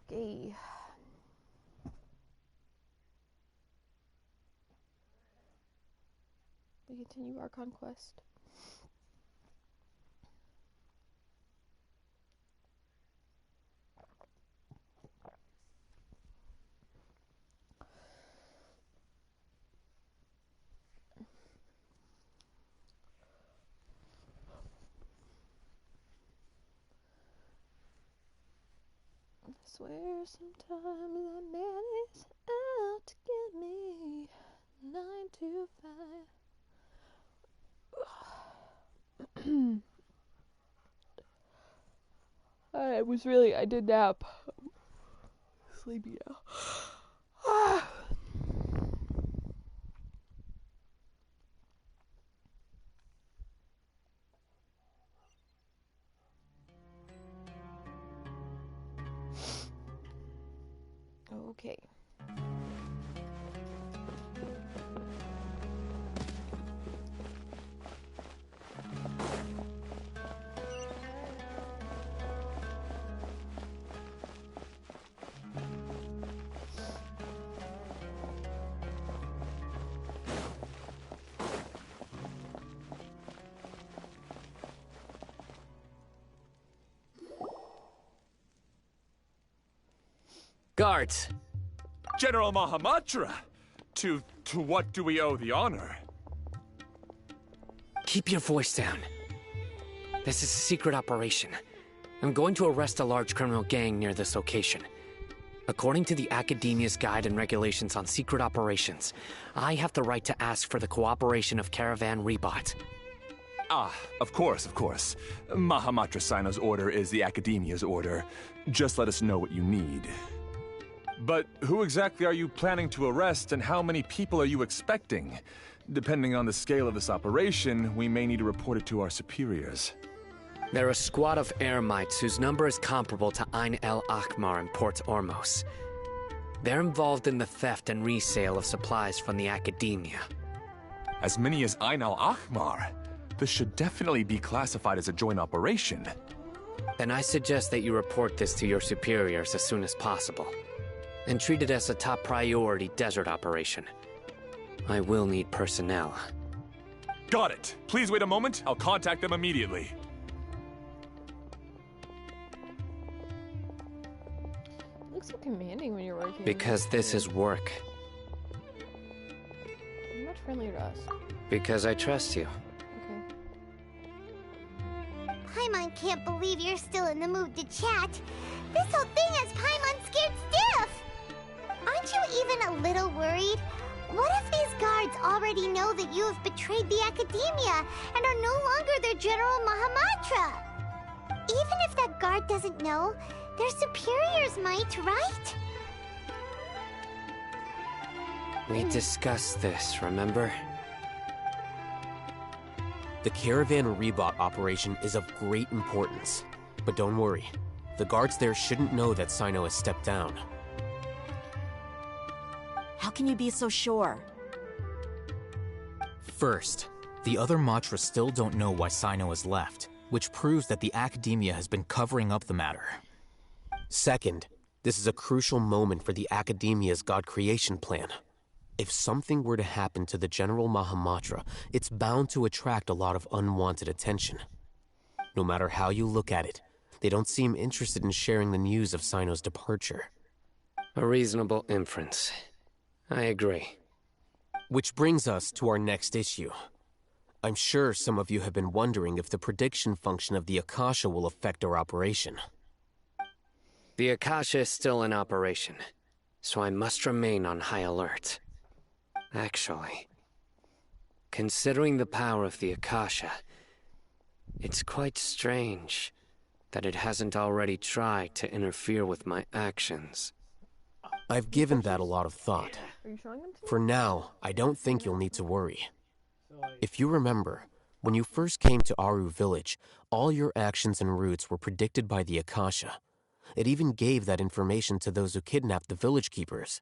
Okay. We continue our conquest. I swear sometimes that man is out to get me. 9 to 5. I did nap. Sleepy now. Okay. Guards! General Mahamatra! To what do we owe the honor? Keep your voice down. This is a secret operation. I'm going to arrest a large criminal gang near this location. According to the Academia's Guide and Regulations on Secret Operations, I have the right to ask for the cooperation of Caravan Rebot. Ah, of course. Mahamatra Sino's order is the Academia's order. Just let us know what you need. But who exactly are you planning to arrest, and how many people are you expecting? Depending on the scale of this operation, we may need to report it to our superiors. They're a squad of Eremites whose number is comparable to Ain el Akhmar in Port Ormos. They're involved in the theft and resale of supplies from the Academia. As many as Ain al Akhmar? This should definitely be classified as a joint operation. Then I suggest that you report this to your superiors as soon as possible, and treat it as a top priority desert operation. I will need personnel. Got it. Please wait a moment. I'll contact them immediately. It looks so commanding when you're working. Because this is work. You're much friendlier to us. Because I trust you. Okay. Paimon can't believe you're still in the mood to chat. This whole thing has Paimon scared stiff. Aren't you even a little worried? What if these guards already know that you have betrayed the Academia and are no longer their General Mahamatra? Even if that guard doesn't know, their superiors might, right? We discussed this, remember? The Caravan Rebot operation is of great importance. But don't worry, the guards there shouldn't know that Sino has stepped down. How can you be so sure? First, the other Matra still don't know why Sino has left, which proves that the Academia has been covering up the matter. Second, this is a crucial moment for the Academia's God creation plan. If something were to happen to the General Mahamatra, it's bound to attract a lot of unwanted attention. No matter how you look at it, they don't seem interested in sharing the news of Sino's departure. A reasonable inference. I agree. Which brings us to our next issue. I'm sure some of you have been wondering if the prediction function of the Akasha will affect our operation. The Akasha is still in operation, so I must remain on high alert. Actually, considering the power of the Akasha, it's quite strange that it hasn't already tried to interfere with my actions. I've given that a lot of thought. Are you showing them to me? For now, I don't think you'll need to worry. If you remember, when you first came to Aru village, all your actions and routes were predicted by the Akasha. It even gave that information to those who kidnapped the village keepers.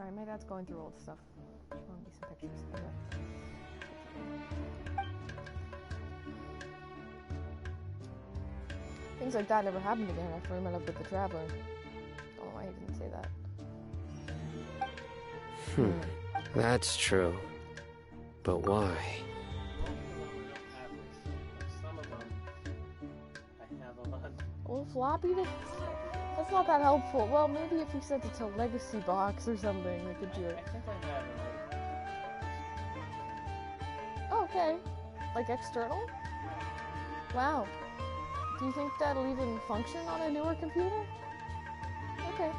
Sorry, my dad's going through old stuff. Showing me some pictures. Okay. Things like that never happened again after I met up with the Traveler. Oh, I didn't say that. That's true. But why? Well, floppy disks? That's not that helpful. Well, maybe if you sent it to Legacy Box or something, we could do it. Oh, okay. Like external? Wow. Do you think that'll even function on a newer computer? Okay.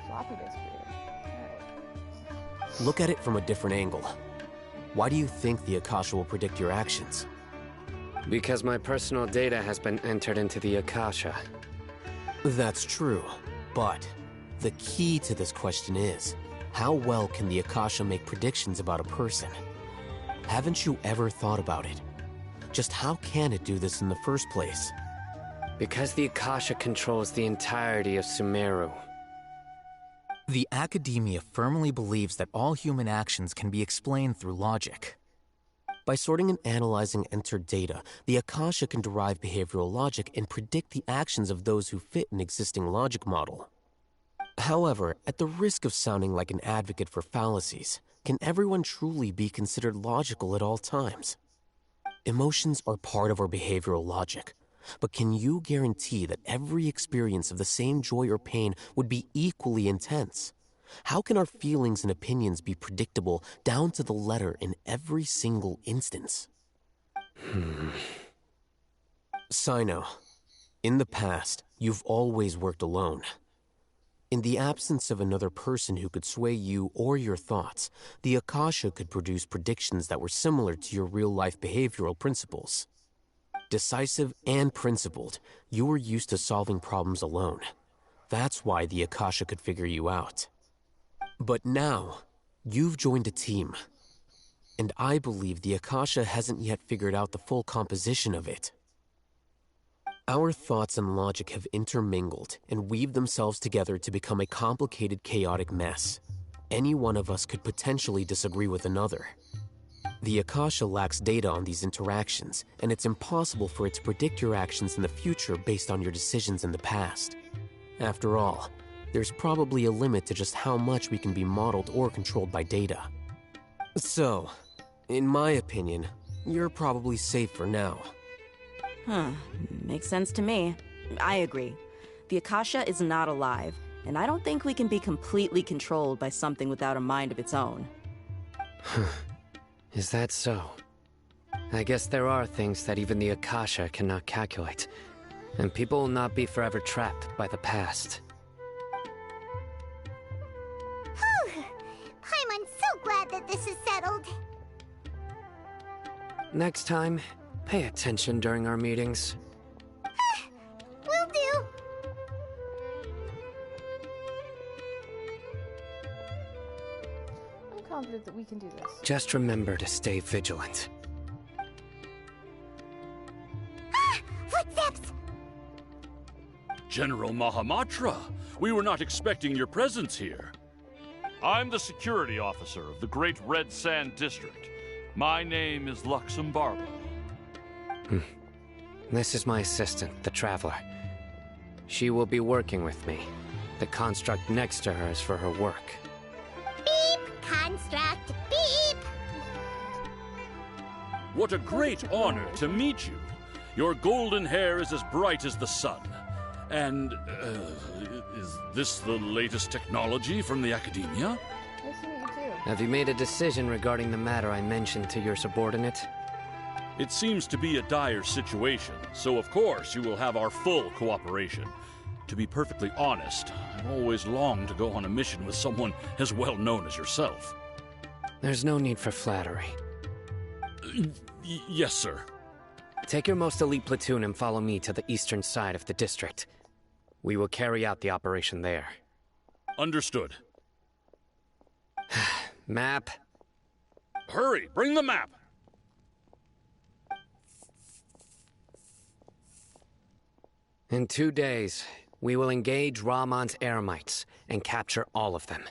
Floppy disk reader. Alright. Look at it from a different angle. Why do you think the Akasha will predict your actions? Because my personal data has been entered into the Akasha. That's true, but the key to this question is, how well can the Akasha make predictions about a person? Haven't you ever thought about it? Just how can it do this in the first place? Because the Akasha controls the entirety of Sumeru. The Academia firmly believes that all human actions can be explained through logic. By sorting and analyzing entered data, the Akasha can derive behavioral logic and predict the actions of those who fit an existing logic model. However, at the risk of sounding like an advocate for fallacies, can everyone truly be considered logical at all times? Emotions are part of our behavioral logic, but can you guarantee that every experience of the same joy or pain would be equally intense? How can our feelings and opinions be predictable down to the letter in every single instance? Sino, in the past, you've always worked alone. In the absence of another person who could sway you or your thoughts, the Akasha could produce predictions that were similar to your real-life behavioral principles. Decisive and principled, you were used to solving problems alone. That's why the Akasha could figure you out. But now, you've joined a team. And I believe the Akasha hasn't yet figured out the full composition of it. Our thoughts and logic have intermingled and weaved themselves together to become a complicated, chaotic mess. Any one of us could potentially disagree with another. The Akasha lacks data on these interactions, and it's impossible for it to predict your actions in the future based on your decisions in the past. After all, there's probably a limit to just how much we can be modeled or controlled by data. So, in my opinion, you're probably safe for now. Makes sense to me. I agree. The Akasha is not alive, and I don't think we can be completely controlled by something without a mind of its own. Is that so? I guess there are things that even the Akasha cannot calculate, and people will not be forever trapped by the past. I'm so glad that this is settled. Next time, pay attention during our meetings. Will do. I'm confident that we can do this. Just remember to stay vigilant. Footsteps! General Mahamatra, we were not expecting your presence here. I'm the security officer of the Great Red Sand District. My name is Luxembarba. This is my assistant, the Traveler. She will be working with me. The construct next to her is for her work. Beep! Construct, beep! What a great honor to meet you. Your golden hair is as bright as the sun. And, is this the latest technology from the Academia? Nice to meet you too. Have you made a decision regarding the matter I mentioned to your subordinate? It seems to be a dire situation, so of course you will have our full cooperation. To be perfectly honest, I've always longed to go on a mission with someone as well known as yourself. There's no need for flattery. Yes, sir. Take your most elite platoon and follow me to the eastern side of the district. We will carry out the operation there. Understood. Map. Hurry, bring the map! In 2 days, we will engage Rahman's Eremites and capture all of them.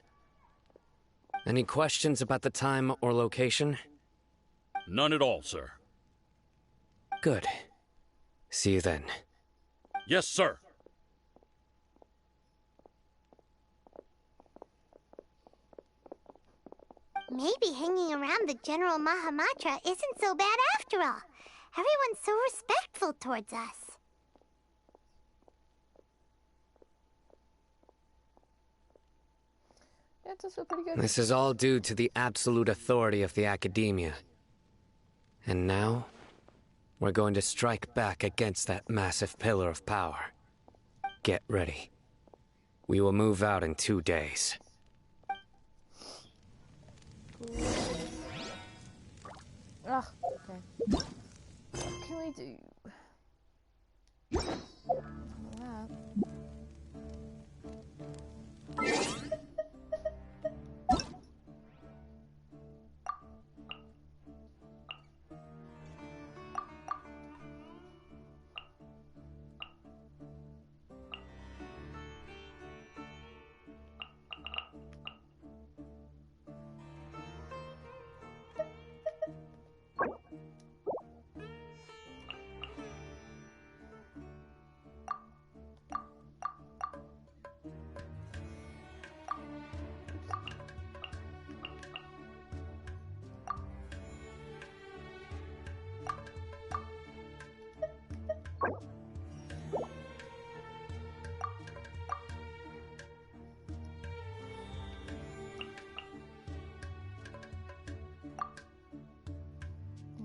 Any questions about the time or location? None at all, sir. Good. See you then. Yes, sir. Maybe hanging around the General Mahamatra isn't so bad after all. Everyone's so respectful towards us. Yeah, it does feel pretty good. This is all due to the absolute authority of the Academia. And now, we're going to strike back against that massive pillar of power. Get ready. We will move out in 2 days. Ugh, okay. What can we do? That.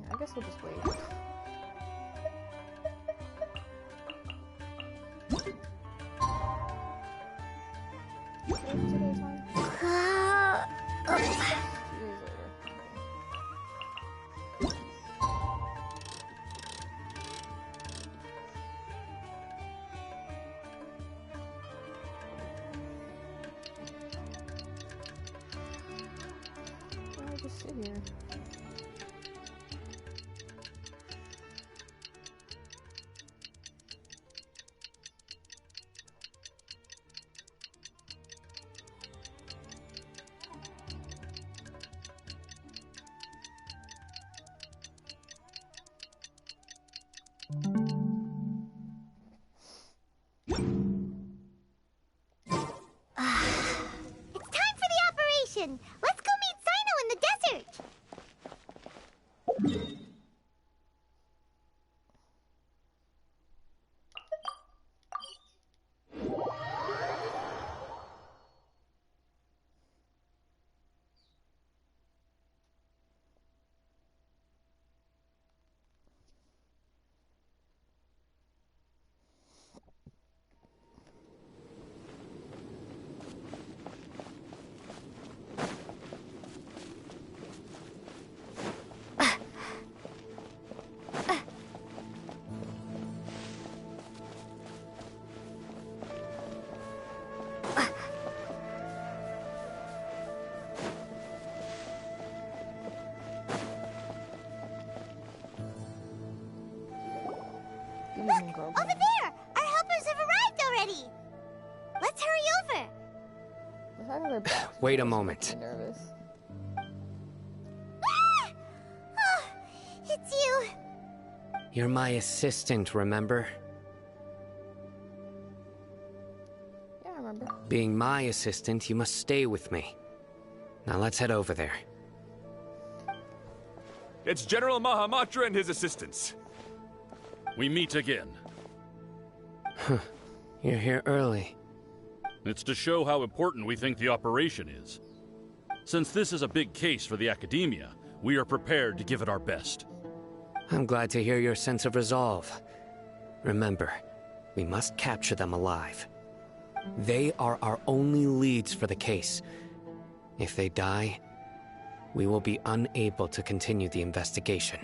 I guess we'll just wait. Today time? 2 days later. I'll just sit here. It's time for the operation! Let's go meet Sino in the desert! Look, over there! Our helpers have arrived already! Let's hurry over! The fact that they're back Wait a makes me moment. nervous. Ah! Oh, it's you! You're my assistant, remember? Yeah, I remember. Being my assistant, you must stay with me. Now let's head over there. It's General Mahamatra and his assistants. We meet again. You're here early. It's to show how important we think the operation is. Since this is a big case for the Academia, we are prepared to give it our best. I'm glad to hear your sense of resolve. Remember, we must capture them alive. They are our only leads for the case. If they die, we will be unable to continue the investigation.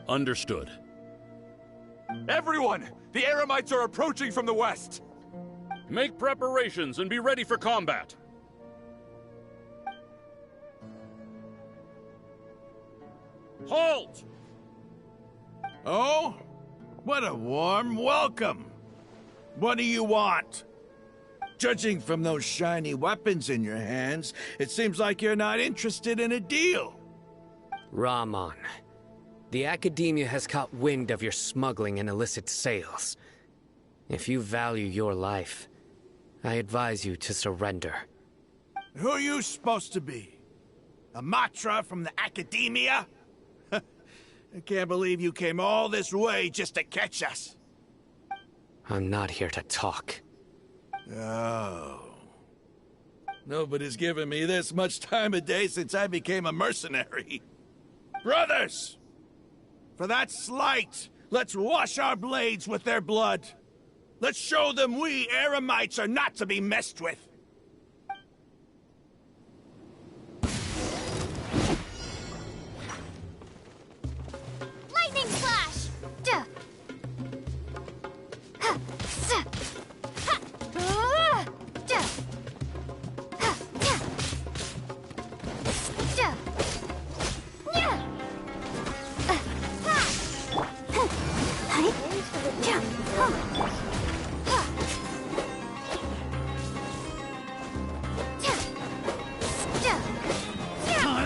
Understood. Everyone! The Eremites are approaching from the west! Make preparations and be ready for combat. Halt! Oh? What a warm welcome! What do you want? Judging from those shiny weapons in your hands, it seems like you're not interested in a deal. Rahman, the Academia has caught wind of your smuggling and illicit sales. If you value your life, I advise you to surrender. Who are you supposed to be? A Matra from the Academia? I can't believe you came all this way just to catch us. I'm not here to talk. Oh. Nobody's given me this much time of day since I became a mercenary. Brothers! For that slight, let's wash our blades with their blood. Let's show them we Eremites are not to be messed with. Lightning flash! Duh. Ha, sa, ha, duh. Ha, duh. Duh. Nya. Ha. Hi. Duh. Ha. Ha. Duh. Duh. Duh.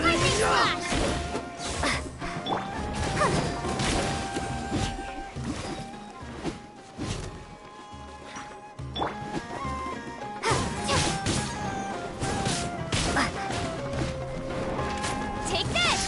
Lightning flash! Take this!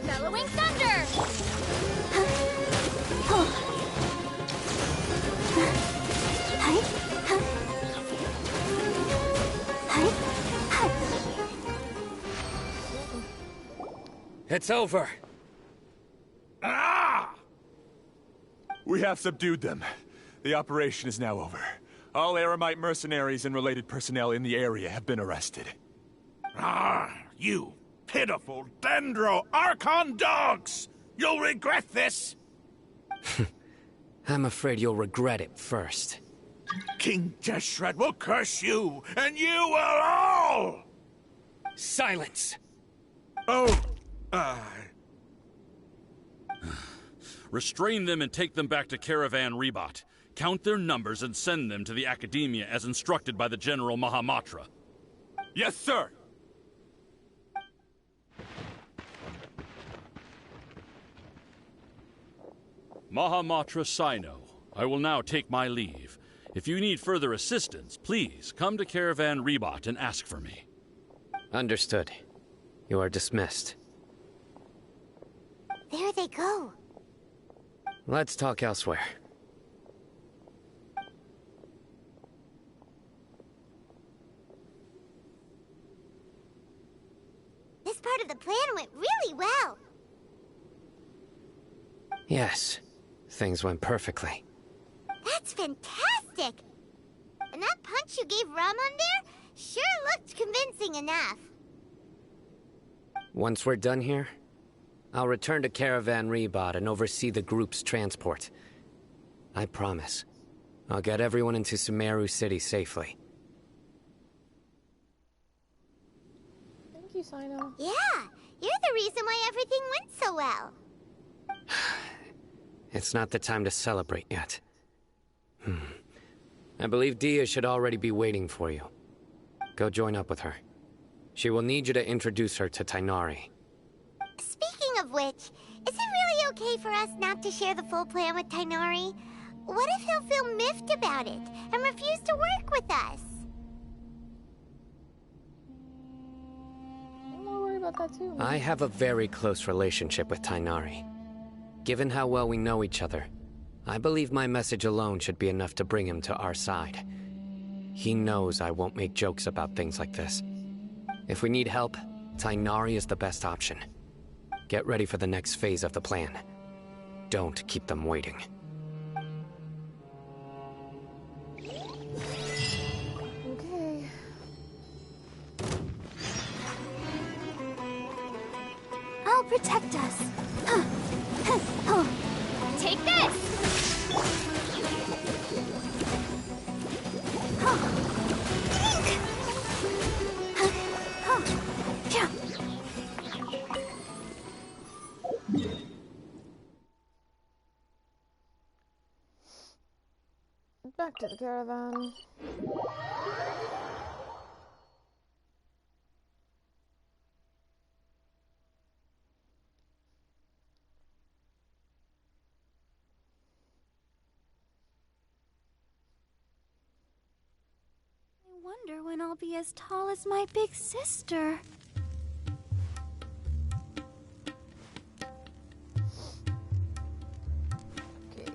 Bellowing thunder! It's over. Ah! We have subdued them. The operation is now over. All Eremite mercenaries and related personnel in the area have been arrested. Ah, you pitiful Dendro Archon dogs! You'll regret this! I'm afraid you'll regret it first. King Jeshret will curse you, and you will all! Silence! Oh, Restrain them and take them back to Caravan Rebot. Count their numbers and send them to the Academia as instructed by the General Mahamatra. Yes, sir! Mahamatra Sino, I will now take my leave. If you need further assistance, please come to Caravan Rebot and ask for me. Understood. You are dismissed. There they go. Let's talk elsewhere. This part of the plan went really well. Yes, things went perfectly. That's fantastic! And that punch you gave Ramon there sure looked convincing enough. Once we're done here, I'll return to Caravan Rebot and oversee the group's transport. I promise. I'll get everyone into Sumeru City safely. Thank you, Sino. Yeah, you're the reason why everything went so well. It's not the time to celebrate yet. I believe Dia should already be waiting for you. Go join up with her. She will need you to introduce her to Tainari. Speaking of which, is it really okay for us not to share the full plan with Tainari? What if he'll feel miffed about it and refuse to work with us? I'm more worried about that too. I have a very close relationship with Tainari. Given how well we know each other, I believe my message alone should be enough to bring him to our side. He knows I won't make jokes about things like this. If we need help, Tainari is the best option. Get ready for the next phase of the plan. don't keep them waiting. Okay. I'll protect us. Take this! Back to the caravan. I wonder when I'll be as tall as my big sister. Okay.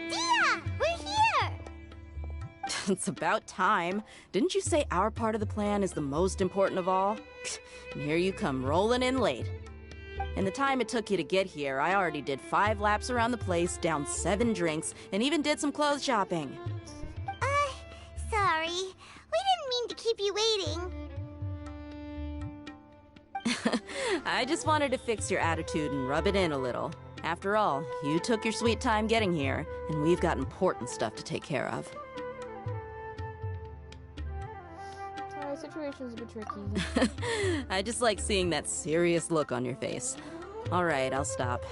Dia! We're here! It's about time. Didn't you say our part of the plan is the most important of all? And here you come rolling in late. In the time it took you to get here, I already did 5 laps around the place, downed 7 drinks, and even did some clothes shopping. Sorry. We didn't mean to keep you waiting. I just wanted to fix your attitude and rub it in a little. After all, you took your sweet time getting here, and we've got important stuff to take care of. Sorry, situation's a bit tricky. I just like seeing that serious look on your face. All right, I'll stop.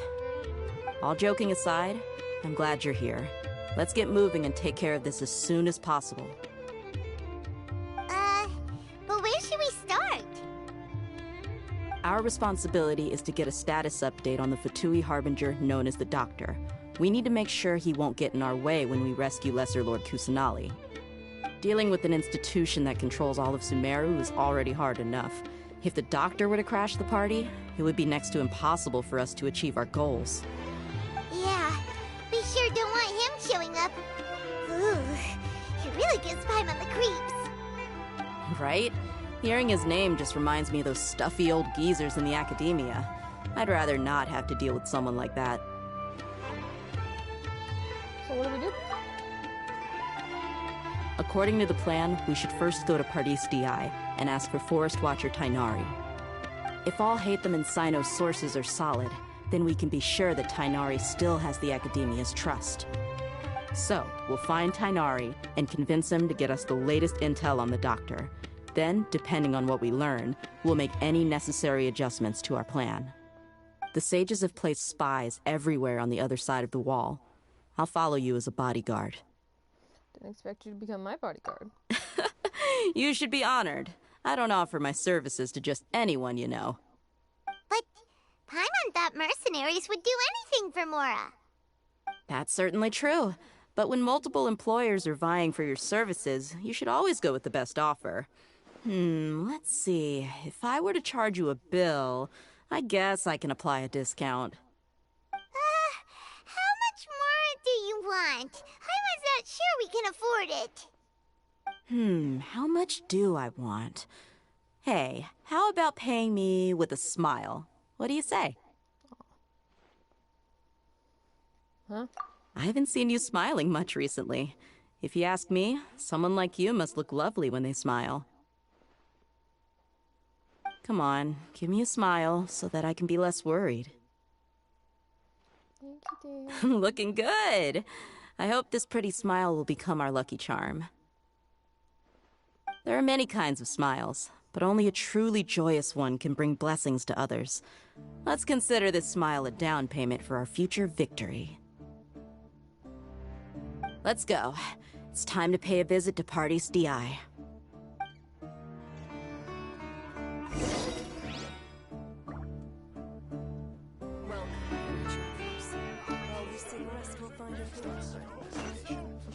All joking aside, I'm glad you're here. Let's get moving and take care of this as soon as possible. But where should we start? Our responsibility is to get a status update on the Fatui Harbinger known as the Doctor. We need to make sure he won't get in our way when we rescue Lesser Lord Kusanali. Dealing with an institution that controls all of Sumeru is already hard enough. If the Doctor were to crash the party, it would be next to impossible for us to achieve our goals. Yeah, we sure don't want him showing up. Ooh, it really gives Paimon the creeps. Right? Hearing his name just reminds me of those stuffy old geezers in the academia. I'd rather not have to deal with someone like that. So what do we do? According to the plan, we should first go to Pardis DI and ask for Forest Watcher Tainari. If all Hatham and Sino's sources are solid, then we can be sure that Tainari still has the Academia's trust. So, we'll find Tainari and convince him to get us the latest intel on the Doctor. Then, depending on what we learn, we'll make any necessary adjustments to our plan. The sages have placed spies everywhere on the other side of the wall. I'll follow you as a bodyguard. Didn't expect you to become my bodyguard. You should be honored. I don't offer my services to just anyone you know. But Paimon thought mercenaries would do anything for Mora. That's certainly true. But when multiple employers are vying for your services, you should always go with the best offer. Let's see. If I were to charge you a bill, I guess I can apply a discount. How much more do you want? Paimon's not sure we can afford it. How much do I want? Hey, how about paying me with a smile? What do you say? Huh? I haven't seen you smiling much recently. If you ask me, someone like you must look lovely when they smile. Come on, give me a smile so that I can be less worried. Thank you, dear. Looking good! I hope this pretty smile will become our lucky charm. There are many kinds of smiles, but only a truly joyous one can bring blessings to others. Let's consider this smile a down payment for our future victory. Let's go. It's time to pay a visit to Pardis DI.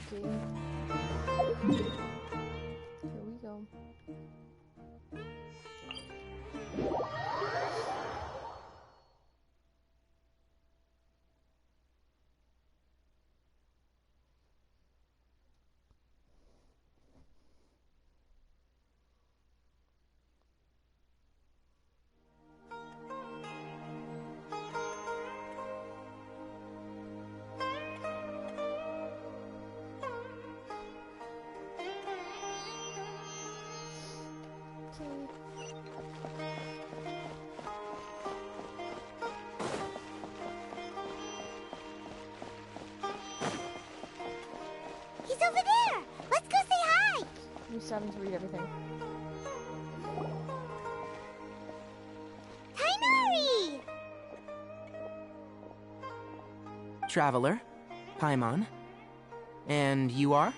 Okay. Here we go. having to read everything. Tainari! Traveler, Paimon. And you are?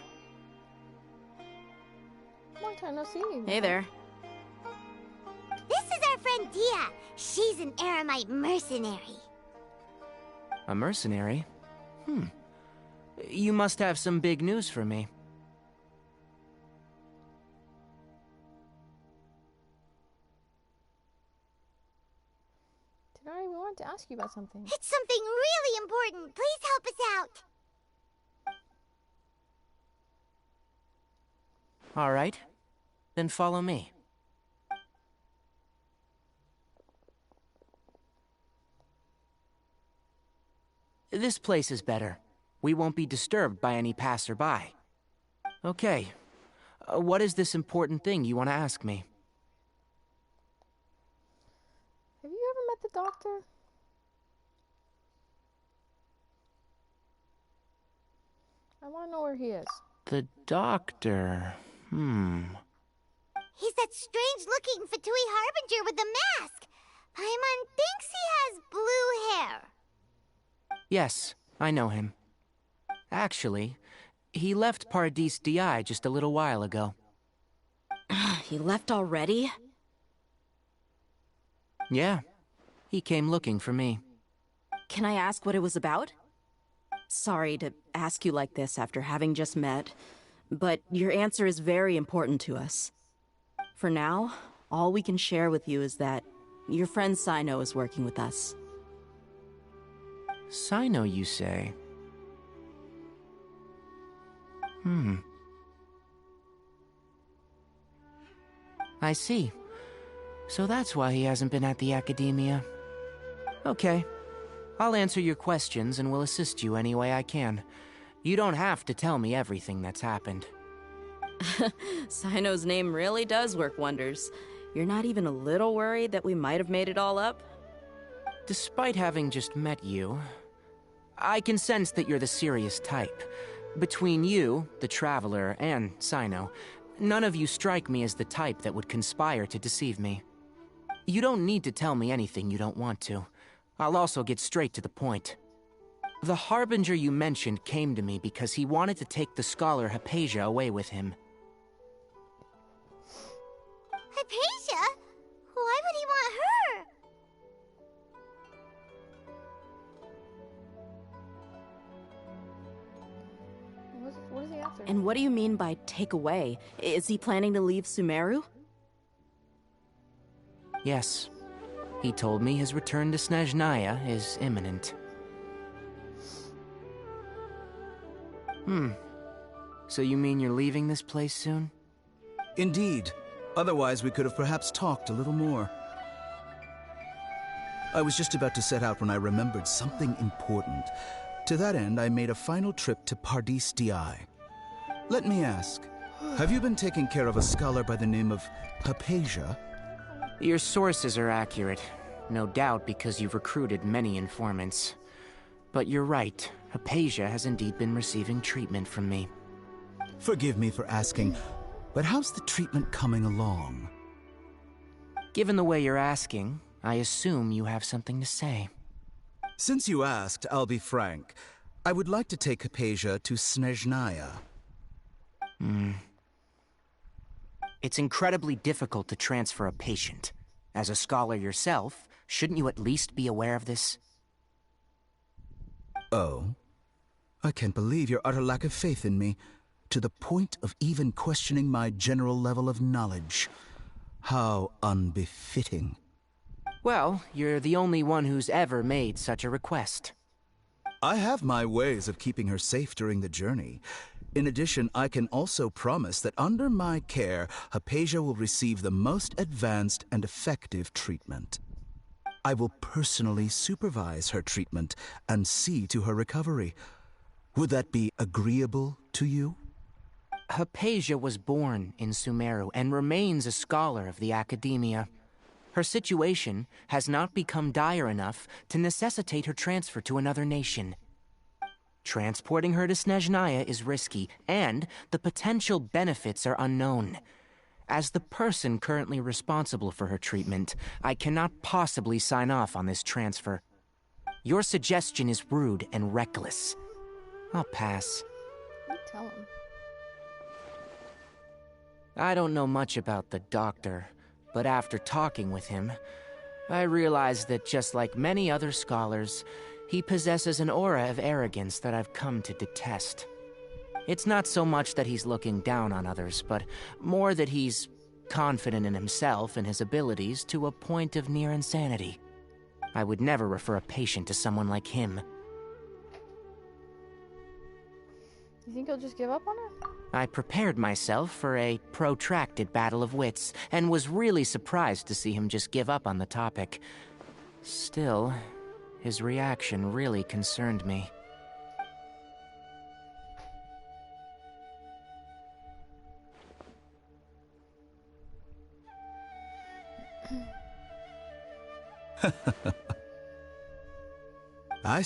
Long time no see. Hey there. This is our friend Dia. She's an Aramite mercenary. A mercenary? You must have some big news for me. Tenari, we wanted to ask you about something. It's something really important. Please help us out. All right. Then follow me. This place is better. We won't be disturbed by any passerby. Okay. What is this important thing you want to ask me? Have you ever met the doctor? I want to know where he is. The doctor. He's that strange-looking Fatui Harbinger with the mask. Paimon thinks he has blue hair. Yes, I know him. Actually, he left Paradis Di just a little while ago. He left already? Yeah, he came looking for me. Can I ask what it was about? Sorry to ask you like this after having just met, but your answer is very important to us. For now, all we can share with you is that your friend Sino is working with us. Sino, you say? I see. So that's why he hasn't been at the Academia. Okay. I'll answer your questions and will assist you any way I can. You don't have to tell me everything that's happened. Sino's name really does work wonders. You're not even a little worried that we might have made it all up? Despite having just met you, I can sense that you're the serious type. Between you, the Traveler, and Sino, none of you strike me as the type that would conspire to deceive me. You don't need to tell me anything you don't want to. I'll also get straight to the point. The Harbinger you mentioned came to me because he wanted to take the scholar Hypatia away with him. Hypatia? Why would he want her? What is he after? And what do you mean by take away? Is he planning to leave Sumeru? Yes. He told me his return to Snezhnaya is imminent. So you mean you're leaving this place soon? Indeed. Otherwise, we could have perhaps talked a little more. I was just about to set out when I remembered something important. To that end, I made a final trip to Paradis Di. Let me ask, have you been taking care of a scholar by the name of Hypatia? Your sources are accurate. No doubt because you've recruited many informants. But you're right, Hypatia has indeed been receiving treatment from me. Forgive me for asking, but how's the treatment coming along? Given the way you're asking, I assume you have something to say. Since you asked, I'll be frank. I would like to take Hypatia to Snezhnaya. It's incredibly difficult to transfer a patient. As a scholar yourself, shouldn't you at least be aware of this? Oh? I can't believe your utter lack of faith in me, to the point of even questioning my general level of knowledge. How unbefitting. Well, you're the only one who's ever made such a request. I have my ways of keeping her safe during the journey. In addition, I can also promise that under my care, Hypatia will receive the most advanced and effective treatment. I will personally supervise her treatment and see to her recovery. Would that be agreeable to you? Hypatia was born in Sumeru and remains a scholar of the Academia. Her situation has not become dire enough to necessitate her transfer to another nation. Transporting her to Snezhnaya is risky, and the potential benefits are unknown. As the person currently responsible for her treatment, I cannot possibly sign off on this transfer. Your suggestion is rude and reckless. I'll pass. You tell him. I don't know much about the doctor, but after talking with him, I realized that just like many other scholars, he possesses an aura of arrogance that I've come to detest. It's not so much that he's looking down on others, but more that he's confident in himself and his abilities to a point of near insanity. I would never refer a patient to someone like him. You think he'll just give up on her? I prepared myself for a protracted battle of wits, and was really surprised to see him just give up on the topic. Still, his reaction really concerned me. I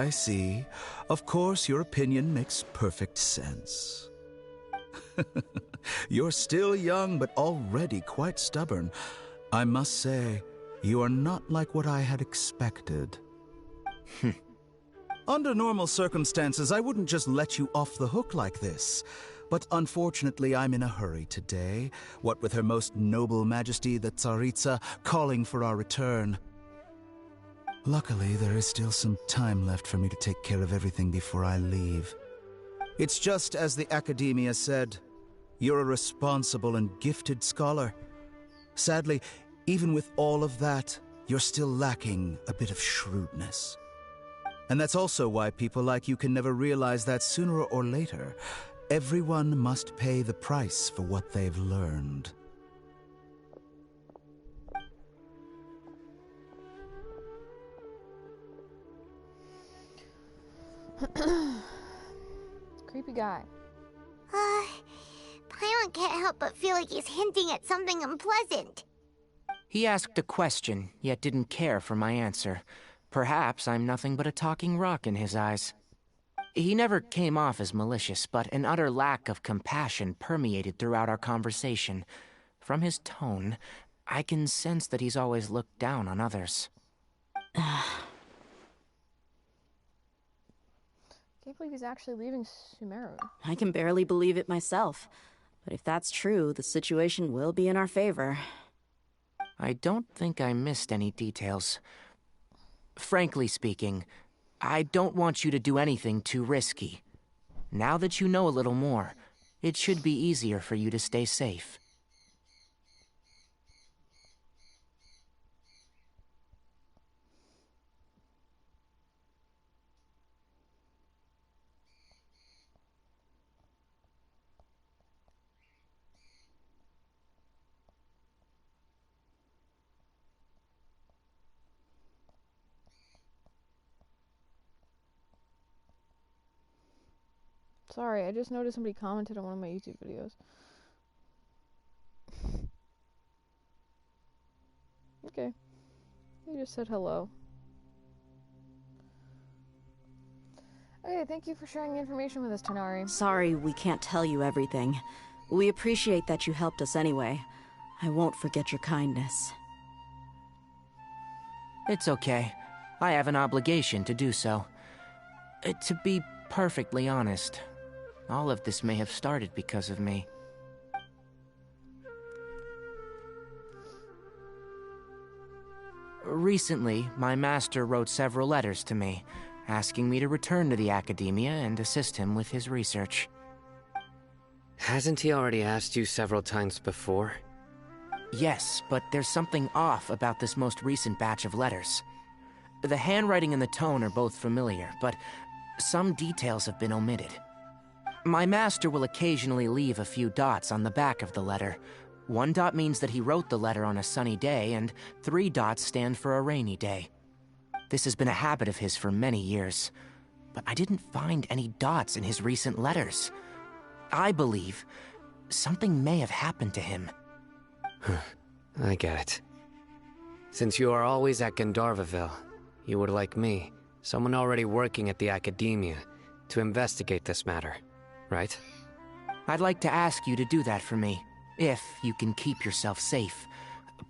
see. Of course, your opinion makes perfect sense. You're still young, but already quite stubborn. I must say, you are not like what I had expected. Under normal circumstances, I wouldn't just let you off the hook like this. But unfortunately, I'm in a hurry today, what with Her Most Noble Majesty the Tsaritsa calling for our return. Luckily, there is still some time left for me to take care of everything before I leave. It's just as the Academia said, you're a responsible and gifted scholar. Sadly, even with all of that, you're still lacking a bit of shrewdness. And that's also why people like you can never realize that sooner or later, everyone must pay the price for what they've learned. Creepy guy. Paimon can't help but feel like he's hinting at something unpleasant. He asked a question, yet didn't care for my answer. Perhaps I'm nothing but a talking rock in his eyes. He never came off as malicious, but an utter lack of compassion permeated throughout our conversation. From his tone, I can sense that he's always looked down on others. Can't believe he's actually leaving Sumeru. I can barely believe it myself. But if that's true, the situation will be in our favor. I don't think I missed any details. Frankly speaking, I don't want you to do anything too risky. Now that you know a little more, it should be easier for you to stay safe. Sorry, I just noticed somebody commented on one of my YouTube videos. Okay. He just said hello. Okay, thank you for sharing the information with us, Tighnari. Sorry we can't tell you everything. We appreciate that you helped us anyway. I won't forget your kindness. It's okay. I have an obligation to do so. To be perfectly honest, all of this may have started because of me. Recently, my master wrote several letters to me, asking me to return to the Academia and assist him with his research. Hasn't he already asked you several times before? Yes, but there's something off about this most recent batch of letters. The handwriting and the tone are both familiar, but some details have been omitted. My master will occasionally leave a few dots on the back of the letter. 1 dot means that he wrote the letter on a sunny day, and 3 dots stand for a rainy day. This has been a habit of his for many years, but I didn't find any dots in his recent letters. I believe something may have happened to him. I get it. Since you are always at Gandharvaville, you would, like me, someone already working at the Academia, to investigate this matter, right? I'd like to ask you to do that for me, if you can keep yourself safe.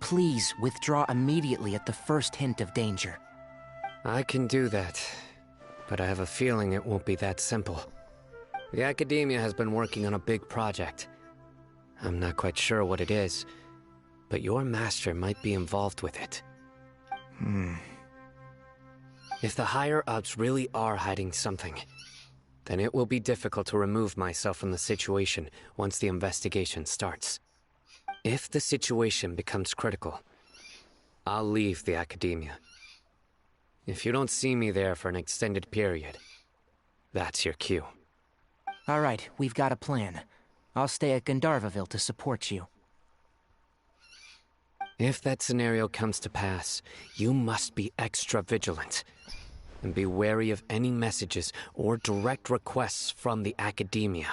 Please withdraw immediately at the first hint of danger. I can do that, but I have a feeling it won't be that simple. The Academia has been working on a big project. I'm not quite sure what it is, but your master might be involved with it. If the higher-ups really are hiding something, then it will be difficult to remove myself from the situation once the investigation starts. If the situation becomes critical, I'll leave the Academia. If you don't see me there for an extended period, that's your cue. All right, we've got a plan. I'll stay at Gandharvaville to support you. If that scenario comes to pass, you must be extra vigilant. And be wary of any messages or direct requests from the Academia.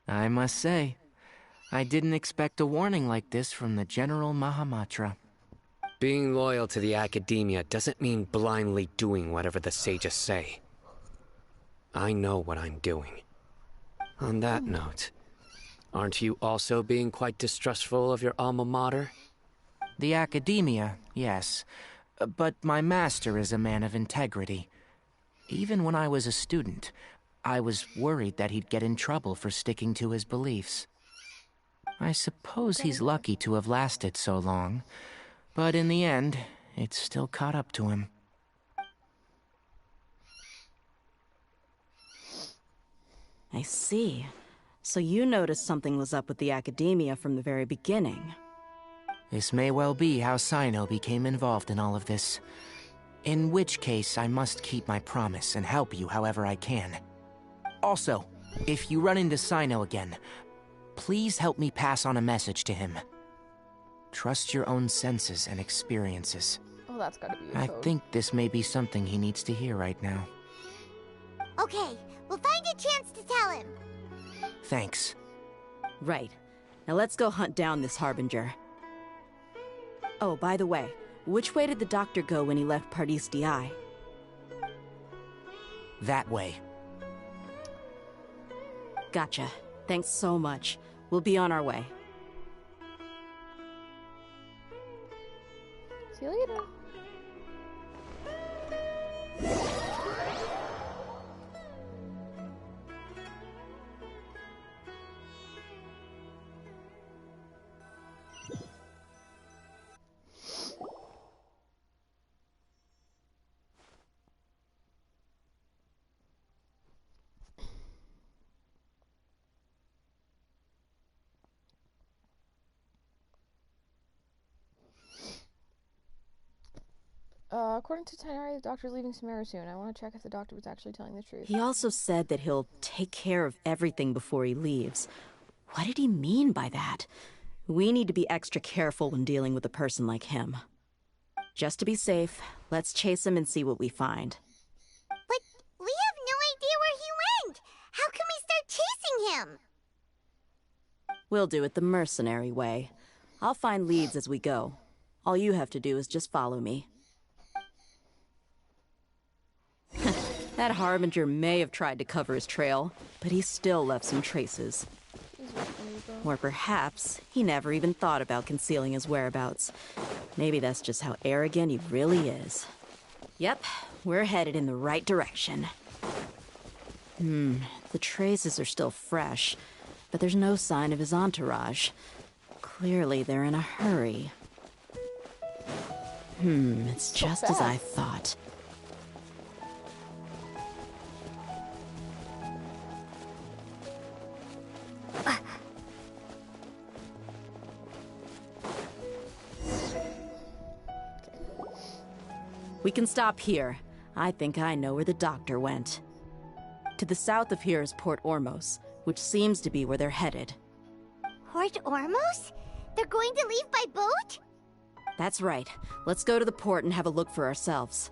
I must say, I didn't expect a warning like this from the General Mahamatra. Being loyal to the Academia doesn't mean blindly doing whatever the sages say. I know what I'm doing. On that note, aren't you also being quite distrustful of your alma mater? The Academia, yes. But my master is a man of integrity. Even when I was a student, I was worried that he'd get in trouble for sticking to his beliefs. I suppose he's lucky to have lasted so long, but in the end, it's still caught up to him. I see. So you noticed something was up with the Academia from the very beginning. This may well be how Sino became involved in all of this. In which case, I must keep my promise and help you however I can. Also, if you run into Sino again, please help me pass on a message to him. Trust your own senses and experiences. Oh, that's gotta be I code. think this may be something he needs to hear right now. Okay, we'll find a chance to tell him. Thanks. Right. Now let's go hunt down this Harbinger. Oh, by the way, which way did the doctor go when he left Pardis DI? That way. Gotcha. Thanks so much. We'll be on our way. See you later. According to Tainari, the doctor's leaving Sumeru soon. I want to check if the doctor was actually telling the truth. He also said that he'll take care of everything before he leaves. What did he mean by that? We need to be extra careful when dealing with a person like him. Just to be safe, let's chase him and see what we find. But we have no idea where he went! How can we start chasing him? We'll do it the mercenary way. I'll find leads as we go. All you have to do is just follow me. That Harbinger may have tried to cover his trail, but he still left some traces. Or perhaps he never even thought about concealing his whereabouts. Maybe that's just how arrogant he really is. Yep, we're headed in the right direction. The traces are still fresh, but there's no sign of his entourage. Clearly they're in a hurry. It's just as I thought. We can stop here. I think I know where the doctor went. To the south of here is Port Ormos, which seems to be where they're headed. Port Ormos? They're going to leave by boat? That's right. Let's go to the port and have a look for ourselves.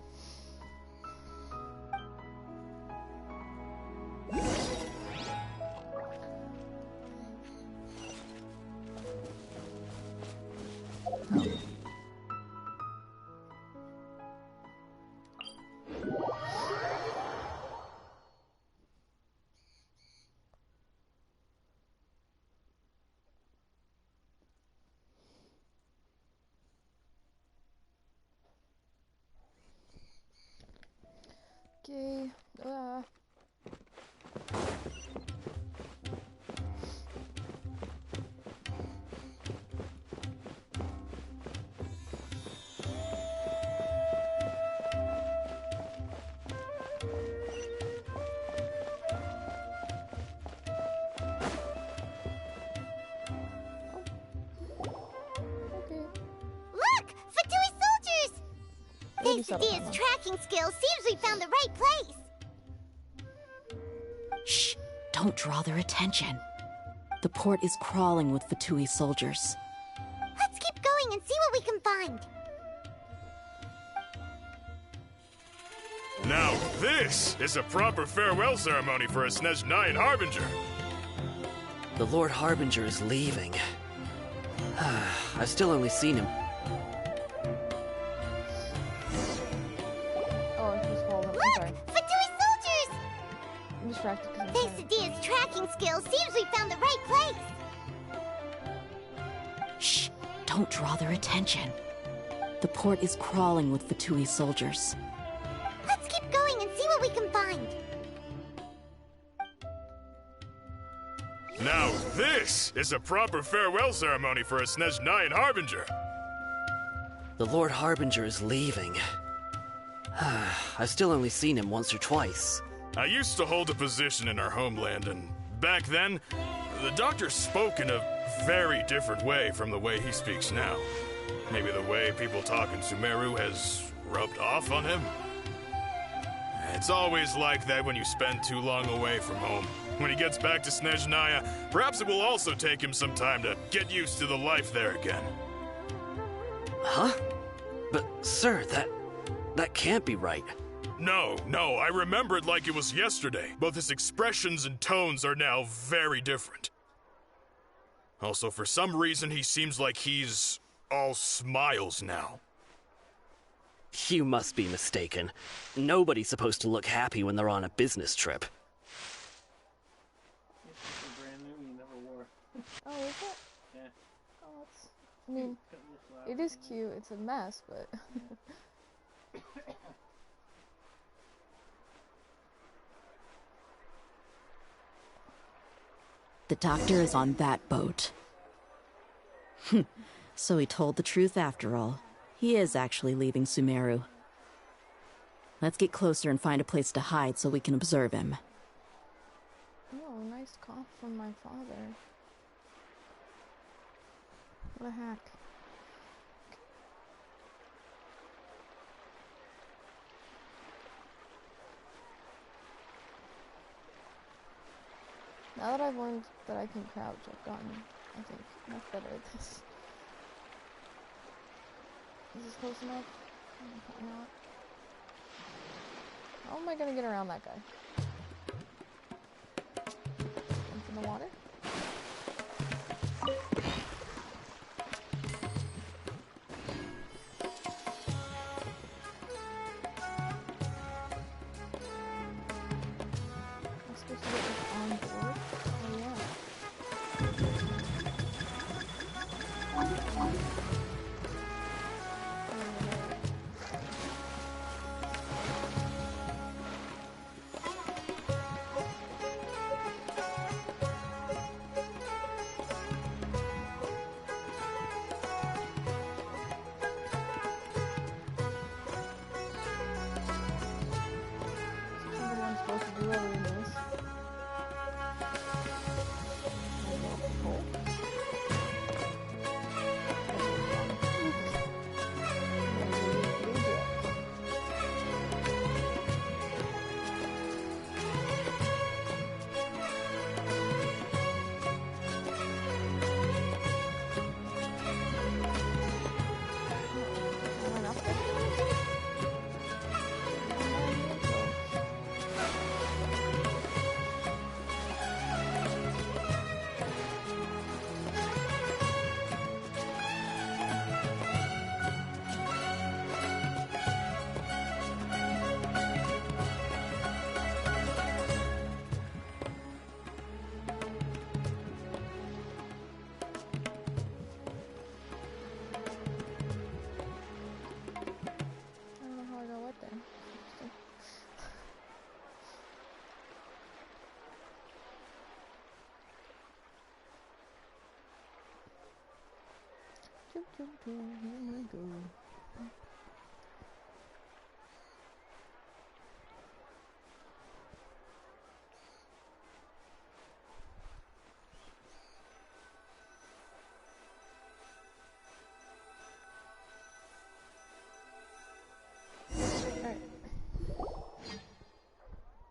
Okay. Okay. Look! Fatui soldiers! Maybe Thanks to settle Dia's down. tracking skills, seems we found the right place. Shh! Don't draw their attention. The port is crawling with Fatui soldiers. Let's keep going and see what we can find. Now this is a proper farewell ceremony for a Snezhnayan Harbinger. The Lord Harbinger is leaving. I've still only seen him. Oh, I just followed. I'm Look! sorry. Fatui soldiers! I'm distracted because I'm Thanks to Dia's tracking skills, seems we found the right place. Shh! Don't draw their attention. The port is crawling with Fatui soldiers. Let's keep going and see what we can find. Now this is a proper farewell ceremony for a Snezhnayan Harbinger. The Lord Harbinger is leaving. I've still only seen him once or twice. I used to hold a position in our homeland, and back then, the doctor spoke in a very different way from the way he speaks now. Maybe the way people talk in Sumeru has rubbed off on him? It's always like that when you spend too long away from home. When he gets back to Snezhnaya, perhaps it will also take him some time to get used to the life there again. Huh? But, sir, that can't be right. No, I remember it like it was yesterday. Both his expressions and tones are now very different. Also, for some reason, he seems like he's all smiles now. You must be mistaken. Nobody's supposed to look happy when they're on a business trip. Oh, is it? Yeah. Oh, it's... I mean, it is cute. It's a mess, but... The doctor is on that boat. So he told the truth after all. He is actually leaving Sumeru. Let's get closer and find a place to hide so we can observe him. Oh, nice cough from my father. What a hack. Now that I've learned that I can crouch, I've gotten, I think, much better at this. Is this close enough? Probably not. How am I gonna get around that guy? Jump in the water? I'm supposed to get this on board? Oh yeah. Something I'm supposed to do over this.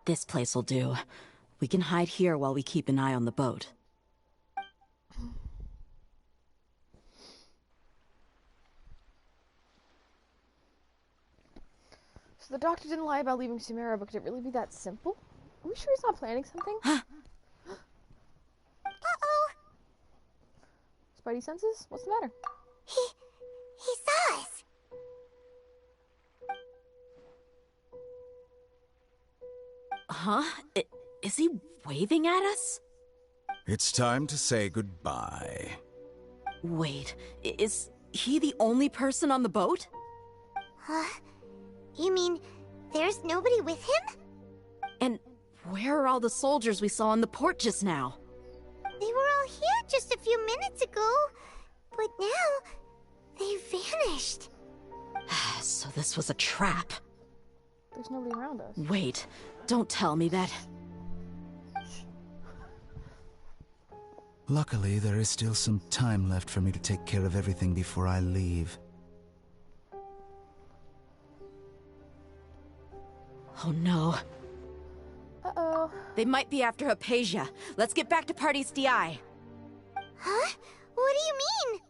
This place'll do. We can hide here while we keep an eye on the boat. So the doctor didn't lie about leaving Sumeru, but could it really be that simple? Are we sure he's not planning something? Uh-oh! Spidey senses? What's the matter? He saw us! Huh? Is he waving at us? It's time to say goodbye. Wait, is he the only person on the boat? Huh? You mean there's nobody with him? And where are all the soldiers we saw in the port just now? They were all here just a few minutes ago, but now they vanished. So this was a trap. There's nobody around us. Wait, don't tell me that... Luckily, there is still some time left for me to take care of everything before I leave. Oh no. Uh-oh. They might be after Hypatia. Let's get back to Party's DI. Huh? What do you mean?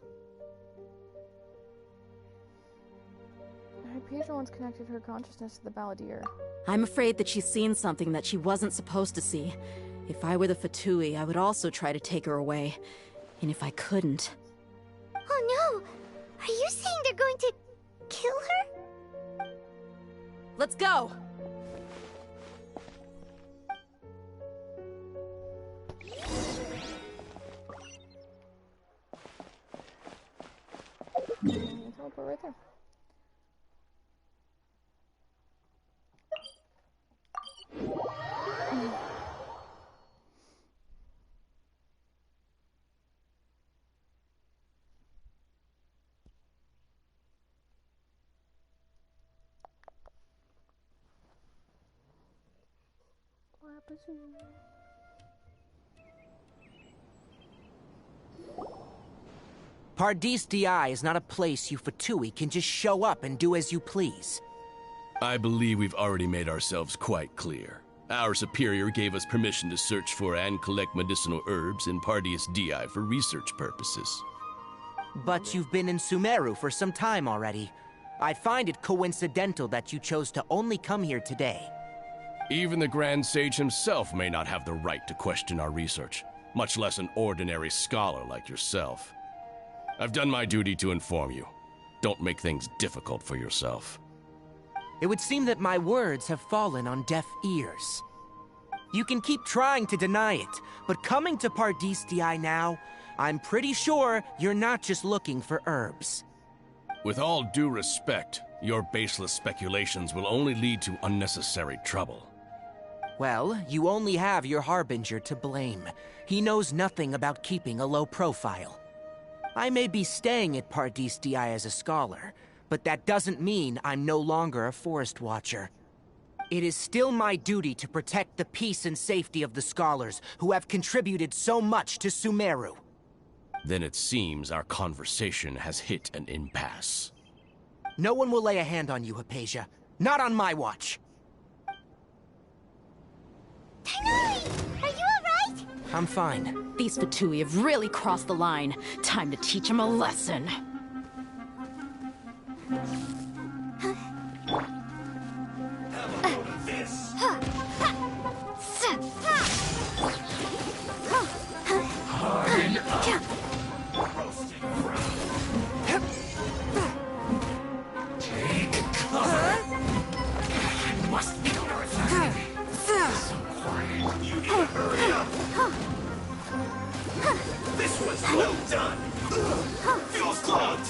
Hypatia once connected her consciousness to the Balladeer. I'm afraid that she's seen something that she wasn't supposed to see. If I were the Fatui, I would also try to take her away. And if I couldn't... Oh no! Are you saying they're going to kill her? Let's go! Teleport right there. Pardis DI is not a place you Fatui can just show up and do as you please. I believe we've already made ourselves quite clear. Our superior gave us permission to search for and collect medicinal herbs in Pardis DI for research purposes. But you've been in Sumeru for some time already. I find it coincidental that you chose to only come here today. Even the Grand Sage himself may not have the right to question our research, much less an ordinary scholar like yourself. I've done my duty to inform you. Don't make things difficult for yourself. It would seem that my words have fallen on deaf ears. You can keep trying to deny it, but coming to Pardis DI now, I'm pretty sure you're not just looking for herbs. With all due respect, your baseless speculations will only lead to unnecessary trouble. Well, you only have your Harbinger to blame. He knows nothing about keeping a low profile. I may be staying at Pardis DI as a scholar, but that doesn't mean I'm no longer a Forest Watcher. It is still my duty to protect the peace and safety of the scholars who have contributed so much to Sumeru. Then it seems our conversation has hit an impasse. No one will lay a hand on you, Hypatia. Not on my watch. Tighnari! Are you alright? I'm fine. These Fatui have really crossed the line. Time to teach them a lesson. This was well done! Fuse clogged!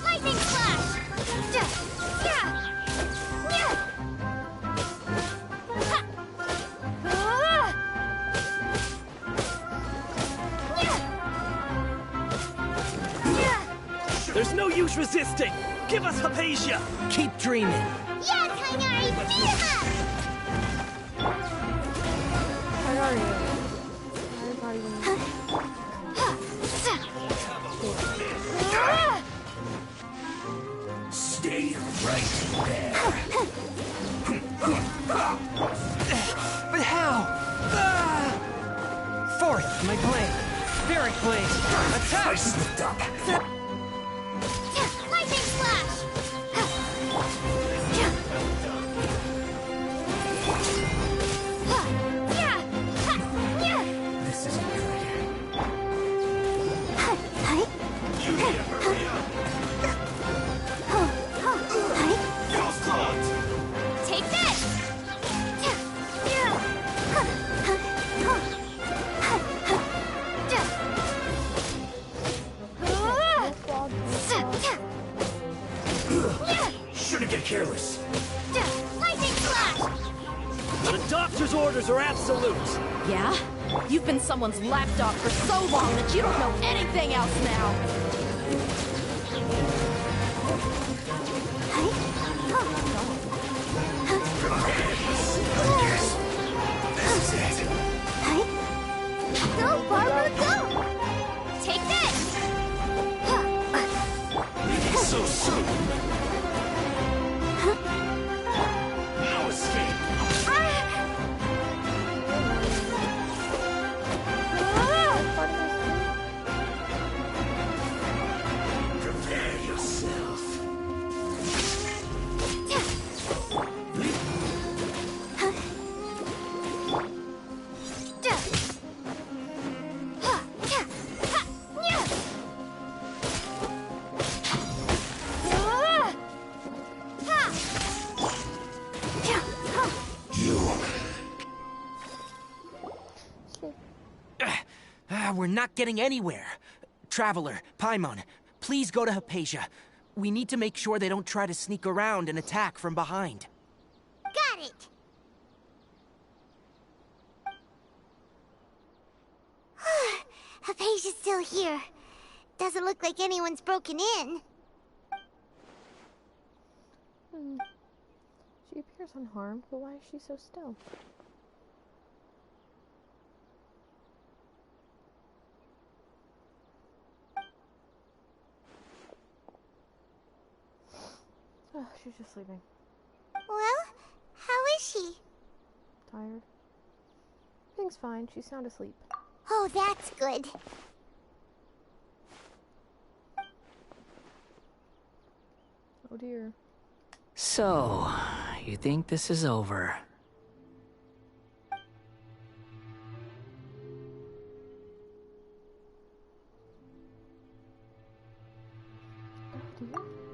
Lightning flash! There's no use use resisting! Give us Hypatia! Keep dreaming. Yeah, Tainari, beat him up! Stay right there. But how? Fourth, my blade. Spirit blade. Attack! I slipped up. Lightning slash! This isn't good. Fuse clogged. Take this! Shouldn't get careless. Lightning slash! The doctor's orders are absolute! Yeah? You've been someone's lapdog for so long that you don't know anything else now! This is it. Go, Barbara, go! Take this! Leaving so soon. No escape. Prepare yourself. We're not getting anywhere. Traveler, Paimon, please go to Hypatia. We need to make sure they don't try to sneak around and attack from behind. Got it! Hypatia's still here. Doesn't look like anyone's broken in. She appears unharmed, but why is she so still? Oh, she's just sleeping. Well, how is she? Tired. Everything's fine. She's sound asleep. Oh, that's good. Oh dear. So, you think this is over?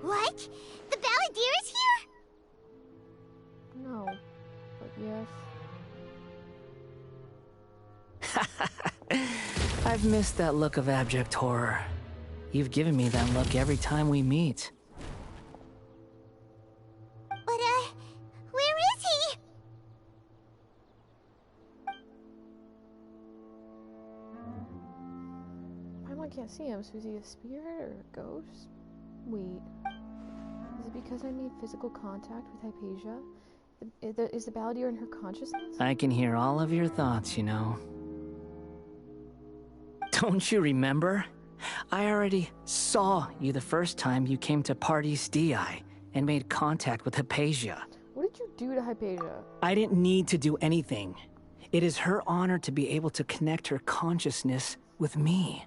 What? The Balladeer is here? No, but yes. I've missed that look of abject horror. You've given me that look every time we meet. But, where is he? Paimon can't see him, so is he a spirit or a ghost? Wait. Is it because I made physical contact with Hypatia? Is the Balladeer in her consciousness? I can hear all of your thoughts, you know. Don't you remember? I already saw you the first time you came to Party's DI and made contact with Hypatia. What did you do to Hypatia? I didn't need to do anything. It is her honor to be able to connect her consciousness with me.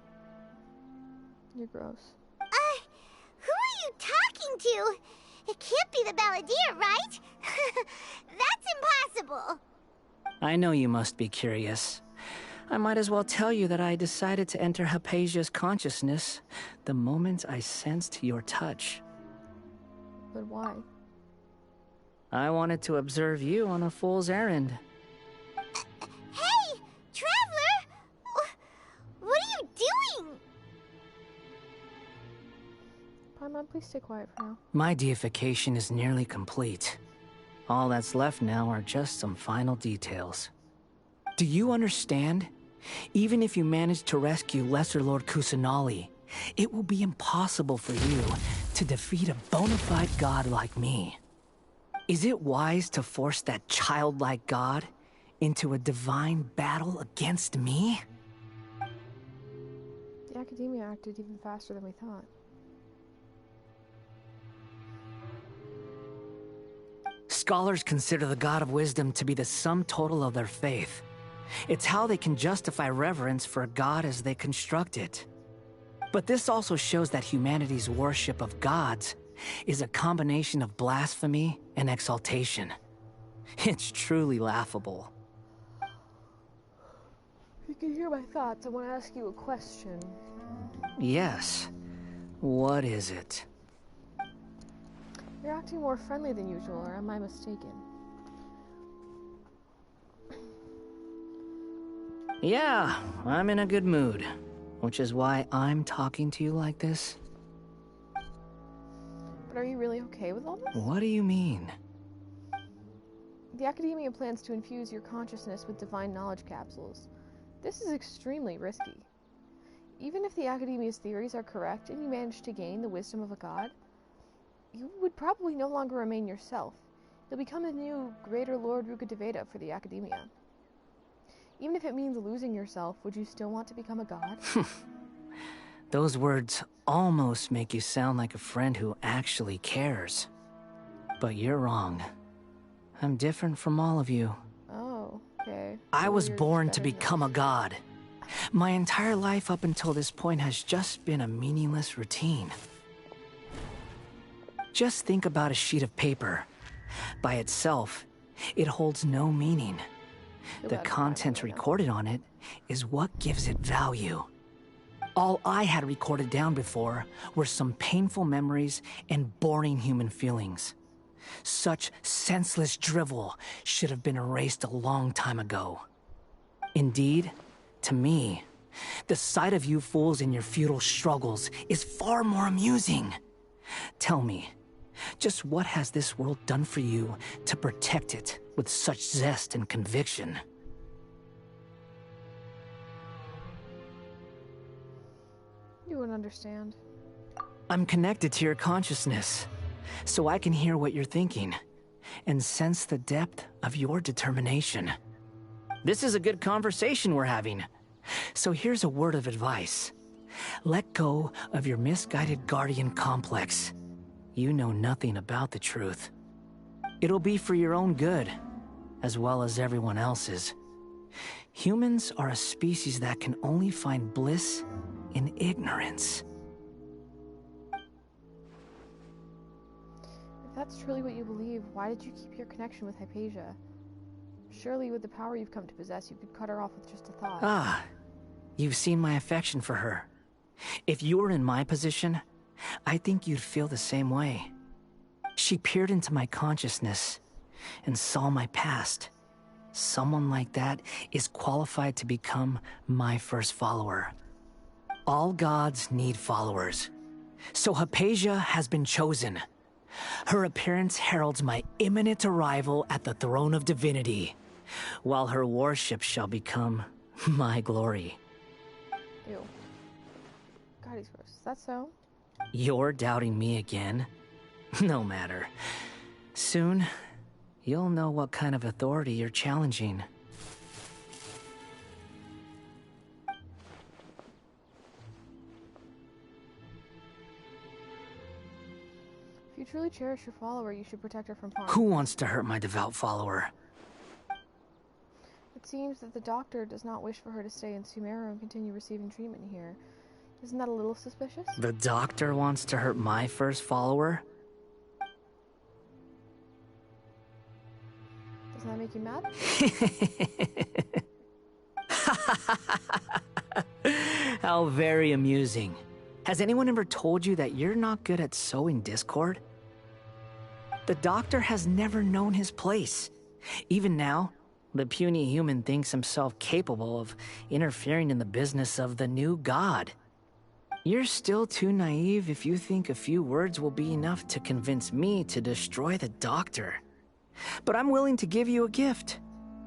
You're gross. Who are you talking to? It can't be the Balladeer, right? That's impossible. I know you must be curious. I might as well tell you that I decided to enter Hypatia's consciousness the moment I sensed your touch. But why? I wanted to observe you on a fool's errand. Hey, Traveler! What are you doing? Paimon, please stay quiet for now. My deification is nearly complete. All that's left now are just some final details. Do you understand? Even if you manage to rescue Lesser Lord Kusanali, it will be impossible for you to defeat a bona fide god like me. Is it wise to force that childlike god into a divine battle against me? The Academia acted even faster than we thought. Scholars consider the God of Wisdom to be the sum total of their faith. It's how they can justify reverence for a god as they construct it. But this also shows that humanity's worship of gods is a combination of blasphemy and exaltation. It's truly laughable. If you can hear my thoughts, I want to ask you a question. Yes. What is it? You're acting more friendly than usual, or am I mistaken? Yeah, I'm in a good mood, which is why I'm talking to you like this. But are you really okay with all this? What do you mean? The Academia plans to infuse your consciousness with divine knowledge capsules. This is extremely risky. Even if the Academia's theories are correct and you manage to gain the wisdom of a god, you would probably no longer remain yourself. You'll become the new Greater Lord Rukkhadevata for the Academia. Even if it means losing yourself, would you still want to become a god? Those words almost make you sound like a friend who actually cares. But you're wrong. I'm different from all of you. Oh, okay. I was born to become a god. My entire life up until this point has just been a meaningless routine. Just think about a sheet of paper. By itself, it holds no meaning. The content recorded on it is what gives it value. All I had recorded down before were some painful memories and boring human feelings. Such senseless drivel should have been erased a long time ago. Indeed, to me, the sight of you fools in your futile struggles is far more amusing. Tell me, just what has this world done for you to protect it with such zest and conviction? You wouldn't understand. I'm connected to your consciousness, so I can hear what you're thinking and sense the depth of your determination. This is a good conversation we're having. So here's a word of advice. Let go of your misguided guardian complex. You know nothing about the truth. It'll be for your own good, as well as everyone else's. Humans are a species that can only find bliss in ignorance. If that's truly what you believe, why did you keep your connection with Hypatia? Surely with the power you've come to possess, you could cut her off with just a thought. Ah, you've seen my affection for her. If you were in my position, I think you'd feel the same way. She peered into my consciousness and saw my past. Someone like that is qualified to become my first follower. All gods need followers. So Hypatia has been chosen. Her appearance heralds my imminent arrival at the throne of divinity, while her worship shall become my glory. Ew. God, he's gross. Is that so? You're doubting me again? No matter. Soon, you'll know what kind of authority you're challenging. If you truly cherish your follower, you should protect her from harm. Who wants to hurt my devout follower? It seems that the doctor does not wish for her to stay in Sumeru and continue receiving treatment here. Isn't that a little suspicious? The doctor wants to hurt my first follower? Doesn't that make you mad? How very amusing. Has anyone ever told you that you're not good at sowing discord? The doctor has never known his place. Even now, the puny human thinks himself capable of interfering in the business of the new god. You're still too naive if you think a few words will be enough to convince me to destroy the doctor. But I'm willing to give you a gift,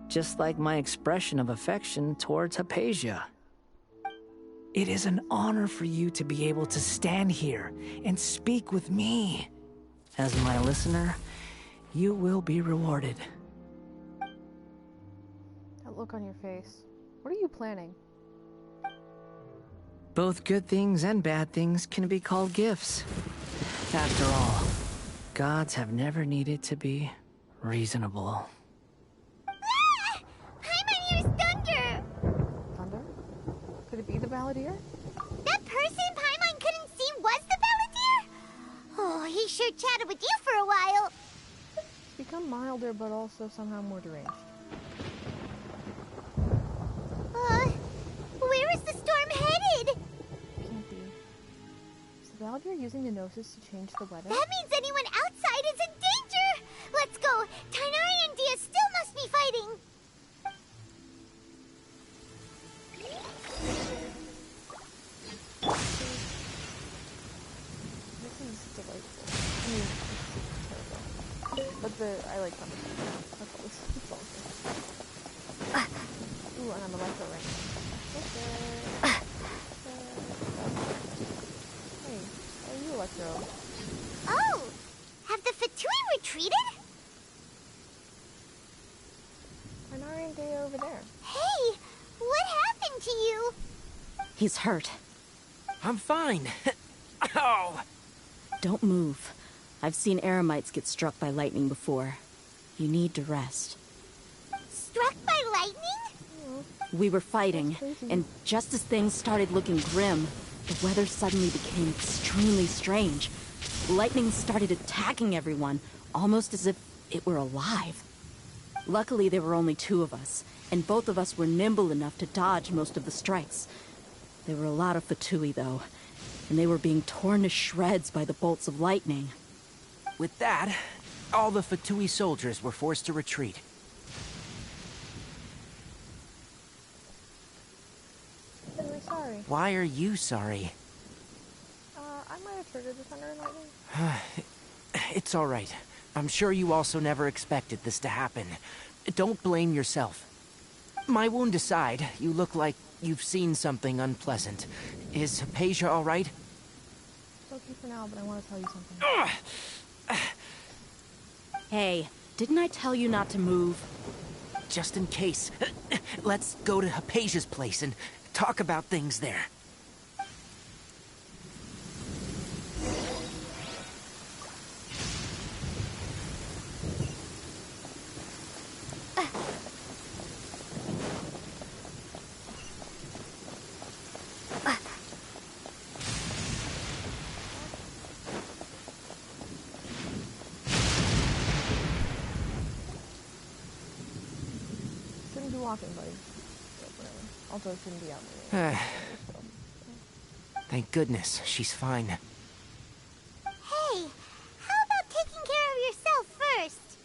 just like my expression of affection towards Hypatia. It is an honor for you to be able to stand here and speak with me. As my listener, you will be rewarded. That look on your face. What are you planning? Both good things and bad things can be called gifts. After all, gods have never needed to be reasonable. Ah! Paimon hears thunder! Thunder? Could it be the Balladeer? That person Paimon couldn't see was the Balladeer? Oh, he sure chatted with you for a while. It's become milder, but also somehow more deranged. Where is the storm headed? Can't be. Is the Balladeer using the Gnosis to change the weather? That means anyone outside is in danger! Let's go! Tainari and Dia still must be fighting! This is delightful. I mean, it's terrible. But I like thunder. That's all this is. Ooh, and I'm electro right now. Hey, how are you, Electro? Oh! Have the Fatui retreated? Tainari and Dea over there. Hey! What happened to you? He's hurt. I'm fine. Oh! Don't move. I've seen eremites get struck by lightning before. You need to rest. Struck by lightning? We were fighting, and just as things started looking grim, the weather suddenly became extremely strange. Lightning started attacking everyone, almost as if it were alive. Luckily, there were only two of us, and both of us were nimble enough to dodge most of the strikes. There were a lot of Fatui, though, and they were being torn to shreds by the bolts of lightning. With that, all the Fatui soldiers were forced to retreat. I'm really sorry. Why are you sorry? I might have triggered the thunder and lightning. It's all right. I'm sure you also never expected this to happen. Don't blame yourself. My wound aside, you look like you've seen something unpleasant. Is Hypatia all right? It's okay for now, but I want to tell you something. Hey, didn't I tell you not to move? Just in case, let's go to Hypatia's place and talk about things there. Shouldn't be walking, buddy. But whatever. Also, it shouldn't be out in the rain. Thank goodness, she's fine. Hey, how about taking care of yourself first?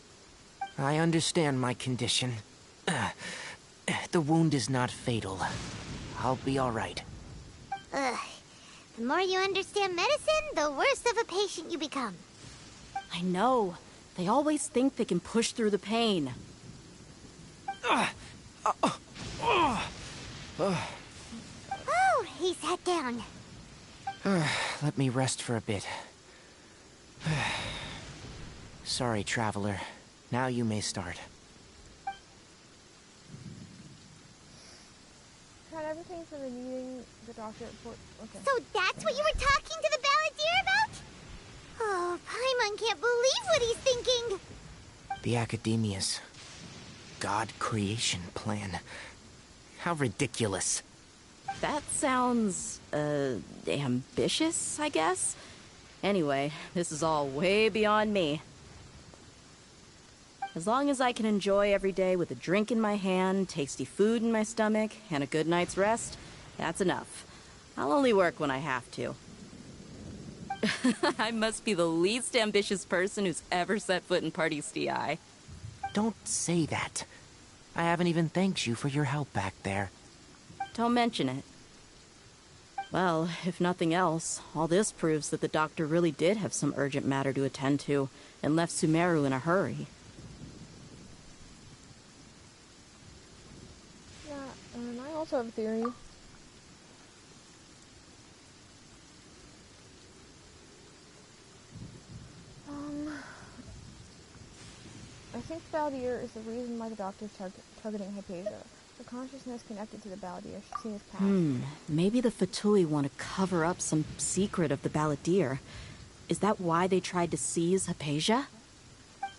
I understand my condition. The wound is not fatal. I'll be all right. Ugh. The more you understand medicine, the worse of a patient you become. I know. They always think they can push through the pain. Oh, he sat down. Let me rest for a bit. Sorry, traveler. Now you may start. Had everything for the meeting, the doctor at Fort... Okay. So that's what you were talking to the Balladeer about? Oh, Paimon can't believe what he's thinking. The Academia's God creation plan. How ridiculous. That sounds, ambitious, I guess? Anyway, this is all way beyond me. As long as I can enjoy every day with a drink in my hand, tasty food in my stomach, and a good night's rest, that's enough. I'll only work when I have to. I must be the least ambitious person who's ever set foot in Party's DI. Don't say that. I haven't even thanked you for your help back there. Don't mention it. Well, if nothing else, all this proves that the doctor really did have some urgent matter to attend to, and left Sumeru in a hurry. Yeah, and I also have a theory. think the Balladeer is the reason why the doctor is targeting Hypatia. The consciousness connected to the Balladeer. She's seen his past. Maybe the Fatui want to cover up some secret of the Balladeer. Is that why they tried to seize Hypatia?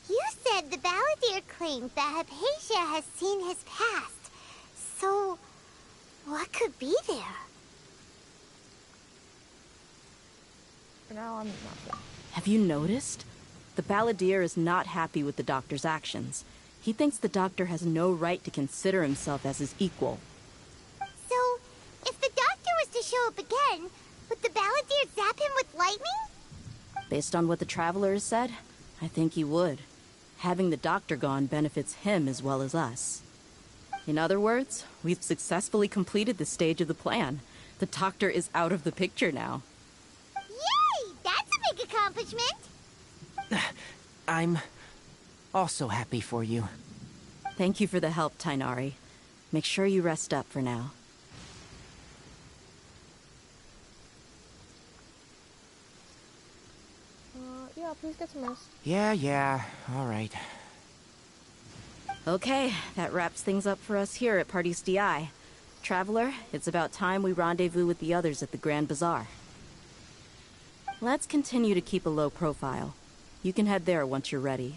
You said the Balladeer claimed that Hypatia has seen his past. So, what could be there? For now, I'm not sure. Have you noticed? The Balladeer is not happy with the doctor's actions. He thinks the doctor has no right to consider himself as his equal. So, if the doctor was to show up again, would the Balladeer zap him with lightning? Based on what the Traveler has said, I think he would. Having the doctor gone benefits him as well as us. In other words, we've successfully completed this stage of the plan. The doctor is out of the picture now. Yay! That's a big accomplishment! I'm also happy for you. Thank you for the help, Tainari. Make sure you rest up for now. Yeah, please get some rest. Yeah, all right. Okay, that wraps things up for us here at Party's DI. Traveler, it's about time we rendezvous with the others at the Grand Bazaar. Let's continue to keep a low profile. You can head there once you're ready.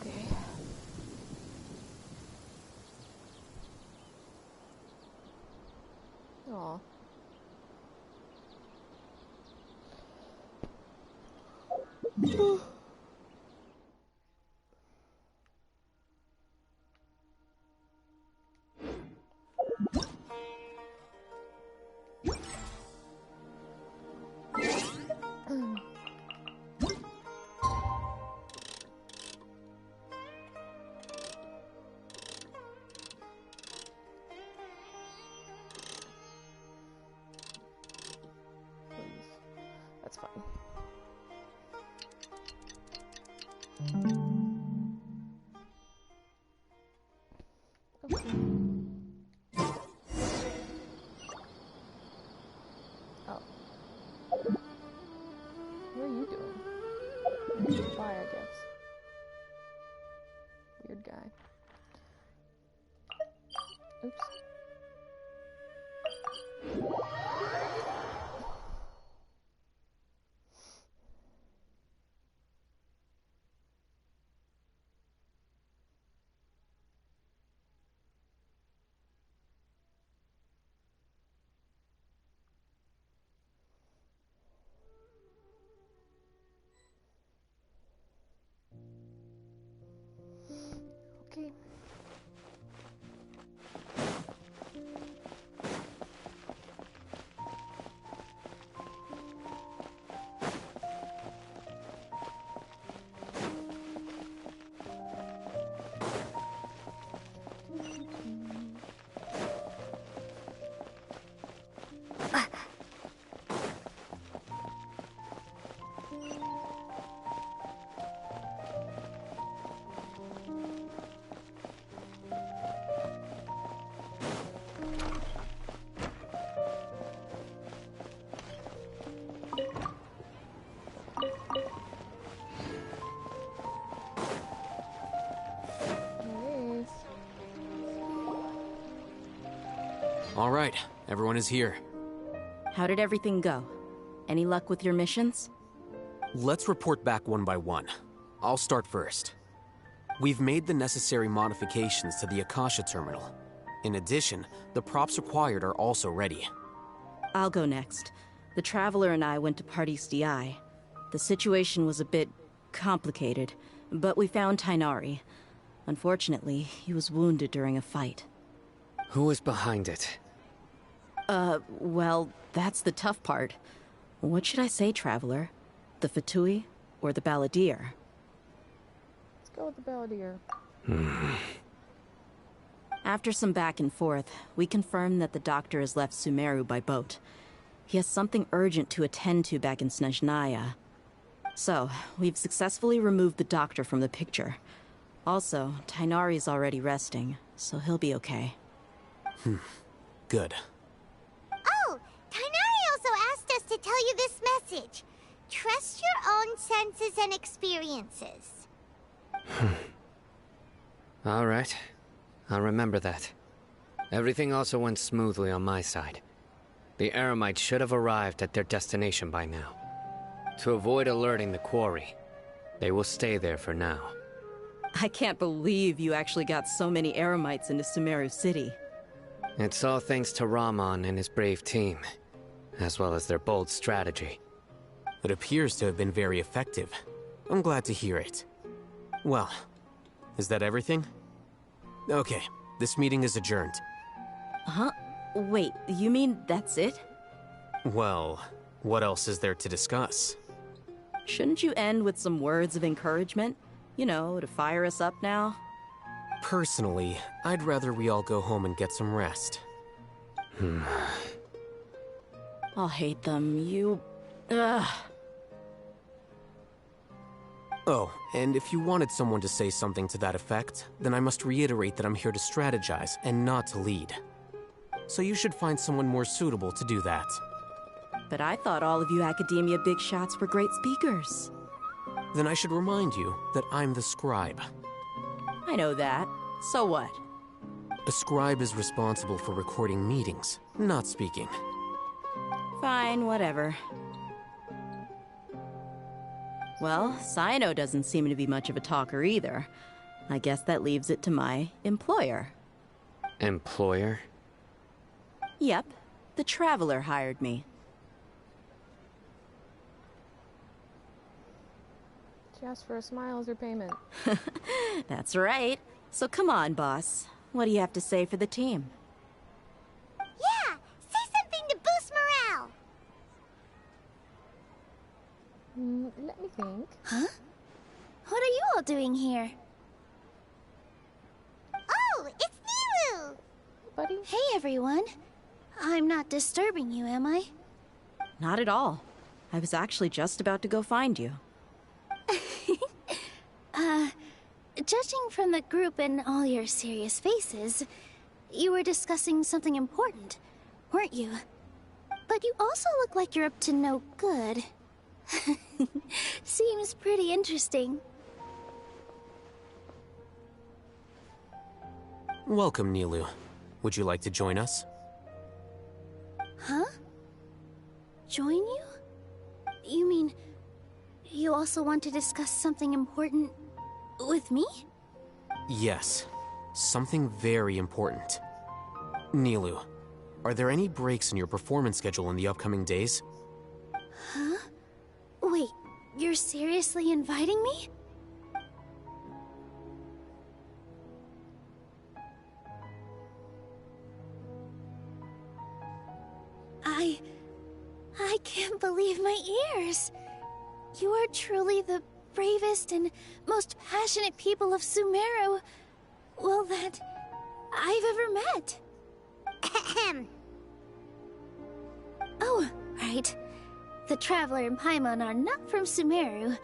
Okay. Aw. That's fine. Okay. Oh. What are you doing? Bye, I guess. Weird guy. Oops. Okay. All right, everyone is here. How did everything go? Any luck with your missions? Let's report back one by one. I'll start first. We've made the necessary modifications to the Akasha terminal. In addition, the props required are also ready. I'll go next. The Traveler and I went to Party's DI. The situation was a bit complicated, but we found Tainari. Unfortunately, he was wounded during a fight. Who was behind it? Well, that's the tough part. What should I say, Traveler? The Fatui or the Balladeer? Let's go with the Balladeer. After some back and forth, we confirmed that the doctor has left Sumeru by boat. He has something urgent to attend to back in Snezhnaya. So, we've successfully removed the doctor from the picture. Also, Tainari's already resting, so he'll be okay. Good. Oh, Tainari also asked us to tell you this message. Trust your own senses and experiences. All right. I'll remember that. Everything also went smoothly on my side. The Eremites should have arrived at their destination by now. To avoid alerting the quarry, they will stay there for now. I can't believe you actually got so many Eremites into Sumeru City. It's all thanks to Rahman and his brave team, as well as their bold strategy. It appears to have been very effective. I'm glad to hear it. Well, is that everything? Okay, this meeting is adjourned. Huh? Wait, you mean that's it? Well, what else is there to discuss? Shouldn't you end with some words of encouragement? You know, to fire us up now? Personally, I'd rather we all go home and get some rest. I'll hate them, you... Ugh. Oh, and if you wanted someone to say something to that effect, then I must reiterate that I'm here to strategize and not to lead. So you should find someone more suitable to do that. But I thought all of you Academia big shots were great speakers. Then I should remind you that I'm the scribe. I know that. So what? A scribe is responsible for recording meetings, not speaking. Fine, whatever. Well, Sino doesn't seem to be much of a talker either. I guess that leaves it to my employer. Employer? Yep, the Traveler hired me. She asked for a smile as her payment. That's right. So come on, boss. What do you have to say for the team? Yeah! Say something to boost morale! Let me think. Huh? What are you all doing here? Oh, it's Nilu! Buddy? Hey, everyone. I'm not disturbing you, am I? Not at all. I was actually just about to go find you. Judging from the group and all your serious faces, you were discussing something important, weren't you? But you also look like you're up to no good. Seems pretty interesting. Welcome, Nilu. Would you like to join us? Huh? Join you? You mean, you also want to discuss something important with me? Yes. Something very important. Nilu, are there any breaks in your performance schedule in the upcoming days? Huh? Wait, you're seriously inviting me? I can't believe my ears. You are truly the bravest and most passionate people of Sumeru, well, that I've ever met. Ahem. Oh, right. The Traveler and Paimon are not from Sumeru,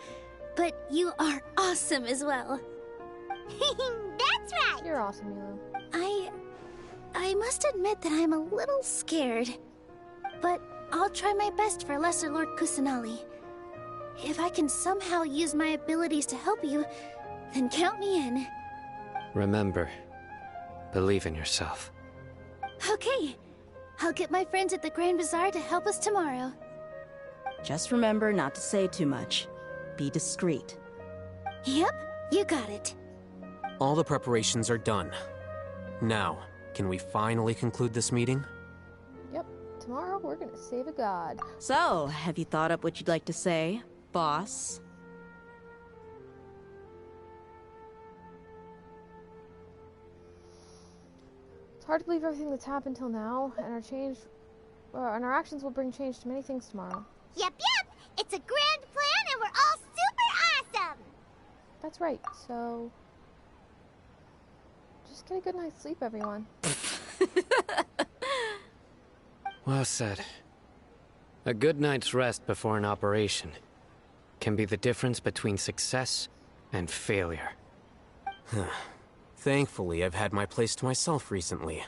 but you are awesome as well. That's right! You're awesome, Milo. I must admit that I'm a little scared. But I'll try my best for Lesser Lord Kusanali. If I can somehow use my abilities to help you, then count me in. Remember, believe in yourself. Okay. I'll get my friends at the Grand Bazaar to help us tomorrow. Just remember not to say too much. Be discreet. Yep, you got it. All the preparations are done. Now, can we finally conclude this meeting? Yep. Tomorrow we're gonna save a god. So, have you thought up what you'd like to say, boss? It's hard to believe everything that's happened till now, and our actions will bring change to many things tomorrow. Yep. It's a grand plan, and we're all super awesome. That's right. So, just get a good night's sleep, everyone. Well said. A good night's rest before an operation can be the difference between success and failure. Thankfully, I've had my place to myself recently.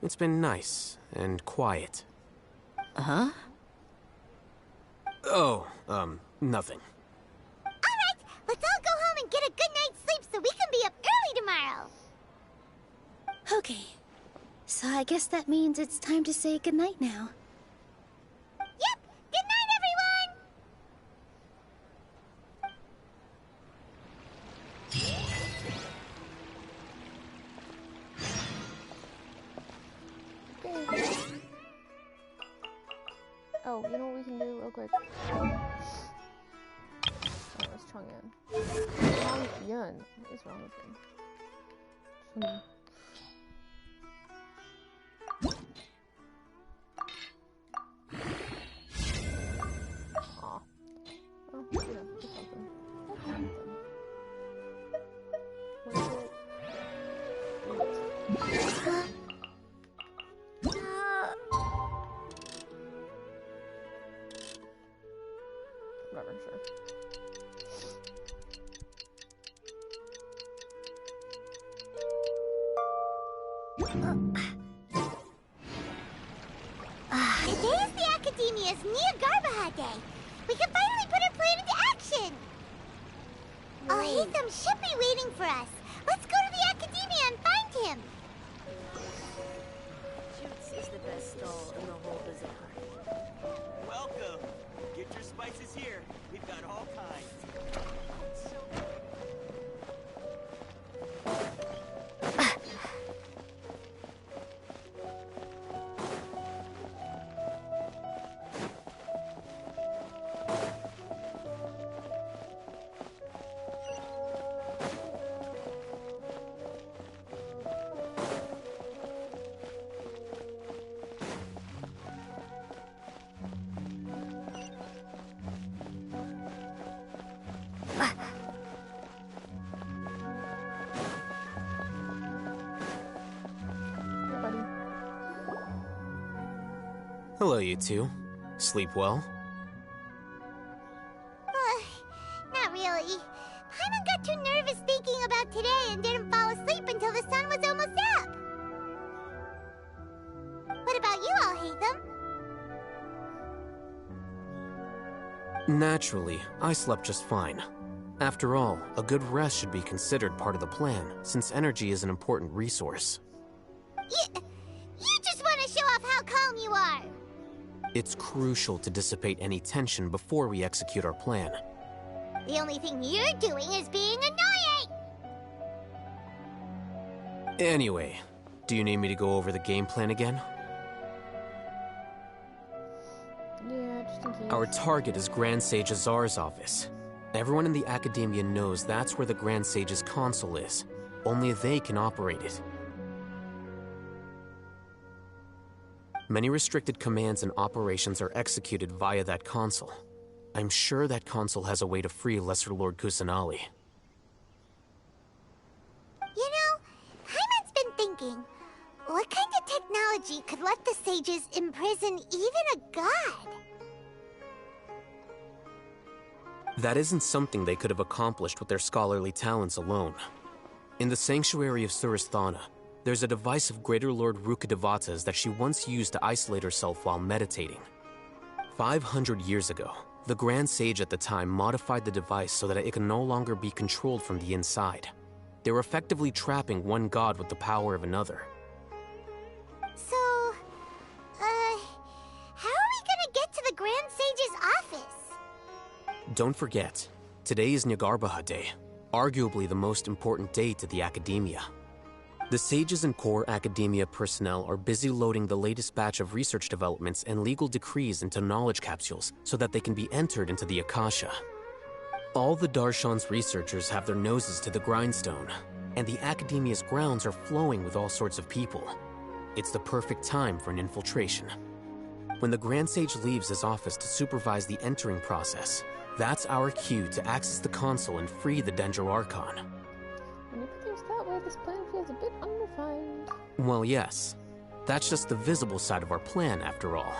It's been nice and quiet. Huh? Oh, nothing. Alright, let's all go home and get a good night's sleep so we can be up early tomorrow. Okay. So I guess that means it's time to say goodnight now. Yep! Good night, everyone! Okay. Oh, you know what we can do real quick? Oh, it's Chongyun. Chongyun. What is wrong with him? Aw. Oh, you know, do something. Do something. What is it? Whatever, sure. Today is the Academia's Niagarbaha Day. We can finally put our plan into action. Alhaitham should be waiting for us. Let's go to the Academia and find him. Jutes is the best stall in the whole bazaar. Welcome. Get your spices here. We've got all kinds. Hello, you two. Sleep well? Not really. Paimon got too nervous thinking about today and didn't fall asleep until the sun was almost up. What about you, Alhaitham? Naturally, I slept just fine. After all, a good rest should be considered part of the plan, since energy is an important resource. You just want to show off how calm you are. It's crucial to dissipate any tension before we execute our plan. The only thing you're doing is being annoying. Anyway, do you need me to go over the game plan again? Yeah, just in case. Our target is Grand Sage Azar's office. Everyone in the Academia knows that's where the Grand Sage's console is. Only they can operate it. Many restricted commands and operations are executed via that console. I'm sure that console has a way to free Lesser Lord Kusanali. You know, Paimon's been thinking, what kind of technology could let the sages imprison even a god? That isn't something they could have accomplished with their scholarly talents alone. In the Sanctuary of Suristhana, there's a device of Greater Lord Rukkhadevata's that she once used to isolate herself while meditating. 500 years ago, the Grand Sage at the time modified the device so that it can no longer be controlled from the inside. They were effectively trapping one god with the power of another. So, how are we gonna get to the Grand Sage's office? Don't forget, today is Niagarbaha Day, arguably the most important day to the Academia. The sages and core Academia personnel are busy loading the latest batch of research developments and legal decrees into knowledge capsules so that they can be entered into the Akasha. All the Darshan's researchers have their noses to the grindstone, and the Academia's grounds are flowing with all sorts of people. It's the perfect time for an infiltration. When the Grand Sage leaves his office to supervise the entering process, that's our cue to access the console and free the Dendro Archon. When you put things that way, this plan feels a bit unrefined. Well, yes. That's just the visible side of our plan, after all.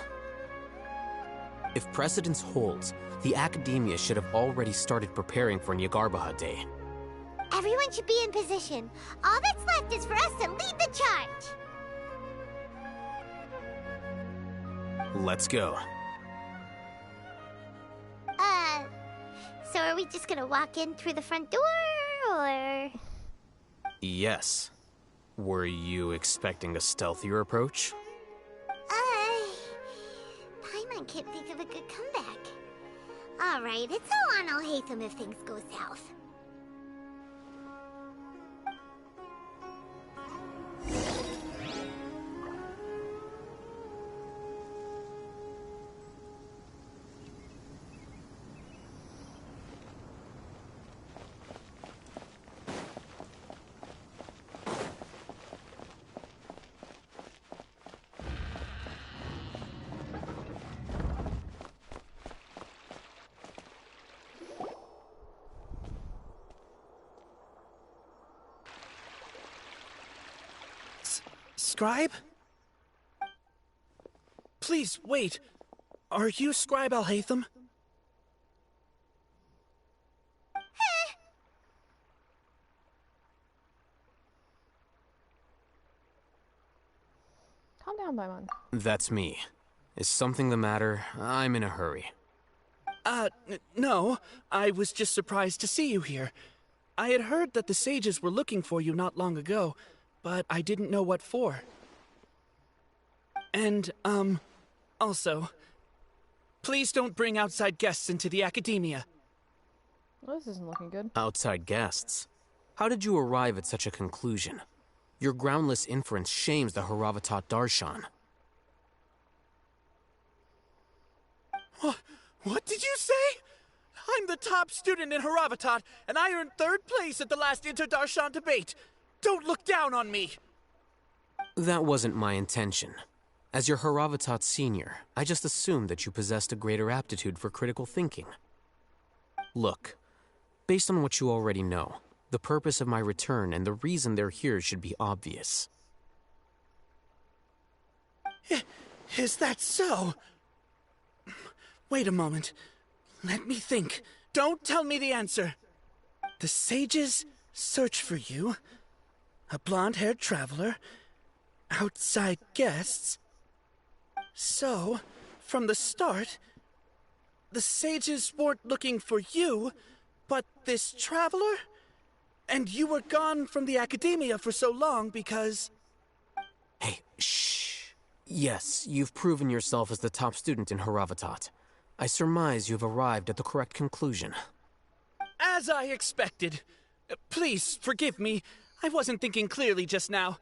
If precedence holds, the Academia should have already started preparing for Niagarbaha Day. Everyone should be in position. All that's left is for us to lead the charge. Let's go. So are we just gonna walk in through the front door, or...? Yes. Were you expecting a stealthier approach? Paimon can't think of a good comeback. Alright, it's all on Alhaitham if things go south. Scribe? Please, wait. Are you Scribe Alhaitham? Calm down, Paimon. That's me. Is something the matter? I'm in a hurry. No. I was just surprised to see you here. I had heard that the sages were looking for you not long ago, but I didn't know what for. And, also, please don't bring outside guests into the academia. Well, this isn't looking good. Outside guests? How did you arrive at such a conclusion? Your groundless inference shames the Haravatat Darshan. What did you say? I'm the top student in Haravatat, and I earned 3rd place at the last Inter-Darshan debate. Don't look down on me! That wasn't my intention. As your Haravatat senior, I just assumed that you possessed a greater aptitude for critical thinking. Look, based on what you already know, the purpose of my return and the reason they're here should be obvious. Is that so? Wait a moment. Let me think. Don't tell me the answer. The sages search for you. A blonde-haired traveler. Outside guests. So, from the start, the sages weren't looking for you, but this traveler? And you were gone from the academia for so long because... Hey, shh. Yes, you've proven yourself as the top student in Haravatat. I surmise you've arrived at the correct conclusion. As I expected. Please, forgive me. I wasn't thinking clearly just now.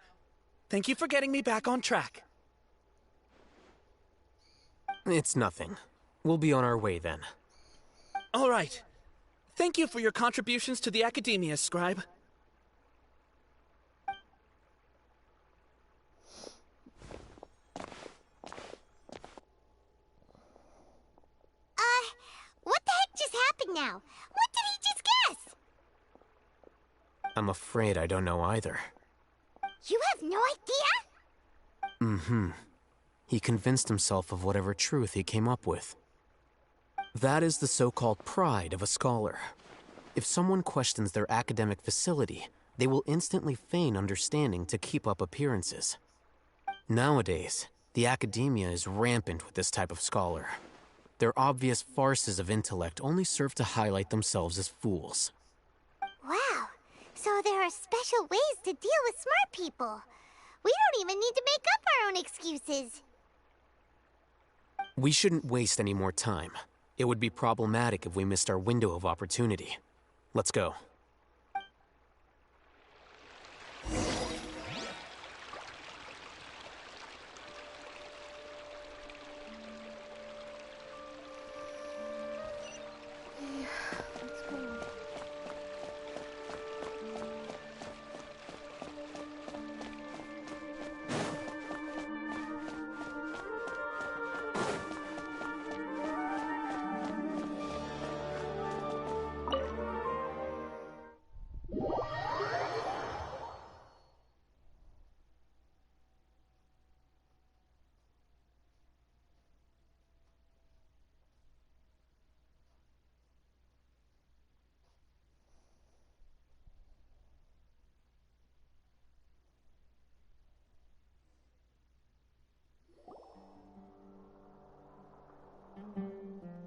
Thank you for getting me back on track. It's nothing. We'll be on our way then. All right. Thank you for your contributions to the academia, Scribe. What the heck just happened now? What did he just guess? I'm afraid I don't know either. You have no idea? Mm-hmm. He convinced himself of whatever truth he came up with. That is the so-called pride of a scholar. If someone questions their academic facility, they will instantly feign understanding to keep up appearances. Nowadays, the academia is rampant with this type of scholar. Their obvious farces of intellect only serve to highlight themselves as fools. Wow, so there are special ways to deal with smart people. We don't even need to make up our own excuses. We shouldn't waste any more time. It would be problematic if we missed our window of opportunity. Let's go.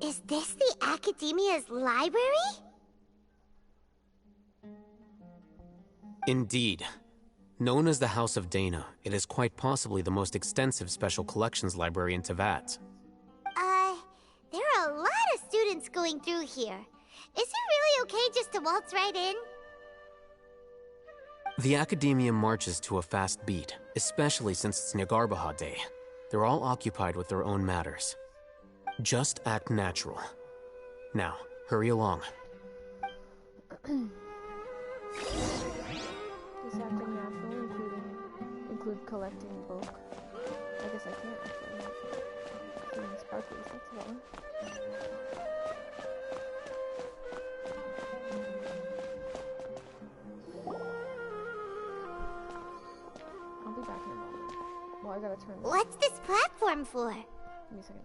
Is this the Academia's library? Indeed. Known as the House of Dana, it is quite possibly the most extensive special collections library in Teyvat. There are a lot of students going through here. Is it really okay just to waltz right in? The Academia marches to a fast beat, especially since it's Nagarbaha Day. They're all occupied with their own matters. Just act natural. Now, hurry along. Does acting natural include collecting a book? I guess I can't actually. Doing sparklies, that's about one. I'll be back in a moment. Well, I gotta turn this. What's this platform for? Give me a second.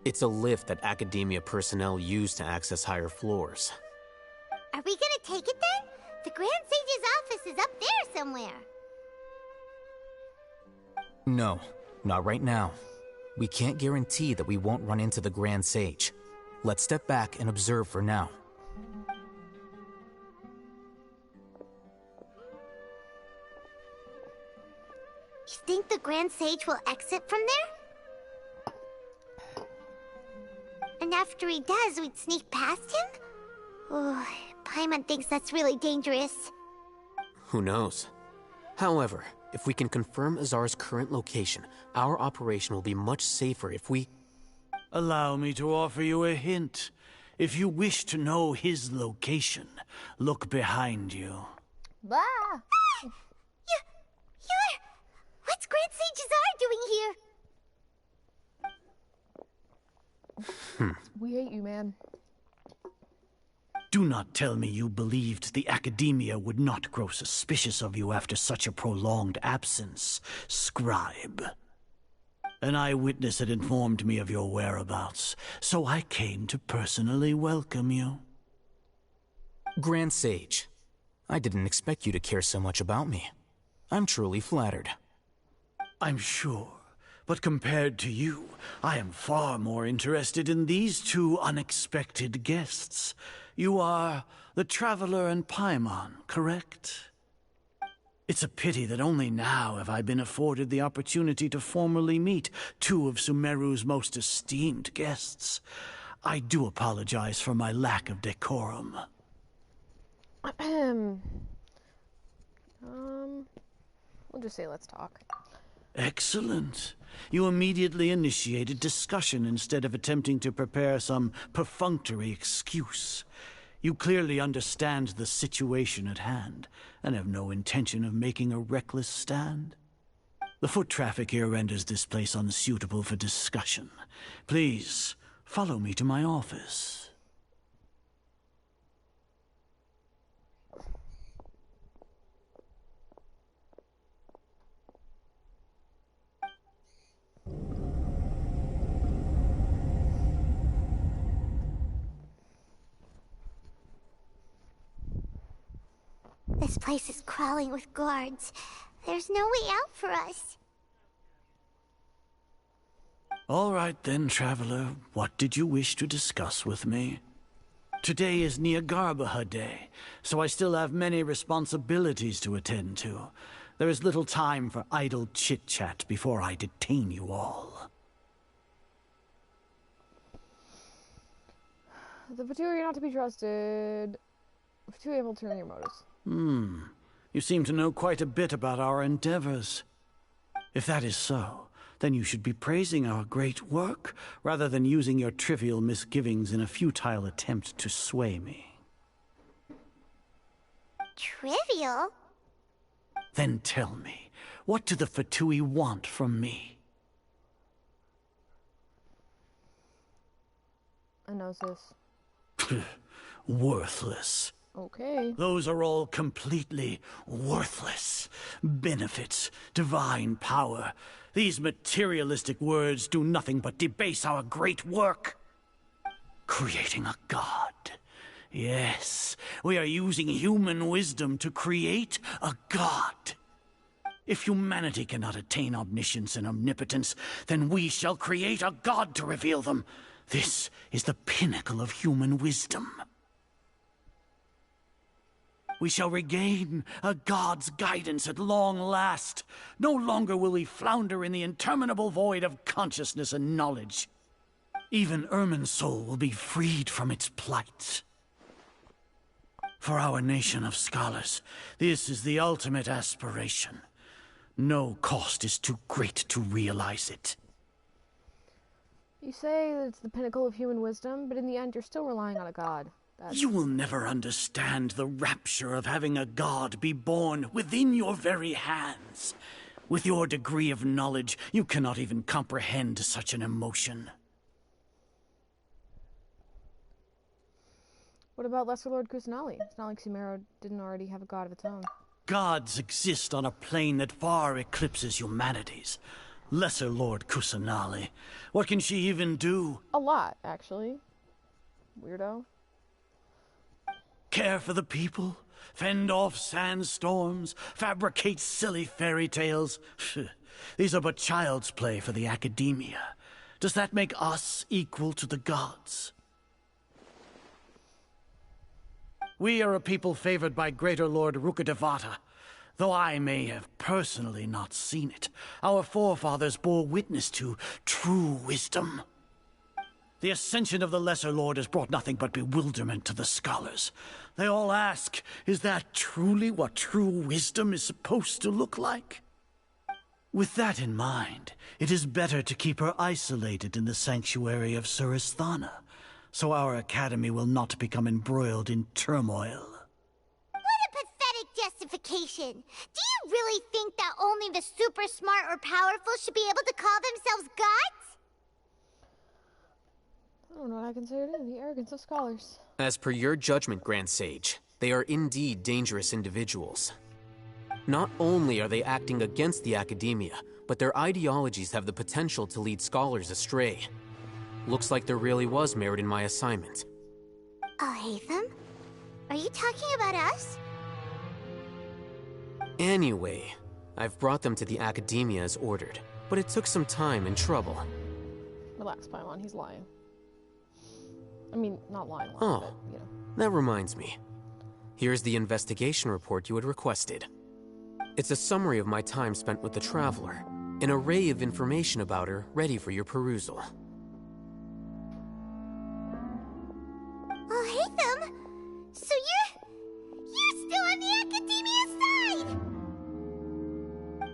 It's a lift that Academia personnel use to access higher floors. Are we gonna take it then? The Grand Sage's office is up there somewhere. No, not right now. We can't guarantee that we won't run into the Grand Sage. Let's step back and observe for now. You think the Grand Sage will exit from there? And after he does, we'd sneak past him? Oh, Paimon thinks that's really dangerous. Who knows? However, if we can confirm Azar's current location, our operation will be much safer if we... Allow me to offer you a hint. If you wish to know his location, look behind you. Bah! You're... What's Grand Sage Azar doing here? We hate you, man. Do not tell me you believed the Academia would not grow suspicious of you after such a prolonged absence, scribe. An eyewitness had informed me of your whereabouts, so I came to personally welcome you. Grand Sage, I didn't expect you to care so much about me. I'm truly flattered. I'm sure, but compared to you, I am far more interested in these two unexpected guests. You are the Traveler and Paimon, correct? It's a pity that only now have I been afforded the opportunity to formally meet two of Sumeru's most esteemed guests. I do apologize for my lack of decorum. We'll just say let's talk. Excellent. You immediately initiated discussion instead of attempting to prepare some perfunctory excuse. You clearly understand the situation at hand, and have no intention of making a reckless stand. The foot traffic here renders this place unsuitable for discussion. Please, follow me to my office. This place is crawling with guards. There's no way out for us. All right then, Traveler. What did you wish to discuss with me? Today is Niagarbaha Day, so I still have many responsibilities to attend to. There is little time for idle chit-chat before I detain you all. The Fatui are not to be trusted. Fatui able to turn your motives. You seem to know quite a bit about our endeavors. If that is so, then you should be praising our great work, rather than using your trivial misgivings in a futile attempt to sway me. Trivial? Then tell me, what do the Fatui want from me? I know this. Worthless. Okay. Those are all completely worthless. Benefits, divine power. These materialistic words do nothing but debase our great work. Creating a god. Yes, we are using human wisdom to create a god. If humanity cannot attain omniscience and omnipotence, then we shall create a god to reveal them. This is the pinnacle of human wisdom. We shall regain a god's guidance at long last. No longer will we flounder in the interminable void of consciousness and knowledge. Even Irminsul will be freed from its plight. For our nation of scholars, this is the ultimate aspiration. No cost is too great to realize it. You say that it's the pinnacle of human wisdom, but in the end you're still relying on a god. You will never understand the rapture of having a god be born within your very hands. With your degree of knowledge, you cannot even comprehend such an emotion. What about Lesser Lord Kusanali? It's not like Sumeru didn't already have a god of its own. Gods exist on a plane that far eclipses humanity's. Lesser Lord Kusanali. What can she even do? A lot, actually. Weirdo. Care for the people? Fend off sandstorms? Fabricate silly fairy tales? These are but child's play for the academia. Does that make us equal to the gods? We are a people favored by Greater Lord Rukkhadevata. Though I may have personally not seen it, our forefathers bore witness to true wisdom. The ascension of the Lesser Lord has brought nothing but bewilderment to the scholars. They all ask, is that truly what true wisdom is supposed to look like? With that in mind, it is better to keep her isolated in the sanctuary of Suristhana, so our academy will not become embroiled in turmoil. What a pathetic justification! Do you really think that only the super smart or powerful should be able to call themselves gods? I don't know what I consider it, the arrogance of scholars. As per your judgment, Grand Sage, they are indeed dangerous individuals. Not only are they acting against the academia, but their ideologies have the potential to lead scholars astray. Looks like there really was merit in my assignment. Alhaitham? Are you talking about us? Anyway, I've brought them to the academia as ordered, but it took some time and trouble. Relax, Paimon, he's lying. I mean, not lying, Oh, but, you know. that reminds me. Here's the investigation report you had requested. It's a summary of my time spent with the Traveler, an array of information about her ready for your perusal. Alhaitham? So you're still on the academia side!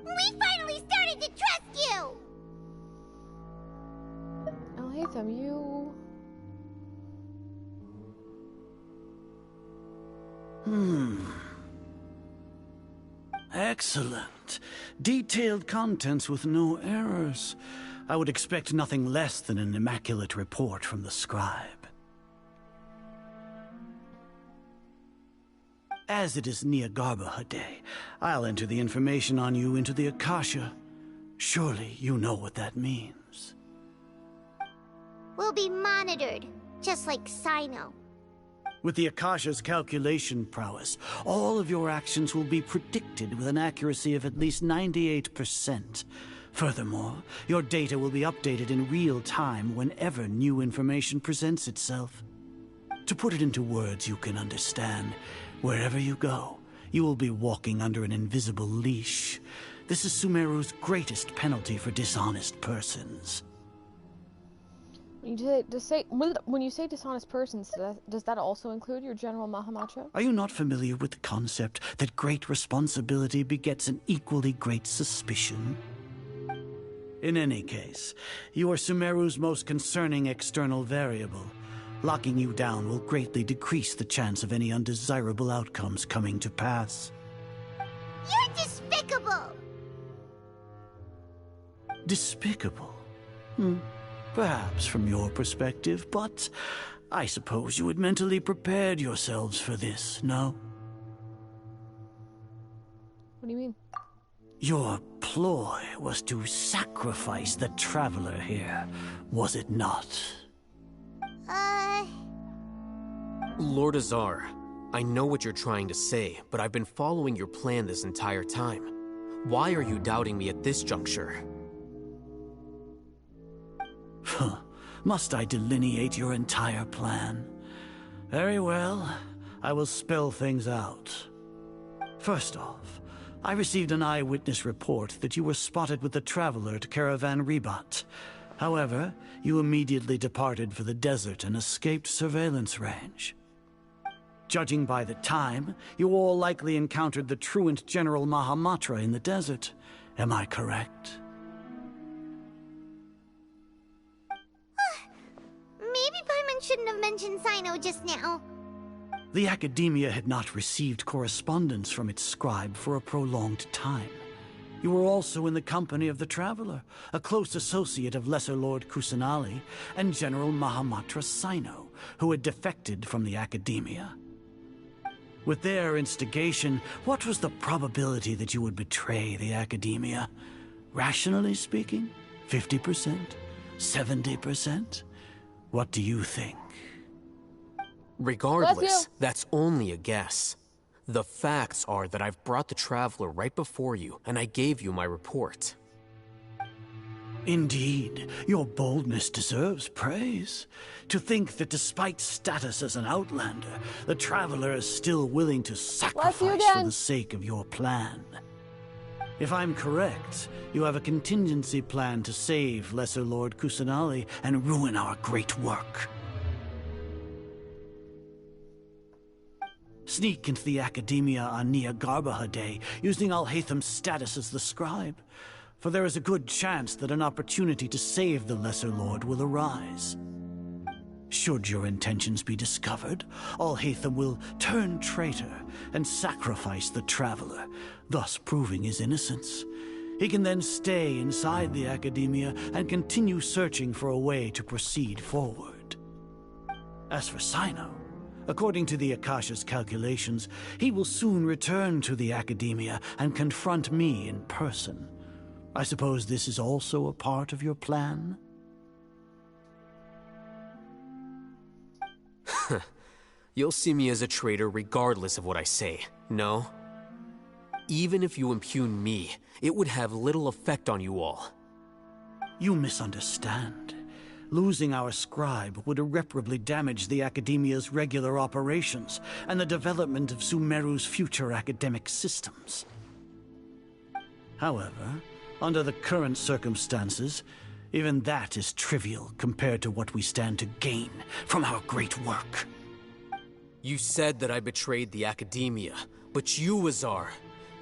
We finally started to trust you! Alhaitham, you... Excellent. Detailed contents with no errors. I would expect nothing less than an immaculate report from the scribe. As it is Niagarbha Day, I'll enter the information on you into the Akasha. Surely you know what that means. We'll be monitored, just like Sino. With the Akasha's calculation prowess, all of your actions will be predicted with an accuracy of at least 98%. Furthermore, your data will be updated in real time whenever new information presents itself. To put it into words you can understand, wherever you go, you will be walking under an invisible leash. This is Sumeru's greatest penalty for dishonest persons. When you say dishonest persons, does that also include your General Mahamatra? Are you not familiar with the concept that great responsibility begets an equally great suspicion? In any case, you are Sumeru's most concerning external variable. Locking you down will greatly decrease the chance of any undesirable outcomes coming to pass. You're despicable! Despicable? Perhaps from your perspective, but I suppose you had mentally prepared yourselves for this, no? What do you mean? Your ploy was to sacrifice the Traveler here, was it not? Lord Azar, I know what you're trying to say, but I've been following your plan this entire time. Why are you doubting me at this juncture? Must I delineate your entire plan? Very well, I will spell things out. First off, I received an eyewitness report that you were spotted with the Traveler to Caravan Ribat. However, you immediately departed for the desert and escaped surveillance range. Judging by the time, you all likely encountered the truant General Mahamatra in the desert. Am I correct? Maybe Paimon shouldn't have mentioned Sino just now. The Academia had not received correspondence from its scribe for a prolonged time. You were also in the company of the Traveler, a close associate of Lesser Lord Kusanali and General Mahamatra Sino, who had defected from the Academia. With their instigation, what was the probability that you would betray the Academia? Rationally speaking, 50%? 70%? What do you think? Regardless, that's only a guess. The facts are that I've brought the Traveler right before you, and I gave you my report. Indeed, your boldness deserves praise. To think that despite status as an outlander, the Traveler is still willing to sacrifice for the sake of your plan. If I'm correct, you have a contingency plan to save Lesser Lord Kusanali and ruin our great work. Sneak into the Academia on Nia Garbaha Day, using Alhaitham's status as the scribe, for there is a good chance that an opportunity to save the Lesser Lord will arise. Should your intentions be discovered, Alhaitham will turn traitor and sacrifice the Traveler, thus proving his innocence. He can then stay inside the Academia and continue searching for a way to proceed forward. As for Sino, according to the Akasha's calculations, he will soon return to the Academia and confront me in person. I suppose this is also a part of your plan? You'll see me as a traitor regardless of what I say, no? Even if you impugn me, it would have little effect on you all. You misunderstand. Losing our scribe would irreparably damage the Academia's regular operations and the development of Sumeru's future academic systems. However, under the current circumstances, even that is trivial compared to what we stand to gain from our great work. You said that I betrayed the Academia, but you, Azar,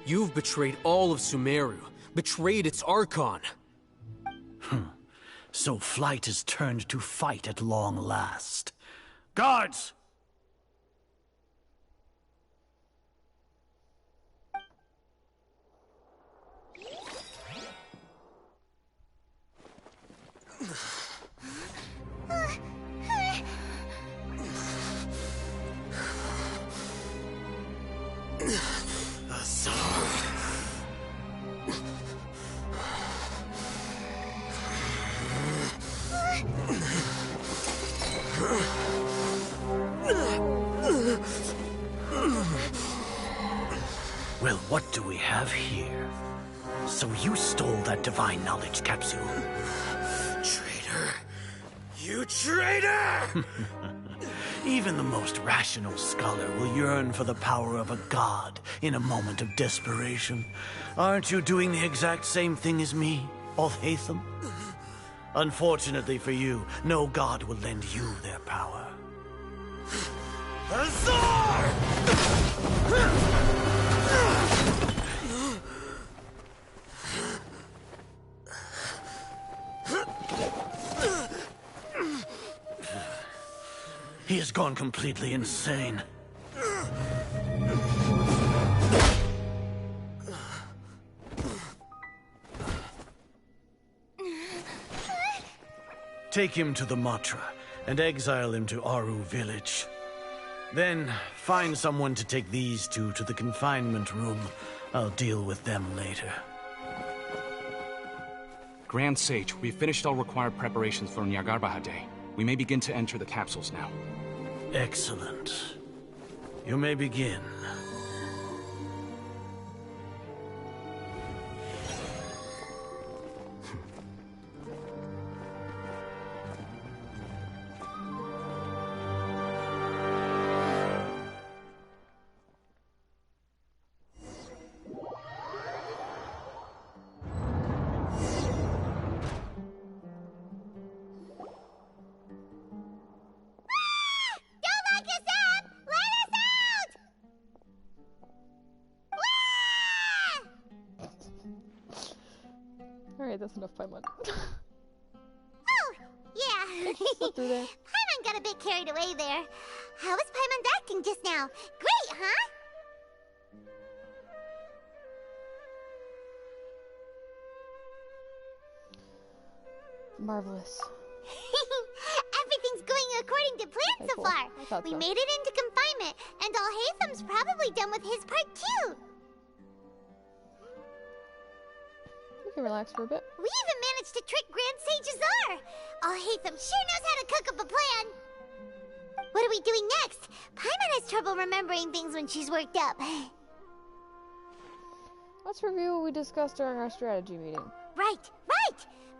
you've betrayed all of Sumeru, betrayed its Archon. So flight has turned to fight at long last. Guards! Well, what do we have here? So you stole that divine knowledge capsule? Traitor! You traitor! Even the most rational scholar will yearn for the power of a god in a moment of desperation. Aren't you doing the exact same thing as me, Alhaitham? Unfortunately for you, no god will lend you their power. Azar! He has gone completely insane. Take him to the Matra and exile him to Aru village. Then find someone to take these two to the confinement room. I'll deal with them later. Grand Sage, we've finished all required preparations for Nyagarbha Day. We may begin to enter the capsules now. Excellent. You may begin. Alright, that's enough Paimon. Oh, yeah. Through there. Paimon got a bit carried away there. How was Paimon's acting just now? Great, huh? Marvelous. Everything's going according to plan so far. We made it into confinement, and Alhaitham's probably done with his part too. We can relax for a bit. We even managed to trick Grand Sage Azar! Oh, Hatham sure knows how to cook up a plan! What are we doing next? Paimon has trouble remembering things when she's worked up. Let's review what we discussed during our strategy meeting. Right!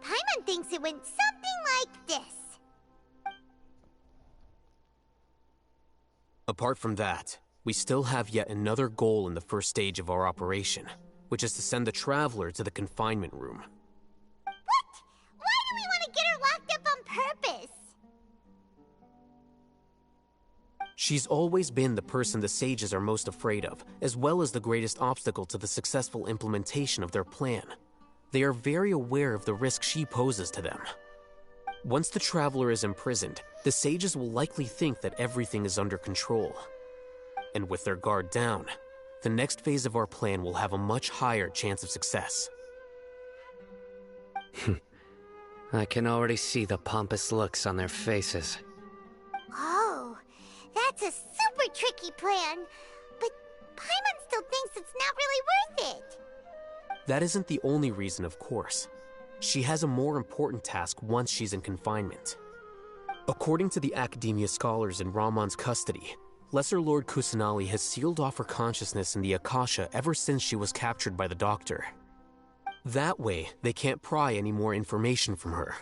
Paimon thinks it went something like this. Apart from that, we still have yet another goal in the first stage of our operation, which is to send the Traveler to the confinement room. What? Why do we want to get her locked up on purpose? She's always been the person the sages are most afraid of, as well as the greatest obstacle to the successful implementation of their plan. They are very aware of the risk she poses to them. Once the Traveler is imprisoned, the sages will likely think that everything is under control. And with their guard down, the next phase of our plan will have a much higher chance of success. I can already see the pompous looks on their faces. Oh, that's a super tricky plan. But Paimon still thinks it's not really worth it. That isn't the only reason, of course. She has a more important task once she's in confinement. According to the Academia scholars in Ramon's custody, Lesser Lord Kusanali has sealed off her consciousness in the Akasha ever since she was captured by the Doctor. That way, they can't pry any more information from her.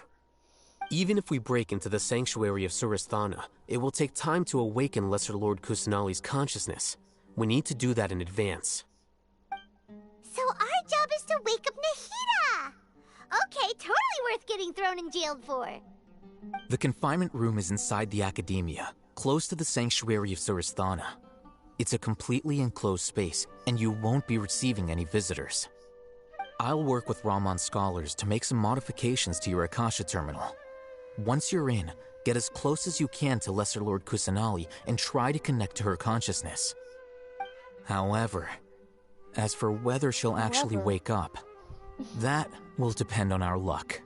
Even if we break into the sanctuary of Surasthana, it will take time to awaken Lesser Lord Kusanali's consciousness. We need to do that in advance. So our job is to wake up Nahida! Okay, totally worth getting thrown in jail for. The confinement room is inside the Academia, close to the sanctuary of Surasthana. It's a completely enclosed space, and you won't be receiving any visitors. I'll work with Ramon's scholars to make some modifications to your Akasha terminal. Once you're in, get as close as you can to Lesser Lord Kusanali and try to connect to her consciousness. However, as for whether she'll actually wake up, that will depend on our luck.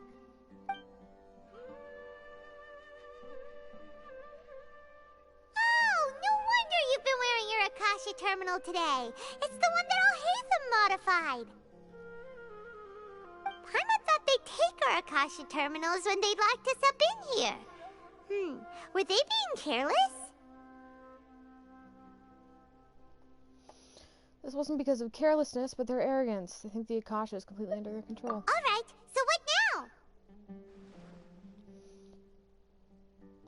Oh, no wonder you've been wearing your Akasha terminal today. It's the one that Al-Hatham modified. Paimon thought they'd take our Akasha terminals when they locked us up in here. Were they being careless? This wasn't because of carelessness, but their arrogance. They think the Akasha is completely under their control. Alright, so what now?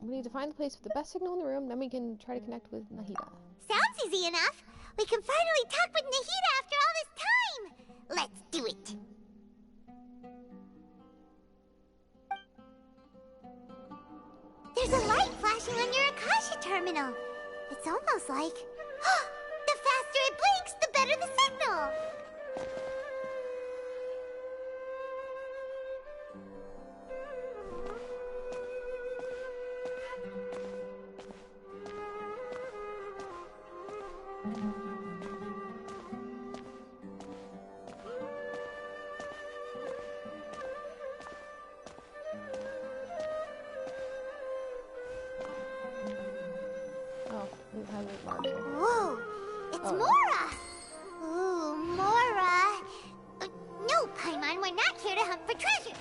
We need to find the place with the best signal in the room, then we can try to connect with Nahida. Sounds easy enough. We can finally talk with Nahida after all this time. Let's do it. There's a light flashing on your Akasha terminal. It's almost like... the faster it blinks, the better the signal. Oh, we have it larger. Whoa, it's Mora! Ooh, Mora. No, Paimon, we're not here to hunt for treasure.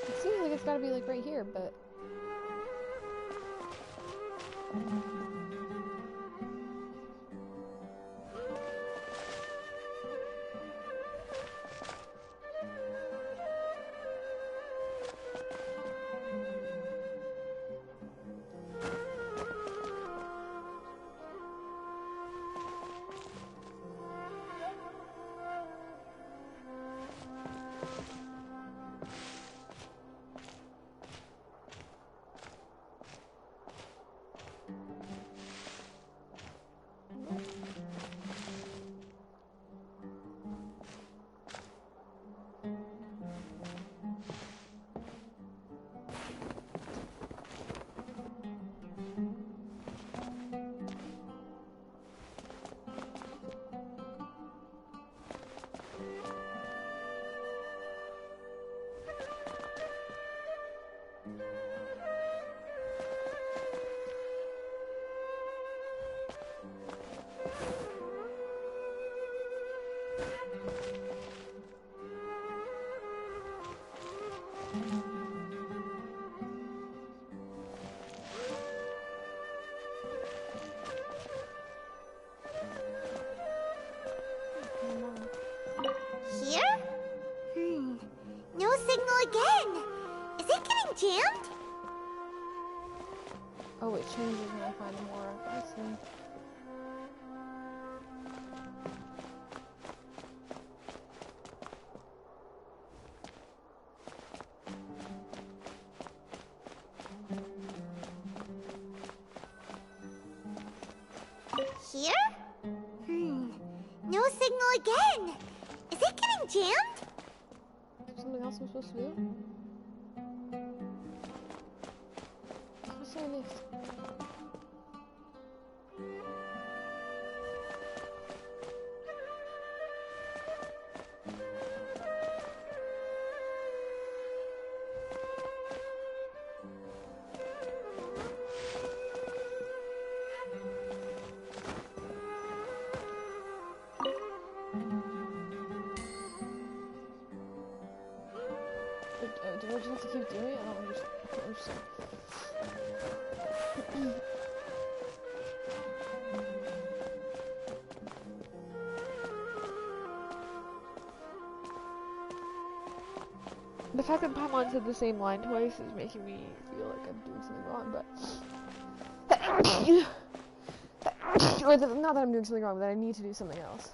It seems like it's gotta be like right here, but... jammed? Oh, it changes when I find more. I see. Here? No signal again. Is it getting jammed? Is there something else I'm supposed to do? What's doing next? Do I just have to keep doing it? I don't understand. The fact that Paimon said the same line twice is making me feel like I'm doing something wrong, but... or not that I'm doing something wrong, but that I need to do something else.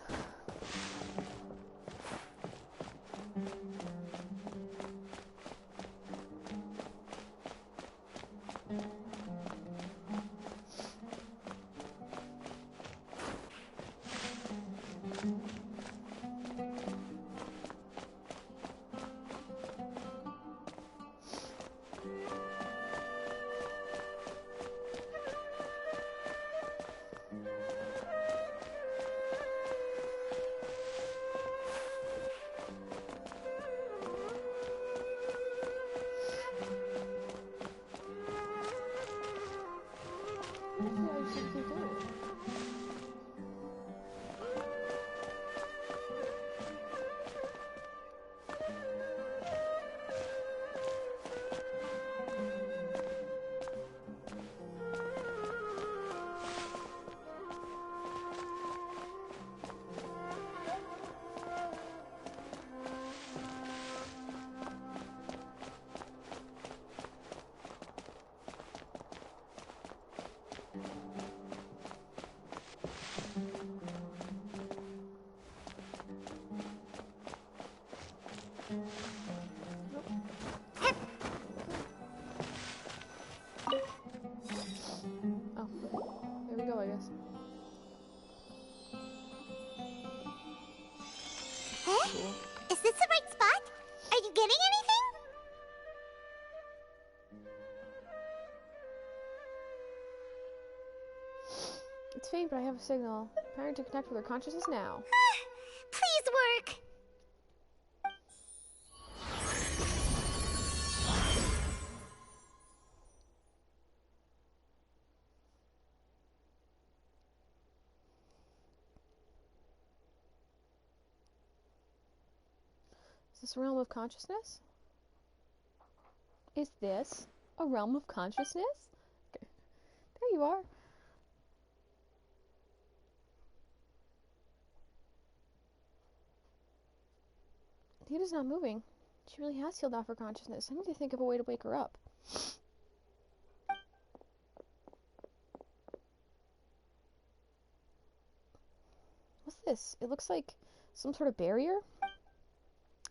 Is this the right spot? Are you getting anything? It's faint, but I have a signal. Preparing to connect with her consciousness now. Please work! Is this a realm of consciousness? Is this a realm of consciousness? Okay. There you are. Nita's not moving. She really has sealed off her consciousness. I need to think of a way to wake her up. What's this? It looks like some sort of barrier?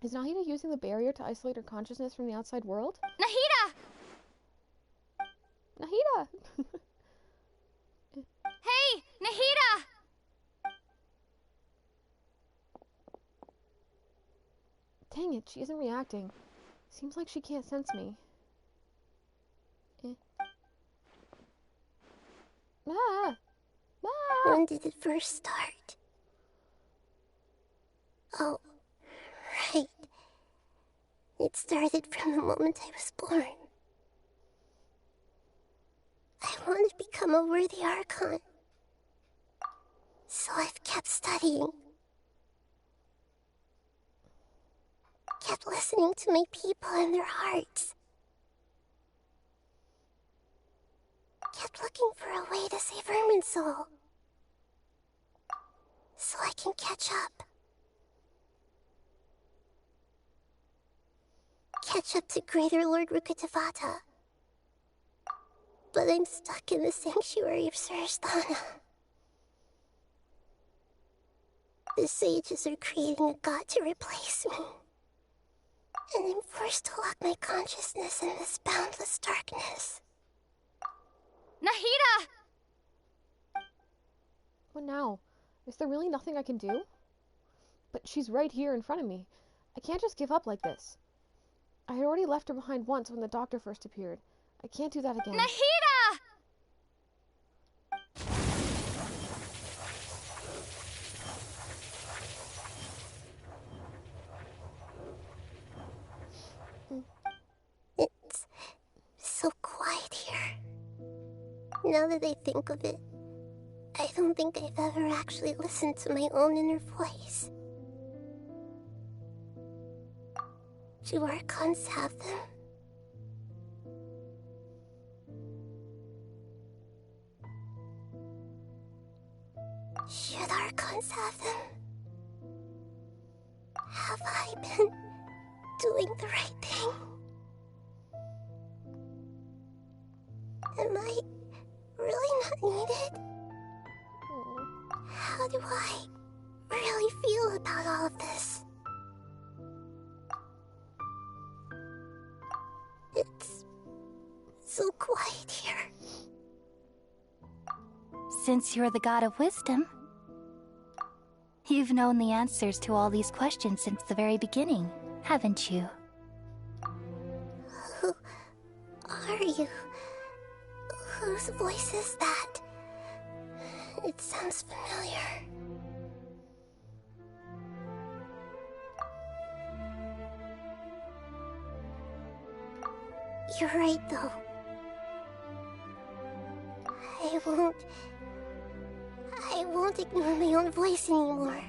Is Nahida using the barrier to isolate her consciousness from the outside world? Nahida! Nahida! Hey! Nahida! Dang it, she isn't reacting. Seems like she can't sense me. Ah! Ah! When did it first start? Oh, right. It started from the moment I was born. I want to become a worthy Archon. So I've kept studying. Kept listening to my people and their hearts. Kept looking for a way to save Irminsul. So I can catch up. catch up to Greater Lord Rukkhadevata. But I'm stuck in the sanctuary of Surasthana. The sages are creating a god to replace me. And I'm forced to lock my consciousness in this boundless darkness. Nahida! What now? Is there really nothing I can do? But she's right here in front of me. I can't just give up like this. I had already left her behind once when the doctor first appeared. I can't do that again. Nahida! It's so quiet here. Now that I think of it, I don't think I've ever actually listened to my own inner voice. Do Archons have them? Should Archons have them? Have I been doing the right thing? Am I really not needed? How do I really feel about all of this? It's so quiet here. Since you're the god of wisdom, you've known the answers to all these questions since the very beginning, haven't you? Who are you? Whose voice is that? It sounds familiar. You're right, though. I won't ignore my own voice anymore.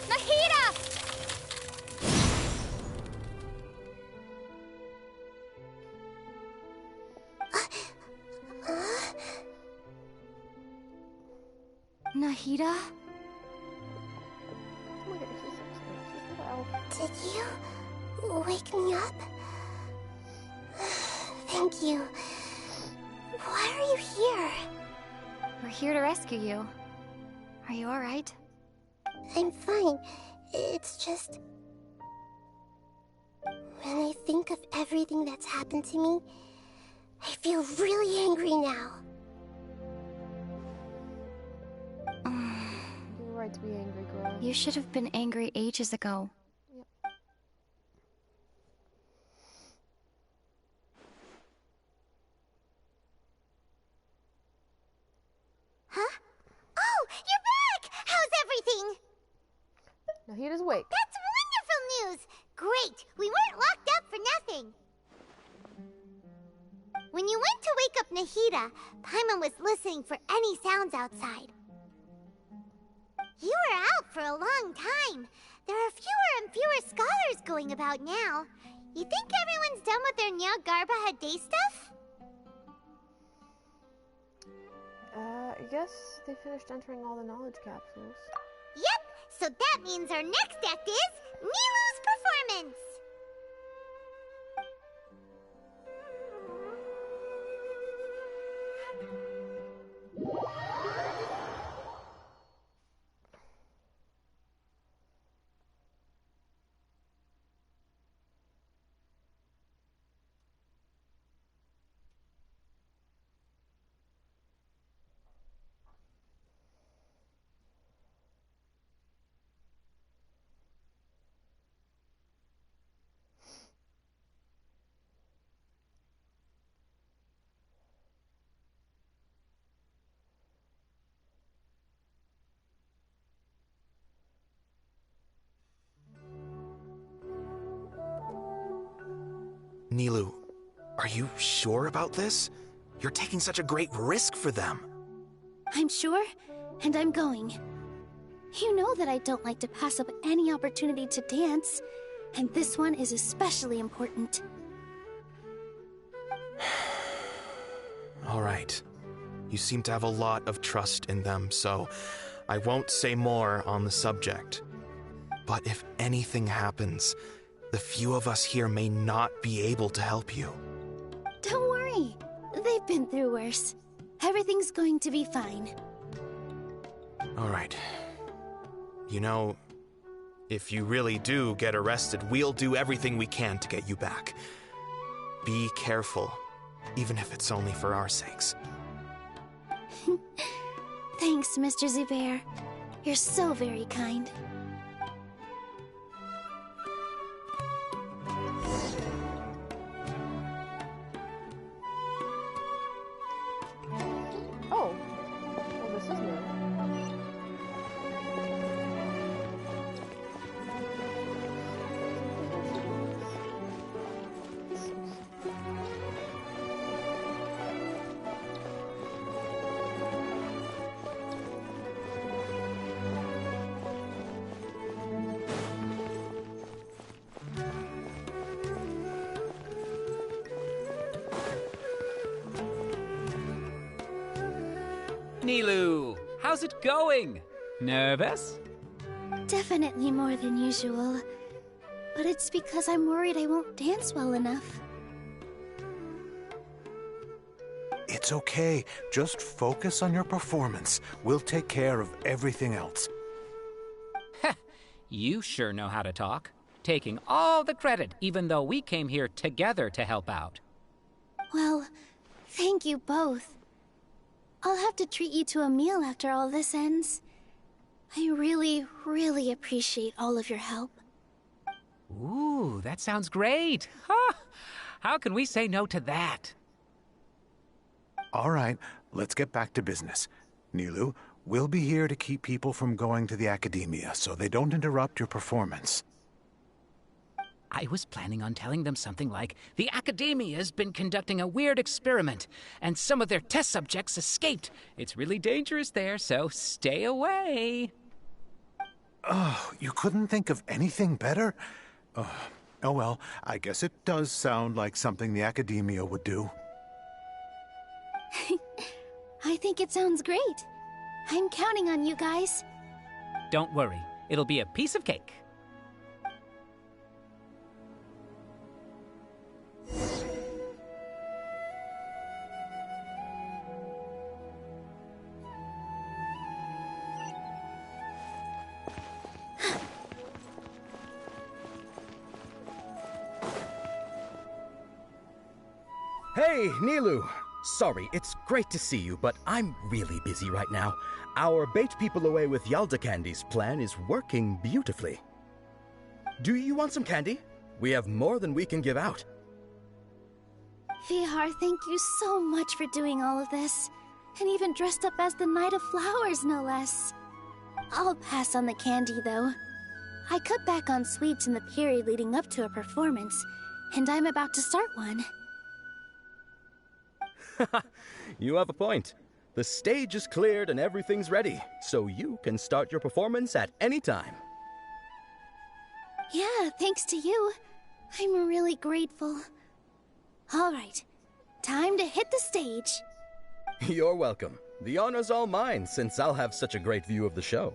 Nahida! Nahida? Oh my goodness, she's so sweet. She's Did you wake me up? Thank you. Why are you here? We're here to rescue you. Are you alright? I'm fine. It's just... when I think of everything that's happened to me, I feel really angry now. You're right to be angry, girl. You should have been angry ages ago. Yep. Huh? Oh, you're back! How's everything? Nahida's awake. That's wonderful news! Great! We weren't locked up for nothing! When you went to wake up Nahida, Paimon was listening for any sounds outside. You were out for a long time. There are fewer and fewer scholars going about now. You think everyone's done with their Nyagarbha day stuff? I guess they finished entering all the knowledge capsules. Yep, so that means our next act is Nilou's performance! Nilou, are you sure about this? You're taking such a great risk for them. I'm sure, and I'm going. You know that I don't like to pass up any opportunity to dance, and this one is especially important. All right. You seem to have a lot of trust in them, so I won't say more on the subject. But if anything happens, the few of us here may not be able to help you. Don't worry. They've been through worse. Everything's going to be fine. All right. You know, if you really do get arrested, we'll do everything we can to get you back. Be careful, even if it's only for our sakes. Thanks, Mr. Zubair. You're so very kind. Oh. Well, this is new. Nilou, how's it going? Nervous? Definitely more than usual. But it's because I'm worried I won't dance well enough. It's okay. Just focus on your performance. We'll take care of everything else. You sure know how to talk. Taking all the credit, even though we came here together to help out. Well, thank you both. I'll have to treat you to a meal after all this ends. I really, really appreciate all of your help. Ooh, that sounds great. Huh? How can we say no to that? All right, let's get back to business. Nilou, we'll be here to keep people from going to the academia so they don't interrupt your performance. I was planning on telling them something like, the Academia's been conducting a weird experiment, and some of their test subjects escaped. It's really dangerous there, so stay away. Oh, you couldn't think of anything better? Oh well, I guess it does sound like something the Academia would do. I think it sounds great. I'm counting on you guys. Don't worry, it'll be a piece of cake. Hey, Nilou! Sorry, it's great to see you, but I'm really busy right now. Our Bait People Away with Yalda Candies plan is working beautifully. Do you want some candy? We have more than we can give out. Vihar, thank you so much for doing all of this. And even dressed up as the Knight of Flowers, no less. I'll pass on the candy, though. I cut back on sweets in the period leading up to a performance, and I'm about to start one. You have a point. The stage is cleared and everything's ready, so you can start your performance at any time. Yeah, thanks to you. I'm really grateful. All right, time to hit the stage. You're welcome. The honor's all mine, since I'll have such a great view of the show.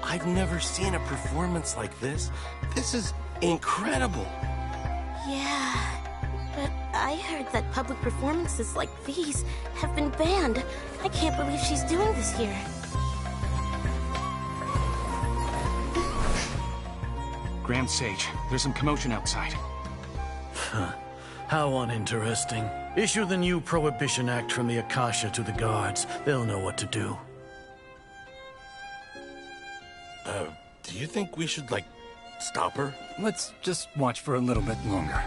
I've never seen a performance like this. This is incredible. Yeah, but I heard that public performances like these have been banned. I can't believe she's doing this here. Grand Sage, there's some commotion outside. Huh. How uninteresting. Issue the new Prohibition Act from the Akasha to the guards. They'll know what to do. Do you think we should, like, stop her? Let's just watch for a little bit longer.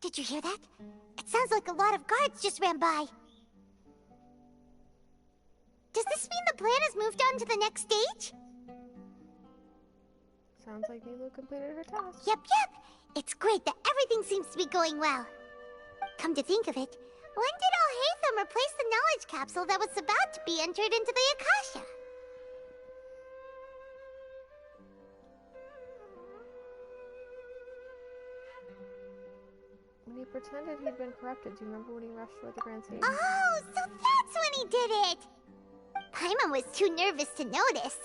Did you hear that? It sounds like a lot of guards just ran by. Does this mean the plan has moved on to the next stage? Sounds like Nilu completed her task. Yep. It's great that everything seems to be going well. Come to think of it, when did Al-Haytham replace the knowledge capsule that was about to be entered into the Akasha? When he pretended he'd been corrupted, do you remember when he rushed toward the Grand Sage? Oh, so that's when he did it! Paimon was too nervous to notice.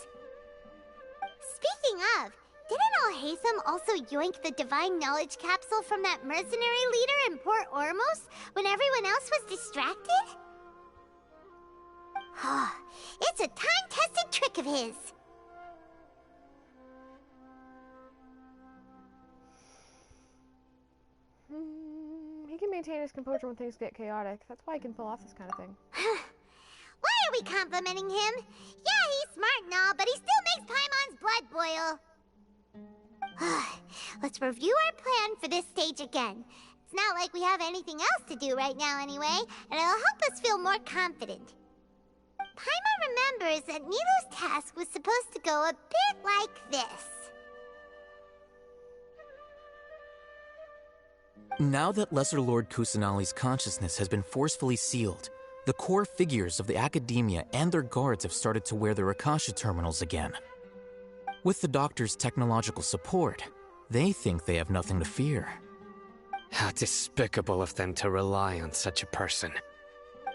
Speaking of, didn't Al-Haytham also yoink the divine knowledge capsule from that mercenary leader in Port Ormos when everyone else was distracted? It's a time-tested trick of his. He can maintain his composure when things get chaotic. That's why he can pull off this kind of thing. Why are we complimenting him? Yeah, he's smart and all, but he still makes Paimon's blood boil. Let's review our plan for this stage again. It's not like we have anything else to do right now anyway, and it'll help us feel more confident. Paimon remembers that Nilu's task was supposed to go a bit like this. Now that Lesser Lord Kusanali's consciousness has been forcefully sealed, the core figures of the Academia and their guards have started to wear their Akasha terminals again. With the Doctor's technological support, they think they have nothing to fear. How despicable of them to rely on such a person.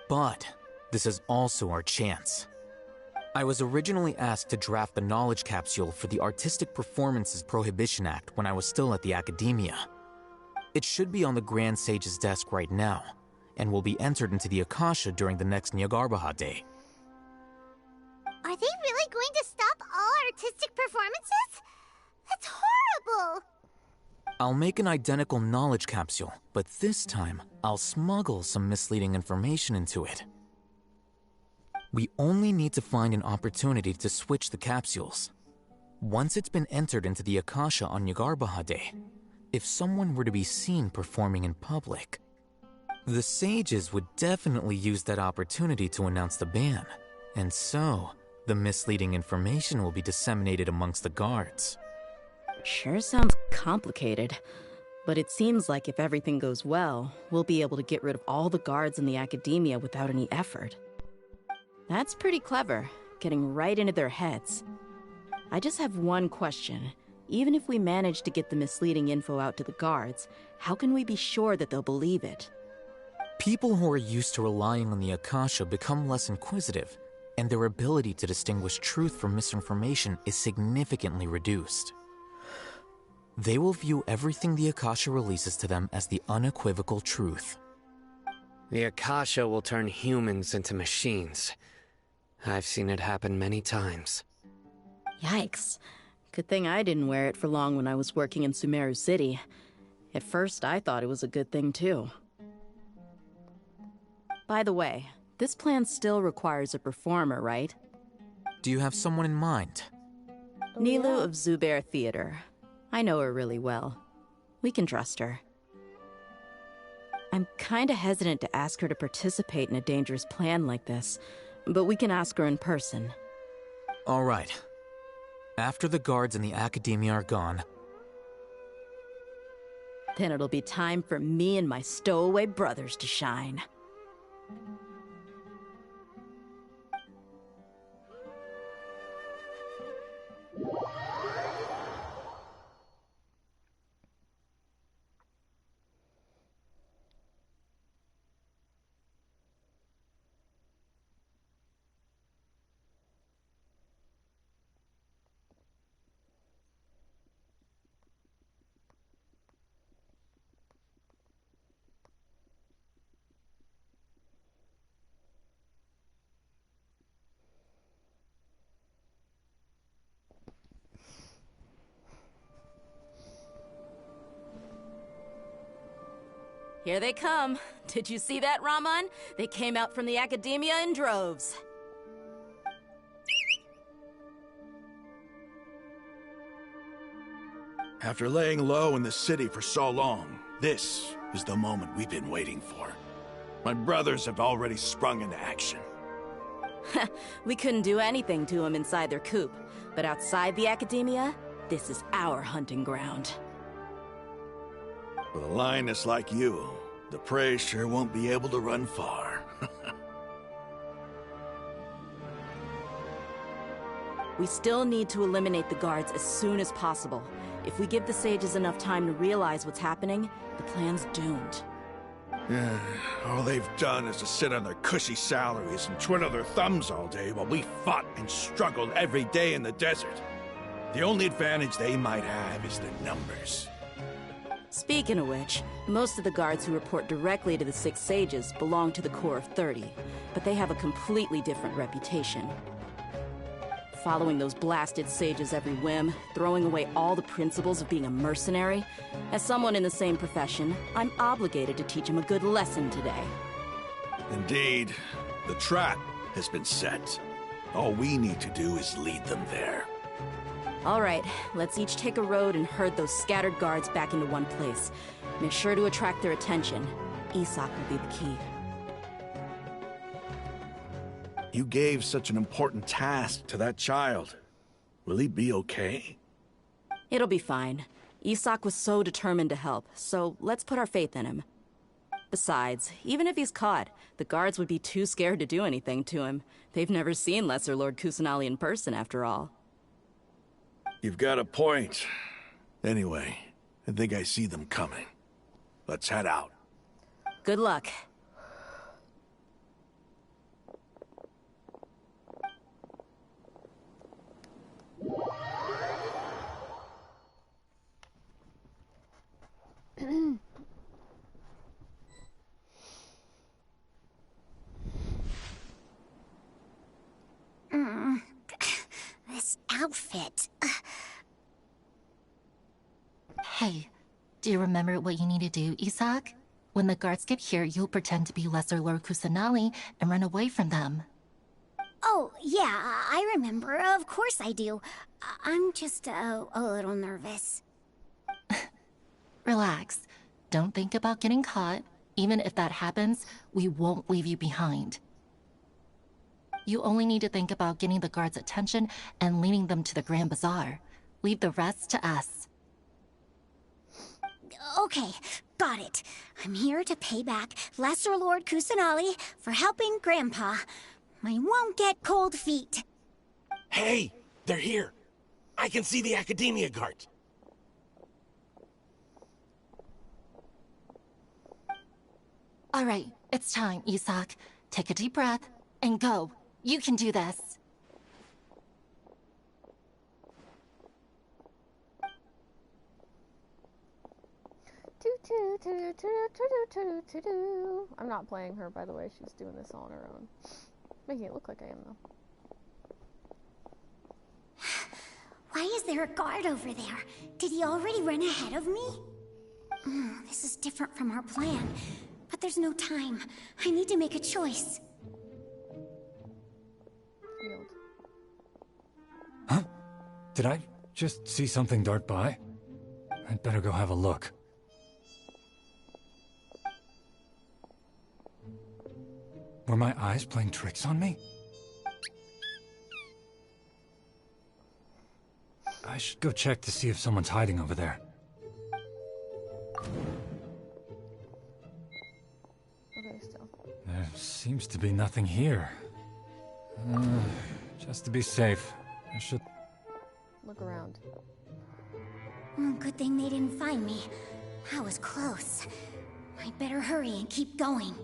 But this is also our chance. I was originally asked to draft the knowledge capsule for the Artistic Performances Prohibition Act when I was still at the Academia. It should be on the Grand Sage's desk right now, and will be entered into the Akasha during the next Nyargarbaha Day. Are they really going to stop all artistic performances? That's horrible! I'll make an identical knowledge capsule, but this time, I'll smuggle some misleading information into it. We only need to find an opportunity to switch the capsules. Once it's been entered into the Akasha on Nyargarbaha Day, if someone were to be seen performing in public, the sages would definitely use that opportunity to announce the ban, and so the misleading information will be disseminated amongst the guards. Sure sounds complicated, but it seems like if everything goes well, we'll be able to get rid of all the guards in the Academia without any effort. That's pretty clever, getting right into their heads. I just have one question. Even if we manage to get the misleading info out to the guards, how can we be sure that they'll believe it? People who are used to relying on the Akasha become less inquisitive, and their ability to distinguish truth from misinformation is significantly reduced. They will view everything the Akasha releases to them as the unequivocal truth. The Akasha will turn humans into machines. I've seen it happen many times. Yikes. Good thing I didn't wear it for long when I was working in Sumeru City. At first, I thought it was a good thing too. By the way, This plan still requires a performer, right? Do you have someone in mind? Nilu of Zubair Theater. I know her really well. We can trust her. I'm kinda hesitant to ask her to participate in a dangerous plan like this, but we can ask her in person. All right. After the guards and the Academia are gone, then it'll be time for me and my stowaway brothers to shine. Here they come. Did you see that, Raman? They came out from the Academia in droves. After laying low in the city for so long, this is the moment we've been waiting for. My brothers have already sprung into action. We couldn't do anything to them inside their coop, but outside the Academia, this is our hunting ground. With a lioness like you, the prey sure won't be able to run far. We still need to eliminate the guards as soon as possible. If we give the sages enough time to realize what's happening, the plan's doomed. All they've done is to sit on their cushy salaries and twiddle their thumbs all day while we fought and struggled every day in the desert. The only advantage they might have is their numbers. Speaking of which, most of the guards who report directly to the Six Sages belong to the Corps of 30, but they have a completely different reputation. Following those blasted sages every whim, throwing away all the principles of being a mercenary. As someone in the same profession, I'm obligated to teach them a good lesson today. Indeed, the trap has been set. All we need to do is lead them there. All right, let's each take a road and herd those scattered guards back into one place. Make sure to attract their attention. Isak will be the key. You gave such an important task to that child. Will he be okay? It'll be fine. Isak was so determined to help, so let's put our faith in him. Besides, even if he's caught, the guards would be too scared to do anything to him. They've never seen Lesser Lord Kusanali in person, after all. You've got a point. Anyway, I think I see them coming. Let's head out. Good luck. This outfit. Hey, do you remember what you need to do, Isak? When the guards get here, you'll pretend to be Lesser Lord Kusanali and run away from them. Oh, yeah, I remember. Of course I do. I'm just a little nervous. Relax. Don't think about getting caught. Even if that happens, we won't leave you behind. You only need to think about getting the guards' attention and leading them to the Grand Bazaar. Leave the rest to us. Okay, got it. I'm here to pay back Lesser Lord Kusanali for helping Grandpa. I won't get cold feet. Hey, they're here. I can see the Academia guards. All right, it's time, Isak. Take a deep breath and go. You can do this. I'm not playing her, by the way. She's doing this all on her own. Making it look like I am, though. Why is there a guard over there? Did he already run ahead of me? This is different from our plan. But there's no time. I need to make a choice. Did I just see something dart by? I'd better go have a look. Were my eyes playing tricks on me? I should go check to see if someone's hiding over there. Okay, still. There seems to be nothing here. Just to be safe, I should... Look around. Good thing they didn't find me. I was close. I'd better hurry and keep going.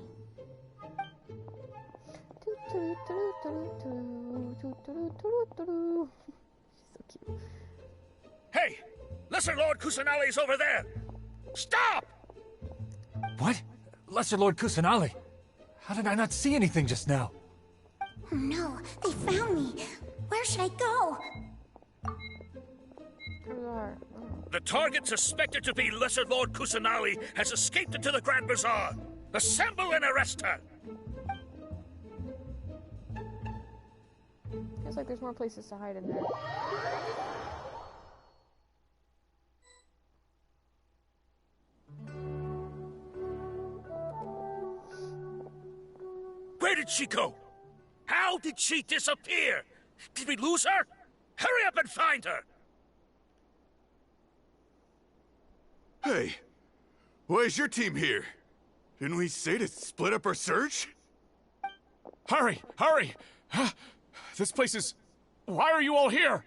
Hey! Lesser Lord Kusanali's over there! Stop! What? Lesser Lord Kusanali? How did I not see anything just now? Oh no, they found me. Where should I go? The target suspected to be Lesser Lord Kusanali has escaped into the Grand Bazaar. Assemble and arrest her! Feels like there's more places to hide in there. Where did she go? How did she disappear? Did we lose her? Hurry up and find her! Hey, why is your team here? Didn't we say to split up our search? Hurry! Hurry! This place is... Why are you all here?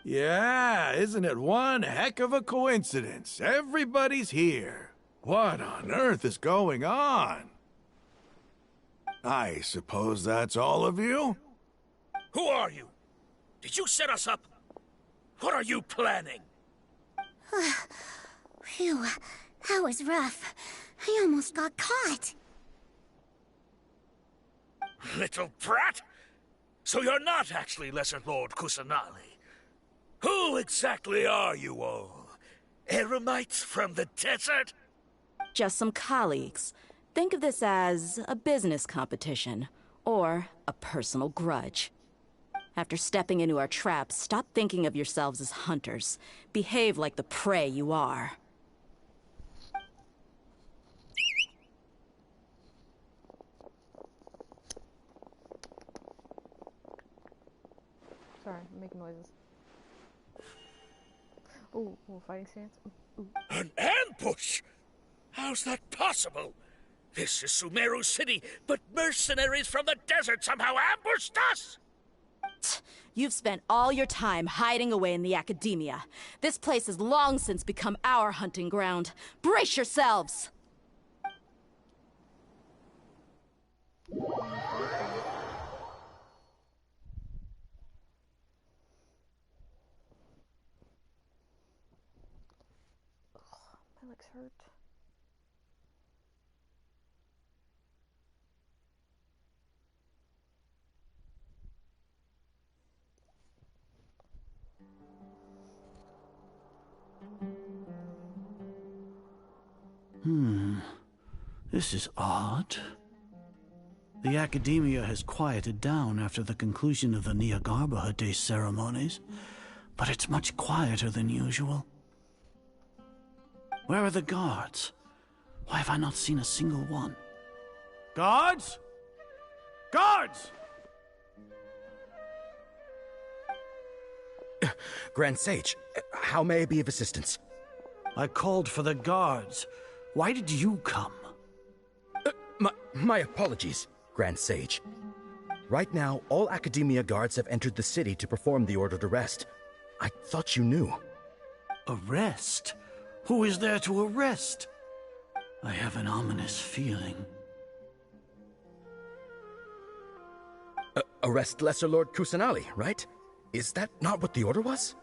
Yeah, isn't it one heck of a coincidence? Everybody's here. What on earth is going on? I suppose that's all of you? Who are you? Did you set us up? What are you planning? Phew, that was rough. I almost got caught. Little brat! So you're not actually Lesser Lord Kusanali. Who exactly are you all? Eremites from the desert? Just some colleagues. Think of this as a business competition, or a personal grudge. After stepping into our traps, stop thinking of yourselves as hunters. Behave like the prey you are. Sorry, I'm making noises. Ooh, fighting stance. Ooh. An ambush? How's that possible? This is Sumeru City, but mercenaries from the desert somehow ambushed us! You've spent all your time hiding away in the academia. This place has long since become our hunting ground. Brace yourselves! My legs hurt. This is odd. The academia has quieted down after the conclusion of the Nyagarbha Day ceremonies, but it's much quieter than usual. Where are the guards? Why have I not seen a single one? Guards? Guards! Grand Sage, how may I be of assistance? I called for the guards. Why did you come? My apologies, Grand Sage. Right now, all Academia guards have entered the city to perform the ordered arrest. I thought you knew. Arrest? Who is there to arrest? I have an ominous feeling. Arrest Lesser Lord Kusanali, right? Is that not what the order was?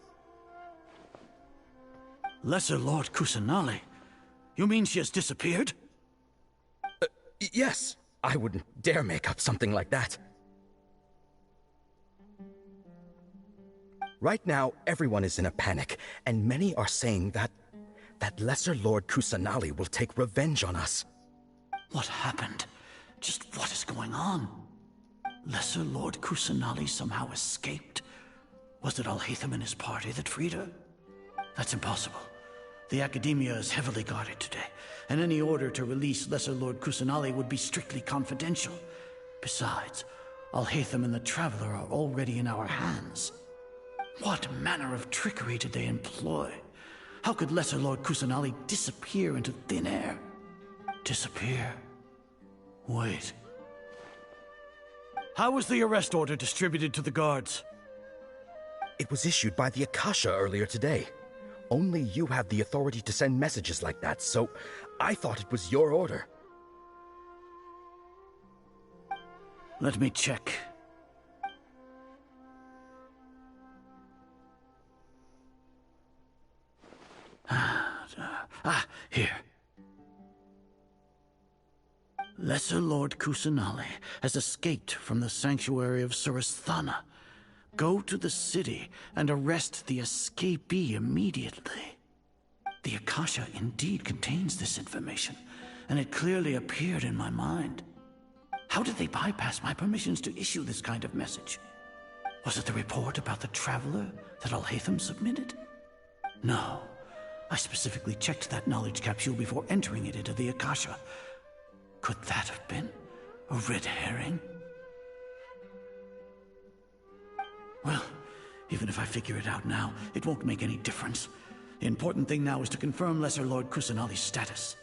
Lesser Lord Kusanali? You mean she has disappeared? Yes. I wouldn't dare make up something like that. Right now, everyone is in a panic, and many are saying that Lesser Lord Kusanali will take revenge on us. What happened? Just what is going on? Lesser Lord Kusanali somehow escaped? Was it Alhaitham and his party that freed her? That's impossible. The Academia is heavily guarded today, and any order to release Lesser Lord Kusanali would be strictly confidential. Besides, Alhaitham and the Traveler are already in our hands. What manner of trickery did they employ? How could Lesser Lord Kusanali disappear into thin air? Disappear? Wait. How was the arrest order distributed to the guards? It was issued by the Akasha earlier today. Only you have the authority to send messages like that, so I thought it was your order. Let me check. Here. Lesser Lord Kusanali has escaped from the sanctuary of Surasthana. Go to the city and arrest the escapee immediately. The Akasha indeed contains this information, and it clearly appeared in my mind. How did they bypass my permissions to issue this kind of message? Was it the report about the Traveler that Alhaitham submitted? No. I specifically checked that knowledge capsule before entering it into the Akasha. Could that have been a red herring? Well, even if I figure it out now, it won't make any difference. The important thing now is to confirm Lesser Lord Kusanali's status.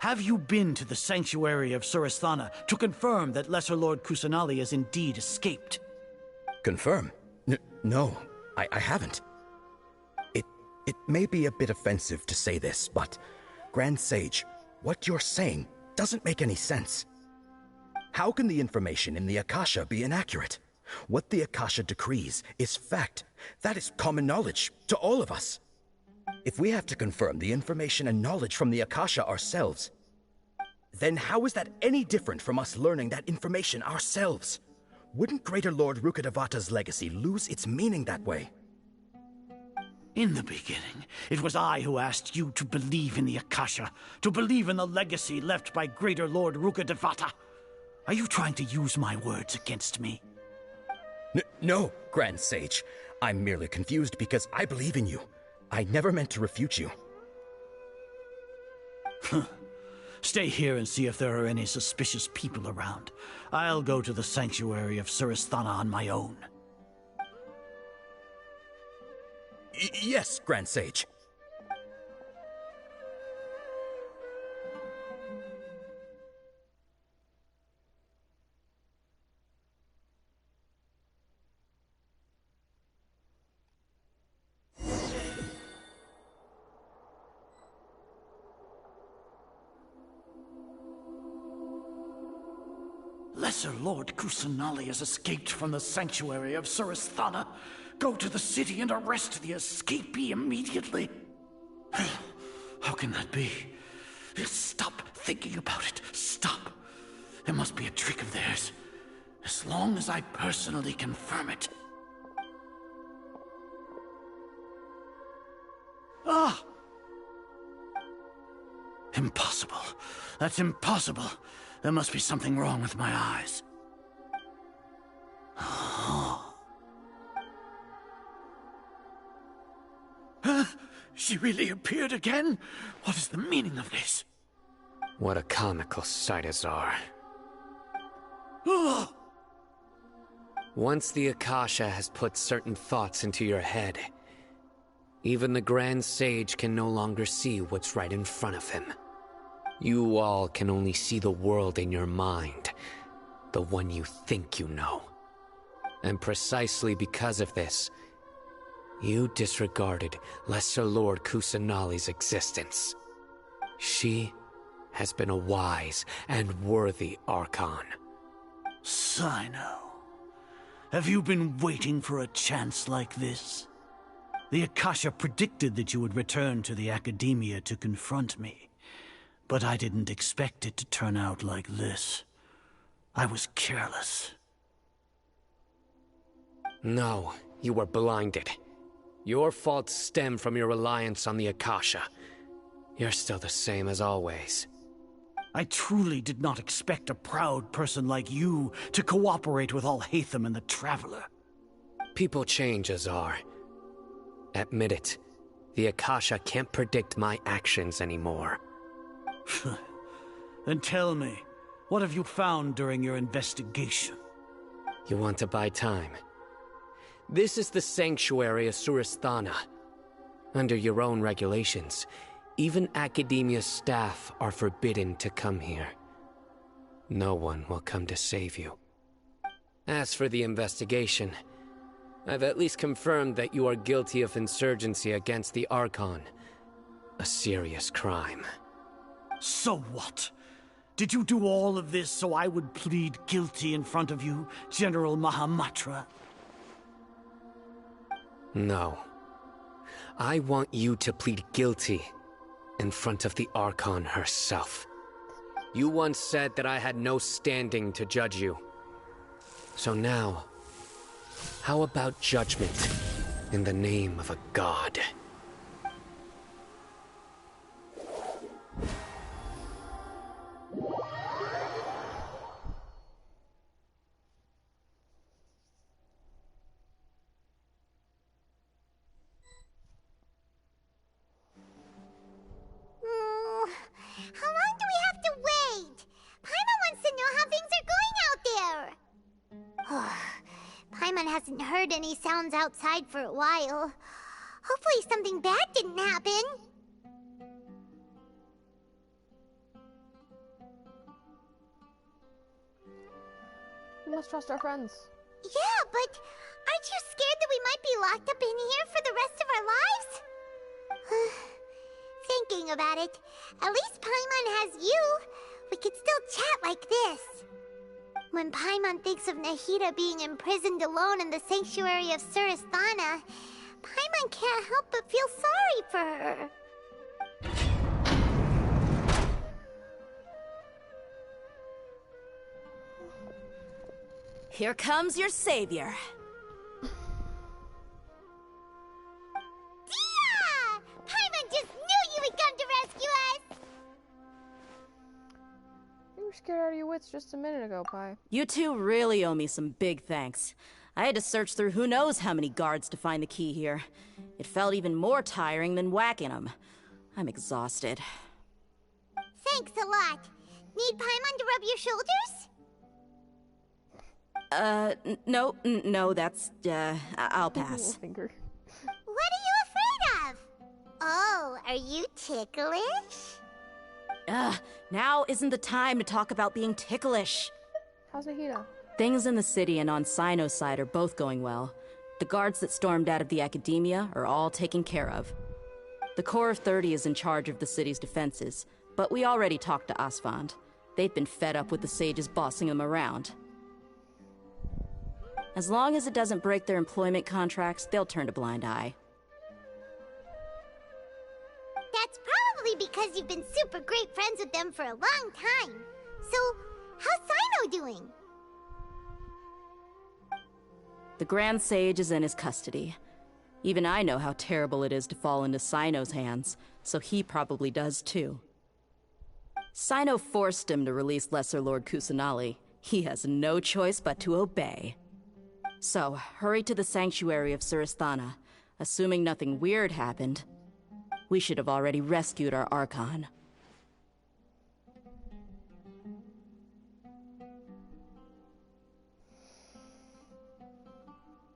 Have you been to the sanctuary of Surasthana to confirm that Lesser Lord Kusanali has indeed escaped? Confirm? No, I haven't. It may be a bit offensive to say this, but Grand Sage, what you're saying doesn't make any sense. How can the information in the Akasha be inaccurate? What the Akasha decrees is fact. That is common knowledge to all of us. If we have to confirm the information and knowledge from the Akasha ourselves, then how is that any different from us learning that information ourselves? Wouldn't Greater Lord Rukkhadevata's legacy lose its meaning that way? In the beginning, it was I who asked you to believe in the Akasha, to believe in the legacy left by Greater Lord Rukkhadevata. Are you trying to use my words against me? No, Grand Sage. I'm merely confused because I believe in you. I never meant to refute you. Stay here and see if there are any suspicious people around. I'll go to the sanctuary of Surasthana on my own. Yes, Grand Sage. Lesser Lord Kusanali has escaped from the sanctuary of Surasthana. Go to the city and arrest the escapee immediately. How can that be? Stop thinking about it. Stop. It must be a trick of theirs. As long as I personally confirm it. Ah! Impossible. That's impossible. There must be something wrong with my eyes. She really appeared again? What is the meaning of this? What a comical sight, Azar. Once the Akasha has put certain thoughts into your head, even the Grand Sage can no longer see what's right in front of him. You all can only see the world in your mind, the one you think you know. And precisely because of this, you disregarded Lesser Lord Kusanali's existence. She has been a wise and worthy Archon. Sino, have you been waiting for a chance like this? The Akasha predicted that you would return to the Academia to confront me. But I didn't expect it to turn out like this. I was careless. No, you were blinded. Your faults stem from your reliance on the Akasha. You're still the same as always. I truly did not expect a proud person like you to cooperate with Alhaitham and the Traveler. People change, Azar. Admit it. The Akasha can't predict my actions anymore. Then tell me, what have you found during your investigation? You want to buy time? This is the sanctuary of Surasthana. Under your own regulations, even Academia's staff are forbidden to come here. No one will come to save you. As for the investigation, I've at least confirmed that you are guilty of insurgency against the Archon. A serious crime. So what? Did you do all of this so I would plead guilty in front of you, General Mahamatra? No. I want you to plead guilty in front of the Archon herself. You once said that I had no standing to judge you. So now, how about judgment in the name of a god? How long do we have to wait? Paimon wants to know how things are going out there. Paimon hasn't heard any sounds outside for a while. Hopefully something bad didn't happen. We must trust our friends. Yeah, but aren't you scared that we might be locked up in here for the rest of our lives? Thinking about it, at least Paimon has you. We could still chat like this. When Paimon thinks of Nahida being imprisoned alone in the sanctuary of Surasthana, Paimon can't help but feel sorry for her. Here comes your savior. Dia! Paimon just knew you would come to rescue us! You were scared out of your wits just a minute ago, Pi. You two really owe me some big thanks. I had to search through who knows how many guards to find the key here. It felt even more tiring than whacking them. I'm exhausted. Thanks a lot. Need Paimon to rub your shoulders? No, that's, I'll pass. What are you afraid of? Oh, are you ticklish? Now isn't the time to talk about being ticklish. How's Nahida? Things in the city and on Sino's side are both going well. The guards that stormed out of the Academia are all taken care of. The Corps of 30 is in charge of the city's defenses, but we already talked to Asfand. They've been fed up with the sages bossing them around. As long as it doesn't break their employment contracts, they'll turn a blind eye. That's probably because you've been super great friends with them for a long time. So, how's Sino doing? The Grand Sage is in his custody. Even I know how terrible it is to fall into Sino's hands, so he probably does too. Sino forced him to release Lesser Lord Kusanali. He has no choice but to obey. So, hurry to the sanctuary of Surasthana. Assuming nothing weird happened, we should have already rescued our Archon.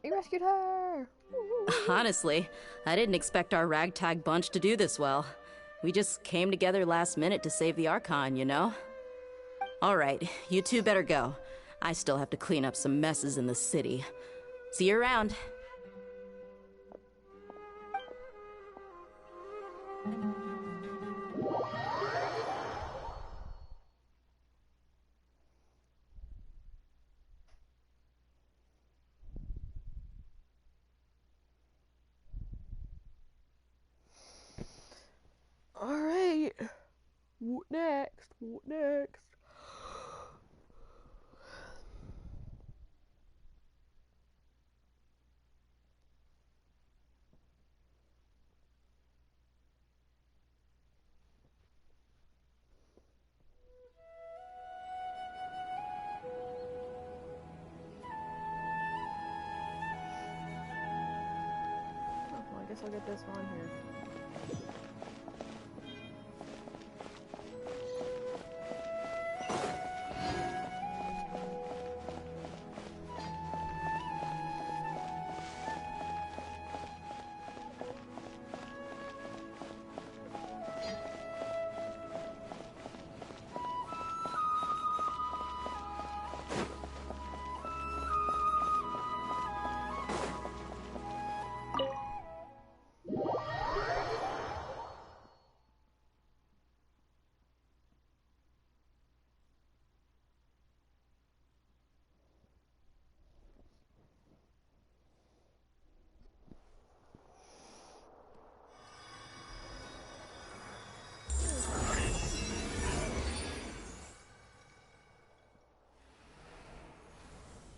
We rescued her! Honestly, I didn't expect our ragtag bunch to do this well. We just came together last minute to save the Archon, you know? Alright, you two better go. I still have to clean up some messes in the city. See you around. Alright. What next? What next? guess I'll get this one here.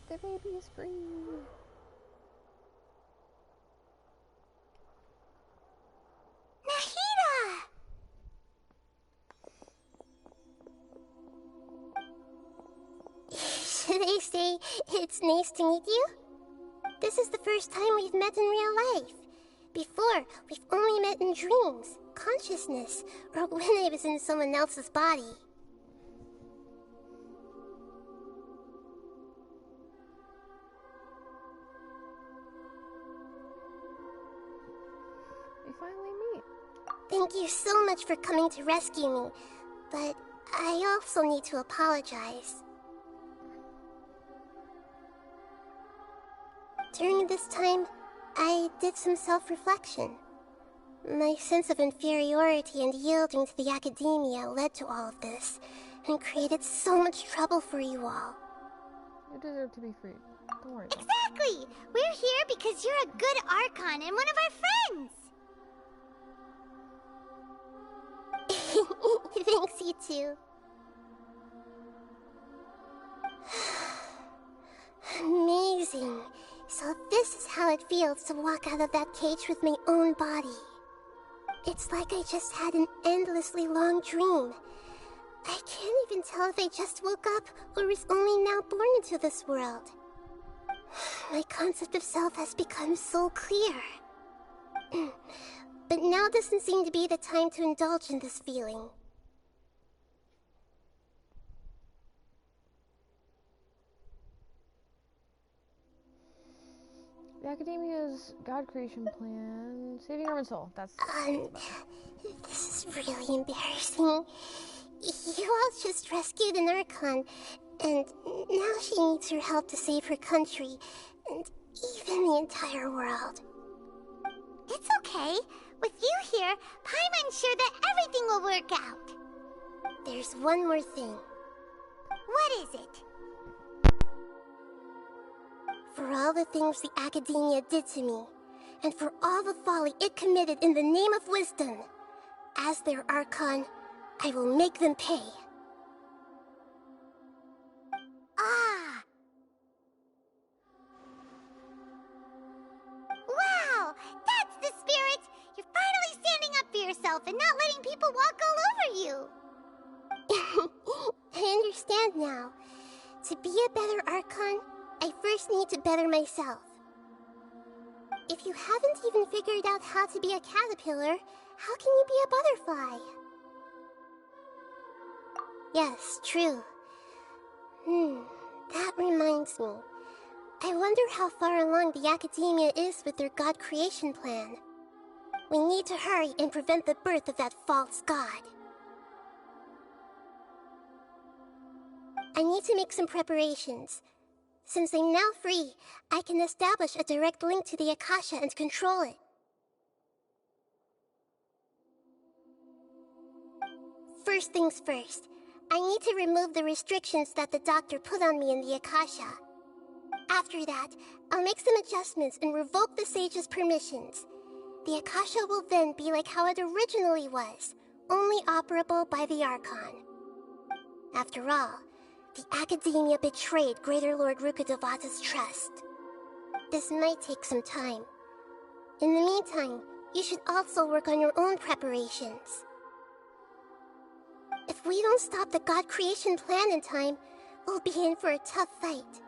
The baby is free. Nahida! Should I say it's nice to meet you? This is the first time we've met in real life. Before, we've only met in dreams, consciousness, or when I was in someone else's body. We finally meet. Thank you so much for coming to rescue me, but I also need to apologize. During this time, I did some self-reflection. My sense of inferiority and yielding to the academia led to all of this, and created so much trouble for you all. You deserve to be free. Don't worry. Exactly! We're here because you're a good Archon and one of our friends! Thanks, you too. Amazing. So this is how it feels to walk out of that cage with my own body. It's like I just had an endlessly long dream. I can't even tell if I just woke up or was only now born into this world. My concept of self has become so clear. But now doesn't seem to be the time to indulge in this feeling. The Academia's God creation plan. Saving Armin's soul. That's This is really embarrassing. You all just rescued an Archon, and now she needs your help to save her country, and even the entire world. It's okay. With you here, Paimon's sure that everything will work out. There's one more thing. What is it? For all the things the Academia did to me, and for all the folly it committed in the name of wisdom, as their Archon, I will make them pay. Ah! Wow! That's the spirit! You're finally standing up for yourself and not letting people walk all over you! I understand now. To be a better Archon, I first need to better myself. If you haven't even figured out how to be a caterpillar, how can you be a butterfly? Yes, true. That reminds me. I wonder how far along the Academia is with their God creation plan. We need to hurry and prevent the birth of that false god. I need to make some preparations. Since I'm now free, I can establish a direct link to the Akasha and control it. First things first, I need to remove the restrictions that the doctor put on me in the Akasha. After that, I'll make some adjustments and revoke the sage's permissions. The Akasha will then be like how it originally was, only operable by the Archon. After all, the Academia betrayed Greater Lord Rukkhadevata's trust. This might take some time. In the meantime, you should also work on your own preparations. If we don't stop the God creation plan in time, we'll be in for a tough fight.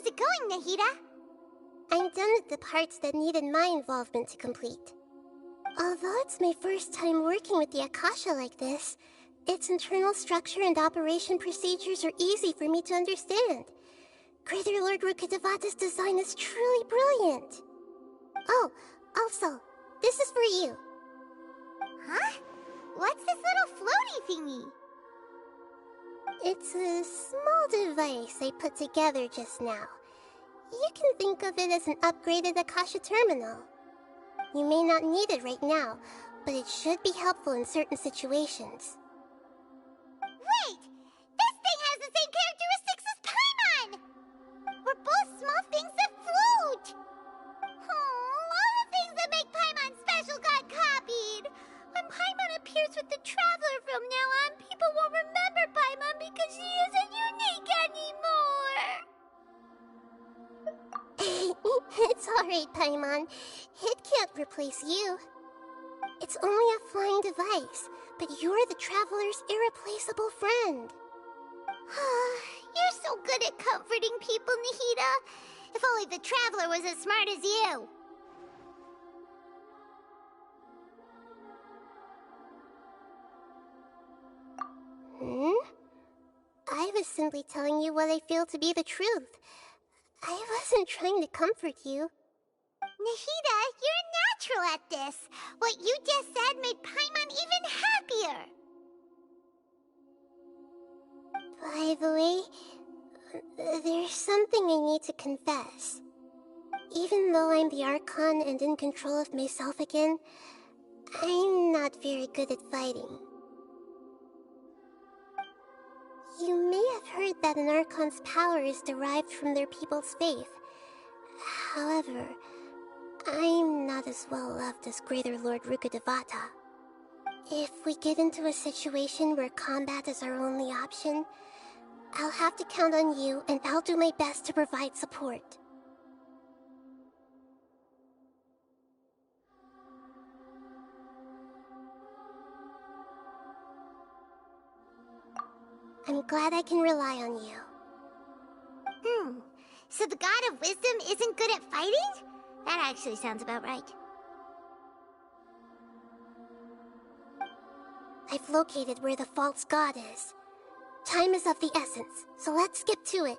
How's it going, Nahida? I'm done with the parts that needed my involvement to complete. Although it's my first time working with the Akasha like this, its internal structure and operation procedures are easy for me to understand. Greater Lord Rukkhadevata's design is truly brilliant. Oh, also, this is for you. Huh? What's this little floaty thingy? It's a small device I put together just now. You can think of it as an upgraded Akasha terminal. You may not need it right now, but it should be helpful in certain situations. Wait! This thing has the same characteristics as Paimon! We're both small things that float! Oh, all the things that make Paimon special got copied! When Paimon appears with the Traveler from now on, people won't remember Paimon because she isn't unique anymore! It's alright, Paimon. It can't replace you. It's only a flying device, but you're the Traveler's irreplaceable friend. You're so good at comforting people, Nahida. If only the Traveler was as smart as you. I was simply telling you what I feel to be the truth. I wasn't trying to comfort you. Nahida, you're natural at this. What you just said made Paimon even happier. By the way, there's something I need to confess. Even though I'm the Archon and in control of myself again, I'm not very good at fighting. You may have heard that an Archon's power is derived from their people's faith. However, I'm not as well loved as Greater Lord Rukkhadevata. If we get into a situation where combat is our only option, I'll have to count on you, and I'll do my best to provide support. I'm glad I can rely on you. So the God of Wisdom isn't good at fighting? That actually sounds about right. I've located where the false god is. Time is of the essence, so let's skip to it.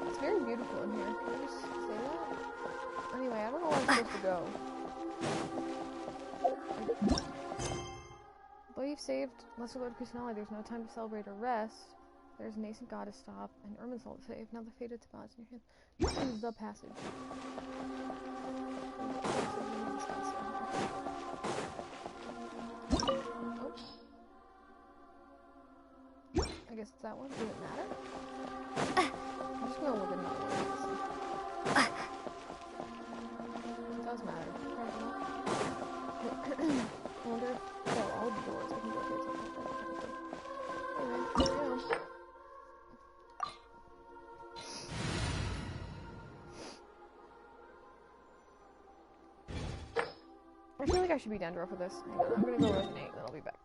It's very beautiful in here. Can you just say that? Anyway, I don't know where I'm supposed to go. Though you've saved Lesser Lord Kusanali, there's no time to celebrate or rest. There's an ancient god to stop, and Irminsul to save. Now the fated Tabaz in your hand. This is the passage. Oh. I guess it's that one. Does it matter? I'm just gonna look at another one. It does matter. I wonder if all the doors I can go through something. Anyway, there we go. I feel like I should be down to for this. Hang on, I'm gonna go resonate, then I'll be back.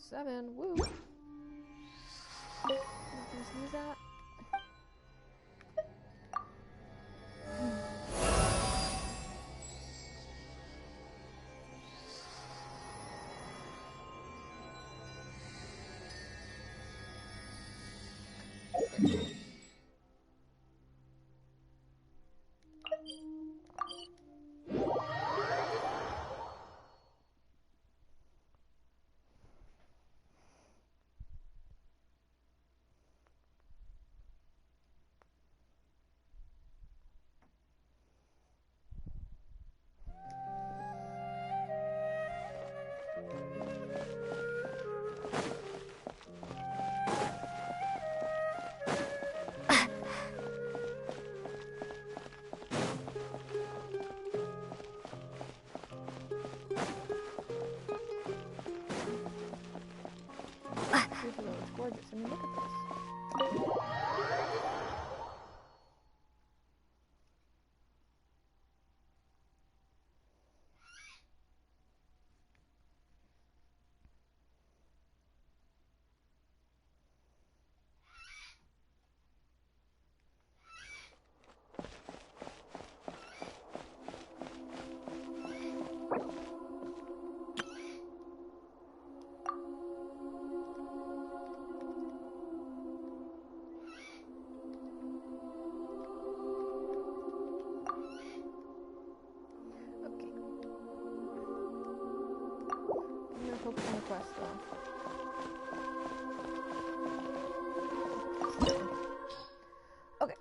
7. Woo! Let's use that. It's gorgeous. I mean, look at this. Focus on the quest, though. Okay.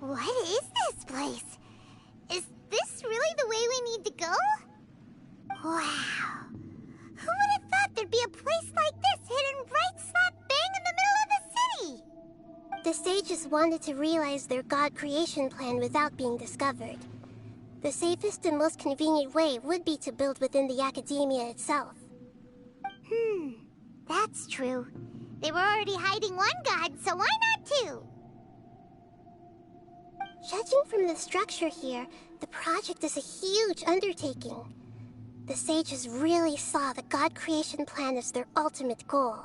What is this place? Is this really the way we need to go? Wow. Who would have thought there'd be a place like this hidden right slap bang in the middle of the city? The sages wanted to realize their god creation plan without being discovered. The safest and most convenient way would be to build within the academia itself. That's true. They were already hiding one god, so why not two? Judging from the structure here, the project is a huge undertaking. The sages really saw the god creation plan as their ultimate goal.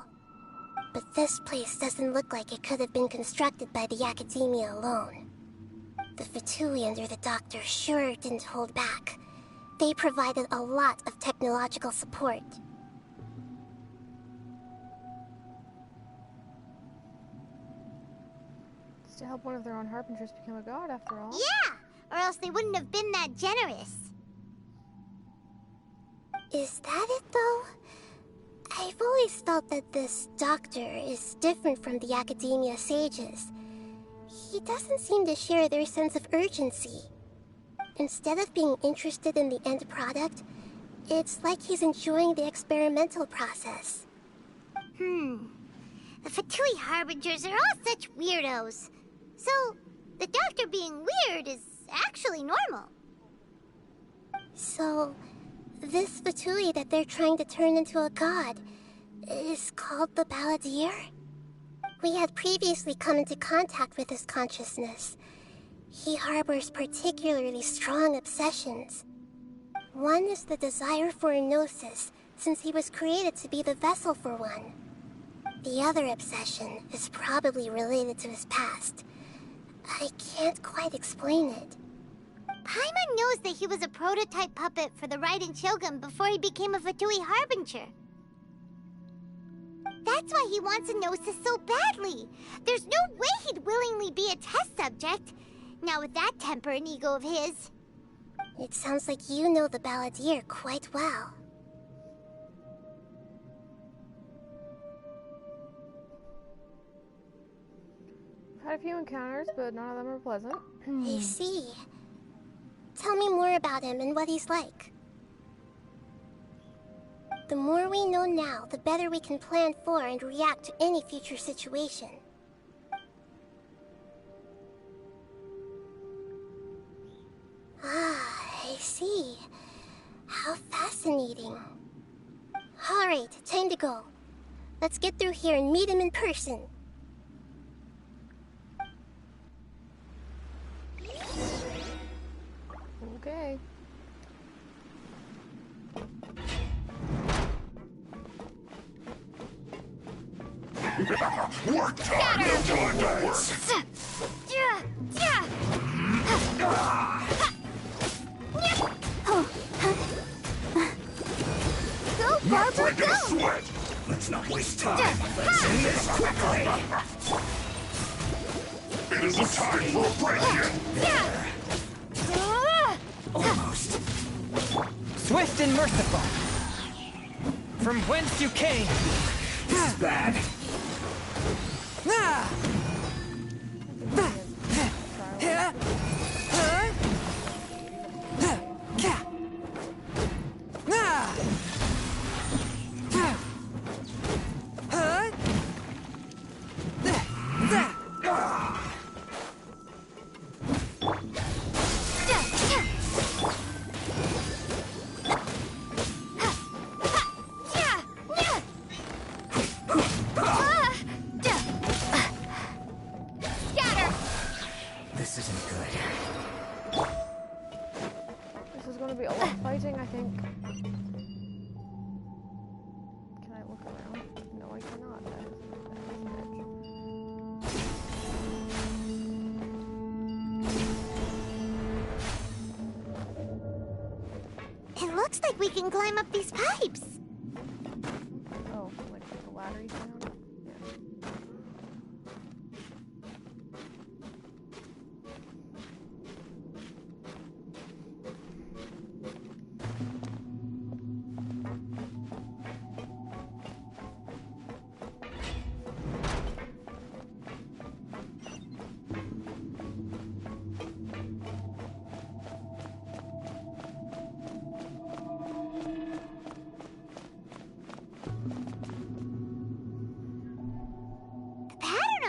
But this place doesn't look like it could have been constructed by the academia alone. The Fatui under the Doctor sure didn't hold back. They provided a lot of technological support. It's to help one of their own harbingers become a god, after all. Yeah! Or else they wouldn't have been that generous. Is that it, though? I've always felt that this Doctor is different from the Academia sages. He doesn't seem to share their sense of urgency. Instead of being interested in the end product, it's like he's enjoying the experimental process. The Fatui Harbingers are all such weirdos. So, the Doctor being weird is actually normal. So, this Fatui that they're trying to turn into a god is called the Balladeer? We had previously come into contact with his consciousness. He harbors particularly strong obsessions. One is the desire for a gnosis, since he was created to be the vessel for one. The other obsession is probably related to his past. I can't quite explain it. Paimon knows that he was a prototype puppet for the Raiden Shogun before he became a Fatui Harbinger. That's why he wants a gnosis so badly. There's no way he'd willingly be a test subject. Now with that temper and ego of his. It sounds like you know the Balladeer quite well. I've had a few encounters, but none of them are pleasant. I see. Tell me more about him and what he's like. The more we know now, the better we can plan for and react to any future situation. fascinating. Alright, time to go. Let's get through here and meet him in person. Okay. Work time, no time to work. Go, Not Barbara, breaking go! a sweat. Let's not waste time. Let's end this quickly. It isn't time for a break yet. Almost. Swift and merciful. From whence you came. This is bad. This isn't good. This is going to be a lot of fighting, I think. Can I look around? No, I cannot. That is an It looks like we can climb up these pipes. Oh, like the ladder you found?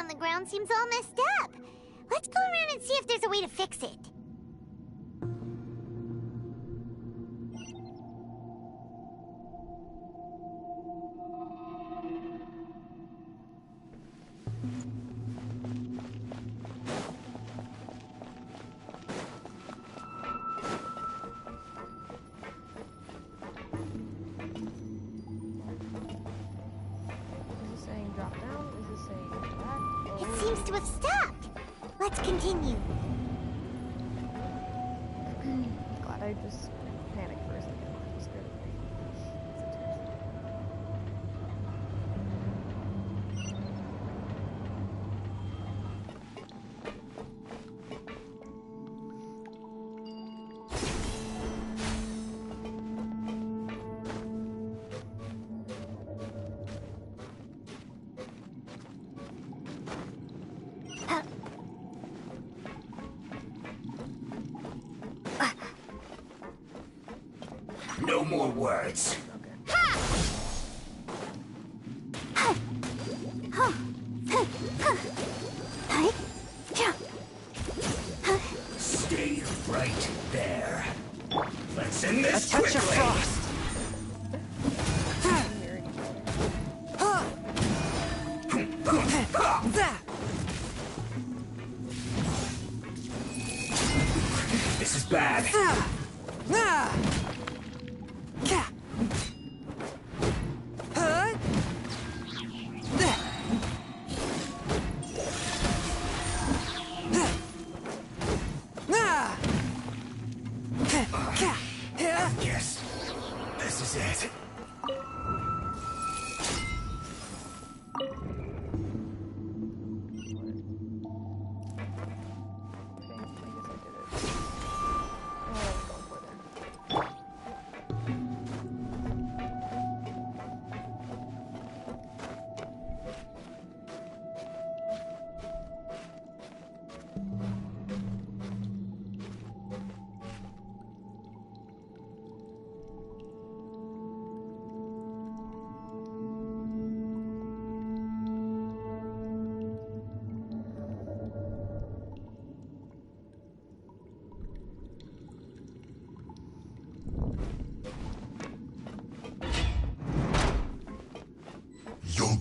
The ground seems all messed up. Let's go around and see if there's a way to fix it. Is this saying drop down? Is this saying back? It seems to have stopped. Let's continue. Glad I just panicked for a second. It scared me. No more words. Stay right there. Let's end this quickly. A touch of frost. This is bad. Yes, this is it. Oh,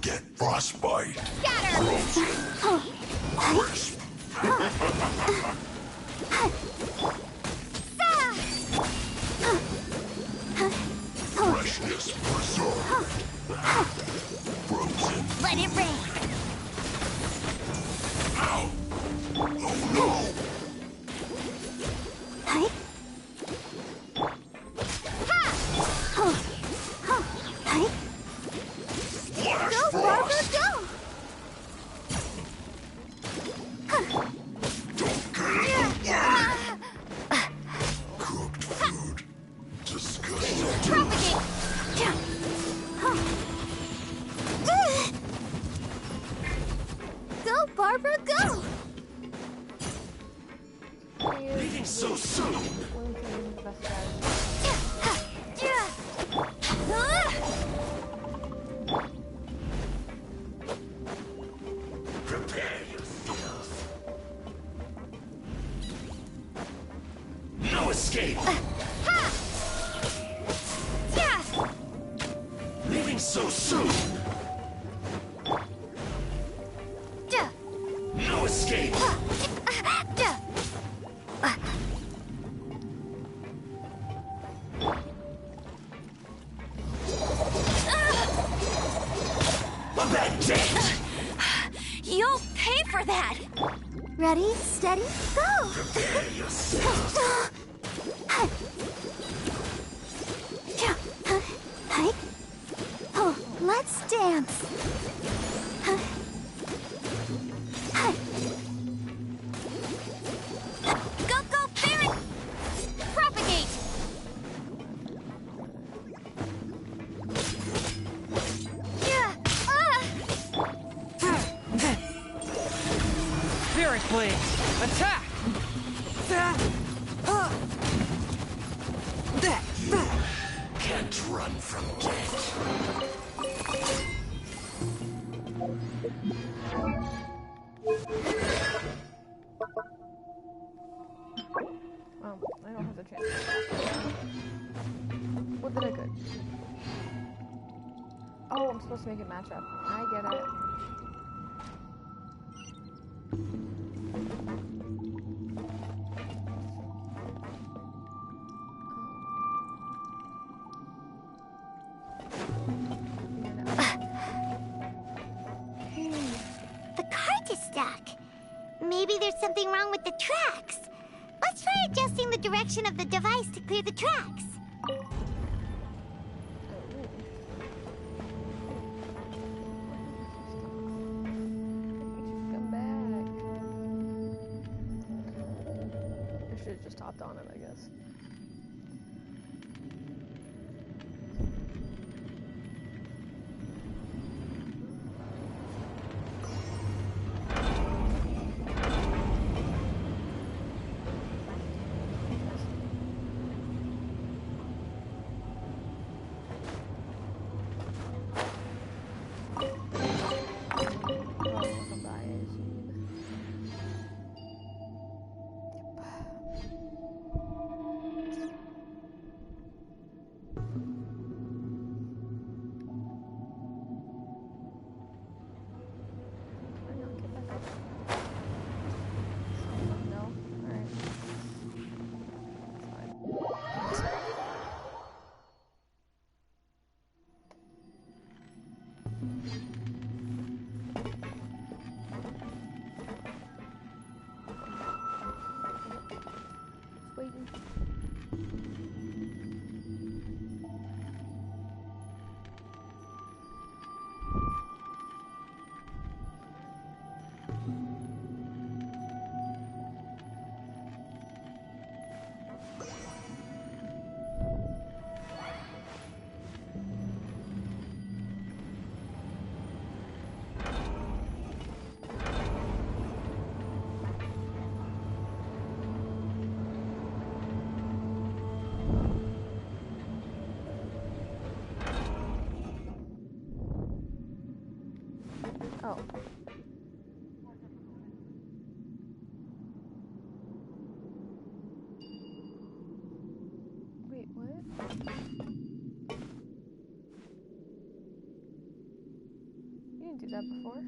get frostbite. Scatter! Crisp. Freshness preserved. Frozen. Let it rain. Ow. Oh no. Hi. Hi. Flash Go, frost. Barbara, go! Don't get in the way. Cooked food. Disgusting. Propagate! Go, Barbara, go! Leaving so soon. Prepare yourself. No escape. Leaving so soon. No escape. A bad date. You'll pay for that! Ready, steady, go! Prepare yourself. Oh, let's dance. Go, go, Barret! Propagate! Spirit Blade! Attack! Can't run from death. I don't have the chance. What did I could? Oh, I'm supposed to make it match up. I get it. The cart is stuck. Maybe there's something wrong with the tracks. Let's try adjusting the direction of the device to clear the tracks. Come back. I should have just hopped on it, I guess. Waiting. Oh. Wait, what? didn't do that before.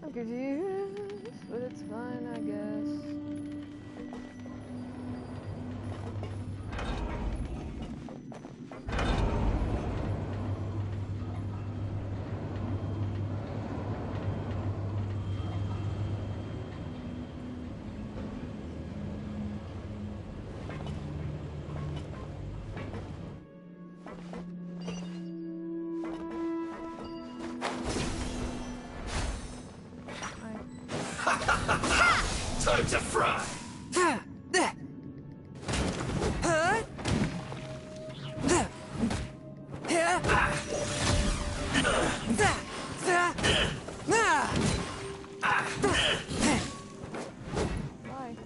I'm confused, but it's fine, I guess. Time to fry! Bye.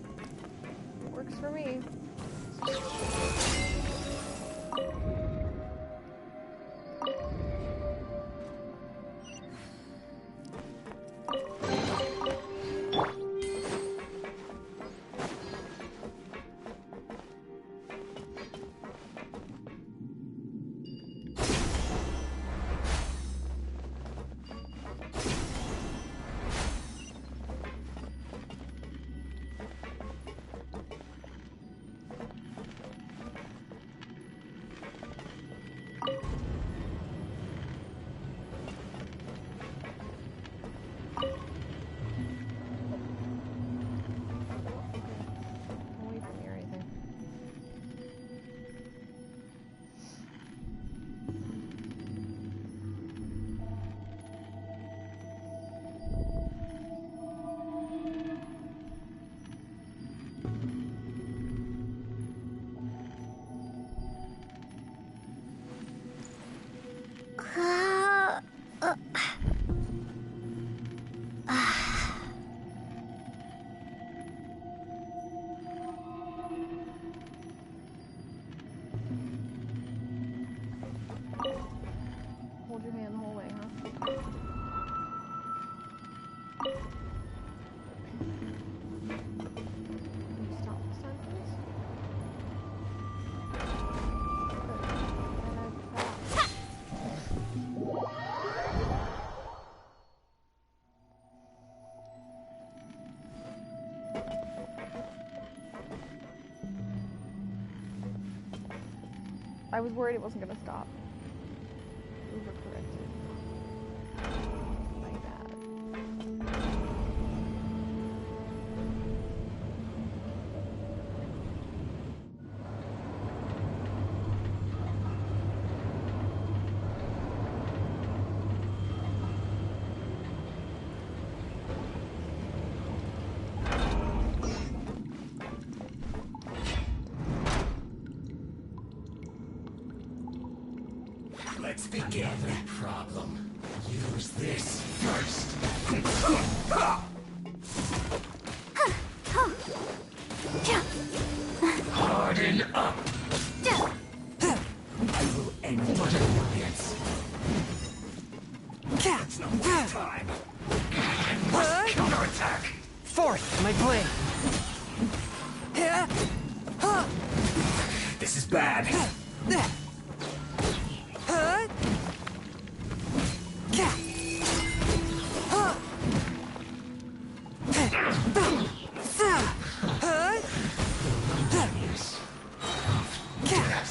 Works for me. Hold your hand the whole way, huh? Can you stop this time, please? I was worried it wasn't gonna stop. Overcorrected. My bad. Let's begin the problem. Use this first. Harden up. I will end your annoyance. It's not worth time. I must counterattack. Fourth, my blade. This is bad.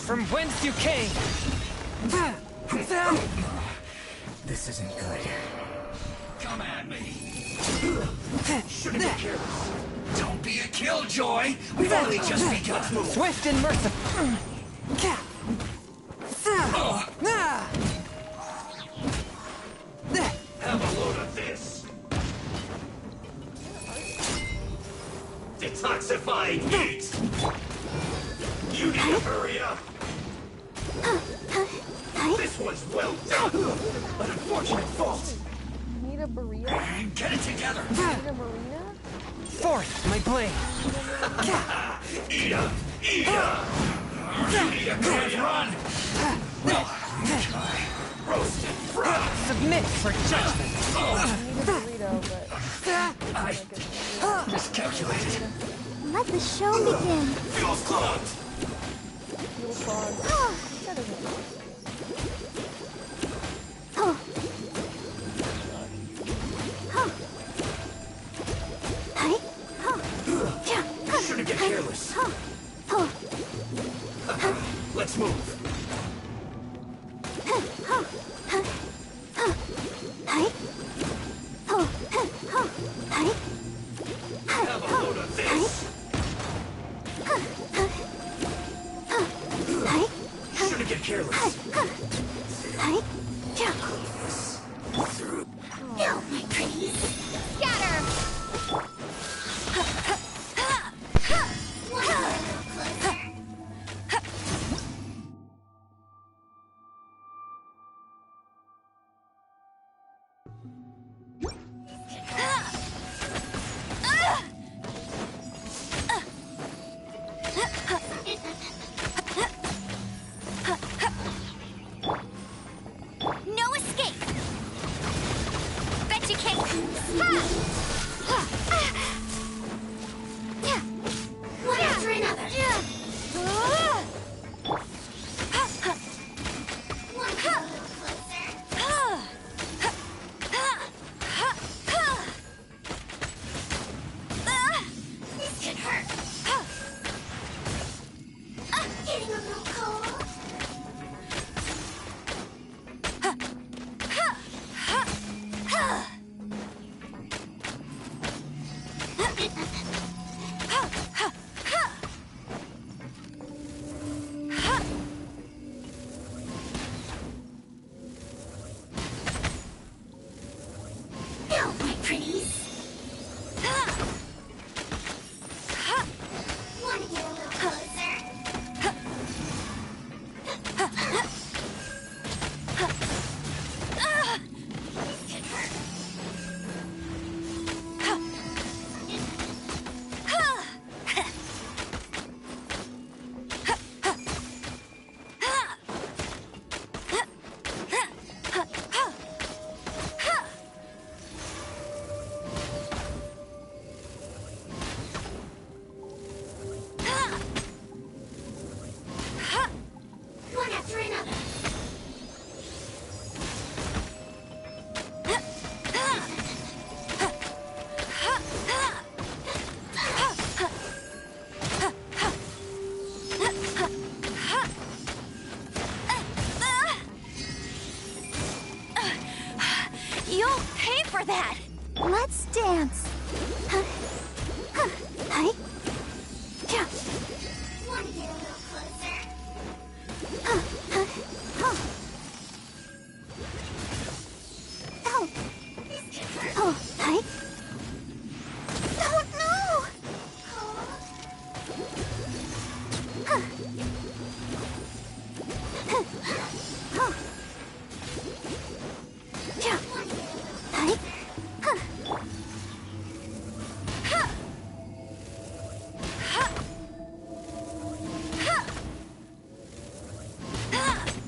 From whence you came. This isn't good. Come at me. Shouldn't be careless. Don't be a killjoy. We've only just begun. Swift and merciful. Have a load of this. Detoxifying heat. You need to hurry up. This was well done. An unfortunate fault. Need a burrito? Get it together. Need a marina? Fourth, my blade. Eat up. Eat up. You need a good run. Well, try. Roasted fried. Submit for judgment. I need a burrito, but I miscalculated. Let the show begin. Fuel's clogged. little frog. That doesn't work. You shouldn't get careless. Let's move. Have a load of this. Shouldn't get careless. No, my pretties. Scatter! No escape! Bet you can't. One after another. One closer. This could hurt. Getting a little cold. Now, my pretties. Want to get a little closer? This could hurt. One after another. You'll pay for that. Let's dance. Hi. Want to get a little closer? Oh. Oh, hi. Oh, no! Hi.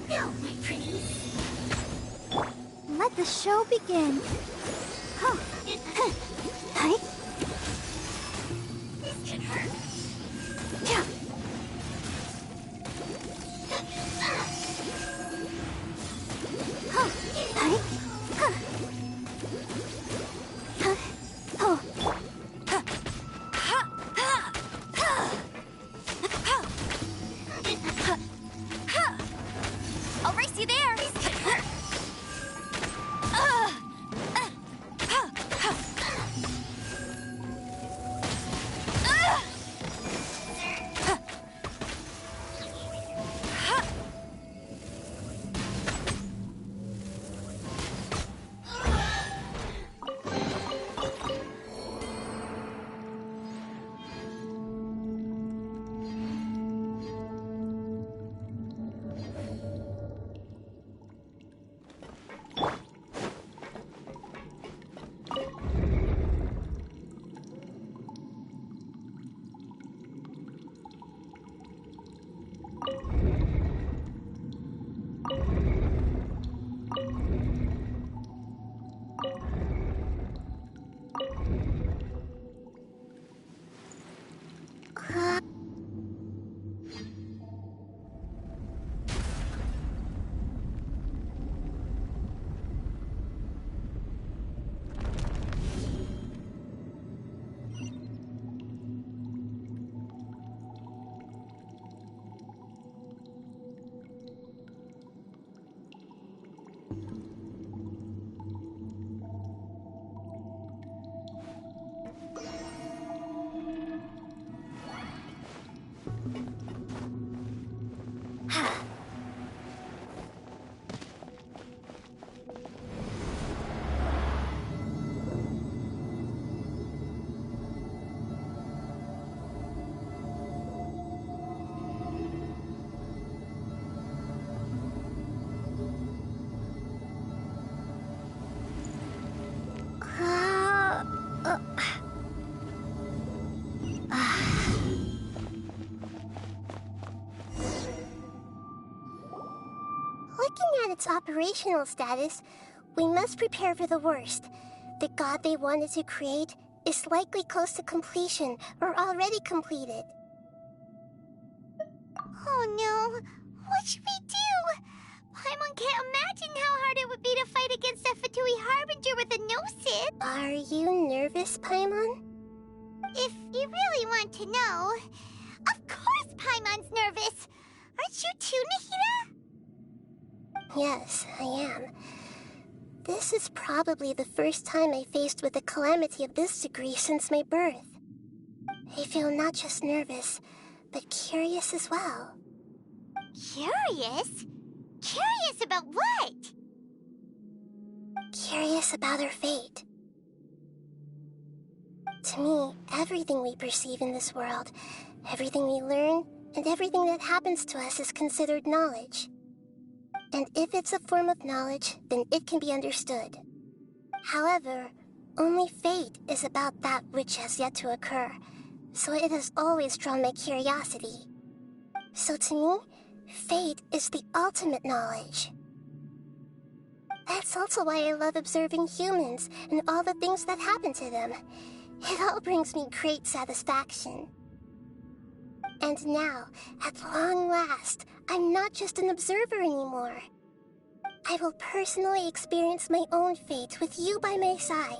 Now, my pretties. Let the show begin. Hi. This could hurt. Hi. Oh. I'll race you there. its operational status, we must prepare for the worst. The god they wanted to create is likely close to completion or already completed. Oh no, what should we do? Paimon can't imagine how hard it would be to fight against a Fatui Harbinger with a Gnosis. Are you nervous, Paimon? If you really want to know, of course Paimon's nervous. Aren't you too, Nahida? Yes, I am. This is probably the first time I faced with a calamity of this degree since my birth. I feel not just nervous, but curious as well. Curious? Curious about what? Curious about our fate. To me, everything we perceive in this world, everything we learn, and everything that happens to us is considered knowledge. And if it's a form of knowledge, then it can be understood. However, only fate is about that which has yet to occur, so it has always drawn my curiosity. So to me, fate is the ultimate knowledge. That's also why I love observing humans and all the things that happen to them. It all brings me great satisfaction. And now, at long last, I'm not just an observer anymore. I will personally experience my own fate with you by my side.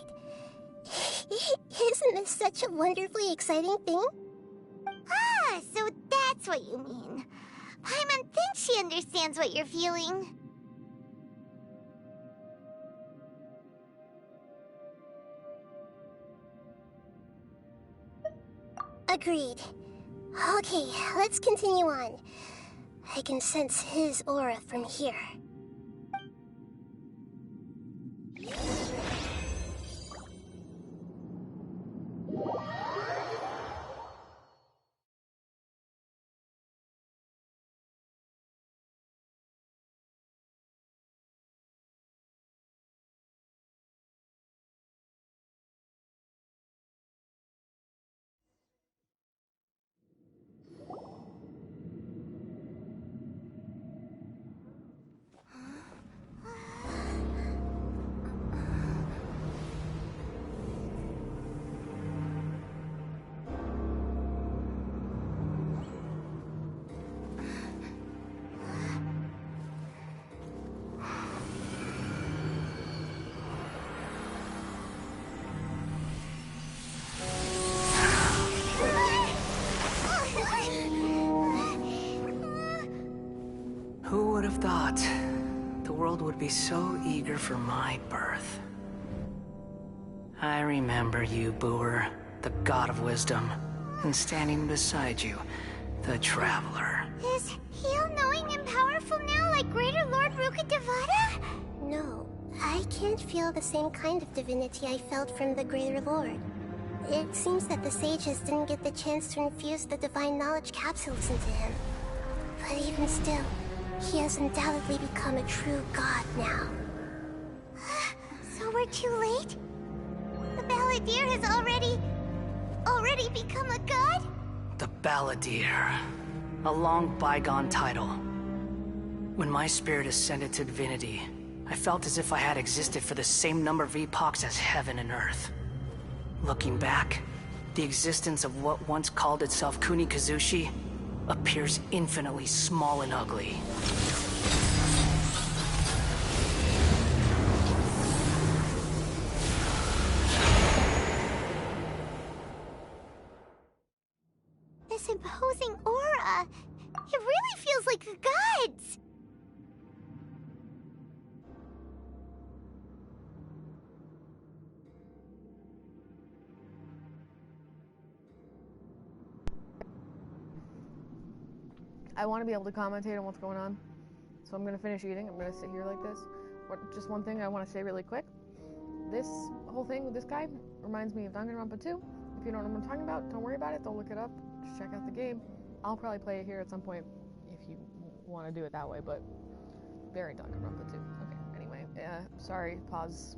Isn't this such a wonderfully exciting thing? Ah, so that's what you mean. Paimon thinks she understands what you're feeling. Agreed. Okay, let's continue on. I can sense his aura from here. Who would have thought the world would be so eager for my birth? I remember you, Booer, the god of wisdom, and standing beside you, the traveler. Is he all-knowing and powerful now like Greater Lord Rukkhadevata? No, I can't feel the same kind of divinity I felt from the Greater Lord. It seems that the sages didn't get the chance to infuse the divine knowledge capsules into him. But even still, he has undoubtedly become a true god now. So we're too late? The Balladeer has already become a god? The Balladeer. A long bygone title. When my spirit ascended to divinity, I felt as if I had existed for the same number of epochs as heaven and earth. Looking back, the existence of what once called itself Kunikazushi appears infinitely small and ugly. This imposing aura, it really feels like the gods! I want to be able to commentate on what's going on, so I'm going to finish eating. I'm going to sit here like this. Just one thing I want to say really quick. This whole thing with this guy reminds me of Danganronpa 2. If you don't know what I'm talking about, don't worry about it. Don't look it up. Just check out the game. I'll probably play it here at some point if you want to do it that way, but very Danganronpa 2. Okay, anyway, sorry, pause.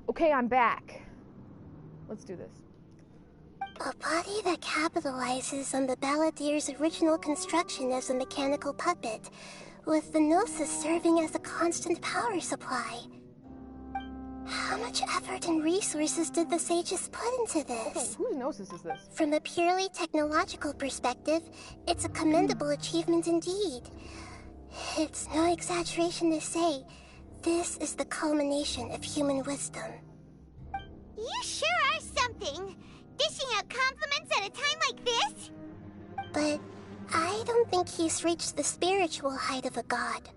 Okay, I'm back. Let's do this. A body that capitalizes on the Balladier's original construction as a mechanical puppet, with the Gnosis serving as a constant power supply. How much effort and resources did the sages put into this? Whose Gnosis is this? From a purely technological perspective, it's a commendable achievement indeed. It's no exaggeration to say, this is the culmination of human wisdom. You sure are something! Dishing out compliments at a time like this? But I don't think he's reached the spiritual height of a god.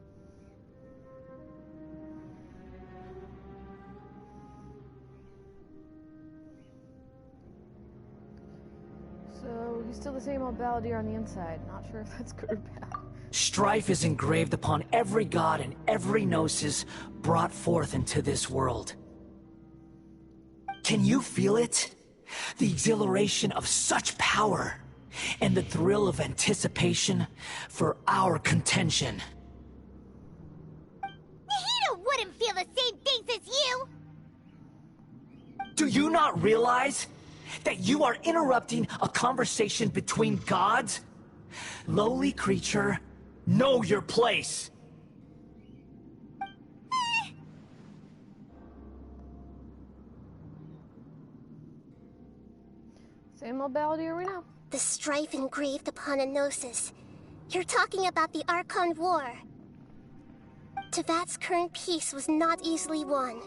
So, he's still the same old Balladeer on the inside. Not sure if that's good or bad. Strife is engraved upon every god and every gnosis brought forth into this world. Can you feel it? The exhilaration of such power, and the thrill of anticipation for our contention. Nahida wouldn't feel the same things as you! Do you not realize that you are interrupting a conversation between gods? Lowly creature, know your place. Same old Balladeer we know. The strife engraved upon a Gnosis. You're talking about the Archon War. Tevat's current peace was not easily won.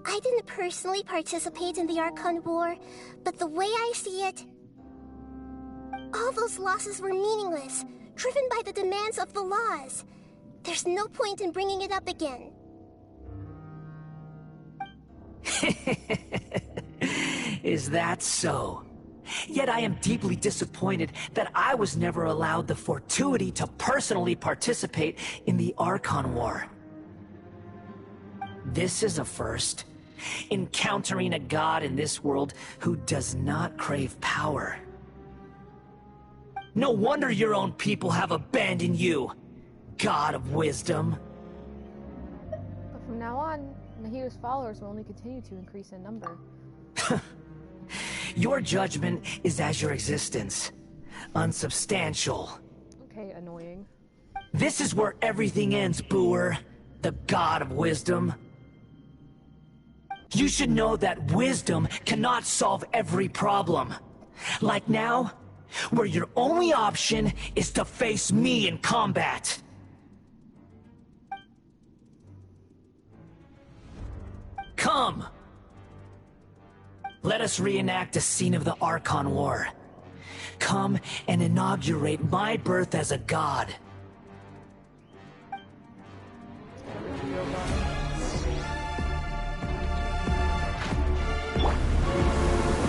I didn't personally participate in the Archon War, but the way I see it, all those losses were meaningless, driven by the demands of the laws. There's no point in bringing it up again. Is that so? Yet I am deeply disappointed that I was never allowed the fortuity to personally participate in the Archon War. This is a first. Encountering a god in this world who does not crave power. No wonder your own people have abandoned you, God of Wisdom. But from now on, Nahida's followers will only continue to increase in number. Your judgment is as your existence. Unsubstantial. Okay, annoying. This is where everything ends, Booer. The God of Wisdom. You should know that wisdom cannot solve every problem. Like now, where your only option is to face me in combat. Come! Let us reenact a scene of the Archon War. Come and inaugurate my birth as a god.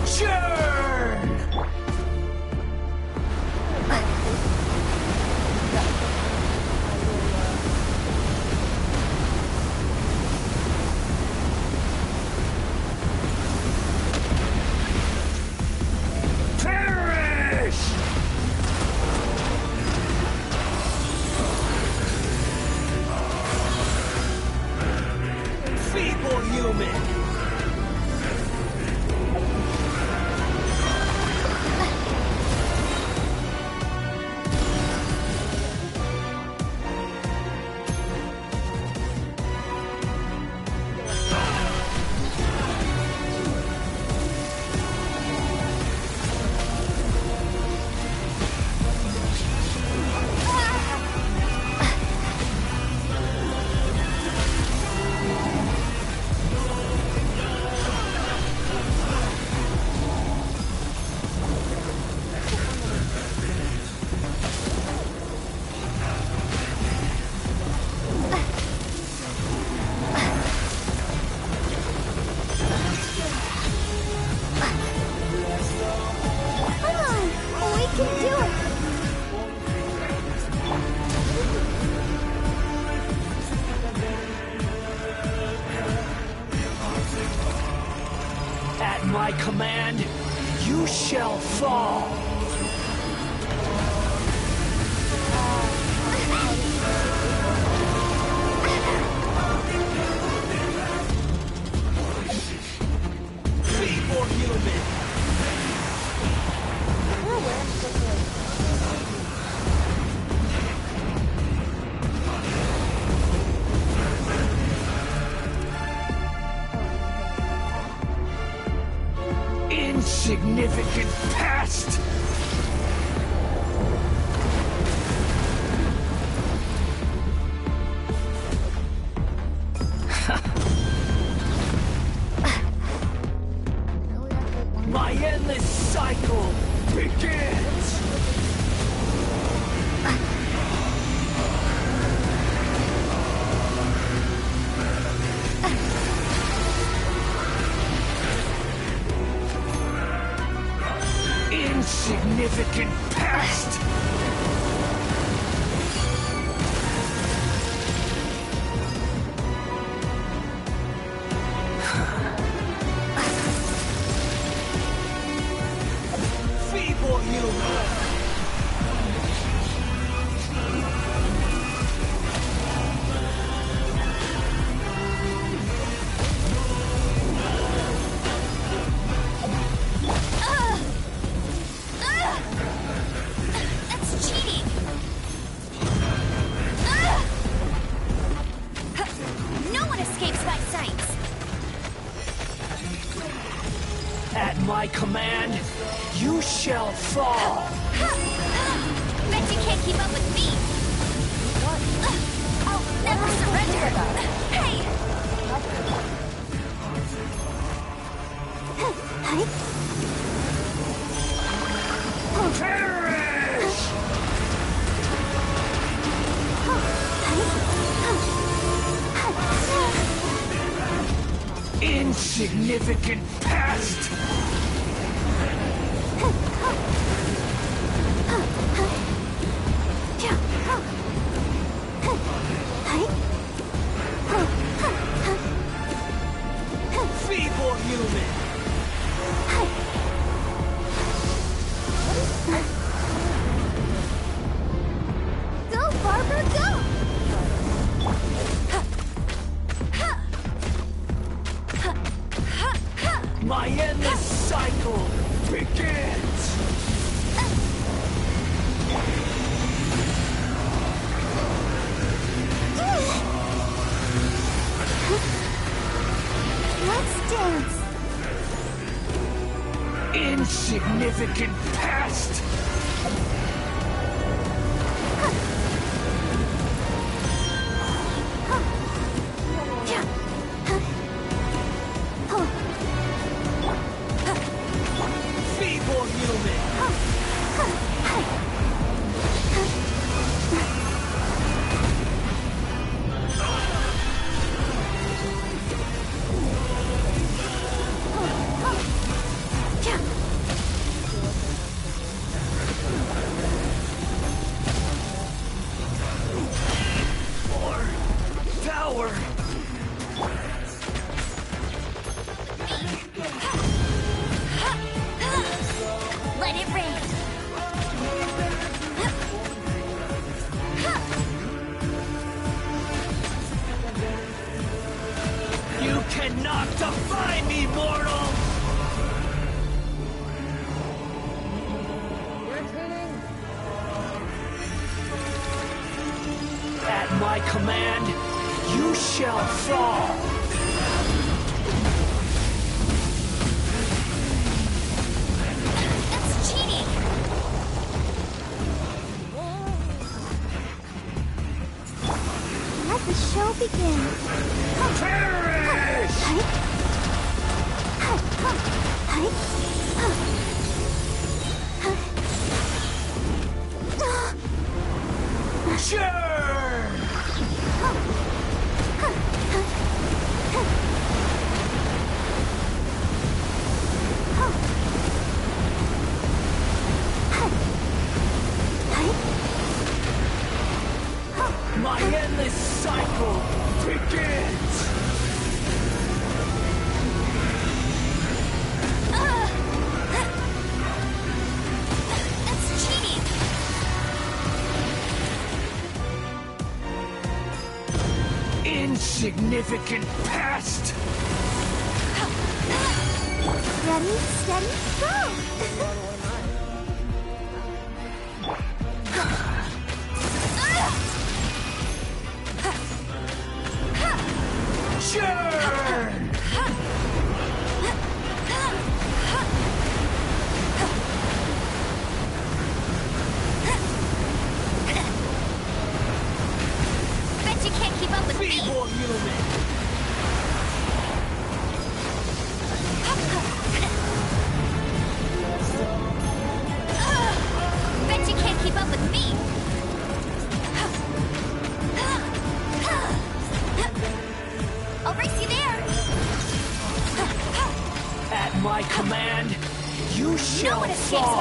Churn! Perish! Feeble human! At my command, you shall fall. Insignificant past! My endless cycle begins! Insignificant past! Feeble human! That's cheating! No one escapes my sights! At my command, you shall fall! Bet you can't keep up with me! I'll never surrender! Hey! Perish! Insignificant past! Feeble human! Go, Barbara, go! My endless cycle begins! Let's dance! Insignificant past! Feeble human! More power! Let it rain! You cannot defy me, mortal! At my command, you shall fall! That's cheating! Let the show begin! Perish! Churn! My endless cycle begins! That's cheating! Insignificant past! Ready, steady, go! Churn!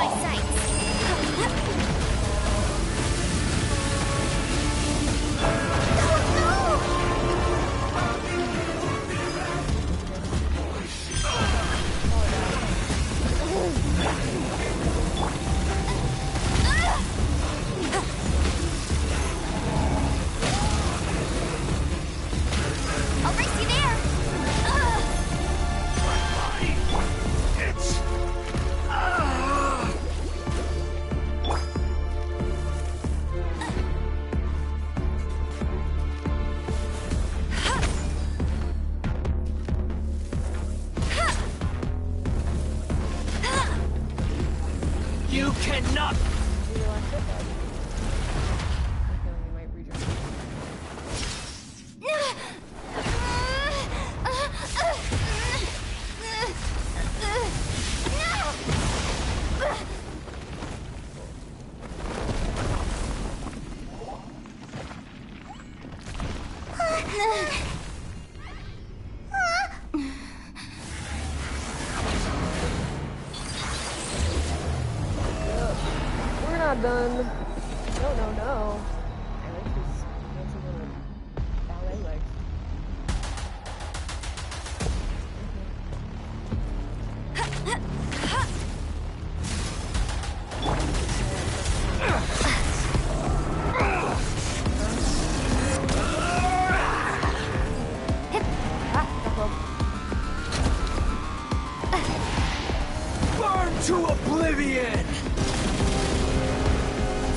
my sights. I'll race you there! You cannot! We're not done. No, no, no. I like his fancy little ballet legs. Burn to oblivion!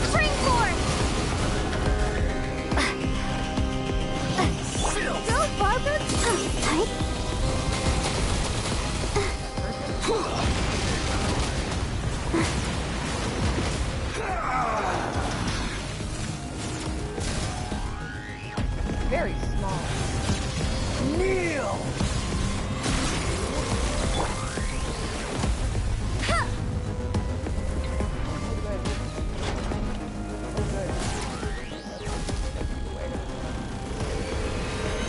Springboard! Go, Barbara! Tight. Very small. Kneel!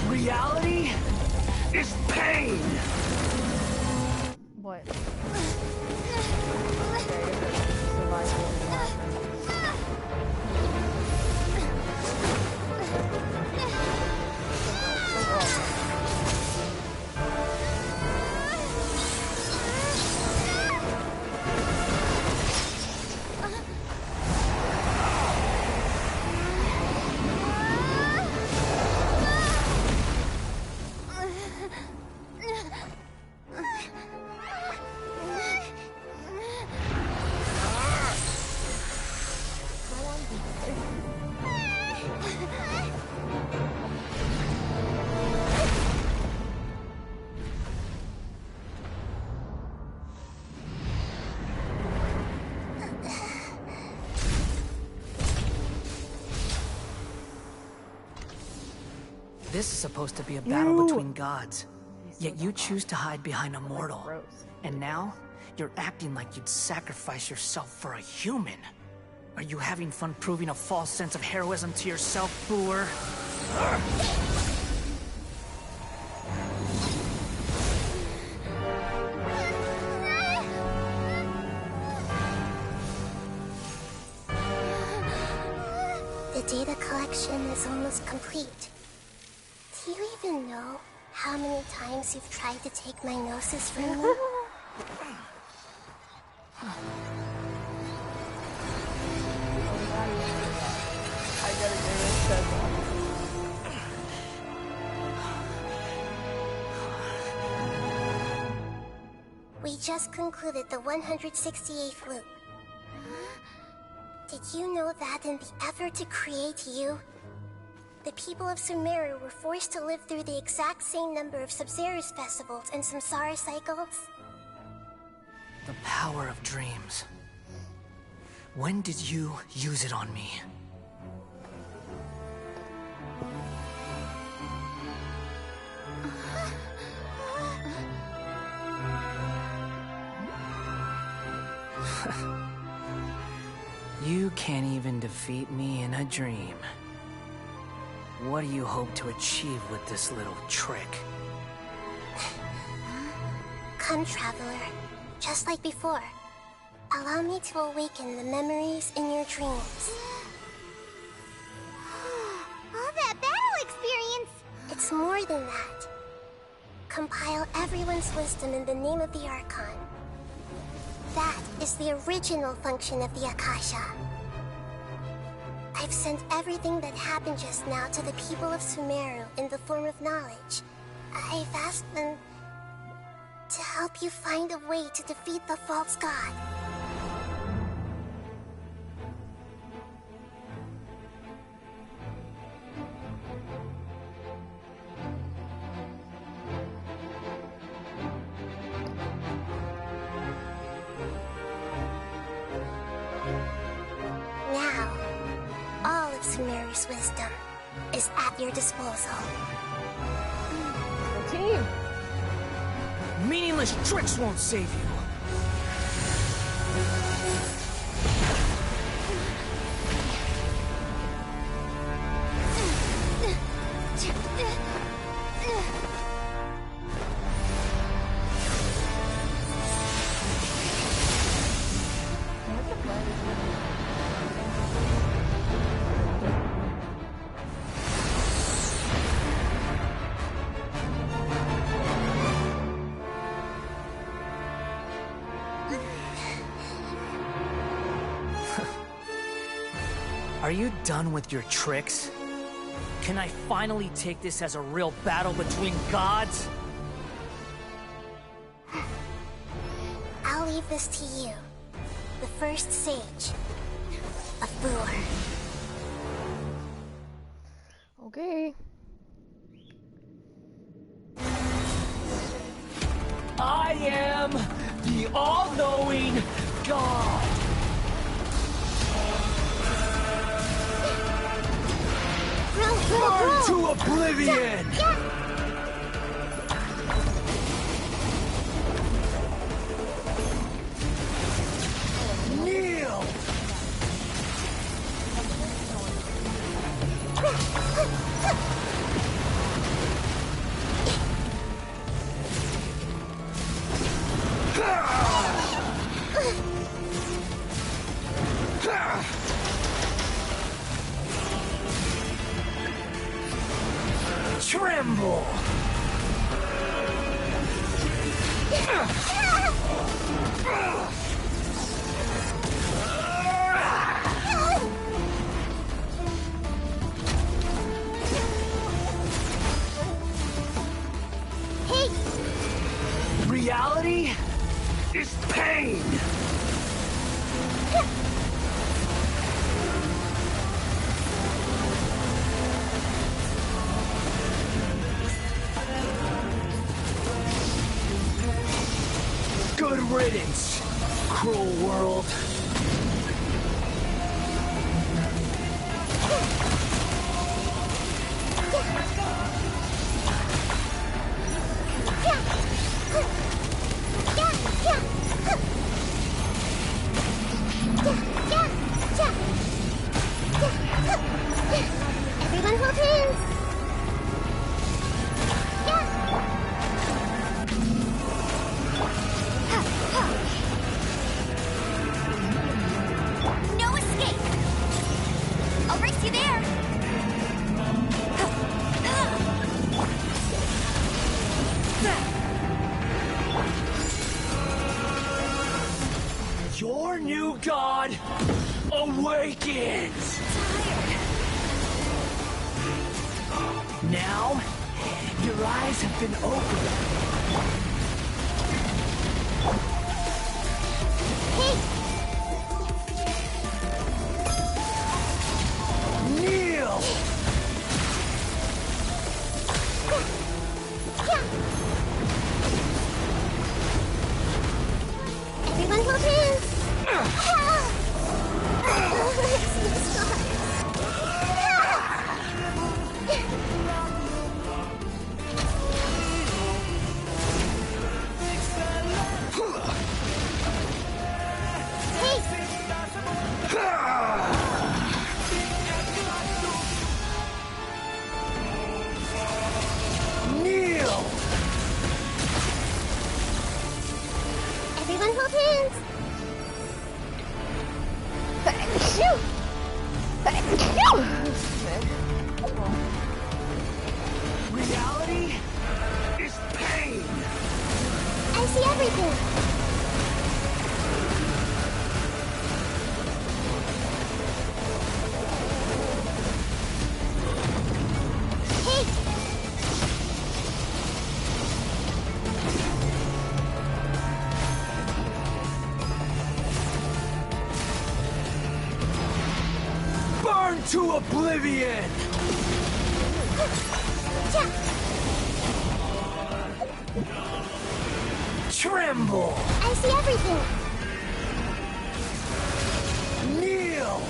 Reality is pain! What? This is supposed to be a battle between gods. Yet you choose to hide behind a mortal. And now, you're acting like you'd sacrifice yourself for a human. Are you having fun proving a false sense of heroism to yourself, Boor? The data collection is almost complete. Do you even know how many times you've tried to take my gnosis from me? I gotta get this We just concluded the 168th loop. Did you know that in the effort to create you, the people of Sumeru were forced to live through the exact same number of Sub-Zerus festivals and Samsara cycles? The power of dreams. When did you use it on me? You can't even defeat me in a dream. What do you hope to achieve with this little trick? Come, Traveler. Just like before. Allow me to awaken the memories in your dreams. All that battle experience! It's more than that. Compile everyone's wisdom in the name of the Archon. That is the original function of the Akasha. I've sent everything that happened just now to the people of Sumeru in the form of knowledge. I've asked them to help you find a way to defeat the false god. Now, all of Sumeru's wisdom is at your disposal. Team! Meaningless tricks won't save you. Are you done with your tricks? Can I finally take this as a real battle between gods? I'll leave this to you, the first sage of Boor. Okay. I am the all-knowing God! Burn to oblivion! Kneel! Tremble! Hey! Reality is pain! Good riddance, cruel world. Everyone hold hands! No escape! I'll race you there! Your new god awakens! Now, your eyes have been opened. Kneel! Everyone hold hands! Reality is pain. I see everything. Burn to oblivion! Tremble! I see everything. Kneel!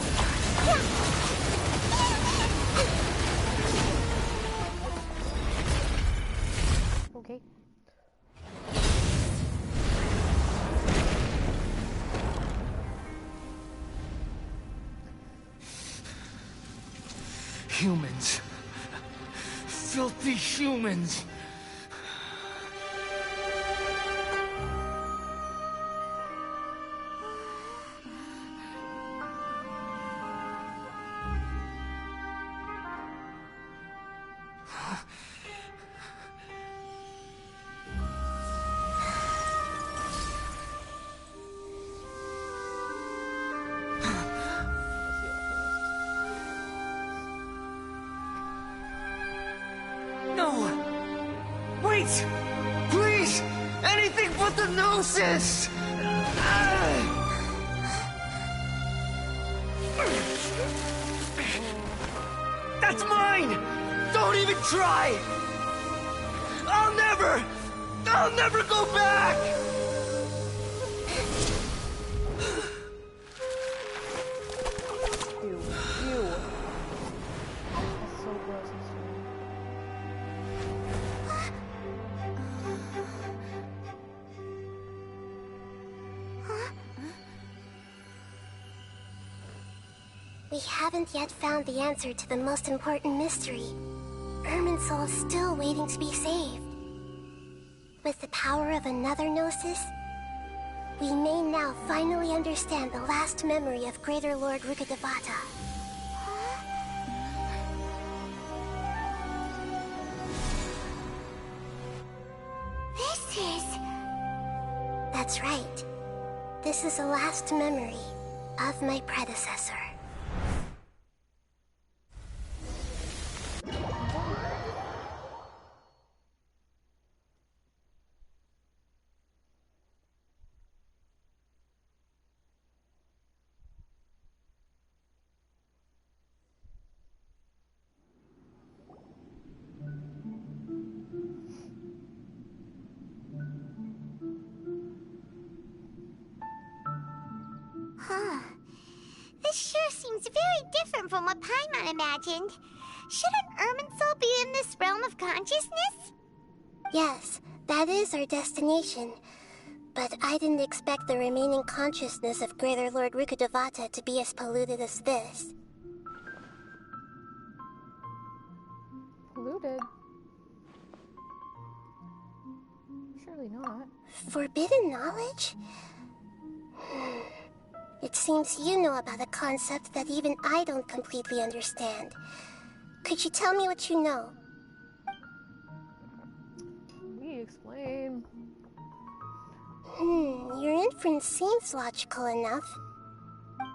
Okay. Humans. Filthy humans. Wait! Please! Anything but the Gnosis! That's mine! Don't even try! I'll never go back! Ew. That's so gross and stupid. We haven't yet found the answer to the most important mystery. Irminsul is still waiting to be saved. With the power of another Gnosis, we may now finally understand the last memory of Greater Lord Rukkhadevata. That's right. This is the last memory of my predecessor. Huh. This sure seems very different from what Paimon imagined. Shouldn't Irminsul be in this realm of consciousness? Yes, that is our destination. But I didn't expect the remaining consciousness of Greater Lord Rukkhadevata to be as polluted as this. Polluted? Surely not. Forbidden knowledge? It seems you know about a concept that even I don't completely understand. Could you tell me what you know? We explain. Your inference seems logical enough.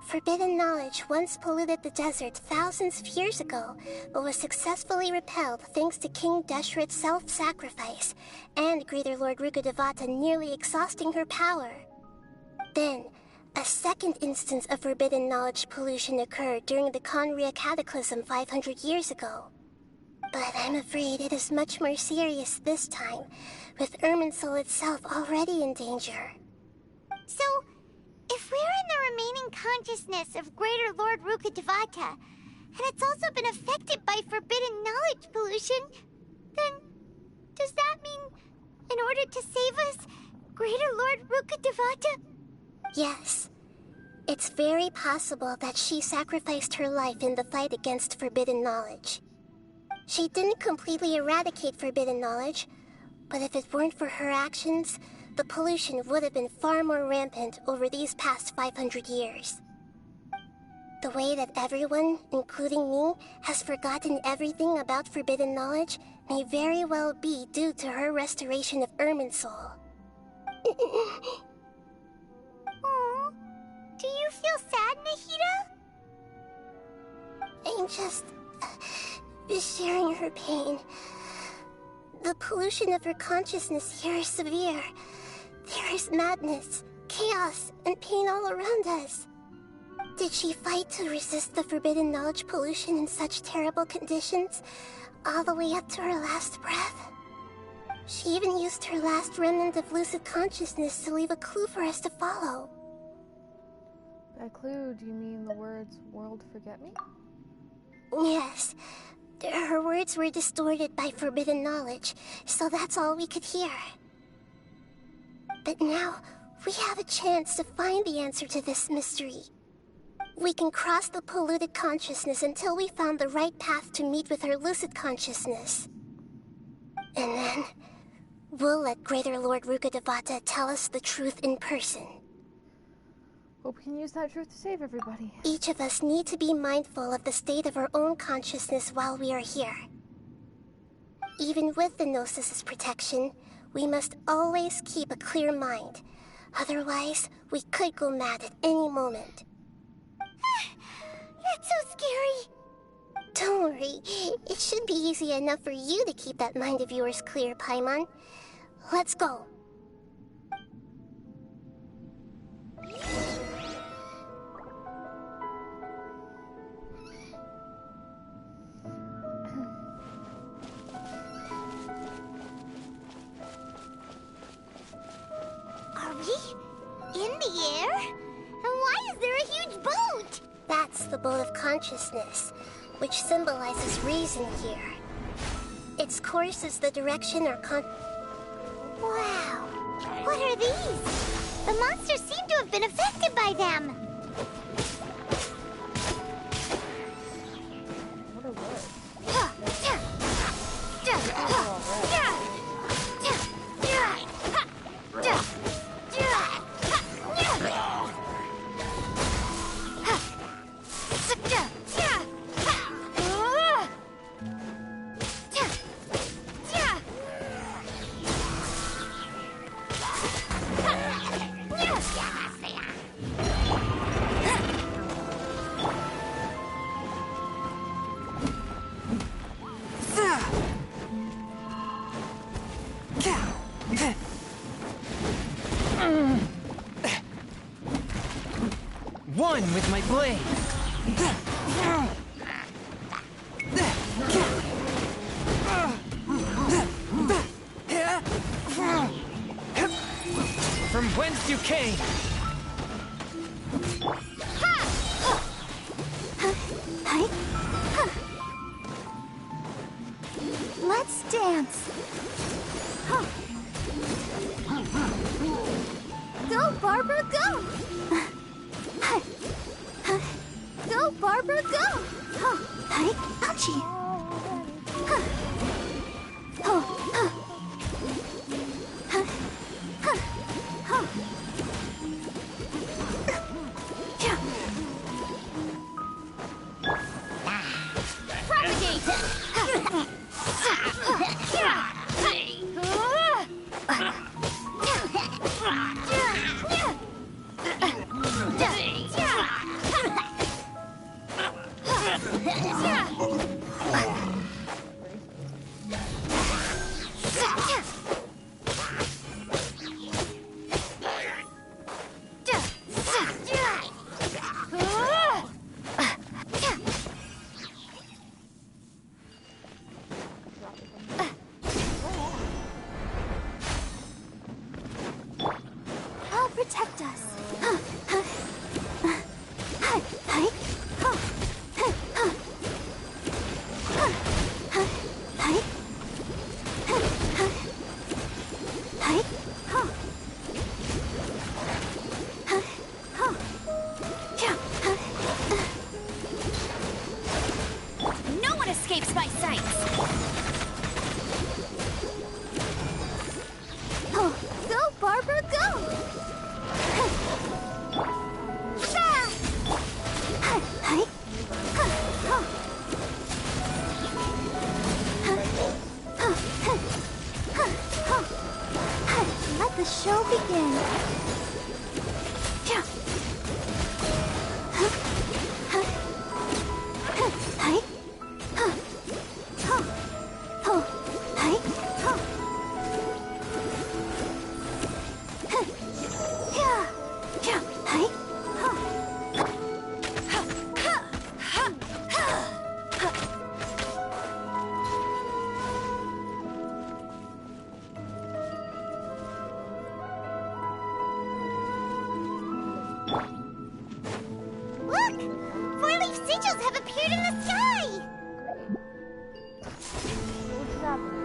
Forbidden knowledge once polluted the desert thousands of years ago, but was successfully repelled thanks to King Deshret's self-sacrifice, and Greater Lord Rukkhadevata nearly exhausting her power. Then, a second instance of forbidden knowledge pollution occurred during the Conria Cataclysm 500 years ago. But I'm afraid it is much more serious this time, with Irminsul itself already in danger. So, if we're in the remaining consciousness of Greater Lord Rukkhadevata, and it's also been affected by forbidden knowledge pollution, then does that mean, in order to save us, Greater Lord Rukkhadevata? Yes. It's very possible that she sacrificed her life in the fight against forbidden knowledge. She didn't completely eradicate forbidden knowledge, but if it weren't for her actions, the pollution would have been far more rampant over these past 500 years. The way that everyone, including me, has forgotten everything about forbidden knowledge may very well be due to her restoration of Irminsul. Aww. Do you feel sad, Nahida? I'm just sharing her pain. The pollution of her consciousness here is severe. There is madness, chaos, and pain all around us. Did she fight to resist the forbidden knowledge pollution in such terrible conditions, all the way up to her last breath? She even used her last remnant of lucid consciousness to leave a clue for us to follow. By clue, do you mean the words, "World, forget me"? Yes. Her words were distorted by forbidden knowledge, so that's all we could hear. But now, we have a chance to find the answer to this mystery. We can cross the polluted consciousness until we found the right path to meet with her lucid consciousness. And then, we'll let Greater Lord Rukkhadevata tell us the truth in person. Hope we can use that truth to save everybody. Each of us need to be mindful of the state of our own consciousness while we are here. Even with the Gnosis' protection, we must always keep a clear mind. Otherwise, we could go mad at any moment. That's so scary. Don't worry, it should be easy enough for you to keep that mind of yours clear, Paimon. Let's go. Are we in the air? And why is there a huge boat? That's the boat of consciousness, which symbolizes reason here. Its course is the direction our Wow! What are these? The monsters seem to have been affected by them. What are words? One with my blade. From whence you came. Let's dance. Go, Barbara, go! Go, Barbara, go! Ouchie! I'll protect us. No one escapes my sight. Go, Barbara, go! four-leaf sigils have appeared in the sky! What's happening?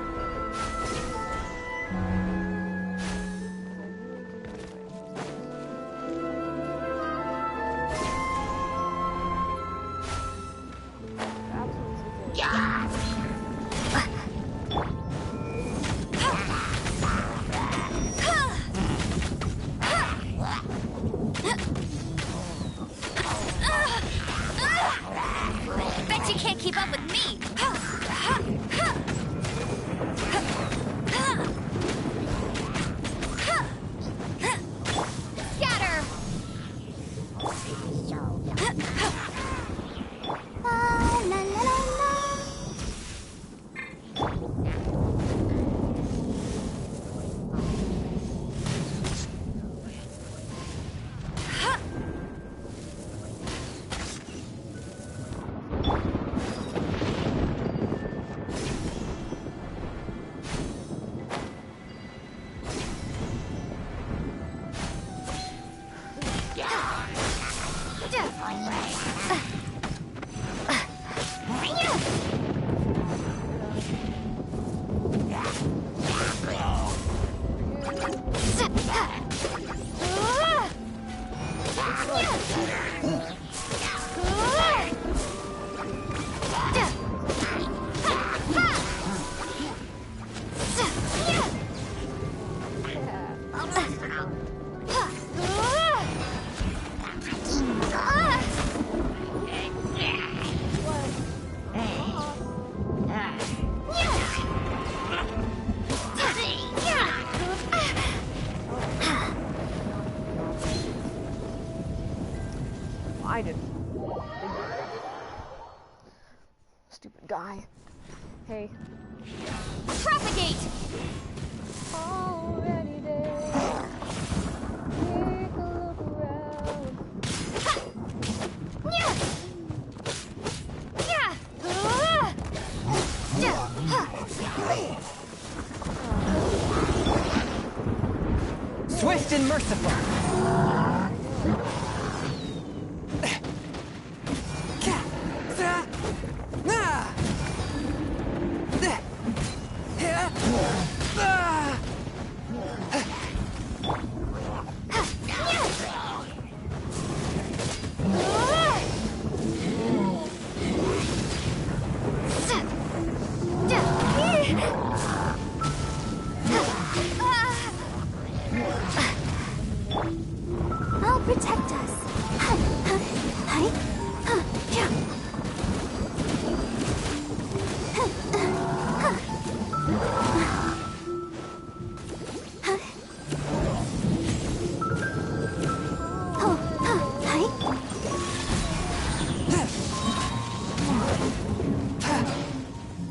Bet you can't keep up with me! Scatter! La la la la la. I didn't. Stupid guy. Hey. Propagate! Already there. Take a look around. Swift and merciful. I'll protect us.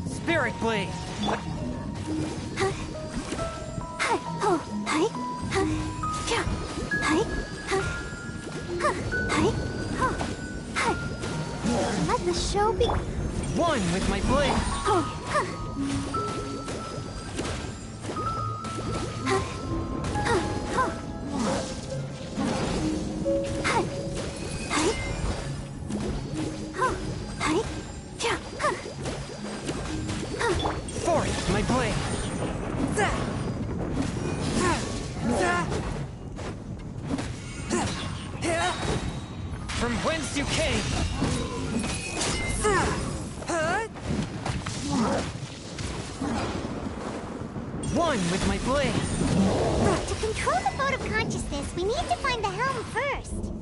Spirit Blade. Let the show be. One with my blade. Fourth, my blade. From whence you came. One with my blade. To control the boat of consciousness, we need to find the helm first.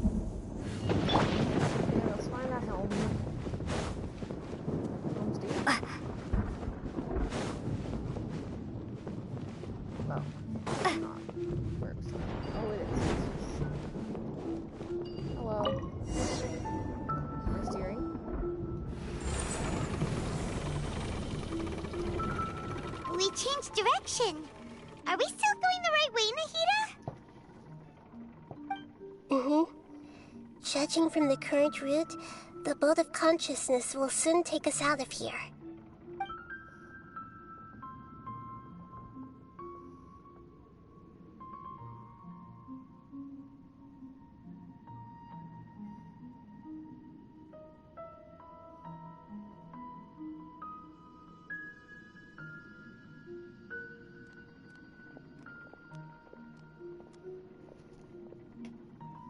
Yeah, let's find that helm. Helm's deep. No. It's not. Works. Oh, it is. Hello. My steering. We changed direction. Are we still going the right way, Nahida? Judging from the current route, the boat of consciousness will soon take us out of here.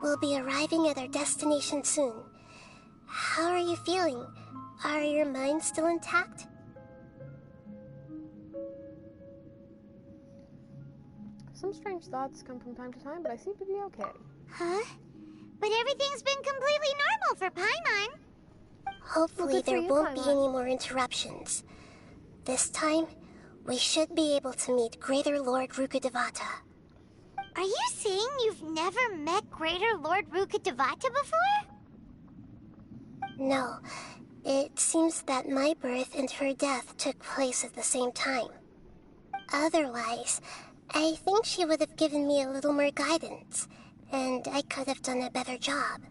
We'll be arriving at our destination soon. How are you feeling? Are your minds still intact? Some strange thoughts come from time to time, but I seem to be okay. Huh? But everything's been completely normal for Paimon. Hopefully there won't be any more interruptions. This time, we should be able to meet Greater Lord Rukkhadevata. Are you saying you've never met Greater Lord Rukkhadevata before? No. It seems that my birth and her death took place at the same time. Otherwise, I think she would have given me a little more guidance, and I could have done a better job.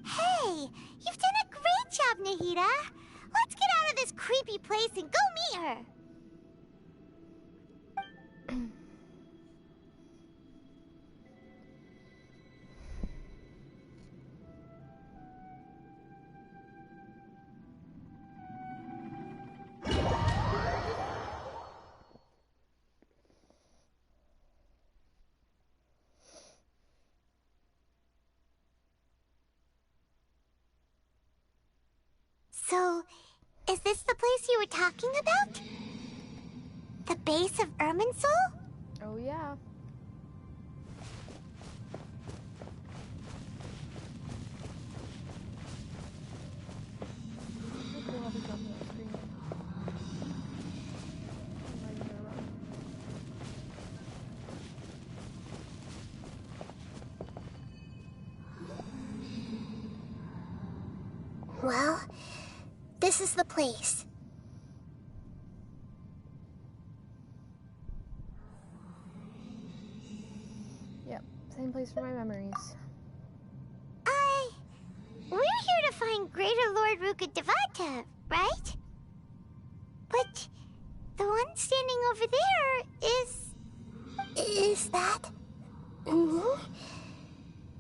Hey, you've done a great job, Nahida. Let's get out of this creepy place and go meet her. So, is this the place you were talking about? The base of Irminsul? Oh, yeah. Well, this is the place. Yep, same place for my memories. We're here to find Greater Lord Rukkhadevata, right? But the one standing over there is... Is that... me?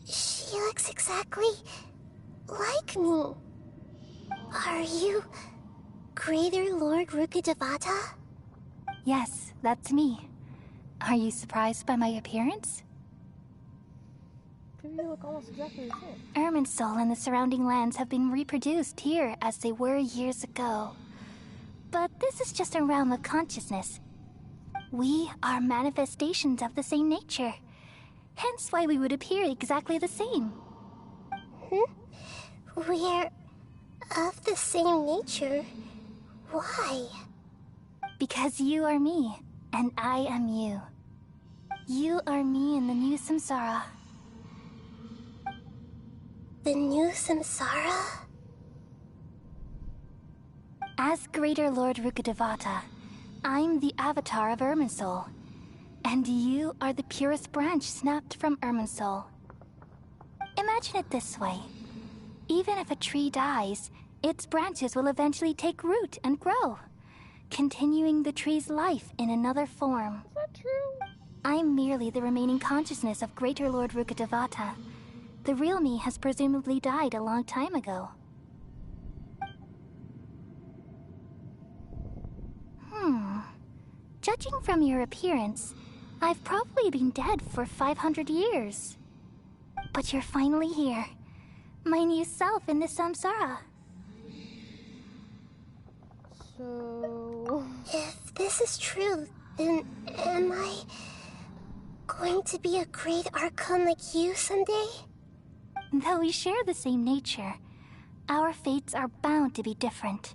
She looks exactly like me. Are you Greater Lord Rukkhadevata? Yes, that's me. Are you surprised by my appearance? You look almost exactly the same. Irminsul and the surrounding lands have been reproduced here as they were years ago. But this is just a realm of consciousness. We are manifestations of the same nature. Hence why we would appear exactly the same. We're of the same nature? Why? Because you are me, and I am you. You are me in the new samsara. The new samsara? As Greater Lord Rukkhadevata, I'm the avatar of Irminsul. And you are the purest branch snapped from Irminsul. Imagine it this way. Even if a tree dies, its branches will eventually take root and grow, continuing the tree's life in another form. Is that true? I'm merely the remaining consciousness of Greater Lord Rukkhadevata. The real me has presumably died a long time ago. Judging from your appearance, I've probably been dead for 500 years. But you're finally here. My new self in the samsara. So... If this is true, then am I going to be a great Archon like you someday? Though we share the same nature, our fates are bound to be different.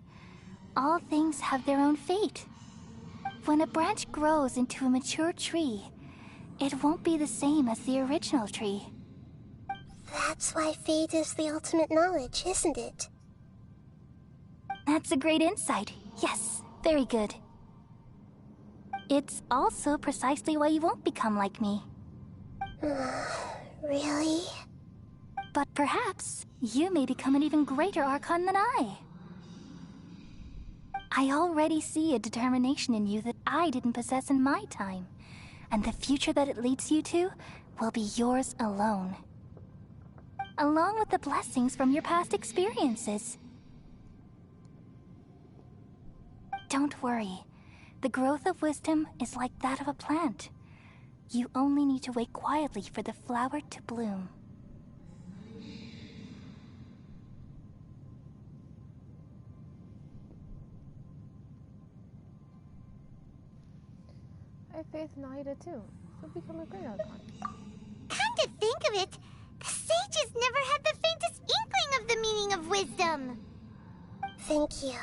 All things have their own fate. When a branch grows into a mature tree, it won't be the same as the original tree. That's why fate is the ultimate knowledge, isn't it? That's a great insight. Yes, very good. It's also precisely why you won't become like me. Really? But perhaps you may become an even greater Archon than I. I already see a determination in you that I didn't possess in my time, and the future that it leads you to will be yours alone. Along with the blessings from your past experiences. Don't worry. The growth of wisdom is like that of a plant. You only need to wait quietly for the flower to bloom. have faith in Aida too. He'll become a great Archon. Come to think of it, the sages never had the faintest inkling of the meaning of wisdom. Thank you.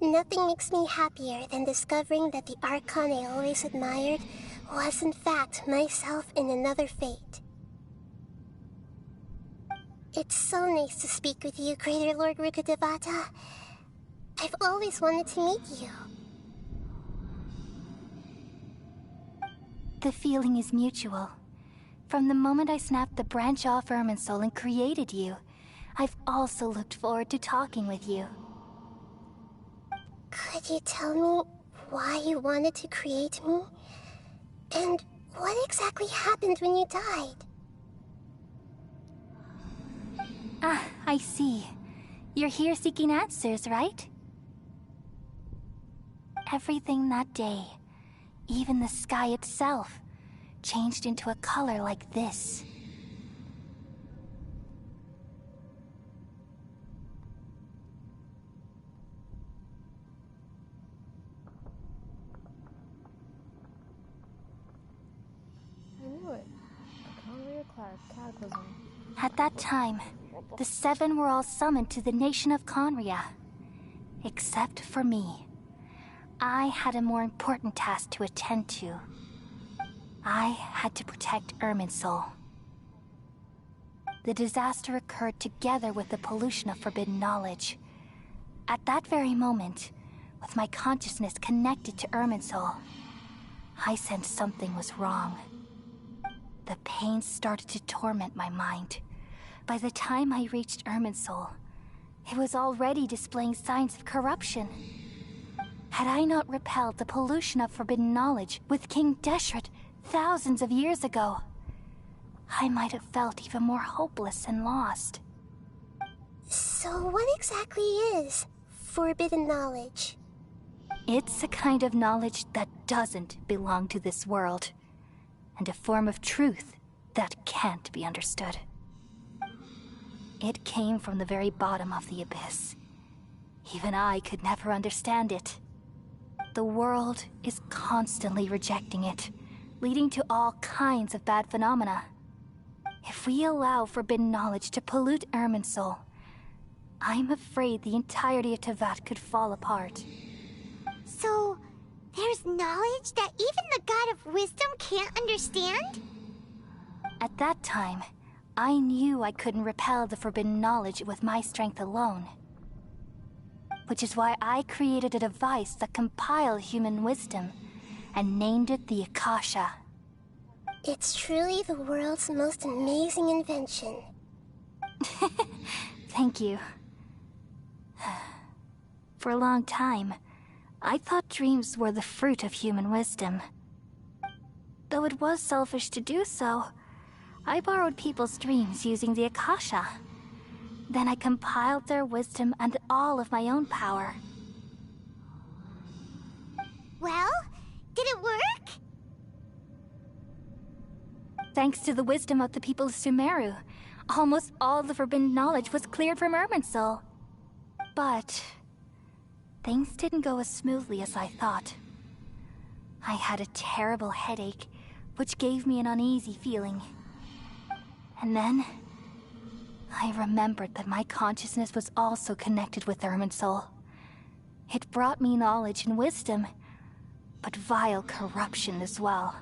Nothing makes me happier than discovering that the Archon I always admired was in fact myself in another fate. It's so nice to speak with you, Greater Lord Rukkhadevata. I've always wanted to meet you. The feeling is mutual. From the moment I snapped the branch off Irminsul and created you, I've also looked forward to talking with you. Could you tell me why you wanted to create me? And what exactly happened when you died? Ah, I see. You're here seeking answers, right? Everything that day, even the sky itself, changed into a color like this. I knew it. A Conria cataclysm. At that time, the Seven were all summoned to the nation of Conria. Except for me. I had a more important task to attend to. I had to protect Irminsul. The disaster occurred together with the pollution of forbidden knowledge. At that very moment, with my consciousness connected to Irminsul, I sensed something was wrong. The pain started to torment my mind. By the time I reached Irminsul, it was already displaying signs of corruption. Had I not repelled the pollution of forbidden knowledge with King Deshret thousands of years ago, I might have felt even more hopeless and lost. So what exactly is forbidden knowledge? It's a kind of knowledge that doesn't belong to this world, and a form of truth that can't be understood. It came from the very bottom of the abyss. Even I could never understand it. The world is constantly rejecting it, leading to all kinds of bad phenomena. If we allow forbidden knowledge to pollute Irminsul, I'm afraid the entirety of Teyvat could fall apart. So, there's knowledge that even the God of Wisdom can't understand? At that time, I knew I couldn't repel the forbidden knowledge with my strength alone. Which is why I created a device that compiled human wisdom and named it the Akasha. It's truly the world's most amazing invention. Thank you. For a long time, I thought dreams were the fruit of human wisdom. Though it was selfish to do so, I borrowed people's dreams using the Akasha. Then I compiled their wisdom and all of my own power. Well, did it work? Thanks to the wisdom of the people of Sumeru, almost all the forbidden knowledge was cleared from Irminsul. But things didn't go as smoothly as I thought. I had a terrible headache, which gave me an uneasy feeling. And then I remembered that my consciousness was also connected with Irminsul. It brought me knowledge and wisdom, but vile corruption as well.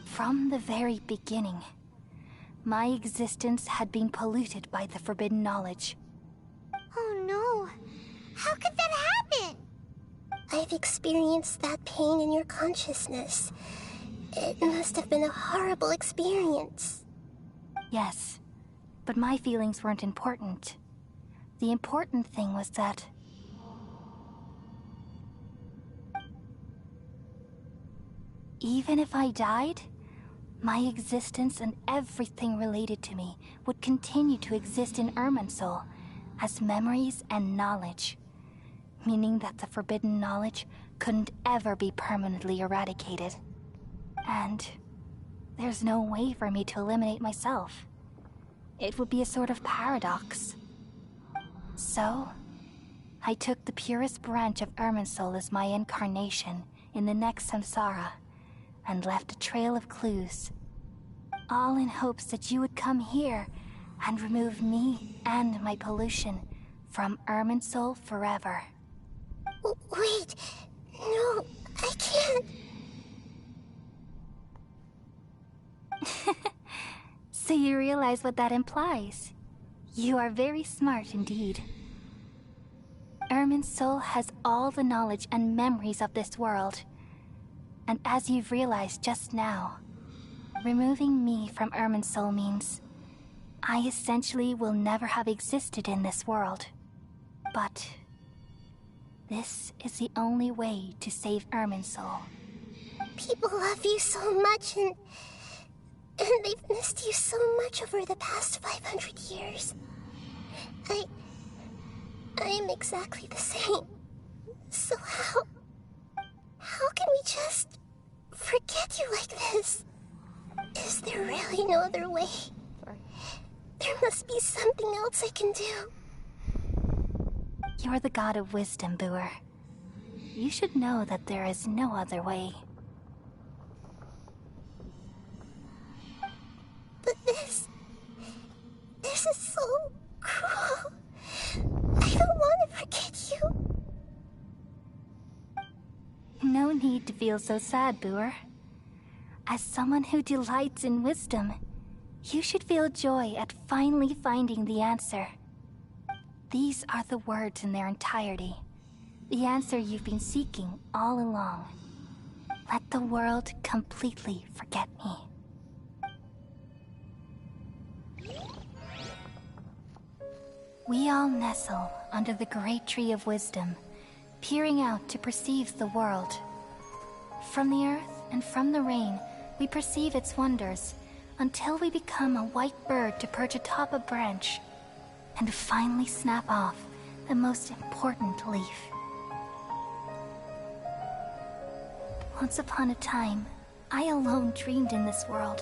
From the very beginning, my existence had been polluted by the forbidden knowledge. Oh no! How could that happen? I've experienced that pain in your consciousness. It must have been a horrible experience. Yes, but my feelings weren't important. The important thing was that even if I died, my existence and everything related to me would continue to exist in Irminsul as memories and knowledge, meaning that the forbidden knowledge couldn't ever be permanently eradicated. And there's no way for me to eliminate myself. It would be a sort of paradox. So, I took the purest branch of Irminsul as my incarnation in the next samsara, and left a trail of clues. All in hopes that you would come here and remove me and my pollution from Irminsul forever. Wait, no, I can't. So you realize what that implies. You are very smart indeed. Irminsul has all the knowledge and memories of this world. And as you've realized just now, removing me from Irminsul means I essentially will never have existed in this world. But this is the only way to save Irminsul. People love you so much, and they've missed you so much over the past 500 years. I am exactly the same. So how can we just forget you like this? Is there really no other way? There must be something else I can do. You're the god of wisdom, Booer. You should know that there is no other way. But this is so cruel. I don't want to forget you. No need to feel so sad, Booer. As someone who delights in wisdom, you should feel joy at finally finding the answer. These are the words in their entirety. The answer you've been seeking all along. Let the world completely forget me. We all nestle under the great tree of wisdom, peering out to perceive the world. From the earth and from the rain, we perceive its wonders, until we become a white bird to perch atop a branch, and finally snap off the most important leaf. Once upon a time, I alone dreamed in this world.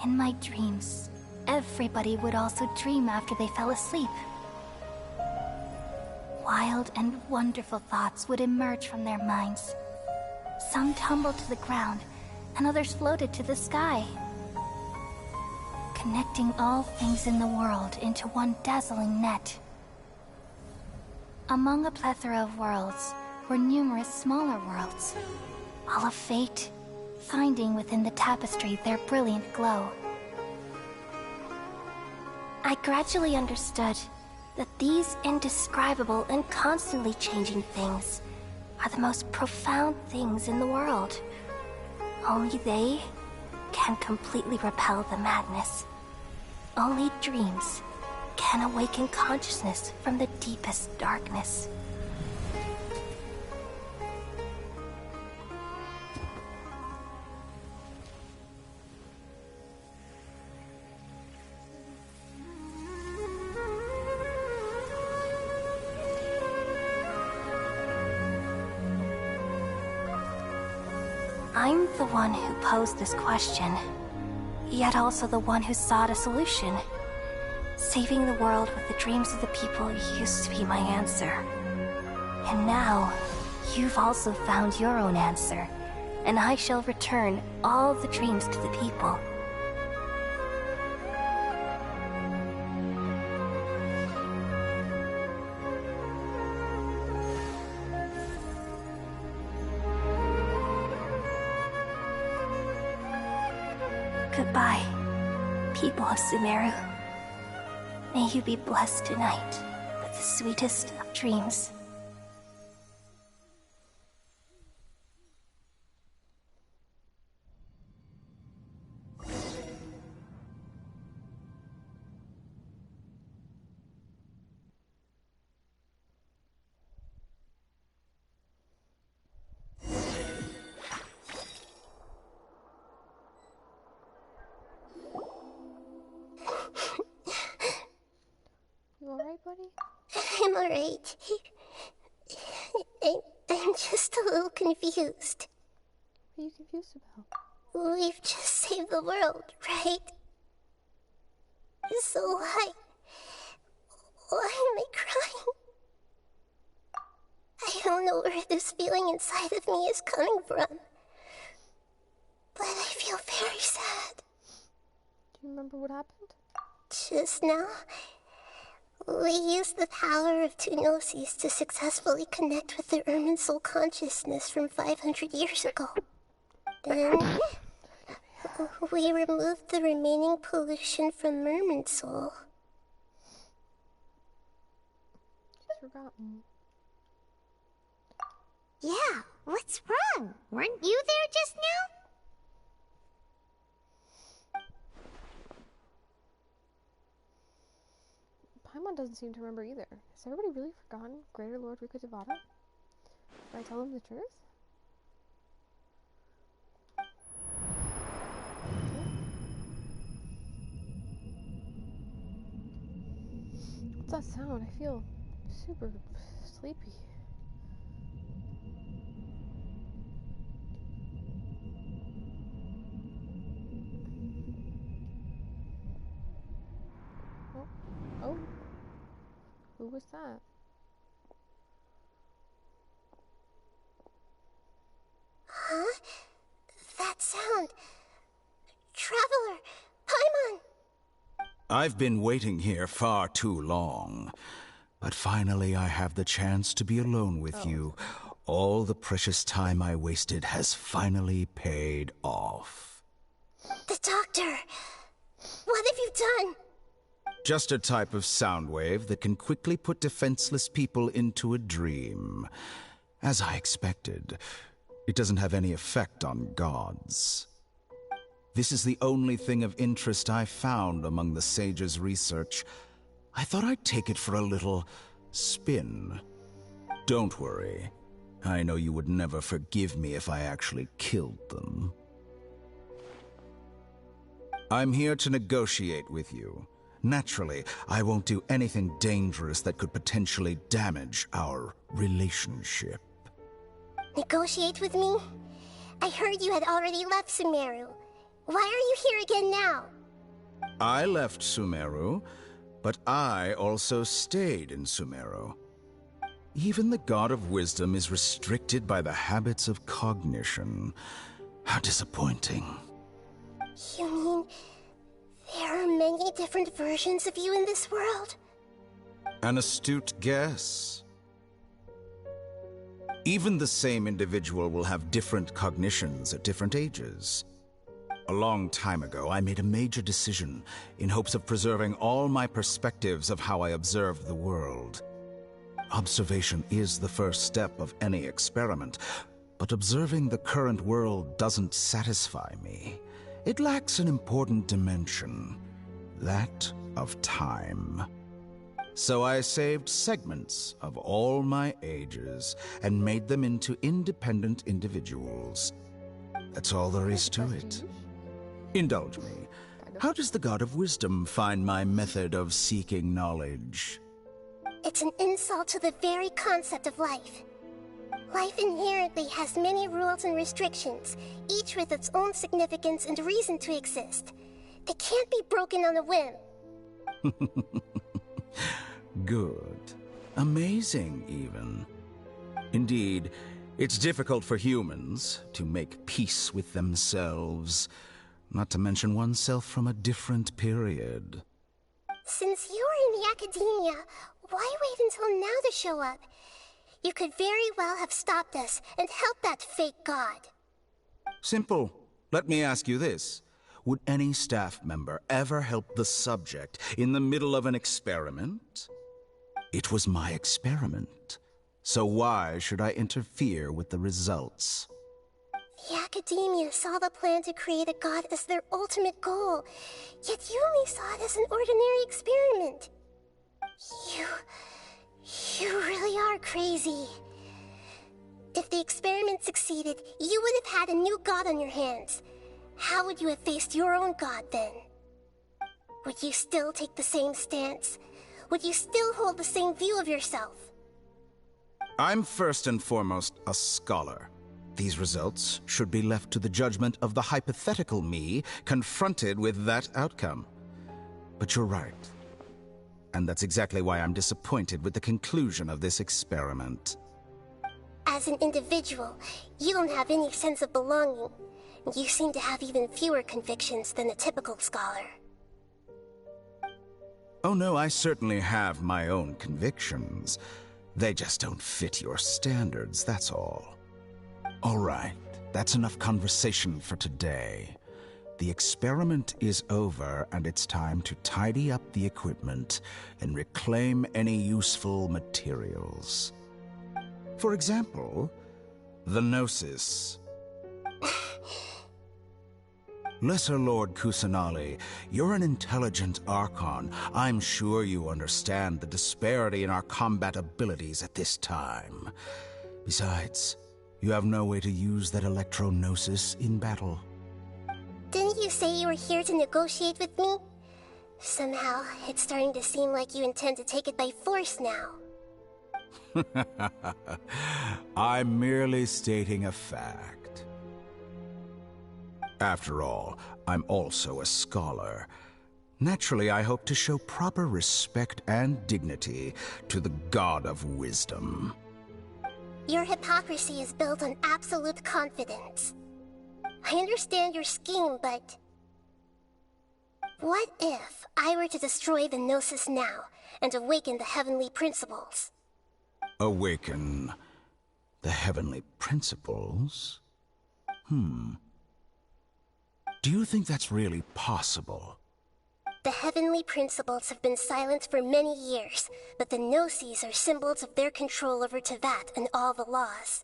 In my dreams, everybody would also dream after they fell asleep. Wild and wonderful thoughts would emerge from their minds. Some tumbled to the ground, and others floated to the sky, connecting all things in the world into one dazzling net. Among a plethora of worlds were numerous smaller worlds, all of fate, finding within the tapestry their brilliant glow. I gradually understood that these indescribable and constantly changing things are the most profound things in the world. Only they can completely repel the madness. Only dreams can awaken consciousness from the deepest darkness. I'm the one who posed this question, yet also the one who sought a solution. Saving the world with the dreams of the people used to be my answer. And now, you've also found your own answer, and I shall return all the dreams to the people. Goodbye, people of Sumeru. May you be blessed tonight with the sweetest of dreams. You alright, buddy? I'm alright. I'm just a little confused. What are you confused about? We've just saved the world, right? So why am I crying? I don't know where this feeling inside of me is coming from. remember what happened? Just now, we used the power of two gnosis to successfully connect with the Irminsul consciousness from 500 years ago. Then, we removed the remaining pollution from Irminsul. She's forgotten. Yeah, what's wrong? Weren't you there just now? Paimon doesn't seem to remember either. Has everybody really forgotten Greater Lord Rukkhadevata? Did I tell them the truth? What's that sound? I feel super sleepy. Oh. Who was that? Huh? That sound. Traveler! Paimon! I've been waiting here far too long. But finally I have the chance to be alone with you. All the precious time I wasted has finally paid off. The doctor! What have you done? Just a type of sound wave that can quickly put defenseless people into a dream. As I expected, it doesn't have any effect on gods. This is the only thing of interest I found among the sage's research. I thought I'd take it for a little spin. Don't worry. I know you would never forgive me if I actually killed them. I'm here to negotiate with you. Naturally, I won't do anything dangerous that could potentially damage our relationship. Negotiate with me? I heard you had already left Sumeru. Why are you here again now? I left Sumeru, but I also stayed in Sumeru. Even the God of Wisdom is restricted by the habits of cognition. How disappointing. You mean there are many different versions of you in this world? An astute guess. Even the same individual will have different cognitions at different ages. A long time ago, I made a major decision in hopes of preserving all my perspectives of how I observed the world. Observation is the first step of any experiment, but observing the current world doesn't satisfy me. It lacks an important dimension, that of time. So I saved segments of all my ages and made them into independent individuals. That's all there is to it. Indulge me. How does the God of Wisdom find my method of seeking knowledge? It's an insult to the very concept of life. Life inherently has many rules and restrictions, each with its own significance and reason to exist. They can't be broken on a whim. Good. Amazing, even. Indeed, it's difficult for humans to make peace with themselves, not to mention oneself from a different period. Since you're in the academia, why wait until now to show up? You could very well have stopped us and helped that fake god. Simple. Let me ask you this. Would any staff member ever help the subject in the middle of an experiment? It was my experiment. So why should I interfere with the results? The academia saw the plan to create a god as their ultimate goal, yet you only saw it as an ordinary experiment. You really are crazy. If the experiment succeeded, you would have had a new god on your hands. How would you have faced your own god then? Would you still take the same stance? Would you still hold the same view of yourself? I'm first and foremost a scholar. These results should be left to the judgment of the hypothetical me confronted with that outcome. But you're right. And that's exactly why I'm disappointed with the conclusion of this experiment. As an individual, you don't have any sense of belonging. You seem to have even fewer convictions than a typical scholar. no, I certainly have my own convictions. They just don't fit your standards, that's all. All right, that's enough conversation for today. The experiment is over, and it's time to tidy up the equipment and reclaim any useful materials. For example, the Gnosis. Lesser Lord Kusanali, you're an intelligent Archon. I'm sure you understand the disparity in our combat abilities at this time. Besides, you have no way to use that Electro-Gnosis in battle. Didn't you say you were here to negotiate with me? Somehow, it's starting to seem like you intend to take it by force now. I'm merely stating a fact. After all, I'm also a scholar. Naturally, I hope to show proper respect and dignity to the God of Wisdom. Your hypocrisy is built on absolute confidence. I understand your scheme, but... what if I were to destroy the Gnosis now and awaken the heavenly principles? Awaken the heavenly principles? Do you think that's really possible? The heavenly principles have been silent for many years, but the Gnosis are symbols of their control over Teyvat and all the laws.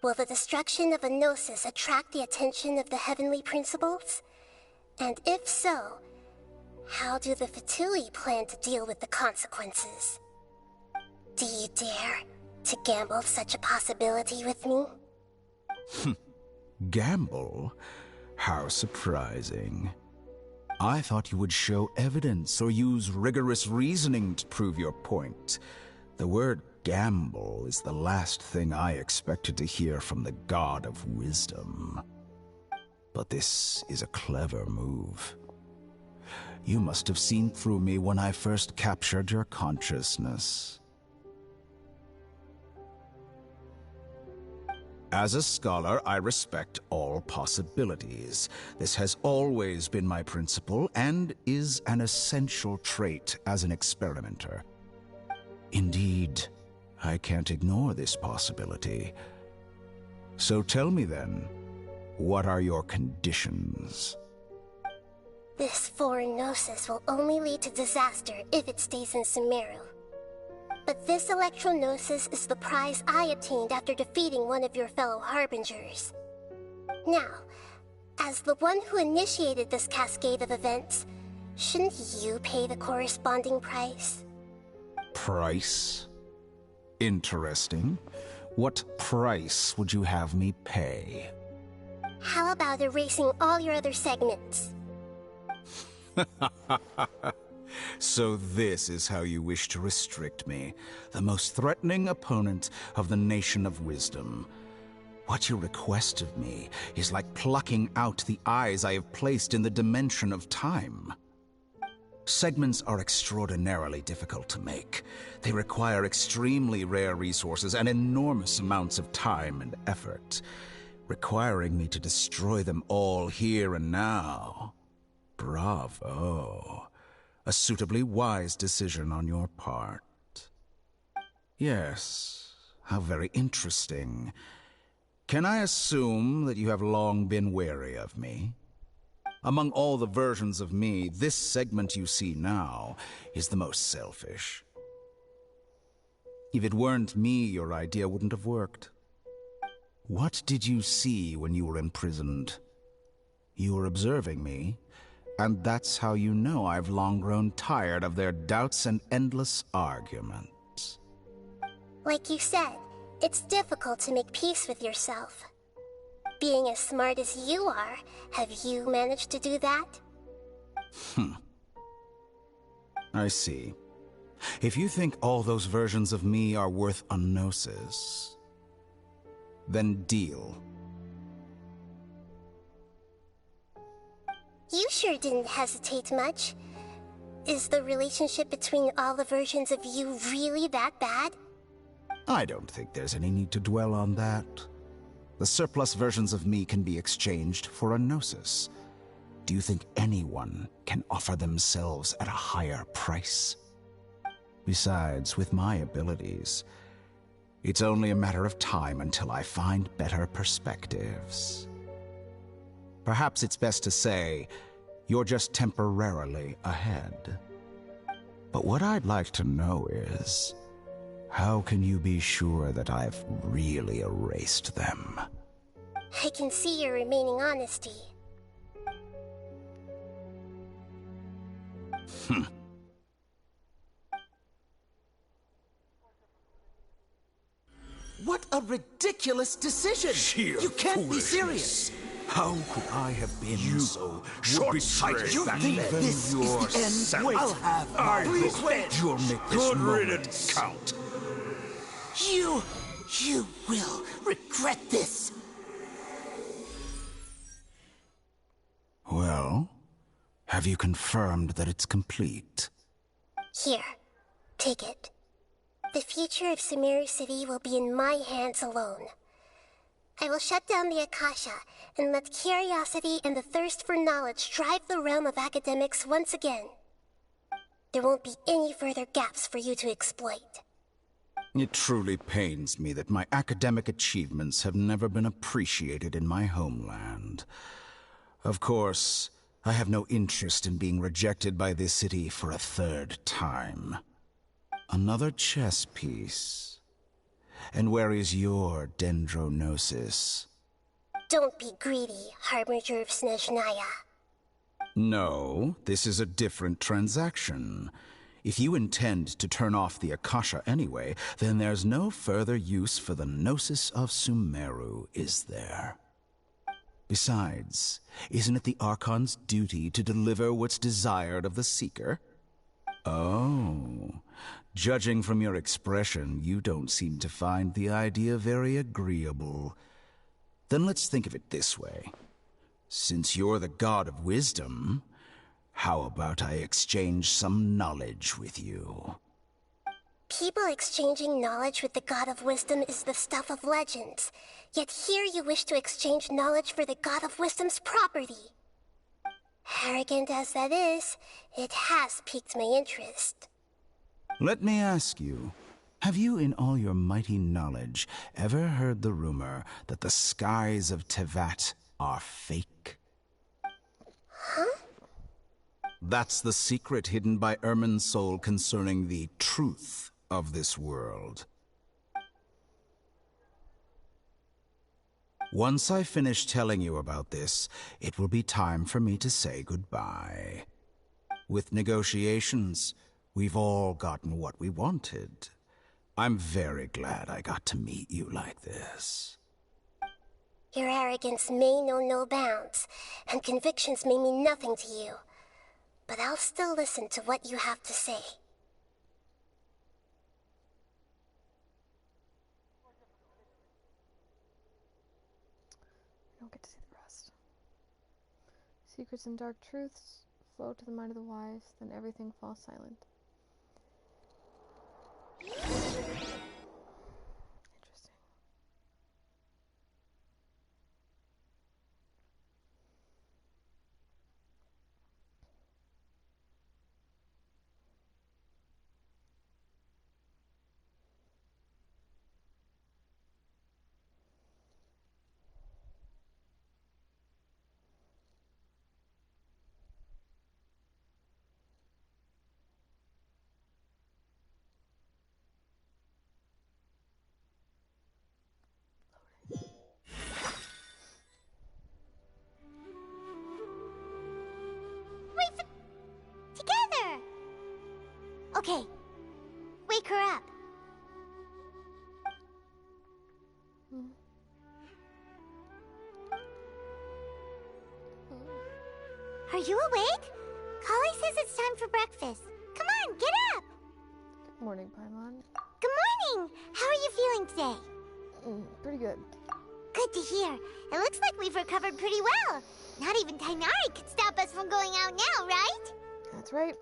Will the destruction of a Gnosis attract the attention of the heavenly principles? And if so, how do the Fatui plan to deal with the consequences? Do you dare to gamble such a possibility with me? Gamble? How surprising. I thought you would show evidence or use rigorous reasoning to prove your point. The word gamble is the last thing I expected to hear from the God of Wisdom. But this is a clever move. You must have seen through me when I first captured your consciousness. As a scholar, I respect all possibilities. This has always been my principle and is an essential trait as an experimenter. Indeed, I can't ignore this possibility. So tell me then, what are your conditions? This foreign Gnosis will only lead to disaster if it stays in Sumeru. But this Electro-Gnosis is the prize I obtained after defeating one of your fellow Harbingers. Now, as the one who initiated this cascade of events, shouldn't you pay the corresponding price? Price? Interesting. What price would you have me pay? How about erasing all your other segments? So this is how you wish to restrict me, the most threatening opponent of the Nation of Wisdom. What you request of me is like plucking out the eyes I have placed in the dimension of time. Segments are extraordinarily difficult to make. They require extremely rare resources and enormous amounts of time and effort, requiring me to destroy them all here and now. Bravo. A suitably wise decision on your part. Yes, how very interesting. Can I assume that you have long been wary of me? Among all the versions of me, this segment you see now is the most selfish. If it weren't me, your idea wouldn't have worked. What did you see when you were imprisoned? You were observing me, and that's how you know I've long grown tired of their doubts and endless arguments. Like you said, it's difficult to make peace with yourself. Being as smart as you are, have you managed to do that? I see. If you think all those versions of me are worth a Gnosis, then deal. You sure didn't hesitate much. Is the relationship between all the versions of you really that bad? I don't think there's any need to dwell on that. The surplus versions of me can be exchanged for a Gnosis. Do you think anyone can offer themselves at a higher price? Besides, with my abilities, it's only a matter of time until I find better perspectives. Perhaps it's best to say, you're just temporarily ahead. But what I'd like to know is, how can you be sure that I've really erased them? I can see your remaining honesty. What a ridiculous decision! Sheer You can't be foolishness. serious! How could I have been so short-sighted? You back think then? this is the end? Yourself. Wait, I'll have I please hope wait! You'll make this Good moment riddance, Count. You will regret this! Well, have you confirmed that it's complete? Here, take it. The future of Sumeru City will be in my hands alone. I will shut down the Akasha and let curiosity and the thirst for knowledge drive the realm of academics once again. There won't be any further gaps for you to exploit. It truly pains me that my academic achievements have never been appreciated in my homeland. Of course, I have no interest in being rejected by this city for a third time. Another chess piece. And where is your dendronosis? Don't be greedy, Harbinger of Snezhnaya. No, this is a different transaction. If you intend to turn off the Akasha anyway, then there's no further use for the Gnosis of Sumeru, is there? Besides, isn't it the Archon's duty to deliver what's desired of the Seeker? Oh, judging from your expression, you don't seem to find the idea very agreeable. Then let's think of it this way. Since you're the god of wisdom, how about I exchange some knowledge with you? People exchanging knowledge with the God of Wisdom is the stuff of legends. Yet here you wish to exchange knowledge for the God of Wisdom's property. Arrogant as that is, it has piqued my interest. Let me ask you, have you in all your mighty knowledge ever heard the rumor that the skies of Tevat are fake? Huh? That's the secret hidden by Ermin's soul concerning the truth of this world. Once I finish telling you about this, it will be time for me to say goodbye. With negotiations, we've all gotten what we wanted. I'm very glad I got to meet you like this. Your arrogance may know no bounds, and convictions may mean nothing to you. But I'll still listen to what you have to say. I don't get to see the rest. Secrets and dark truths flow to the mind of the wise, then everything falls silent. Interesting. Together! Okay. Wake her up. Are you awake? Kali says it's time for breakfast. Come on, get up! Good morning, Paimon. Good morning! How are you feeling today? Pretty good. Good to hear. It looks like we've recovered pretty well. Not even Tainari could stop us from going out now, right? That's right.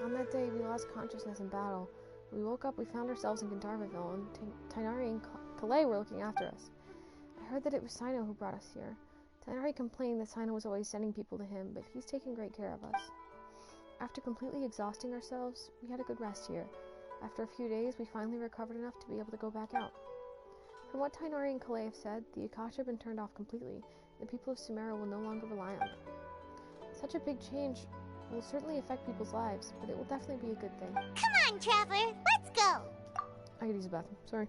On that day, we lost consciousness in battle. When we woke up, we found ourselves in Gandharvaville, and Tainari and Kalei were looking after us. I heard that it was Sino who brought us here. Tighnari complained that Sino was always sending people to him, but he's taken great care of us. After completely exhausting ourselves, we had a good rest here. After a few days, we finally recovered enough to be able to go back out. From what Tighnari and Kalei have said, the Akasha have been turned off completely. The people of Sumeru will no longer rely on it. Such a big change will certainly affect people's lives, but it will definitely be a good thing. Come on, Traveler, let's go! I could use the bathroom. Sorry.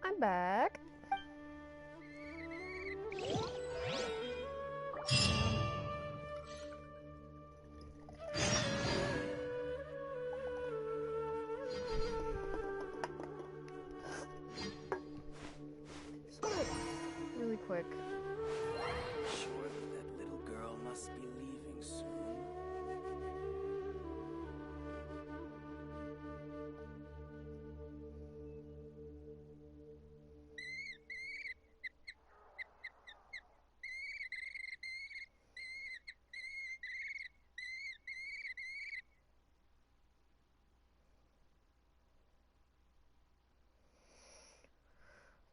I'm back. Just wanna really quick. Sure that little girl must be leaving soon.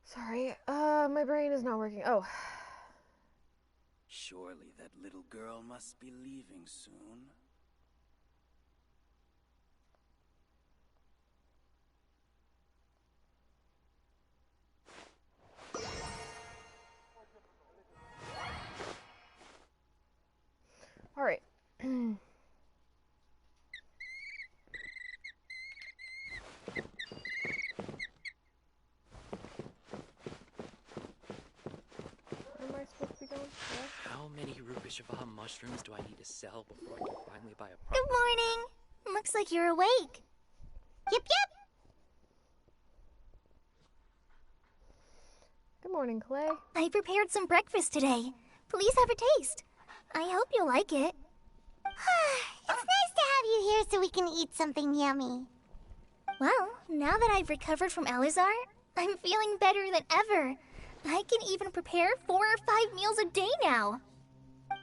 Sorry, my brain is not working. Oh, Surely that little girl must be leaving soon. Alright. How many Rupeshava mushrooms do I need to sell before I can finally buy a Good proper... morning. Looks like you're awake. Yep, yep. Good morning, Clay. I prepared some breakfast today. Please have a taste. I hope you'll like it. It's nice to have you here so we can eat something yummy. Well, now that I've recovered from Elazar, I'm feeling better than ever. I can even prepare 4 or 5 meals a day now.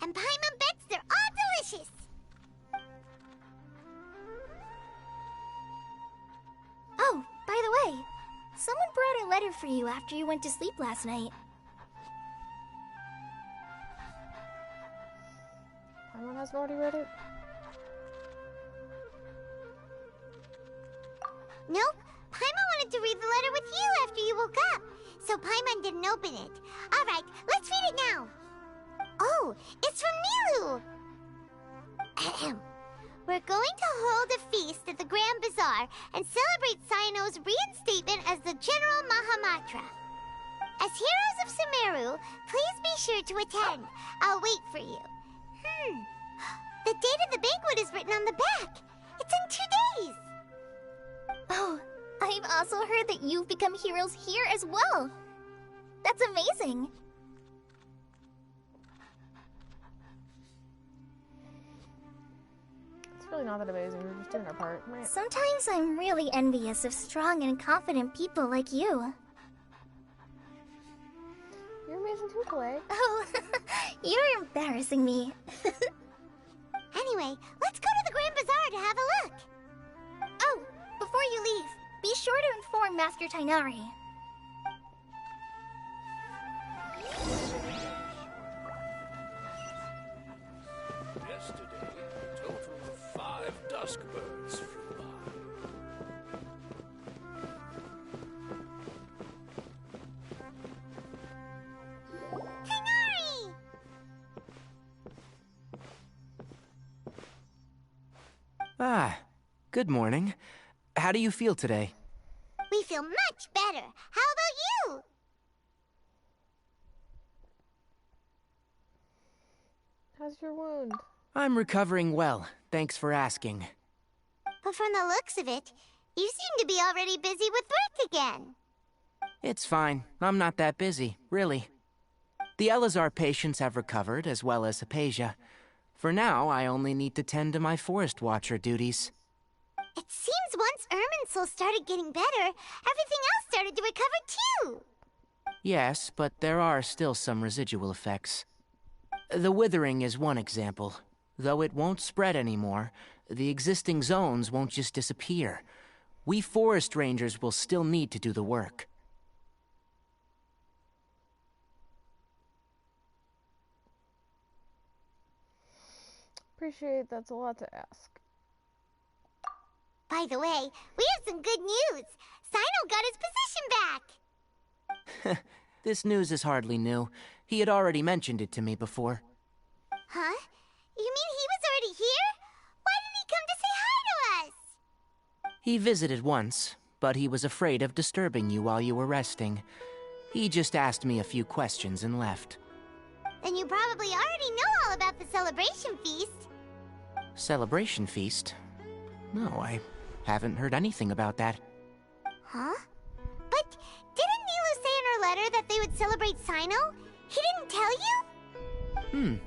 And Paimon bets they're all delicious. Oh, by the way, someone brought a letter for you after you went to sleep last night. Paimon hasn't already read it? Nope. Paimon wanted to read the letter with you after you woke up, so Paimon didn't open it. Alright, let's read it now. Oh, it's from Nilu! Ahem. We're going to hold a feast at the Grand Bazaar and celebrate Cyno's reinstatement as the General Mahamatra. As heroes of Sumeru, please be sure to attend. I'll wait for you. The date of the banquet is written on the back. It's in 2 days. Oh, I've also heard that you've become heroes here as well. That's amazing. It's really not that amazing. We're just doing our part, right? Sometimes I'm really envious of strong and confident people like you. You're amazing too, Clay. Oh, you're embarrassing me. Anyway, let's go to the Grand Bazaar to have a look. Oh, before you leave, be sure to inform Master Tainari. Yesterday, a total of 5 dusk birds flew by. Tainari! Ah, good morning. How do you feel today? We feel much better. How about you? How's your wound? I'm recovering well, thanks for asking. But from the looks of it, you seem to be already busy with work again. It's fine, I'm not that busy, really. The Elazar patients have recovered, as well as Hypatia. For now, I only need to tend to my Forest Watcher duties. It seems once Irminsul started getting better, everything else started to recover too. Yes, but there are still some residual effects. The withering is one example. Though it won't spread anymore, the existing zones won't just disappear. We forest rangers will still need to do the work. Appreciate that's a lot to ask. By the way, we have some good news. Cyno got his position back. This news is hardly new. He had already mentioned it to me before. Huh? You mean he was already here? Why didn't he come to say hi to us? He visited once, but he was afraid of disturbing you while you were resting. He just asked me a few questions and left. Then you probably already know all about the celebration feast. Celebration feast? No, I haven't heard anything about that. Huh? But didn't Nilu say in her letter that they would celebrate Cyno? He didn't tell you?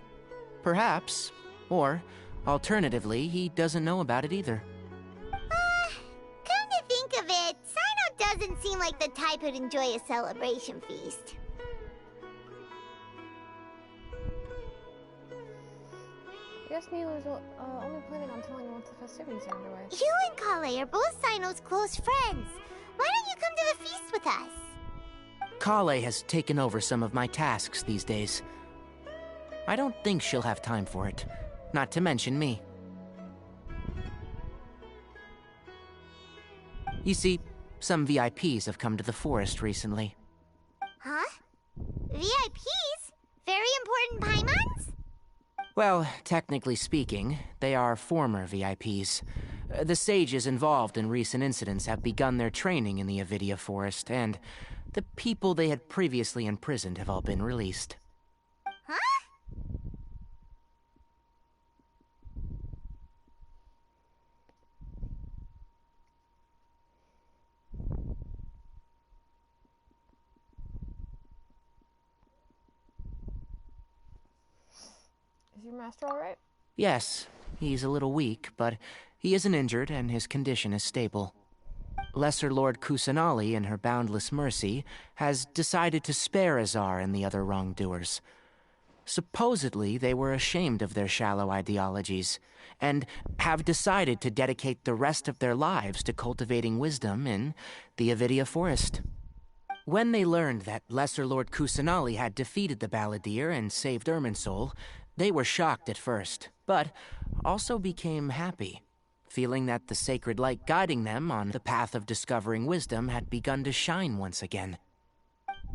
Perhaps. Or, alternatively, he doesn't know about it either. Come to think of it, Cyno doesn't seem like the type who'd enjoy a celebration feast. I guess Nilu's only planning on telling once the festivities are underway. You and Kale are both Cyno's close friends. Why don't you come to the feast with us? Kale has taken over some of my tasks these days. I don't think she'll have time for it. Not to mention me. You see, some VIPs have come to the forest recently. Huh? VIPs? Very important Paimons? Well, technically speaking, they are former VIPs. The sages involved in recent incidents have begun their training in the Avidia Forest, and the people they had previously imprisoned have all been released. Huh? Is your master alright? Yes, he's a little weak, but he isn't injured and his condition is stable. Lesser Lord Kusanali, in her boundless mercy, has decided to spare Azar and the other wrongdoers. Supposedly, they were ashamed of their shallow ideologies, and have decided to dedicate the rest of their lives to cultivating wisdom in the Avidia Forest. When they learned that Lesser Lord Kusanali had defeated the Balladeer and saved Irminsul, they were shocked at first, but also became happy, feeling that the sacred light guiding them on the path of discovering wisdom had begun to shine once again.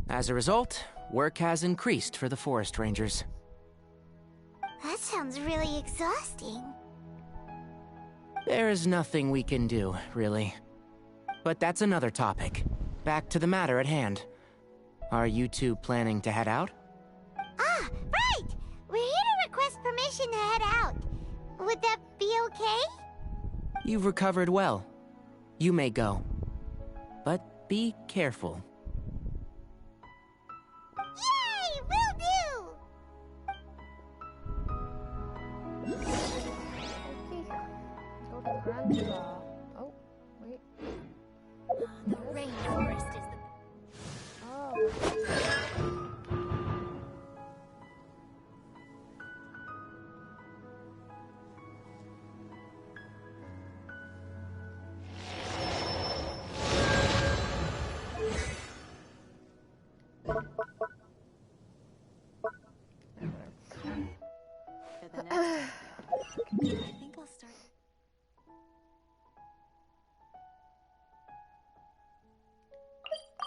As a result, work has increased for the forest rangers. That sounds really exhausting. There's nothing we can do, really. But that's another topic. Back to the matter at hand. Are you two planning to head out? Ah, right! We're here to request permission to head out. Would that be okay? You've recovered well. You may go. But be careful. Yay! Will do! Go to the Grand Bazaar. Oh, wait. The rainforest is the... Oh. I think I'll start...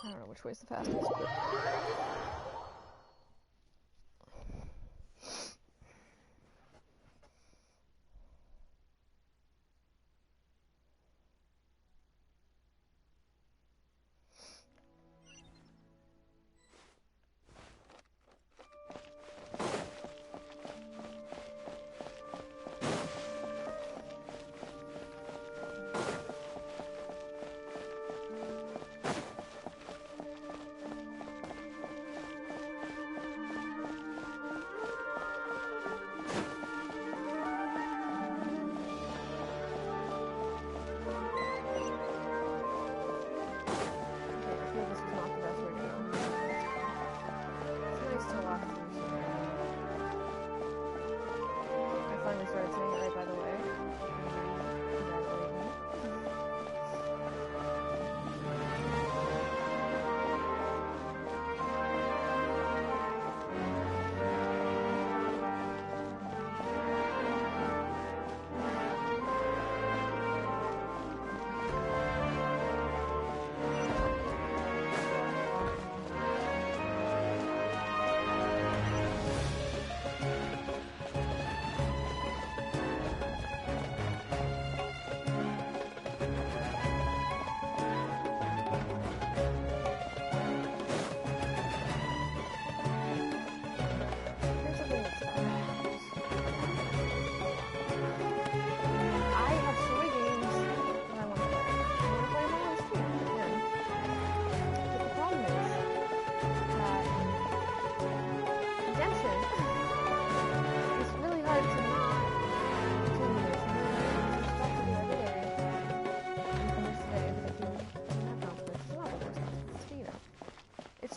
I don't know which way's the fastest.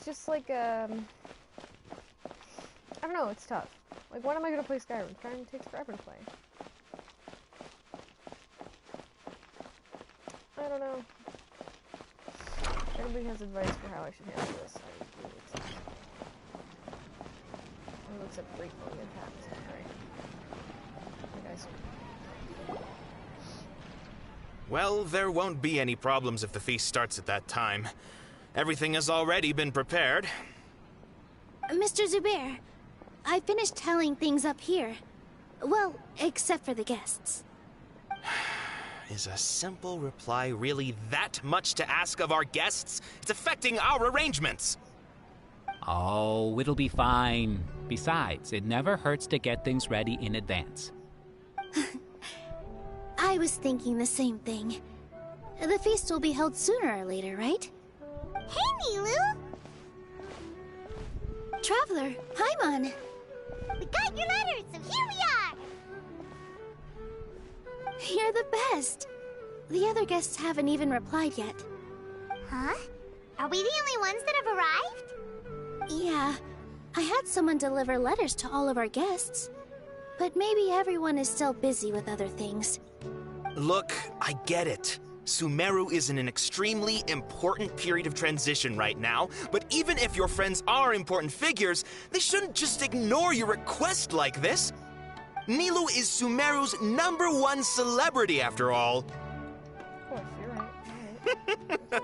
Just like, I don't know, it's tough. Like, when am I gonna play Skyrim? Skyrim takes forever to play. I don't know. If anybody has advice for how I should handle this, I would really accept it. accept grateful in past. Alright. Hey guys. Well, there won't be any problems if the feast starts at that time. Everything has already been prepared. Mr. Zubair, I finished tallying things up here. Well, except for the guests. Is a simple reply really that much to ask of our guests? It's affecting our arrangements. Oh, it'll be fine. Besides, it never hurts to get things ready in advance. I was thinking the same thing. The feast will be held sooner or later, right? Hey, Nilou! Traveler, Paimon! We got your letters, so here we are! You're the best! The other guests haven't even replied yet. Huh? Are we the only ones that have arrived? Yeah, I had someone deliver letters to all of our guests. But maybe everyone is still busy with other things. Look, I get it. Sumeru is in an extremely important period of transition right now, but even if your friends are important figures, they shouldn't just ignore your request like this. Nilou is Sumeru's #1 celebrity, after all. Of course, you're right.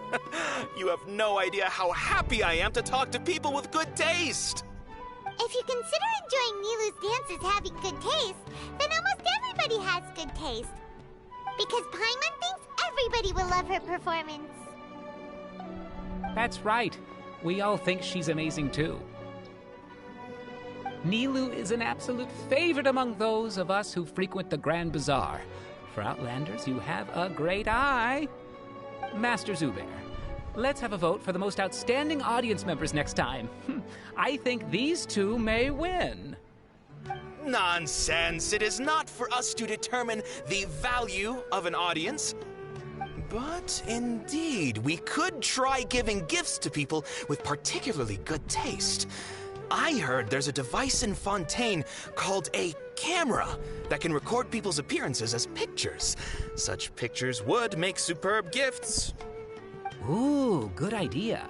You have no idea how happy I am to talk to people with good taste. If you consider enjoying Nilou's dances having good taste, then almost everybody has good taste. Because Paimon thinks everybody will love her performance. That's right. We all think she's amazing too. Nilou is an absolute favorite among those of us who frequent the Grand Bazaar. For Outlanders, you have a great eye. Master Zubair, let's have a vote for the most outstanding audience members next time. I think these two may win. Nonsense! It is not for us to determine the value of an audience. But indeed, we could try giving gifts to people with particularly good taste. I heard there's a device in Fontaine called a camera that can record people's appearances as pictures. Such pictures would make superb gifts. Ooh, good idea.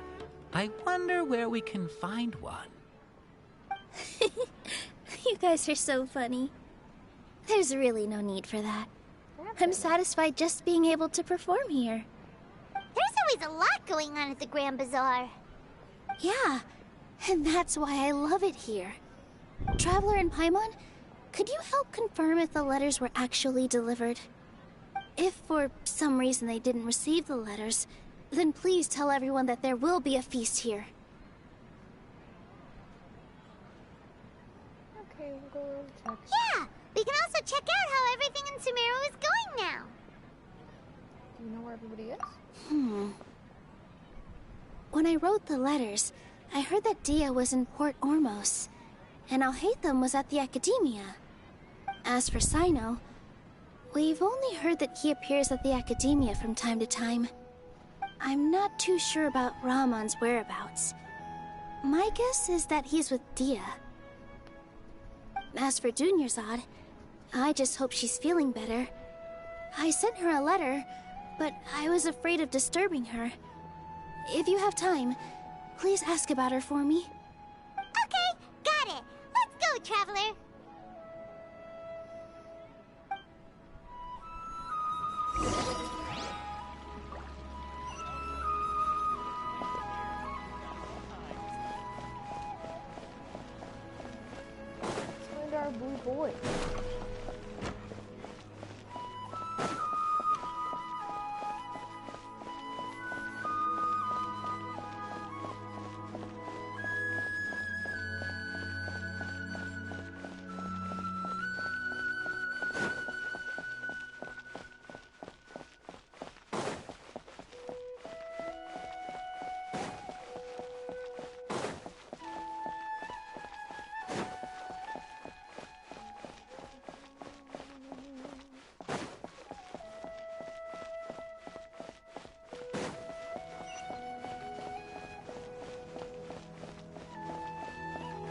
I wonder where we can find one. You guys are so funny. There's really no need for that. I'm satisfied just being able to perform here. There's always a lot going on at the Grand Bazaar. Yeah, and that's why I love it here. Traveler and Paimon, could you help confirm if the letters were actually delivered? If for some reason they didn't receive the letters, then please tell everyone that there will be a feast here. Okay, we'll go and check. Yeah, we can also check out how everything in Sumeru is going now. Do you know where everybody is? When I wrote the letters, I heard that Dia was in Port Ormos, and Alhaitham was at the Academia. As for Sino, we've only heard that he appears at the Academia from time to time. I'm not too sure about Rahman's whereabouts. My guess is that he's with Dia. As for Dunyarzad, I just hope she's feeling better. I sent her a letter, but I was afraid of disturbing her. If you have time, please ask about her for me. Okay, got it. Let's go, Traveler. Let's find our blue boy.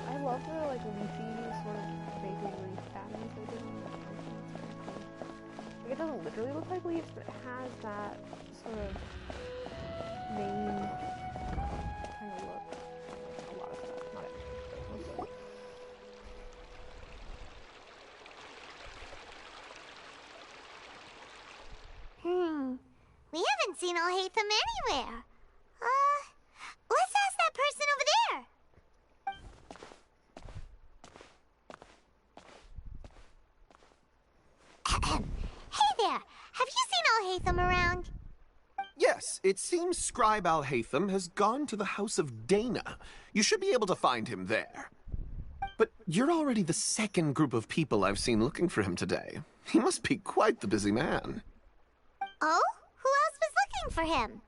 I love the like leafy sort of vaguely leaf patterns they did on the mountain. Like it doesn't literally look like leaves, but it has that sort of vein kind of look. A lot of stuff, not everything, but most of it. haven't seen Alhaitham anywhere. Let's ask that person over there. Hey there, have you seen Alhaitham around? Yes, it seems Scribe Alhaitham has gone to the House of Dana. You should be able to find him there. But you're already the second group of people I've seen looking for him today. He must be quite the busy man. Oh? Who else was looking for him?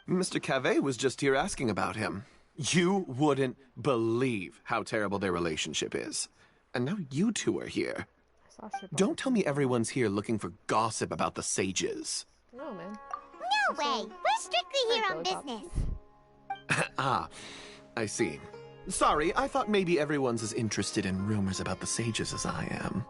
Mr. Cavey was just here asking about him. You wouldn't believe how terrible their relationship is. And now you two are here. Don't tell me everyone's here looking for gossip about the sages. No, man. No way! We're strictly here on business. Ah, I see. Sorry, I thought maybe everyone's as interested in rumors about the sages as I am.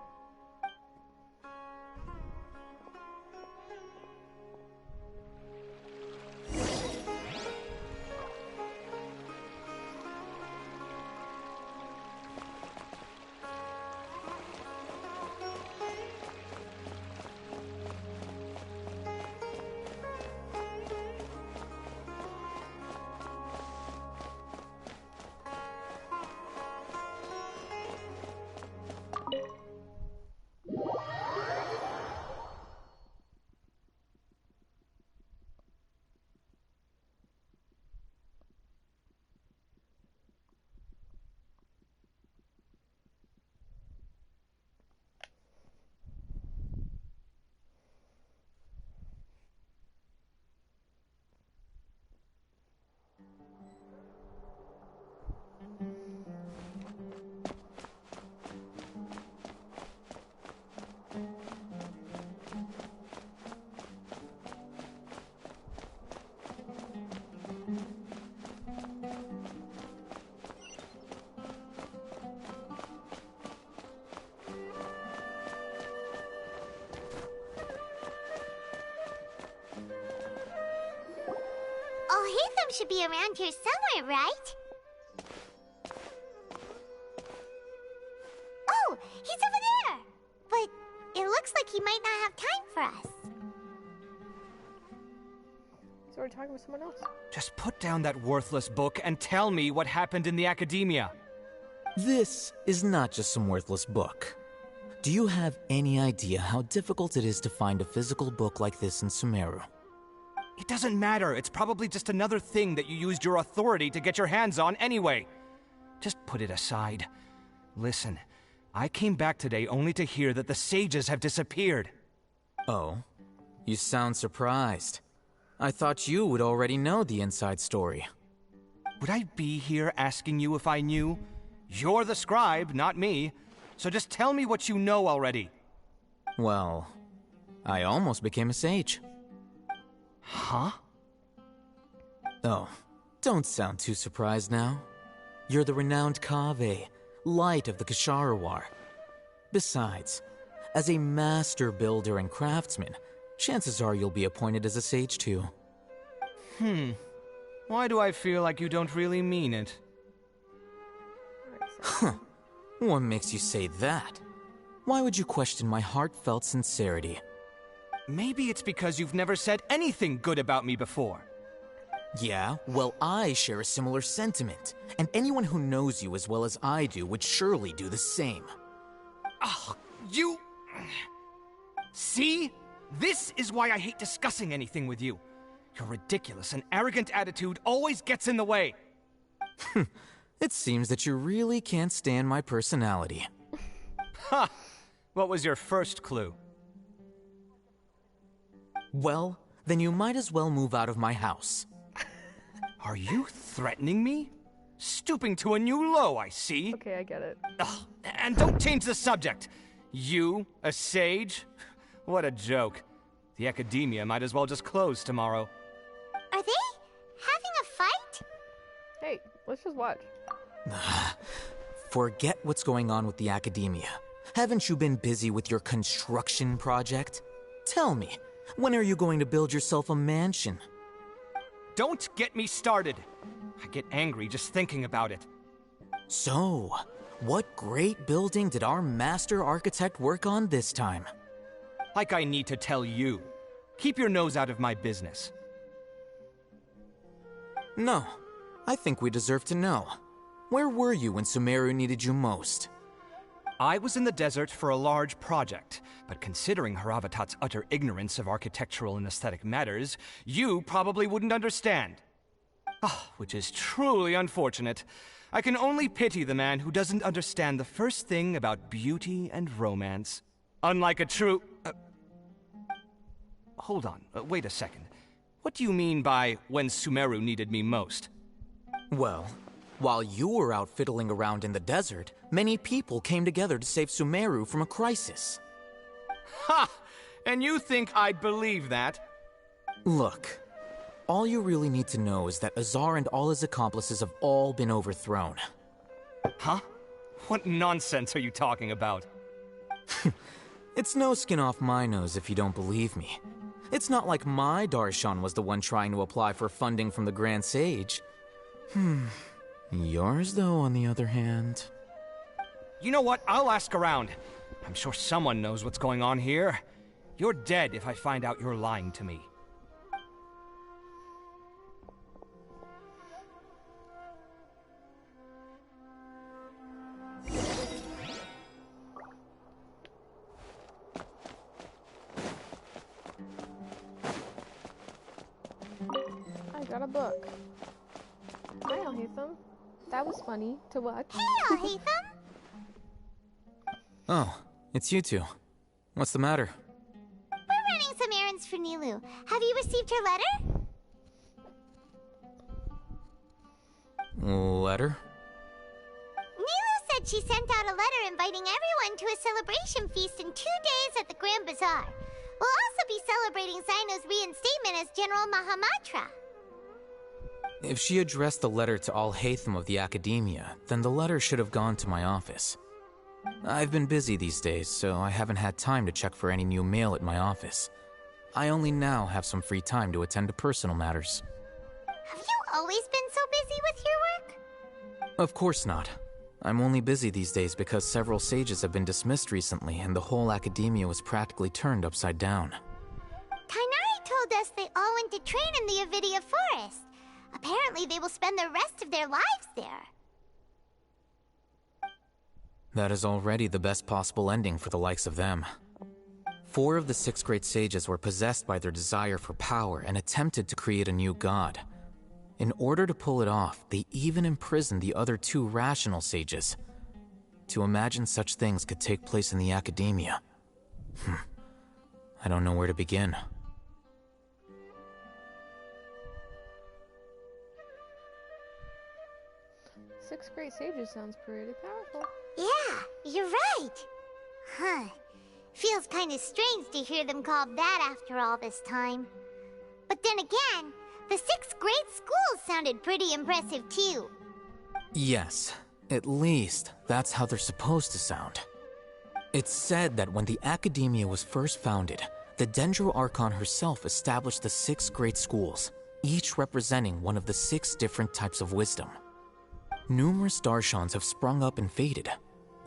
Alhaitham should be around here somewhere, right? Oh, he's over there! But it looks like he might not have time for us. He's already talking with someone else. Just put down that worthless book and tell me what happened in the academia. This is not just some worthless book. Do you have any idea how difficult it is to find a physical book like this in Sumeru? It doesn't matter. It's probably just another thing that you used your authority to get your hands on anyway. Just put it aside. Listen, I came back today only to hear that the sages have disappeared. Oh, you sound surprised. I thought you would already know the inside story. Would I be here asking you if I knew? You're the scribe, not me. So just tell me what you know already. Well, I almost became a sage. Huh? Oh, don't sound too surprised now. You're the renowned Kaveh, light of the Ksharawar. Besides, as a master builder and craftsman, chances are you'll be appointed as a sage too. Why do I feel like you don't really mean it? Huh. What makes you say that? Why would you question my heartfelt sincerity? Maybe it's because you've never said anything good about me before. Yeah, well, I share a similar sentiment, and anyone who knows you as well as I do would surely do the same. Oh, you... See? This is why I hate discussing anything with you. Your ridiculous and arrogant attitude always gets in the way. It seems that you really can't stand my personality. Ha! What was your first clue? Well, then you might as well move out of my house. Are you threatening me? Stooping to a new low, I see. Okay, I get it. Ugh, and don't change the subject. You, a sage? What a joke. The academia might as well just close tomorrow. Are they having a fight? Hey, let's just watch. Forget what's going on with the academia. Haven't you been busy with your construction project? Tell me, when are you going to build yourself a mansion? Don't get me started. I get angry just thinking about it. So, what great building did our master architect work on this time? Like I need to tell you. Keep your nose out of my business. No. I think we deserve to know. Where were you when Sumeru needed you most? I was in the desert for a large project, but considering Haravatat's utter ignorance of architectural and aesthetic matters, you probably wouldn't understand. Which is truly unfortunate. I can only pity the man who doesn't understand the first thing about beauty and romance. Unlike a true... Hold on, wait a second. What do you mean by when Sumeru needed me most? Well, while you were out fiddling around in the desert, many people came together to save Sumeru from a crisis. Ha! And you think I'd believe that? Look, all you really need to know is that Azar and all his accomplices have all been overthrown. Huh? What nonsense are you talking about? It's no skin off my nose if you don't believe me. It's not like my Darshan was the one trying to apply for funding from the Grand Sage. Yours, though, on the other hand... You know what? I'll ask around. I'm sure someone knows what's going on here. You're dead if I find out you're lying to me. I got a book. Hi, Alhaitham. That was funny to watch. Hey, Alhaitham! Oh, it's you two. What's the matter? We're running some errands for Nilu. Have you received her letter? Letter? Nilu said she sent out a letter inviting everyone to a celebration feast in 2 days at the Grand Bazaar. We'll also be celebrating Zaino's reinstatement as General Mahamatra. If she addressed the letter to Alhaitham of the Academia, then the letter should have gone to my office. I've been busy these days, so I haven't had time to check for any new mail at my office. I only now have some free time to attend to personal matters. Have you always been so busy with your work? Of course not. I'm only busy these days because several sages have been dismissed recently and the whole Academia was practically turned upside down. Tainari told us they all went to train in the Avidia Forest. Apparently they will spend the rest of their lives there. That is already the best possible ending for the likes of them. 4 of the 6 great sages were possessed by their desire for power and attempted to create a new god. In order to pull it off, they even imprisoned the other 2 rational sages. To imagine such things could take place in the Academia. I don't know where to begin. 6 great sages sounds pretty powerful. Yeah, you're right. Huh. Feels kind of strange to hear them called that after all this time. But then again, the 6 great schools sounded pretty impressive too. Yes, at least that's how they're supposed to sound. It's said that when the Academia was first founded, the Dendro Archon herself established the 6 great schools, each representing one of the 6 different types of wisdom. Numerous Darshans have sprung up and faded.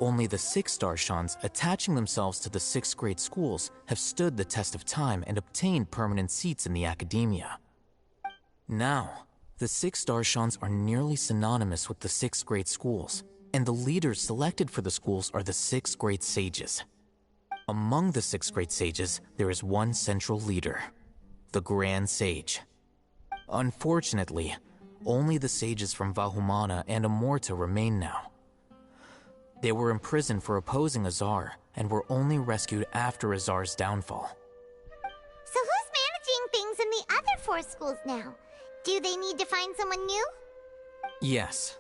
Only the 6 Darshans attaching themselves to the 6 great schools have stood the test of time and obtained permanent seats in the Academia. Now, the 6 Darshans are nearly synonymous with the 6 great schools, and the leaders selected for the schools are the 6 great sages. Among the 6 great sages, there is one central leader, the Grand Sage. Unfortunately, only the sages from Vahumana and Amorta remain now. They were imprisoned for opposing Azar, and were only rescued after Azar's downfall. So who's managing things in the other 4 schools now? Do they need to find someone new? Yes.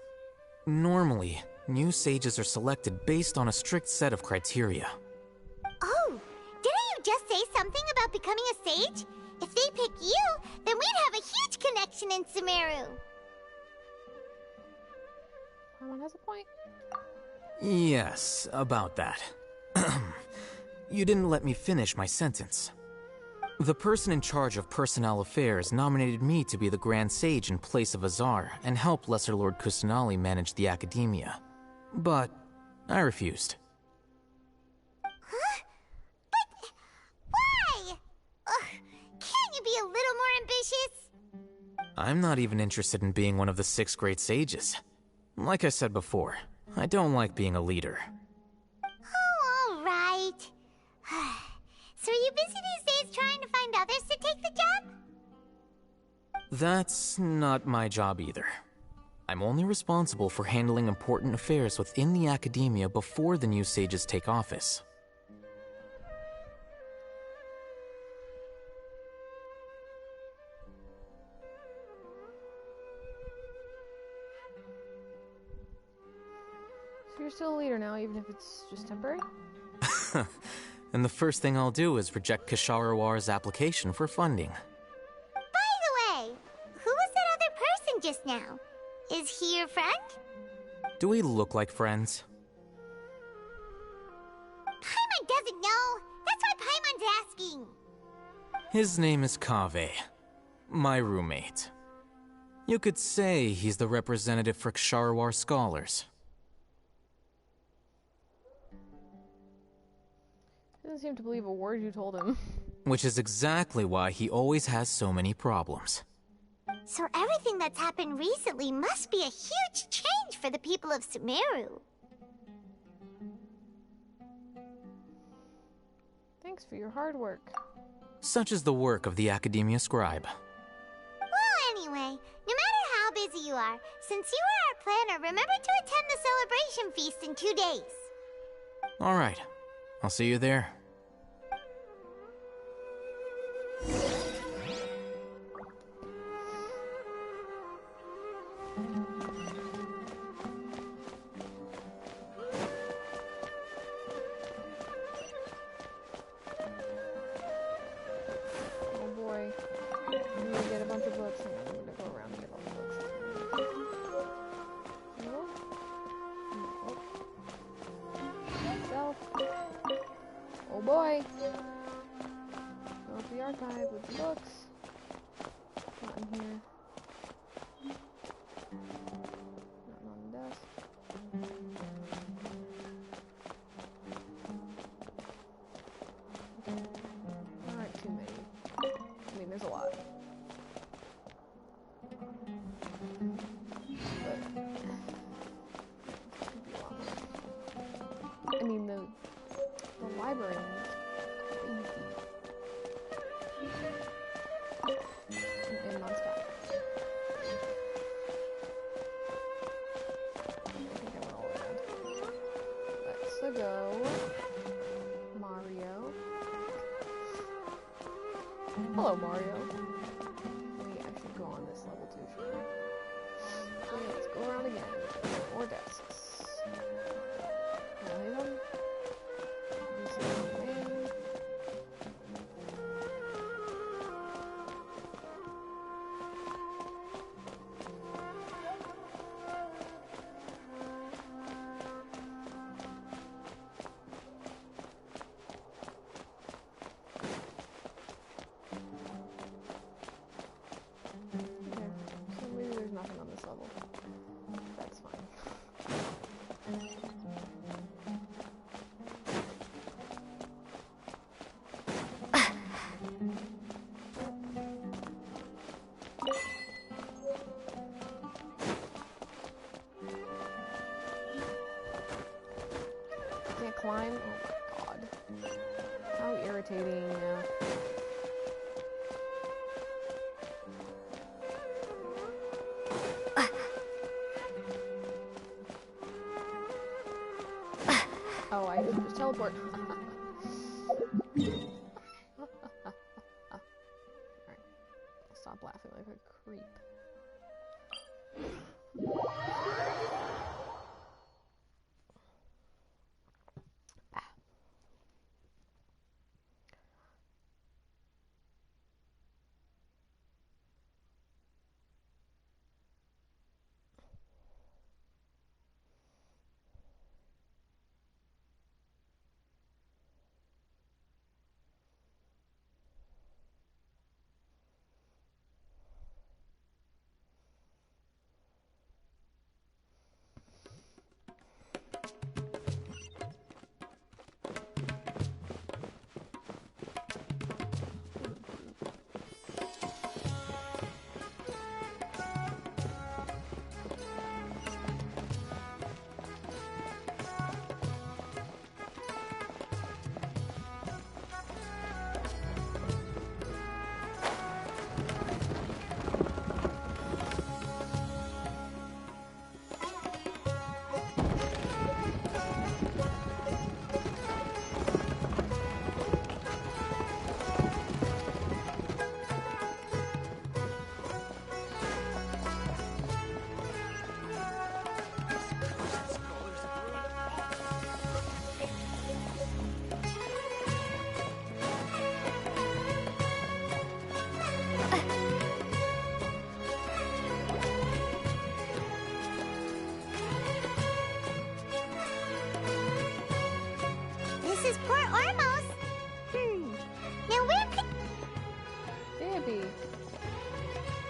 Normally, new sages are selected based on a strict set of criteria. Oh, didn't you just say something about becoming a sage? If they pick you, then we'd have a huge connection in Sumeru. Paimon has a point. Yes, about that. You didn't let me finish my sentence. The person in charge of personnel affairs nominated me to be the Grand Sage in place of Azar and help Lesser Lord Kusanali manage the Academia. But I refused. Huh? But why? I'm not even interested in being one of the 6 great sages. Like I said before, I don't like being a leader. Oh, all right. So are you busy these days trying to find others to take the job? That's not my job either. I'm only responsible for handling important affairs within the academia before the new sages take office. So you're still a leader now, even if it's just temporary? And the first thing I'll do is reject Kasharawar's application for funding. By the way, who was that other person just now? Is he your friend? Do we look like friends? Paimon doesn't know. That's why Paimon's asking. His name is Kaveh, my roommate. You could say he's the representative for Ksharawar scholars. He doesn't seem to believe a word you told him. Which is exactly why he always has so many problems. So everything that's happened recently must be a huge change for the people of Sumeru. Thanks for your hard work. Such is the work of the Academia Scribe. Well, anyway, no matter how busy you are, since you are our planner, remember to attend the celebration feast in 2 days. Alright, I'll see you there. Oh boy. I'm gonna get a bunch of books and I'm gonna go around and get all the books. Nope. Nope. Self. Oh boy. Go to the archive with the books. Not in here. Not on the desk. There aren't too many. I mean, there's a lot. But could be a lot more. I mean, the library is crazy. And non-stop. I think I went all around. Let's go. Mario. Hello, Mario. Wait, I should go on this level too, shouldn't I? So let's go around again. More desks. Can I hit them? This is the man. Okay, so maybe there's nothing on this level. That's fine. Can't climb? Oh my god. How irritating. Oh, I didn't just teleport. Alright. I'll stop laughing like a creep.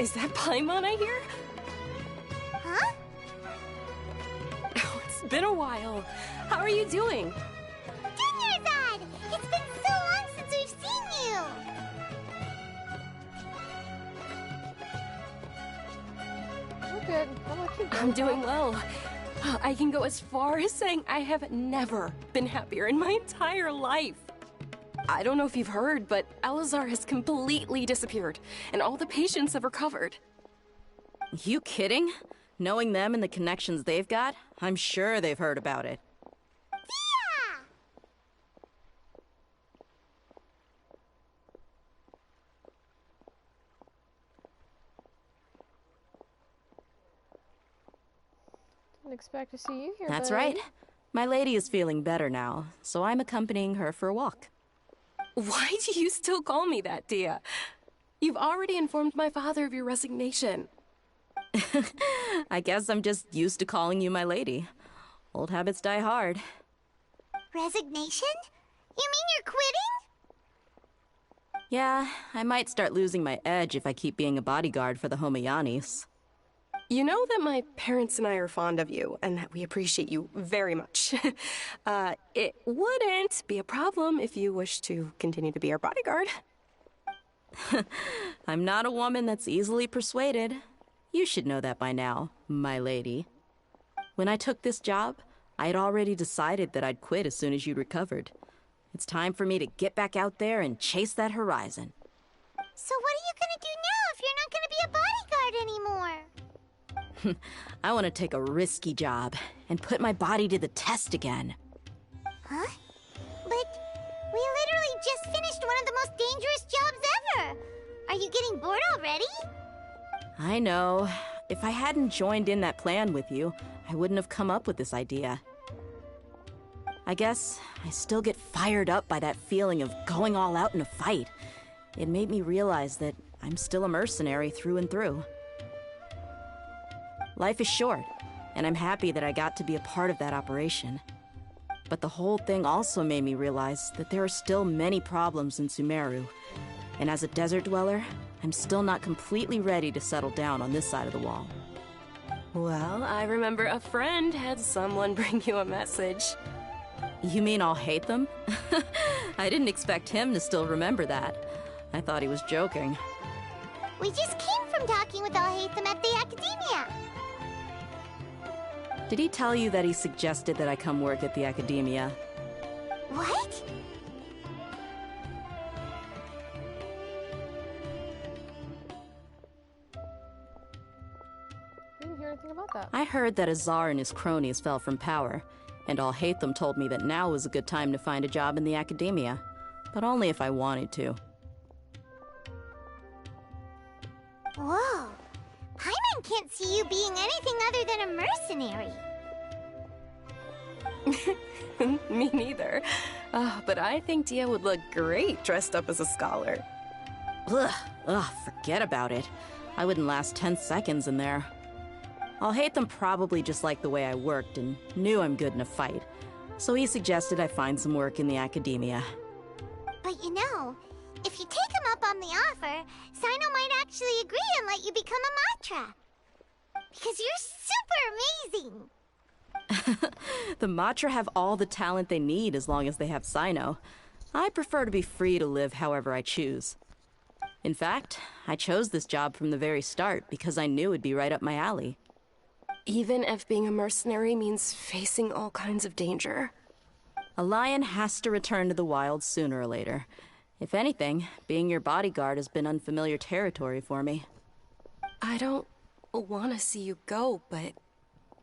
Is that Paimon I hear? Huh? Oh, it's been a while. How are you doing? Dunyarzad! It's been so long since we've seen you! We're good. How about you, I'm doing well. I can go as far as saying I have never been happier in my entire life. I don't know if you've heard, but Elazar has completely disappeared, and all the patients have recovered. You kidding? Knowing them and the connections they've got, I'm sure they've heard about it. Didn't expect to see you here, That's buddy. right. My lady is feeling better now, so I'm accompanying her for a walk. Why do you still call me that, Dia? You've already informed my father of your resignation. I guess I'm just used to calling you my lady. Old habits die hard. Resignation? You mean you're quitting? Yeah, I might start losing my edge if I keep being a bodyguard for the Homayanis. You know that my parents and I are fond of you, and that we appreciate you very much. It wouldn't be a problem if you wish to continue to be our bodyguard. I'm not a woman that's easily persuaded. You should know that by now, my lady. When I took this job, I had already decided that I'd quit as soon as you recovered. It's time for me to get back out there and chase that horizon. So what are you gonna do now if you're not gonna be a bodyguard anymore? I want to take a risky job and put my body to the test again. Huh? But we literally just finished one of the most dangerous jobs ever! Are you getting bored already? I know. If I hadn't joined in that plan with you, I wouldn't have come up with this idea. I guess I still get fired up by that feeling of going all out in a fight. It made me realize that I'm still a mercenary through and through. Life is short, and I'm happy that I got to be a part of that operation. But the whole thing also made me realize that there are still many problems in Sumeru. And as a desert dweller, I'm still not completely ready to settle down on this side of the wall. Well, I remember a friend had someone bring you a message. You mean I'll hate them? I didn't expect him to still remember that. I thought he was joking. We just came from talking with Alhaitham at the Academia. Did he tell you that he suggested that I come work at the Academia? What? I didn't hear anything about that. I heard that Azar and his cronies fell from power, and Alhaitham told me that now was a good time to find a job in the Academia, but only if I wanted to. Whoa. Paimon can't see you being anything other than a mercenary. Me neither. But I think Dia would look great dressed up as a scholar. Ugh, forget about it. I wouldn't last 10 seconds in there. Alhaitham probably just liked the way I worked and knew I'm good in a fight, so he suggested I find some work in the Academia. But you know, if you take him up on the offer, Sino might actually agree and let you become a Matra. Because you're super amazing! The Matra have all the talent they need as long as they have Sino. I prefer to be free to live however I choose. In fact, I chose this job from the very start because I knew it'd be right up my alley. Even if being a mercenary means facing all kinds of danger. A lion has to return to the wild sooner or later. If anything, being your bodyguard has been unfamiliar territory for me. I don't want to see you go, but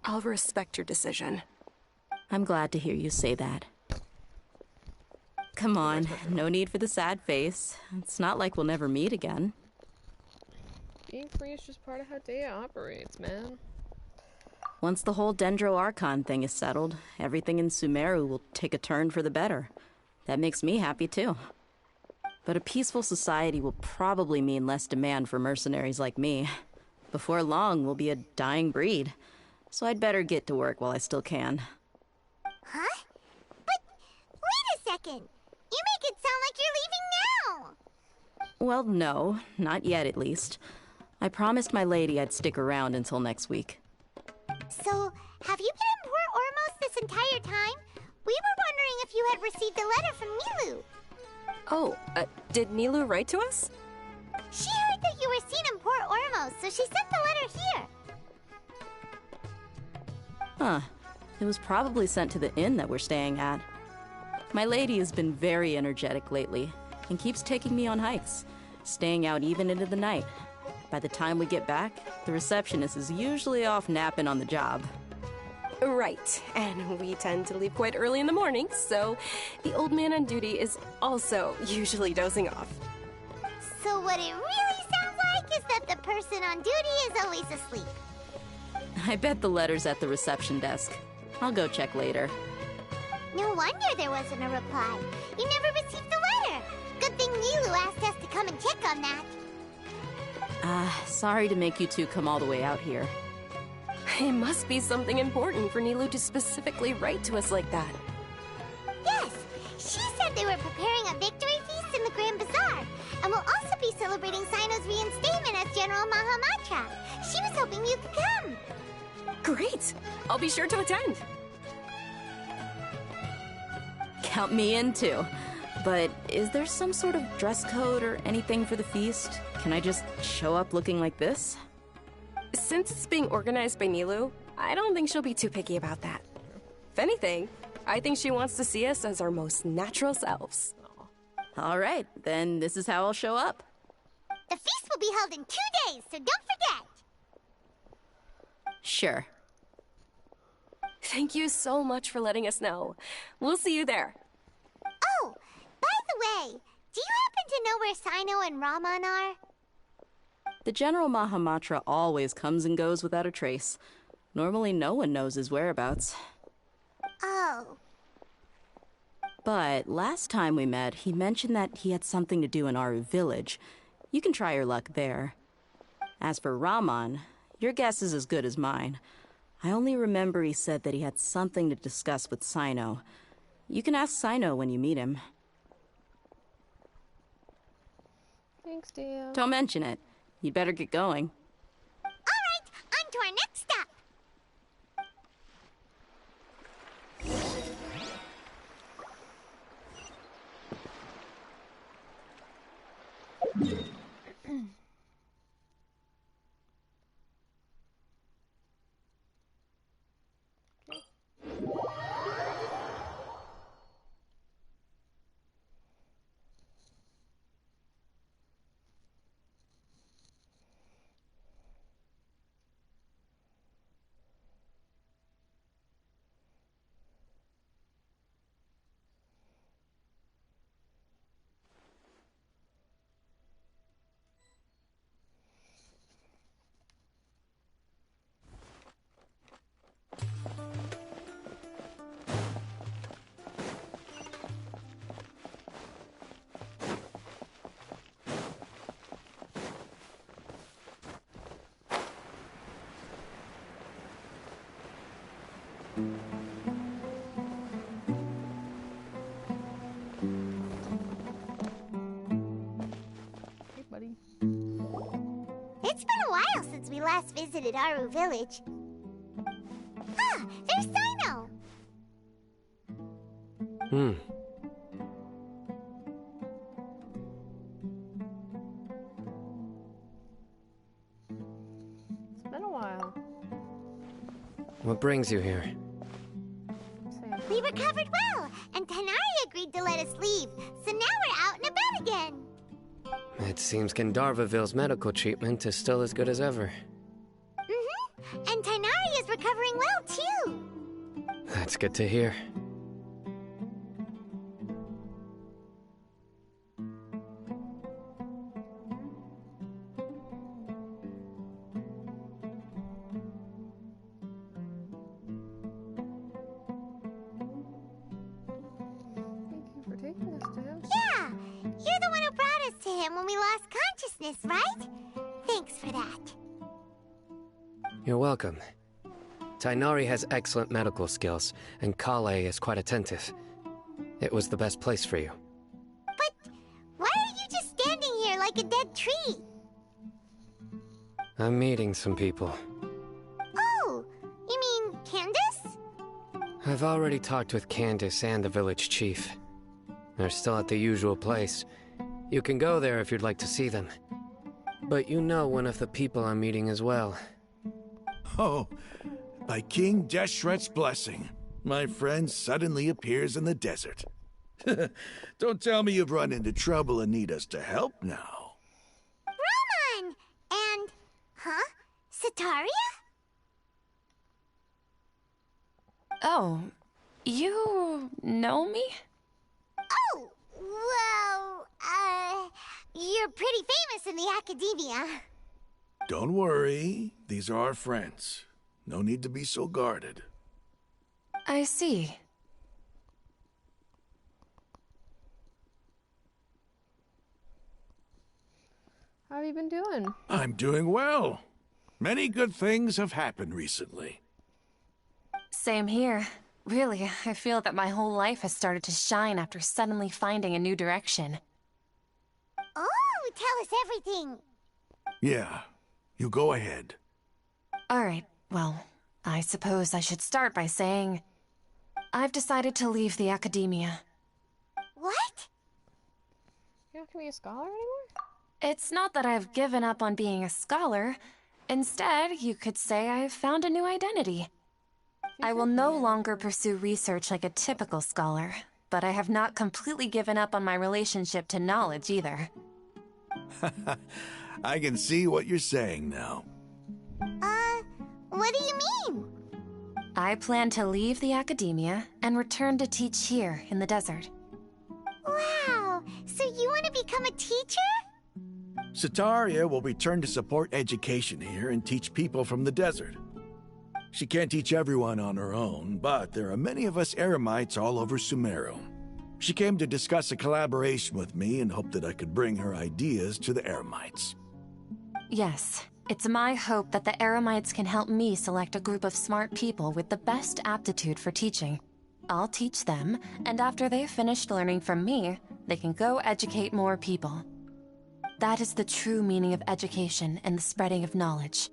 I'll respect your decision. I'm glad to hear you say that. Come on, no need for the sad face. It's not like we'll never meet again. Being free is just part of how Dea operates, man. Once the whole Dendro Archon thing is settled, everything in Sumeru will take a turn for the better. That makes me happy too. But a peaceful society will probably mean less demand for mercenaries like me. Before long, we'll be a dying breed. So I'd better get to work while I still can. Huh? But wait a second! You make it sound like you're leaving now! Well, no, not yet at least. I promised my lady I'd stick around until next week. So, have you been in Port Ormos this entire time? We were wondering if you had received a letter from Nilu. Oh, did Nilu write to us? She heard that you were seen in Port Ormos, so she sent the letter here. Huh. It was probably sent to the inn that we're staying at. My lady has been very energetic lately and keeps taking me on hikes, staying out even into the night. By the time we get back, the receptionist is usually off napping on the job. Right, and we tend to leave quite early in the morning, so the old man on duty is also usually dozing off. So what it really sounds like is that the person on duty is always asleep. I bet the letter's at the reception desk. I'll go check later. No wonder there wasn't a reply. You never received the letter. Good thing Nilu asked us to come and check on that. Sorry to make you two come all the way out here. It must be something important for Nilu to specifically write to us like that. Yes, she said they were preparing a victory feast in the Grand Bazaar, and will also be celebrating Sino's reinstatement as General Mahamatra. She was hoping you could come. Great! I'll be sure to attend. Count me in too. But is there some sort of dress code or anything for the feast? Can I just show up looking like this? Since it's being organized by Nilu, I don't think she'll be too picky about that. If anything, I think she wants to see us as our most natural selves. All right, then this is how I'll show up. The feast will be held in 2 days, so don't forget. Sure. Thank you so much for letting us know. We'll see you there. Oh, by the way, do you happen to know where Sino and Raman are? The General Mahamatra always comes and goes without a trace. Normally no one knows his whereabouts. Oh. But last time we met, he mentioned that he had something to do in Aru village. You can try your luck there. As for Raman, your guess is as good as mine. I only remember he said that he had something to discuss with Sino. You can ask Sino when you meet him. Thanks, Dio. Don't mention it. You'd better get going. All right, on to our next stop. Hey, buddy. It's been a while since we last visited Aru village. Ah, there's Sino! It's been a while. What brings you here? We recovered well, and Tanari agreed to let us leave, so now we're out and about again. It seems Gandharvaville's medical treatment is still as good as ever. Mm-hmm, and Tanari is recovering well, too. That's good to hear. Thank you for taking us to him. Yeah, you're the one who brought us to him when we lost consciousness, right? Thanks for that. You're welcome. Tainari has excellent medical skills, and Kale is quite attentive. It was the best place for you. But why are you just standing here like a dead tree? I'm meeting some people. Oh, you mean Candace? I've already talked with Candace and the village chief. They're still at the usual place. You can go there if you'd like to see them. But you know one of the people I'm meeting as well. Oh, by King Deshret's blessing, my friend suddenly appears in the desert. Don't tell me you've run into trouble and need us to help now. Raman! And... huh? Sataria? Oh, you know me? Oh, well, you're pretty famous in the academia. Don't worry, these are our friends. No need to be so guarded. I see. How have you been doing? I'm doing well. Many good things have happened recently. Same here. Really, I feel that my whole life has started to shine after suddenly finding a new direction. Oh, tell us everything. Yeah, you go ahead. Alright, well, I suppose I should start by saying... I've decided to leave the academia. What? You're not gonna be a scholar anymore? It's not that I've given up on being a scholar. Instead, you could say I've found a new identity. I will no longer pursue research like a typical scholar, but I have not completely given up on my relationship to knowledge either. I can see what you're saying now. What do you mean? I plan to leave the academia and return to teach here in the desert. Wow, so you want to become a teacher? Sataria will return to support education here and teach people from the desert. She can't teach everyone on her own, but there are many of us Eremites all over Sumeru. She came to discuss a collaboration with me and hoped that I could bring her ideas to the Eremites. Yes, it's my hope that the Eremites can help me select a group of smart people with the best aptitude for teaching. I'll teach them, and after they've finished learning from me, they can go educate more people. That is the true meaning of education and the spreading of knowledge.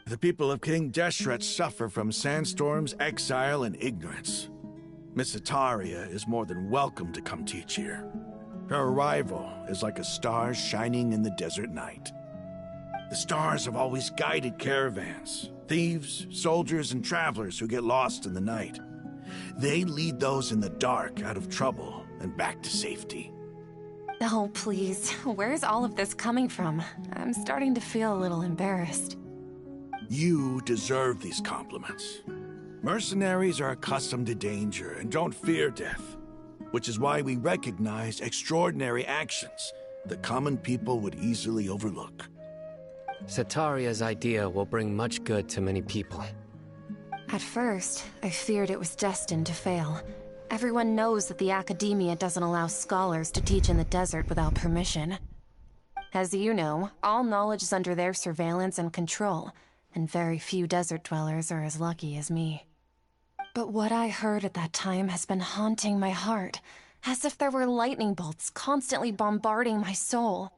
The people of King Deshret suffer from sandstorms, exile, and ignorance. Miss Ataria is more than welcome to come teach here. Her arrival is like a star shining in the desert night. The stars have always guided caravans, thieves, soldiers, and travelers who get lost in the night. They lead those in the dark out of trouble and back to safety. Oh, please. Where's all of this coming from? I'm starting to feel a little embarrassed. You deserve these compliments. Mercenaries are accustomed to danger and don't fear death, which is why we recognize extraordinary actions that common people would easily overlook. Sataria's idea will bring much good to many people. At first, I feared it was destined to fail. Everyone knows that the academia doesn't allow scholars to teach in the desert without permission. As you know, all knowledge is under their surveillance and control, and very few desert dwellers are as lucky as me. But what I heard at that time has been haunting my heart, as if there were lightning bolts constantly bombarding my soul.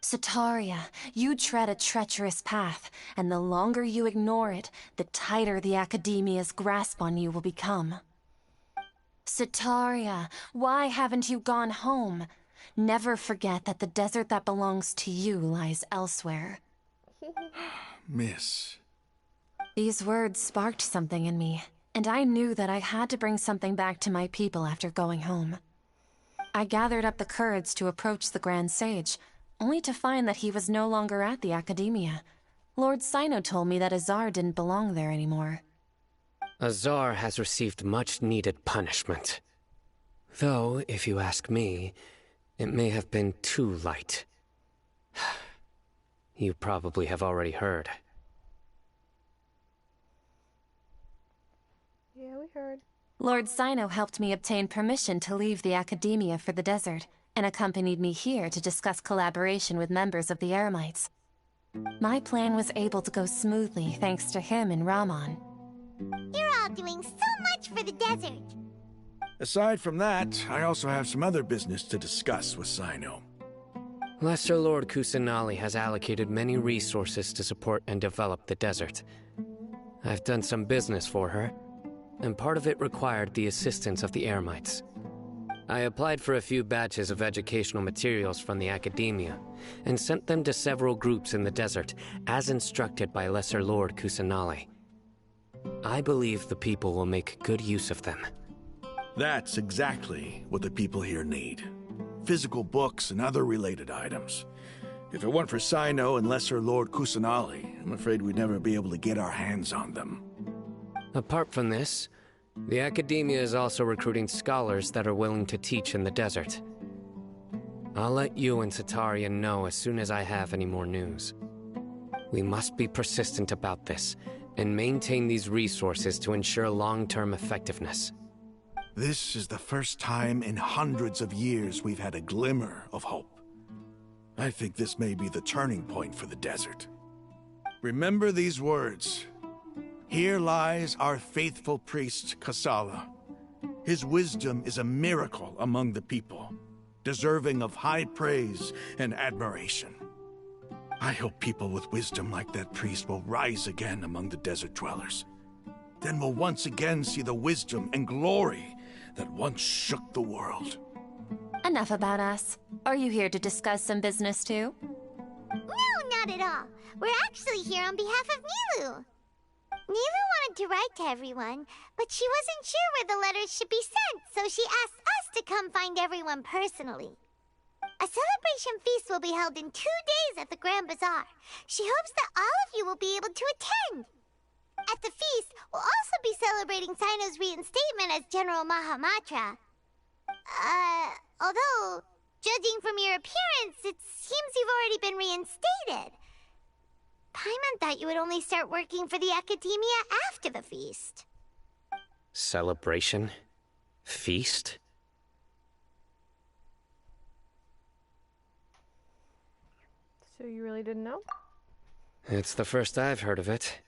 Sataria, you tread a treacherous path, and the longer you ignore it, the tighter the academia's grasp on you will become. Sataria, why haven't you gone home? Never forget that the desert that belongs to you lies elsewhere. Miss. These words sparked something in me, and I knew that I had to bring something back to my people after going home. I gathered up the courage to approach the Grand Sage, only to find that he was no longer at the academia. Lord Sino told me that Azar didn't belong there anymore. Azar has received much-needed punishment. Though, if you ask me, it may have been too light. You probably have already heard. Yeah, we heard. Lord Sino helped me obtain permission to leave the academia for the desert, and accompanied me here to discuss collaboration with members of the Eremites. My plan was able to go smoothly thanks to him and Raman. You're all doing so much for the desert. Aside from that, I also have some other business to discuss with Sino. Lesser Lord Kusanali has allocated many resources to support and develop the desert. I've done some business for her, and part of it required the assistance of the Eremites. I applied for a few batches of educational materials from the academia, and sent them to several groups in the desert, as instructed by Lesser Lord Kusanali. I believe the people will make good use of them. That's exactly what the people here need. Physical books and other related items. If it weren't for Sino and Lesser Lord Kusanali, I'm afraid we'd never be able to get our hands on them. Apart from this, the academia is also recruiting scholars that are willing to teach in the desert. I'll let you and Satarian know as soon as I have any more news. We must be persistent about this, and maintain these resources to ensure long-term effectiveness. This is the first time in hundreds of years we've had a glimmer of hope. I think this may be the turning point for the desert. Remember these words. Here lies our faithful priest, Kasala. His wisdom is a miracle among the people, deserving of high praise and admiration. I hope people with wisdom like that priest will rise again among the desert dwellers. Then we'll once again see the wisdom and glory that once shook the world. Enough about us. Are you here to discuss some business too? No, not at all. We're actually here on behalf of Nilu. Nilu wanted to write to everyone, but she wasn't sure where the letters should be sent, so she asked us to come find everyone personally. A celebration feast will be held in 2 days at the Grand Bazaar. She hopes that all of you will be able to attend. At the feast, we'll also be celebrating Sino's reinstatement as General Mahamatra. Although, judging from your appearance, it seems you've already been reinstated. Paimon thought you would only start working for the Academia after the feast. Celebration? Feast? So you really didn't know? It's the first I've heard of it.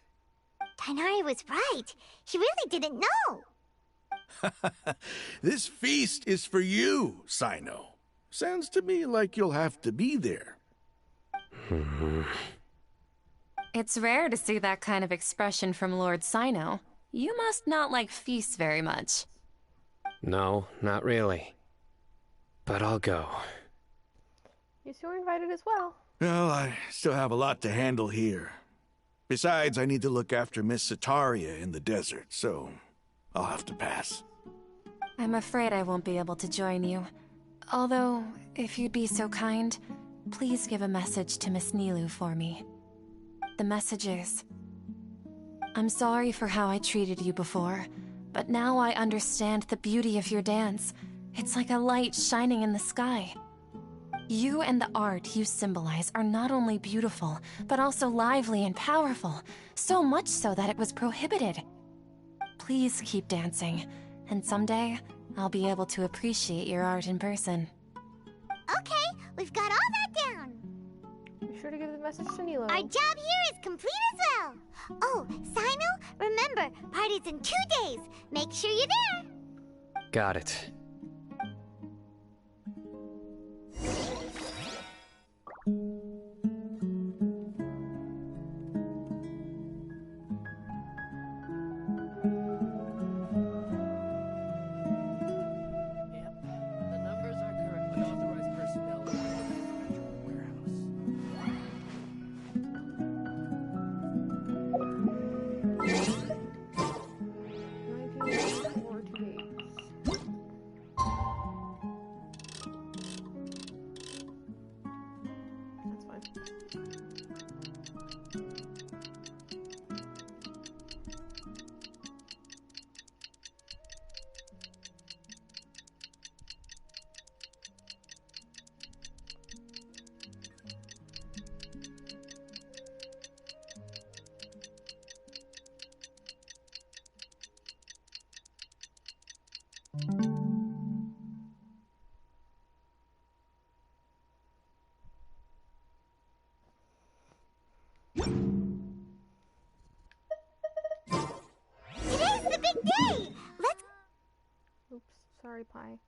Tighnari was right. He really didn't know. This feast is for you, Sino. Sounds to me like you'll have to be there. It's rare to see that kind of expression from Lord Sino. You must not like feasts very much. No, not really. But I'll go. You two were invited as well. Well, I still have a lot to handle here. Besides, I need to look after Miss Sataria in the desert, so I'll have to pass. I'm afraid I won't be able to join you. Although, if you'd be so kind, please give a message to Miss Nilu for me. The message is, I'm sorry for how I treated you before, but now I understand the beauty of your dance. It's like a light shining in the sky. You and the art you symbolize are not only beautiful, but also lively and powerful, so much so that it was prohibited. Please keep dancing, and someday I'll be able to appreciate your art in person. Okay, we've got all that down. Be sure to give the message to Nilo. Our job here is complete as well. Oh, Sino, remember, party's in 2 days. Make sure you're there. Got it. Today's the big day. Let's... Oops, sorry, Pi.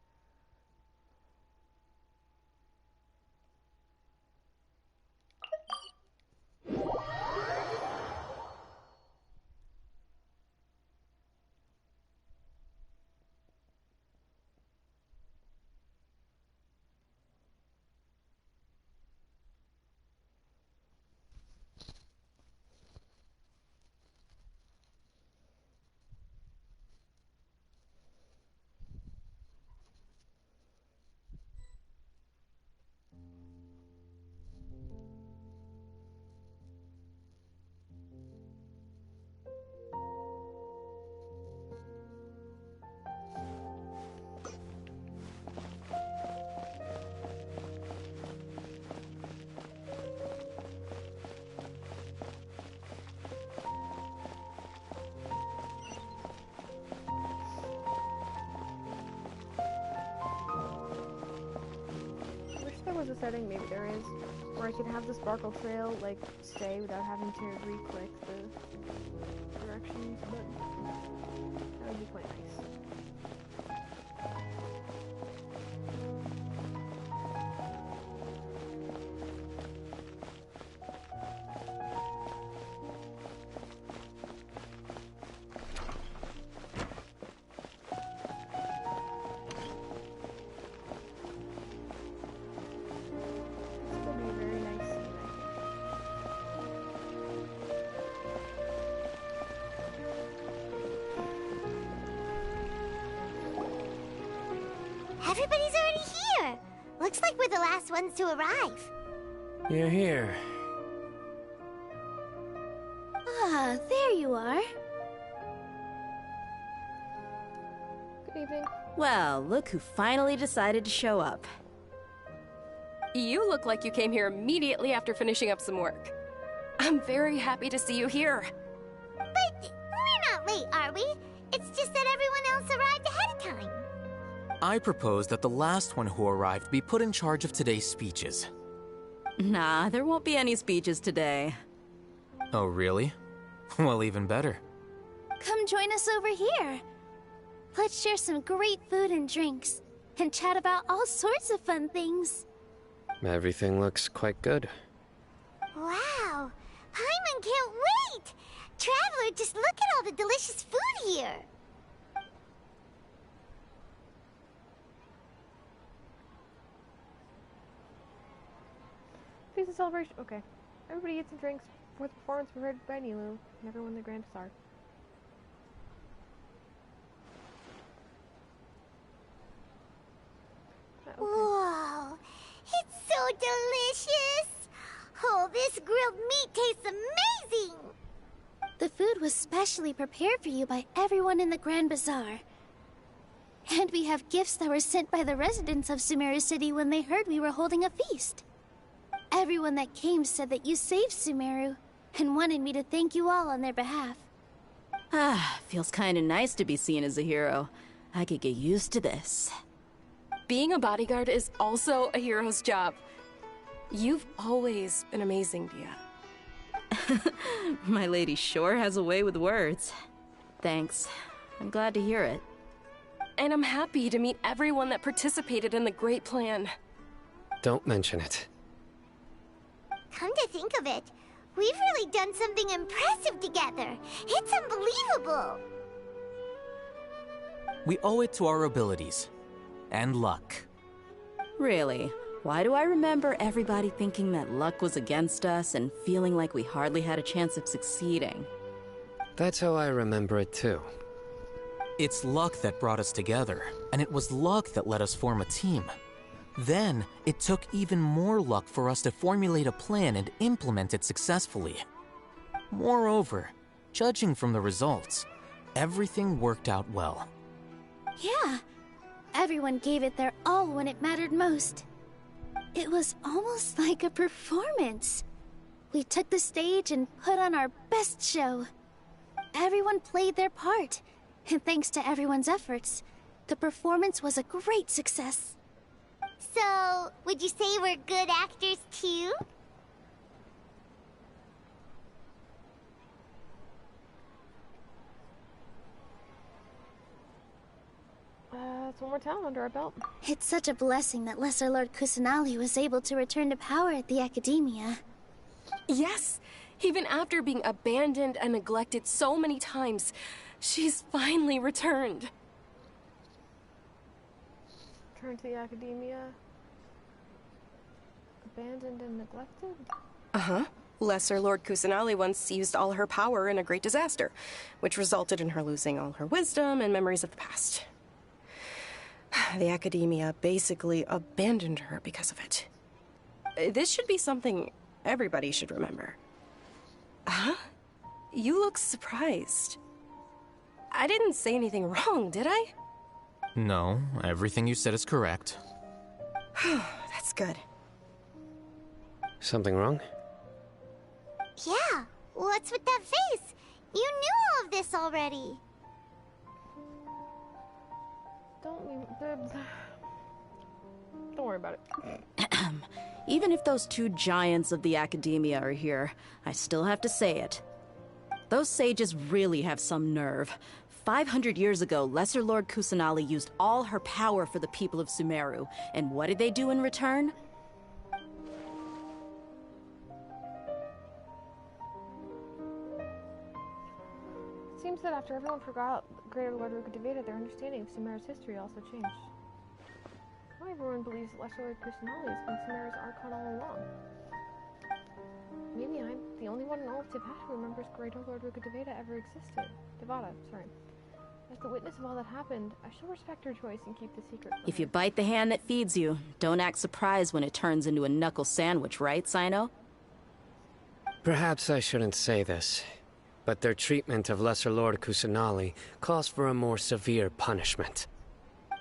a setting, maybe there is, where I could have the sparkle trail, like, stay without having to re-click the directions, but that would be quite nice. Everybody's already here. Looks like we're the last ones to arrive. You're here. Ah, there you are. Good evening. Well, look who finally decided to show up. You look like you came here immediately after finishing up some work. I'm very happy to see you here. But we're not late, are we? It's just that everyone else arrived ahead of time. I propose that the last one who arrived be put in charge of today's speeches. Nah, there won't be any speeches today. Oh, really? Well, even better. Come join us over here. Let's share some great food and drinks, and chat about all sorts of fun things. Everything looks quite good. Wow! Paimon can't wait! Traveler, just look at all the delicious food here! Feast and celebration. Okay. Everybody eats and drinks for the performance prepared by Nilu, and everyone the Grand Bazaar. Okay. Whoa! It's so delicious! Oh, this grilled meat tastes amazing! The food was specially prepared for you by everyone in the Grand Bazaar. And we have gifts that were sent by the residents of Sumeru City when they heard we were holding a feast. Everyone that came said that you saved Sumeru, and wanted me to thank you all on their behalf. Ah, feels kinda nice to be seen as a hero. I could get used to this. Being a bodyguard is also a hero's job. You've always been amazing, Dia. My lady sure has a way with words. Thanks. I'm glad to hear it. And I'm happy to meet everyone that participated in the great plan. Don't mention it. Come to think of it, we've really done something impressive together. It's unbelievable. We owe it to our abilities. And luck. Really? Why do I remember everybody thinking that luck was against us and feeling like we hardly had a chance of succeeding? That's how I remember it too. It's luck that brought us together, and it was luck that let us form a team. Then, it took even more luck for us to formulate a plan and implement it successfully. Moreover, judging from the results, everything worked out well. Yeah, everyone gave it their all when it mattered most. It was almost like a performance. We took the stage and put on our best show. Everyone played their part, and thanks to everyone's efforts, the performance was a great success. So, would you say we're good actors too? That's one more talent under our belt. It's such a blessing that Lesser Lord Kusanali was able to return to power at the Academia. Yes! Even after being abandoned and neglected so many times, she's finally returned. Return to the Academia. Abandoned and neglected? Uh-huh. Lesser Lord Kusanali once used all her power in a great disaster, which resulted in her losing all her wisdom and memories of the past. The Academia basically abandoned her because of it. This should be something everybody should remember. Huh? You look surprised. I didn't say anything wrong, did I? No, everything you said is correct. That's good. Something wrong? Yeah, what's with that face? You knew all of this already. Don't Don't worry about it. Even if those two giants of the academia are here, I still have to say it. Those sages really have some nerve. 500 years ago, Lesser Lord Kusanali used all her power for the people of Sumeru, and what did they do in return? It seems that after everyone forgot Greater Lord Rukkhadevata, their understanding of Sumeru's history also changed. Now everyone believes that Lesser Lord Kusanali has been Sumeru's Archon all along. Maybe I'm the only one in all of Tibet who remembers Greater Lord Rukkhadevata ever existed. Devata, sorry. As the witness of all that happened, I shall respect her choice and keep the secret from If her. you bite the hand that feeds you, don't act surprised when it turns into a knuckle sandwich, right, Sino? Perhaps I shouldn't say this, but their treatment of Lesser Lord Kusanali calls for a more severe punishment.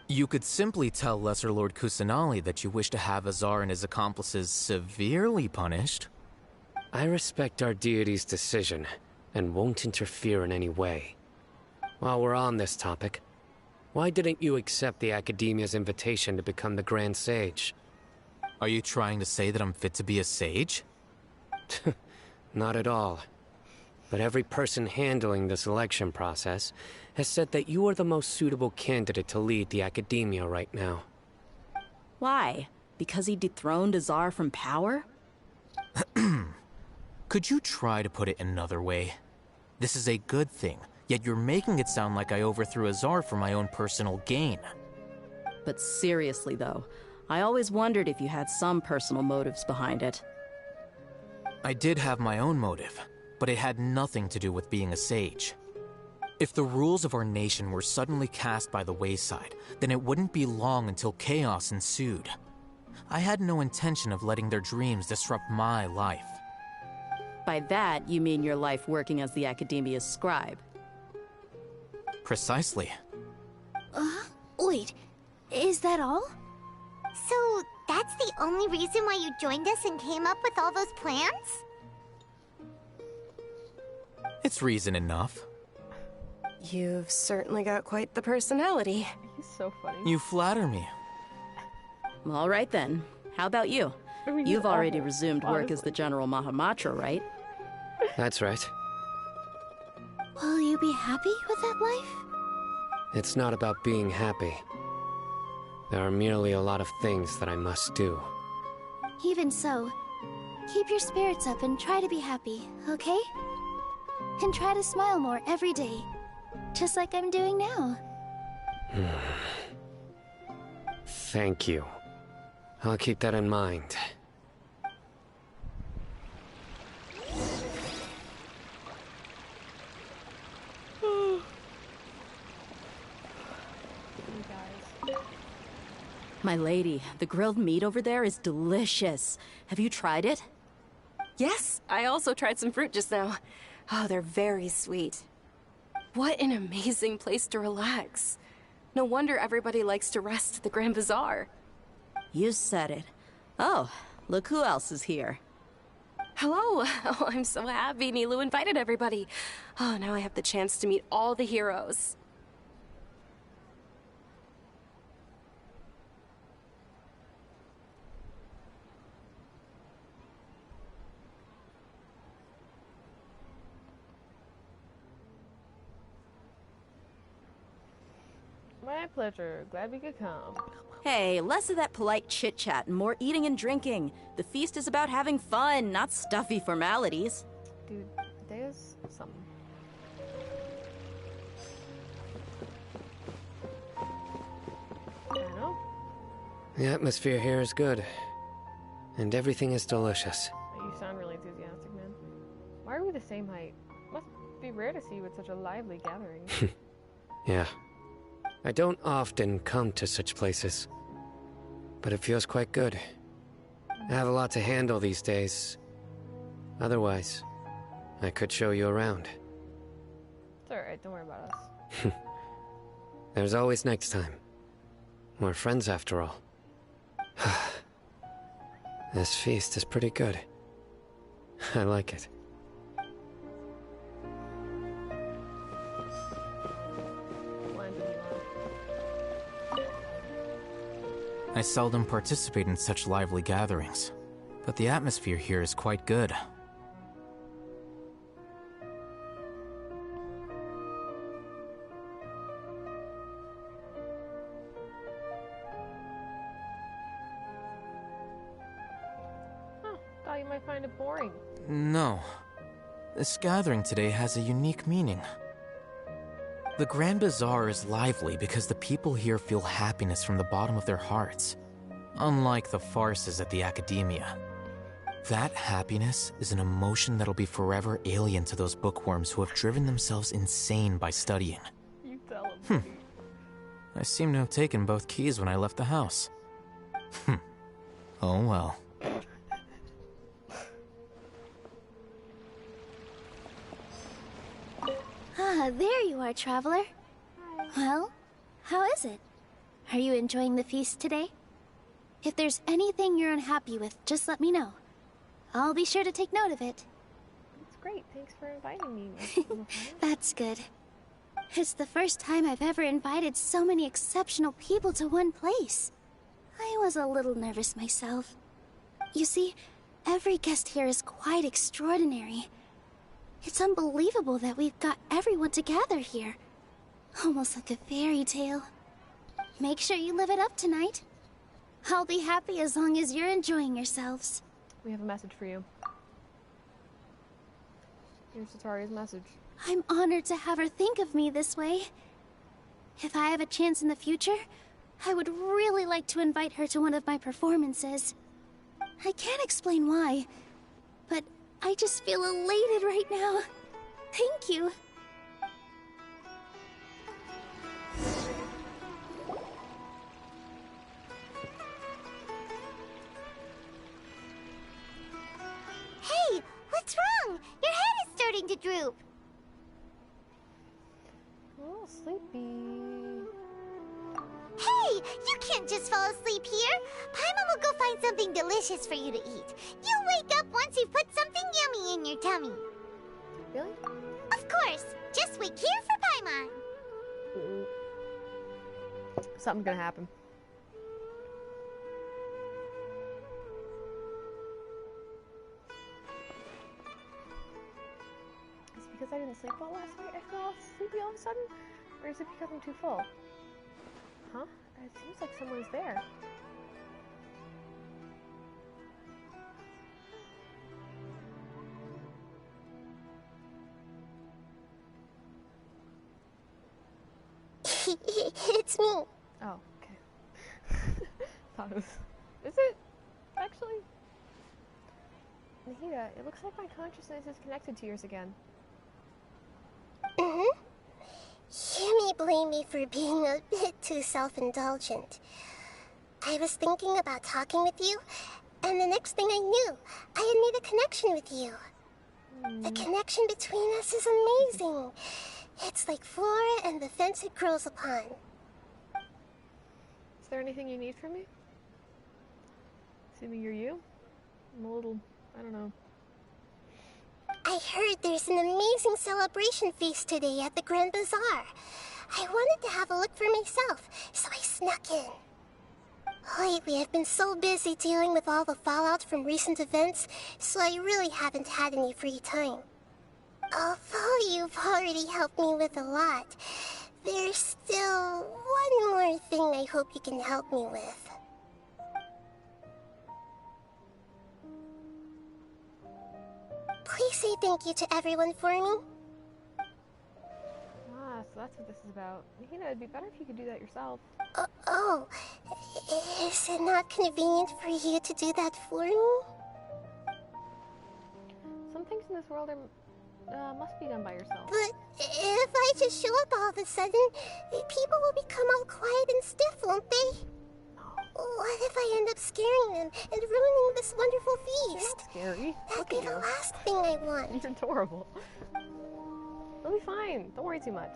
You could simply tell Lesser Lord Kusanali that you wish to have Azar and his accomplices severely punished. I respect our deity's decision, and won't interfere in any way. While we're on this topic, why didn't you accept the Academia's invitation to become the Grand Sage? Are you trying to say that I'm fit to be a sage? Not at all. But every person handling the selection process has said that you are the most suitable candidate to lead the Academia right now. Why? Because he dethroned Azar from power? Could you try to put it another way? This is a good thing, yet you're making it sound like I overthrew Azar for my own personal gain. But seriously, though, I always wondered if you had some personal motives behind it. I did have my own motive, but it had nothing to do with being a sage. If the rules of our nation were suddenly cast by the wayside, then it wouldn't be long until chaos ensued. I had no intention of letting their dreams disrupt my life. By that, you mean your life working as the Academia's scribe. Precisely. Wait, is that all? So, that's the only reason why you joined us and came up with all those plans? It's reason enough. You've certainly got quite the personality. He's so funny. You flatter me. All right then. How about you? You've already resumed work as the General Mahamatra, right? That's right. Will you be happy with that life? It's not about being happy. There are merely a lot of things that I must do. Even so, keep your spirits up and try to be happy, okay? And try to smile more every day, just like I'm doing now. Thank you. I'll keep that in mind. My lady, the grilled meat over there is delicious. Have you tried it? Yes, I also tried some fruit just now. Oh, they're very sweet. What an amazing place to relax. No wonder everybody likes to rest at the Grand Bazaar. You said it. Oh, look who else is here. Hello. Oh, I'm so happy Nilu invited everybody. Oh, now I have the chance to meet all the heroes. My pleasure. Glad we could come. Hey, less of that polite chit-chat and more eating and drinking. The feast is about having fun, not stuffy formalities. Dude, there's something. I don't know. The atmosphere here is good. And everything is delicious. You sound really enthusiastic, man. Why are we the same height? Must be rare to see you at such a lively gathering. Yeah. I don't often come to such places, but it feels quite good. I have a lot to handle these days. Otherwise, I could show you around. It's alright, don't worry about us. There's always next time. We're friends after all. This feast is pretty good. I like it. I seldom participate in such lively gatherings, but the atmosphere here is quite good. Thought you might find it boring. No. This gathering today has a unique meaning. The Grand Bazaar is lively because the people here feel happiness from the bottom of their hearts, unlike the farces at the Academia. That happiness is an emotion that'll be forever alien to those bookworms who have driven themselves insane by studying. You tell him. I seem to have taken both keys when I left the house. Oh well. Ah, there you are, traveler. Well, how is it? Are you enjoying the feast today? If there's anything you're unhappy with, just let me know. I'll be sure to take note of it. That's great. Thanks for inviting me. That's good. It's the first time I've ever invited so many exceptional people to one place. I was a little nervous myself. You see, every guest here is quite extraordinary. It's unbelievable that we've got everyone together here. Almost like a fairy tale. Make sure you live it up tonight. I'll be happy as long as you're enjoying yourselves. We have a message for you. Here's Sataria's message. I'm honored to have her think of me this way. If I have a chance in the future, I would really like to invite her to one of my performances. I can't explain why, but I just feel elated right now. Thank you. Hey, what's wrong? Your head is starting to droop. I'm a little sleepy. Hey, you can't just fall asleep here. Paimon will go find something delicious for you to eat. You'll wake up once you've put something yummy in your tummy. Really? Of course. Just wait here for Paimon. Something's gonna happen. Is it because I didn't sleep well last night? I feel all sleepy all of a sudden? Or is it because I'm too full? Huh? It seems like someone's there. It's me. Oh, okay. Thought it was... Is it? Actually? Nahida, it looks like my consciousness is connected to yours again. Mm-hmm. You may blame me for being a bit too self-indulgent. I was thinking about talking with you, and the next thing I knew, I had made a connection with you. The connection between us is amazing. It's like flora and the fence it grows upon. Is there anything you need from me? Assuming you're you? I'm a little... I don't know. I heard there's an amazing celebration feast today at the Grand Bazaar. I wanted to have a look for myself, so I snuck in. Lately, I've been so busy dealing with all the fallout from recent events, so I really haven't had any free time. Although you've already helped me with a lot, there's still one more thing I hope you can help me with. Please say thank you to everyone for me. Ah, so that's what this is about. Nahida, it'd be better if you could do that yourself. Oh, is it not convenient for you to do that for me? Some things in this world are, must be done by yourself. But if I just show up all of a sudden, people will become all quiet and stiff, won't they? What if I end up scaring them and ruining this wonderful feast? You're not scary. That'd be the last thing I want. You're adorable. It'll be fine. Don't worry too much.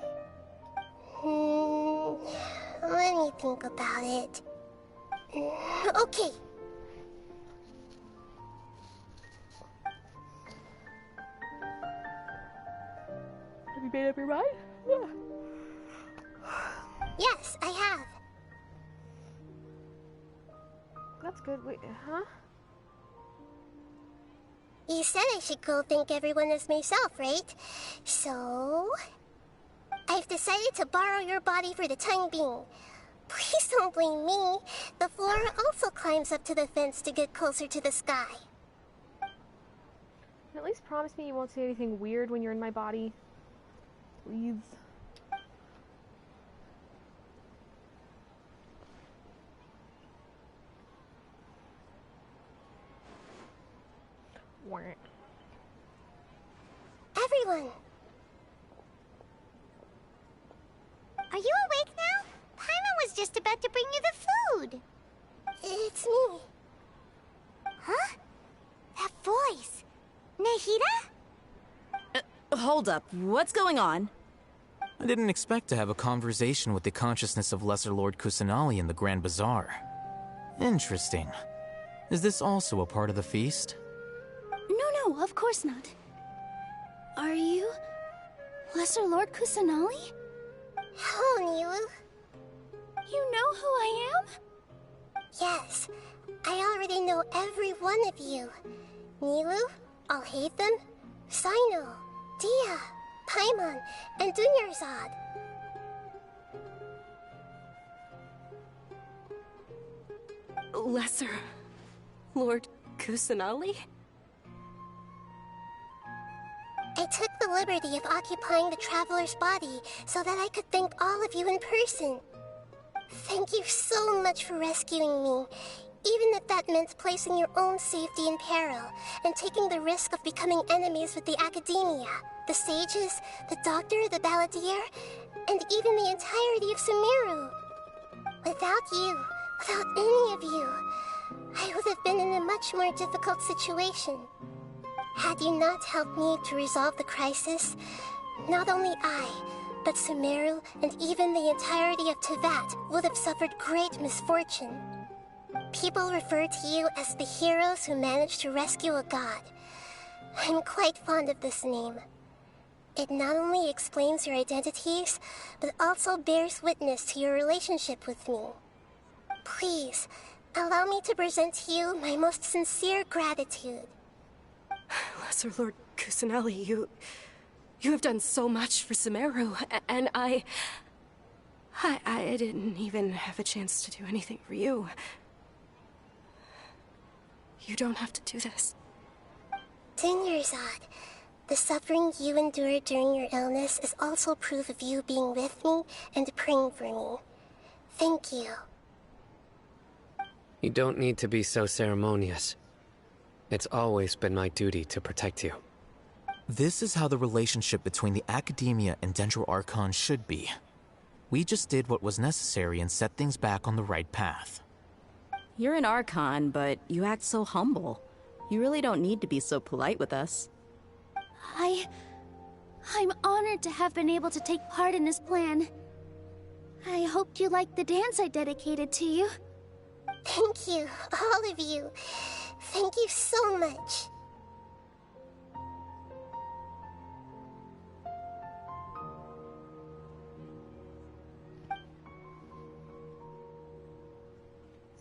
Let me think about it. Okay. Have you made up your mind? Yes, I have. That's good. Wait, huh? You said I should go thank everyone as myself, right? So... I've decided to borrow your body for the time being. Please don't blame me. The flora also climbs up to the fence to get closer to the sky. At least promise me you won't say anything weird when you're in my body. Please. Everyone! Are you awake now? Paimon was just about to bring you the food. It's me. Huh? That voice. Nahida? Hold up. What's going on? I didn't expect to have a conversation with the consciousness of Lesser Lord Kusanali in the Grand Bazaar. Interesting. Is this also a part of the feast? No, of course not. Are you... Lesser Lord Kusanali? Hello, Nilu. You know who I am? Yes, I already know every one of you. Nilu, Alhaitham, Sino, Dia, Paimon, and Dunyarzad. Lesser Lord Kusanali? I took the liberty of occupying the traveler's body so that I could thank all of you in person. Thank you so much for rescuing me, even if that meant placing your own safety in peril and taking the risk of becoming enemies with the academia, the sages, the doctor, the balladeer, and even the entirety of Sumeru. Without you, without any of you, I would have been in a much more difficult situation. Had you not helped me to resolve the crisis, not only I, but Sumeru and even the entirety of Tevat would have suffered great misfortune. People refer to you as the heroes who managed to rescue a god. I'm quite fond of this name. It not only explains your identities, but also bears witness to your relationship with me. Please, allow me to present to you my most sincere gratitude. Lesser Lord Kusanali, you have done so much for Sumeru, and I didn't even have a chance to do anything for you. You don't have to do this. Dunyarzad, the suffering you endured during your illness is also proof of you being with me and praying for me. Thank you. You don't need to be so ceremonious. It's always been my duty to protect you. This is how the relationship between the Academia and Dendro Archon should be. We just did what was necessary and set things back on the right path. You're an Archon, but you act so humble. You really don't need to be so polite with us. I'm honored to have been able to take part in his plan. I hoped you liked the dance I dedicated to you. Thank you, all of you. Thank you so much.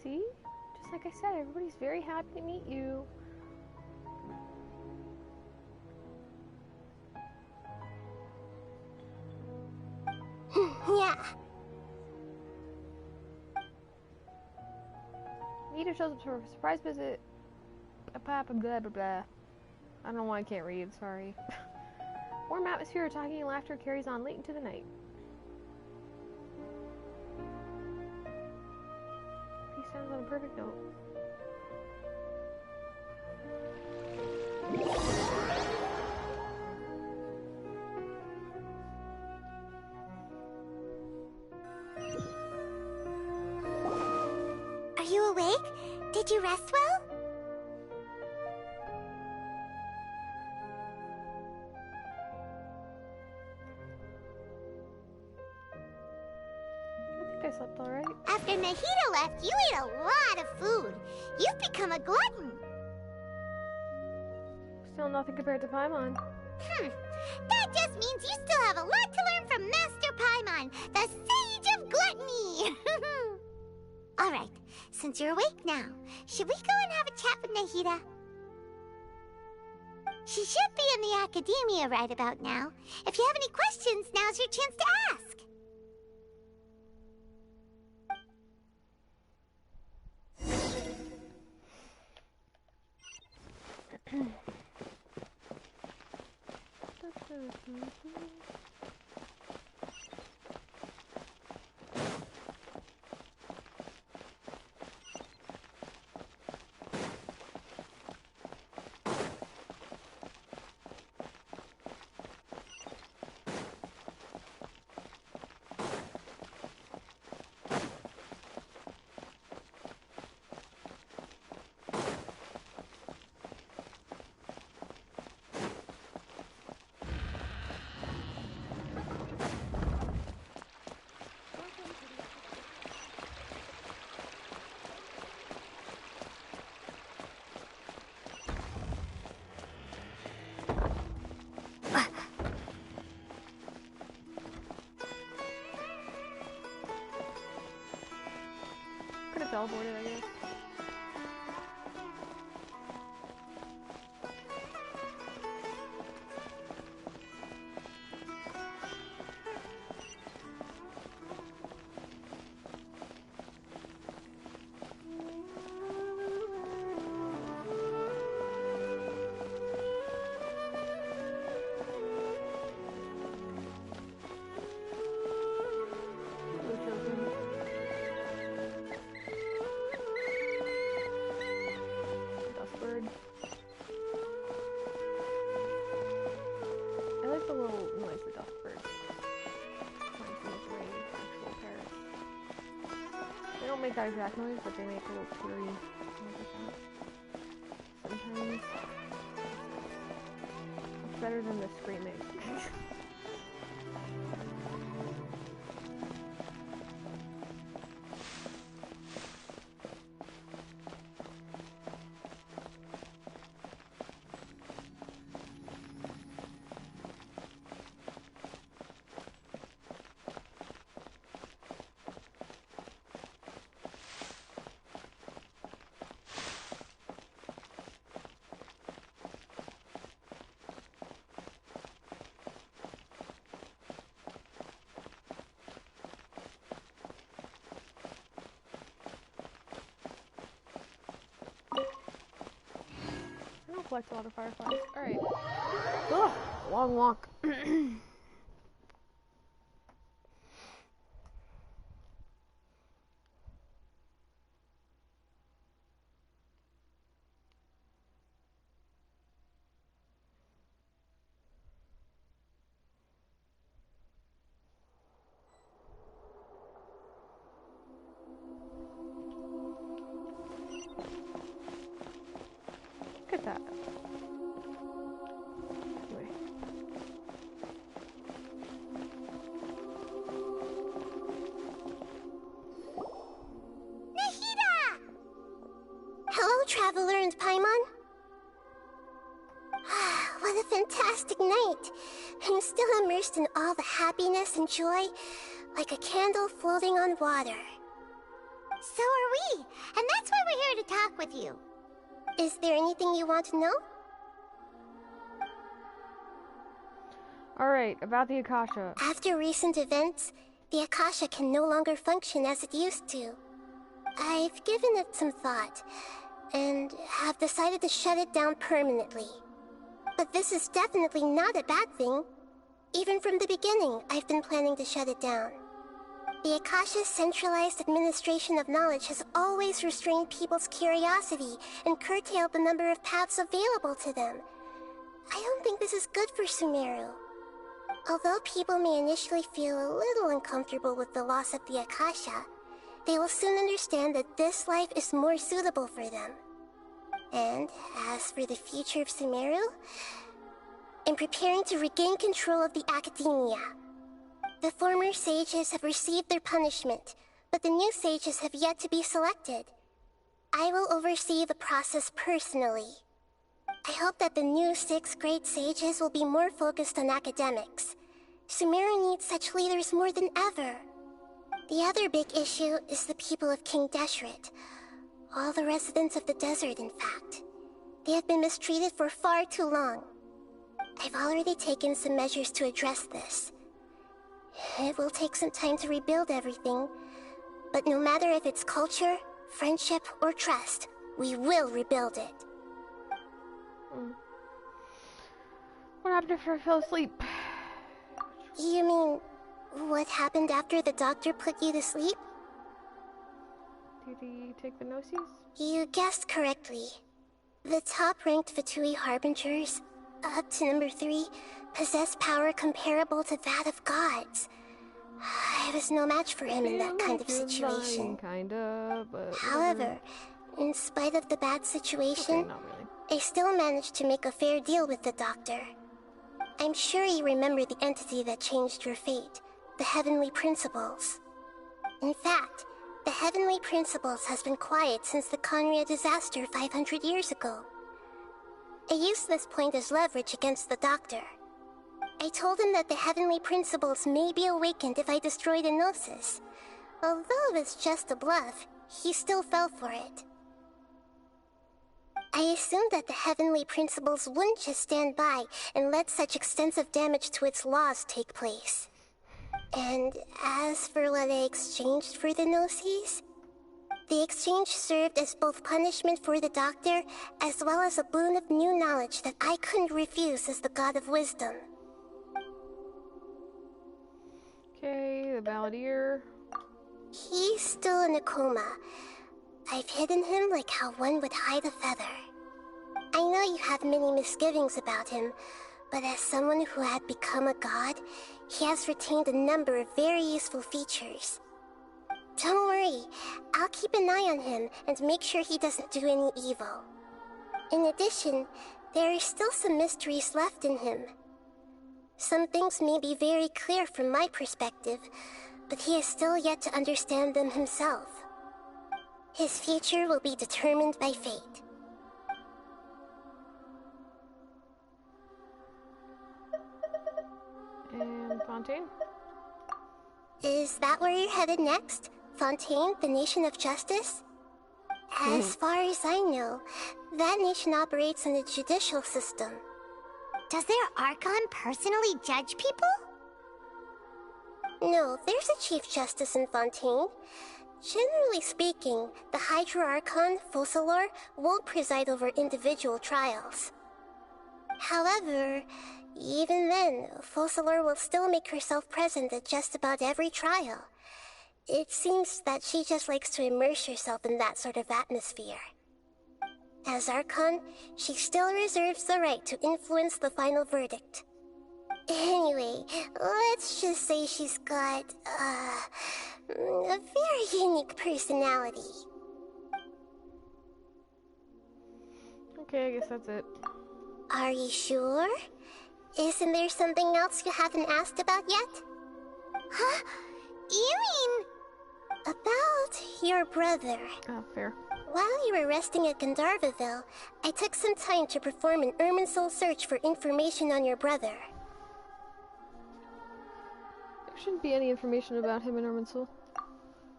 See? Just like I said, everybody's very happy to meet you. Yeah. Nita shows up for a surprise visit. Blah, blah, blah, blah. I don't know why I can't read, sorry. Warm atmosphere, talking and laughter carries on late into the night. Peace sounds on a perfect note. Are you awake? Did you rest well? I think I slept alright. After Nahida left, you ate a lot of food. You've become a glutton. Still nothing compared to Paimon. That just means you still have a lot to learn from Master Paimon, the Sage of Gluttony. Alright, since you're awake now, should we go and have a chat with Nahida? She should be in the academia right about now. If you have any questions, now's your chance to ask. Could have teleported, I guess. Make that exact noise, but they make a little purry noise like that. Sometimes it's better than the screaming. Collect a lot of fireflies. Alright. Ugh, long walk. Look at that. Anyway. Nahida! Hello, Traveler and Paimon. What a fantastic night. I'm still immersed in all the happiness and joy, like a candle floating on water. So are we, and that's why we're here to talk with you. Is there anything you want to know? Alright, about the Akasha. After recent events, the Akasha can no longer function as it used to. I've given it some thought, and have decided to shut it down permanently. But this is definitely not a bad thing. Even from the beginning, I've been planning to shut it down. The Akasha's centralized administration of knowledge has always restrained people's curiosity and curtailed the number of paths available to them. I don't think this is good for Sumeru. Although people may initially feel a little uncomfortable with the loss of the Akasha, they will soon understand that this life is more suitable for them. And as for the future of Sumeru, I'm preparing to regain control of the academia. The former sages have received their punishment, but the new sages have yet to be selected. I will oversee the process personally. I hope that the new 6th grade sages will be more focused on academics. Sumeru needs such leaders more than ever. The other big issue is the people of King Deshret. All the residents of the desert, in fact. They have been mistreated for far too long. I've already taken some measures to address this. It will take some time to rebuild everything, but no matter if it's culture, friendship, or trust, we will rebuild it. What happened after I fell asleep? You mean, what happened after the doctor put you to sleep? Did he take the Gnosis? You guessed correctly. The top-ranked Fatui Harbingers, up to number 3, possess power comparable to that of gods. I was no match for him in that kind of situation. Kinda, but however, in spite of the bad situation, not really. I still managed to make a fair deal with the doctor. I'm sure you remember the entity that changed your fate, the Heavenly Principles. In fact, the Heavenly Principles has been quiet since the Conria disaster 500 years ago. I used this point as leverage against the doctor. I told him that the Heavenly Principles may be awakened if I destroy the Gnosis. Although it's just a bluff, he still fell for it. I assumed that the Heavenly Principles wouldn't just stand by and let such extensive damage to its laws take place. And as for what I exchanged for the Gnosis, the exchange served as both punishment for the doctor, as well as a boon of new knowledge that I couldn't refuse as the God of Wisdom. Okay, the Balladeer. He's still in a coma. I've hidden him like how one would hide a feather. I know you have many misgivings about him, but as someone who had become a god, he has retained a number of very useful features. Don't worry, I'll keep an eye on him and make sure he doesn't do any evil. In addition, there are still some mysteries left in him. Some things may be very clear from my perspective, but he is still yet to understand them himself. His future will be determined by fate. And Fontaine? Is that where you're headed next? Fontaine, the Nation of Justice? As far as I know, that nation operates in a judicial system. Does their Archon personally judge people? No, there's a Chief Justice in Fontaine. Generally speaking, the Hydra Archon, Focalor, won't preside over individual trials. However, even then, Focalor will still make herself present at just about every trial. It seems that she just likes to immerse herself in that sort of atmosphere. As Archon, she still reserves the right to influence the final verdict. Anyway, let's just say she's got, a very unique personality. Okay, I guess that's it. Are you sure? Isn't there something else you haven't asked about yet? Huh? You mean... About your brother. Oh, fair. While you were resting at Gandharvaville, I took some time to perform an Irminsul search for information on your brother. There shouldn't be any information about him in Irminsul.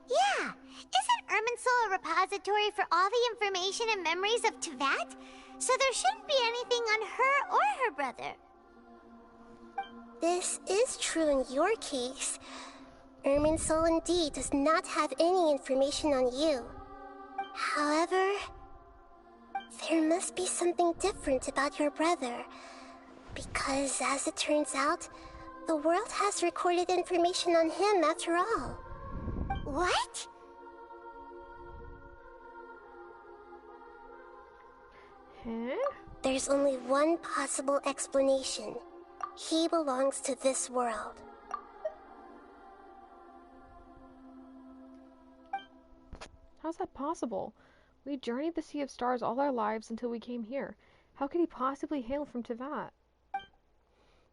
Yeah! Isn't Irminsul a repository for all the information and memories of Teyvat? So there shouldn't be anything on her or her brother. This is true in your case. Irminsul indeed does not have any information on you. However, there must be something different about your brother. Because as it turns out, the world has recorded information on him after all. What? Huh? There's only one possible explanation. He belongs to this world. How's that possible? We journeyed the Sea of Stars all our lives until we came here. How could he possibly hail from Teyvat?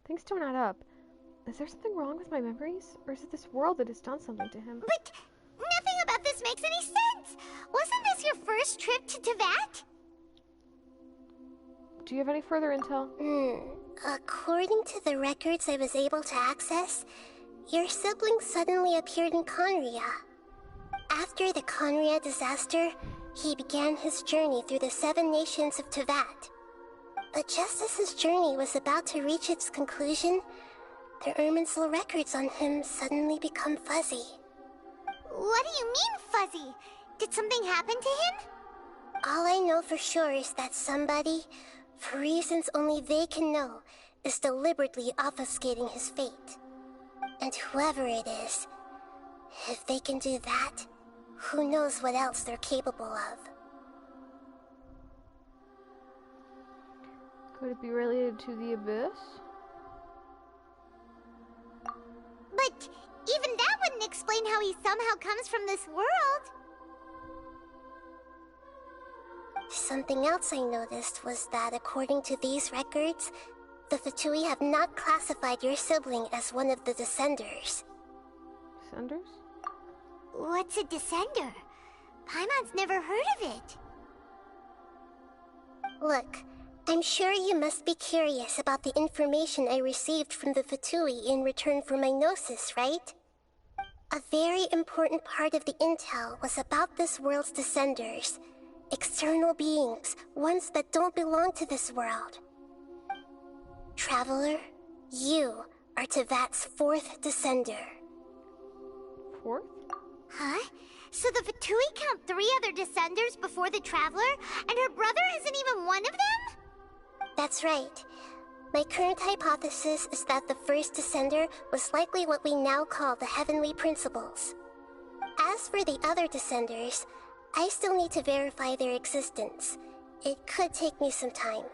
Things don't add up. Is there something wrong with my memories? Or is it this world that has done something to him? But nothing about this makes any sense! Wasn't this your first trip to Teyvat? Do you have any further intel? According to the records I was able to access, your sibling suddenly appeared in Conria. After the Conria disaster, he began his journey through the 7 nations of Tevat. But just as his journey was about to reach its conclusion, the Irminsul records on him suddenly become fuzzy. What do you mean, fuzzy? Did something happen to him? All I know for sure is that somebody, for reasons only they can know, is deliberately obfuscating his fate. And whoever it is, if they can do that, who knows what else they're capable of. Could it be related to the Abyss? But even that wouldn't explain how he somehow comes from this world. Something else I noticed was that according to these records, the Fatui have not classified your sibling as one of the Descenders. Descenders? What's a Descender? Paimon's never heard of it. Look, I'm sure you must be curious about the information I received from the Fatui in return for my gnosis, right? A very important part of the intel was about this world's Descenders. External beings, ones that don't belong to this world. Traveler, you are Tevat's 4th Descender. 4th? Huh? So the Fatui count 3 other Descenders before the Traveler, and her brother isn't even one of them? That's right. My current hypothesis is that the first Descender was likely what we now call the Heavenly Principles. As for the other Descenders, I still need to verify their existence. It could take me some time.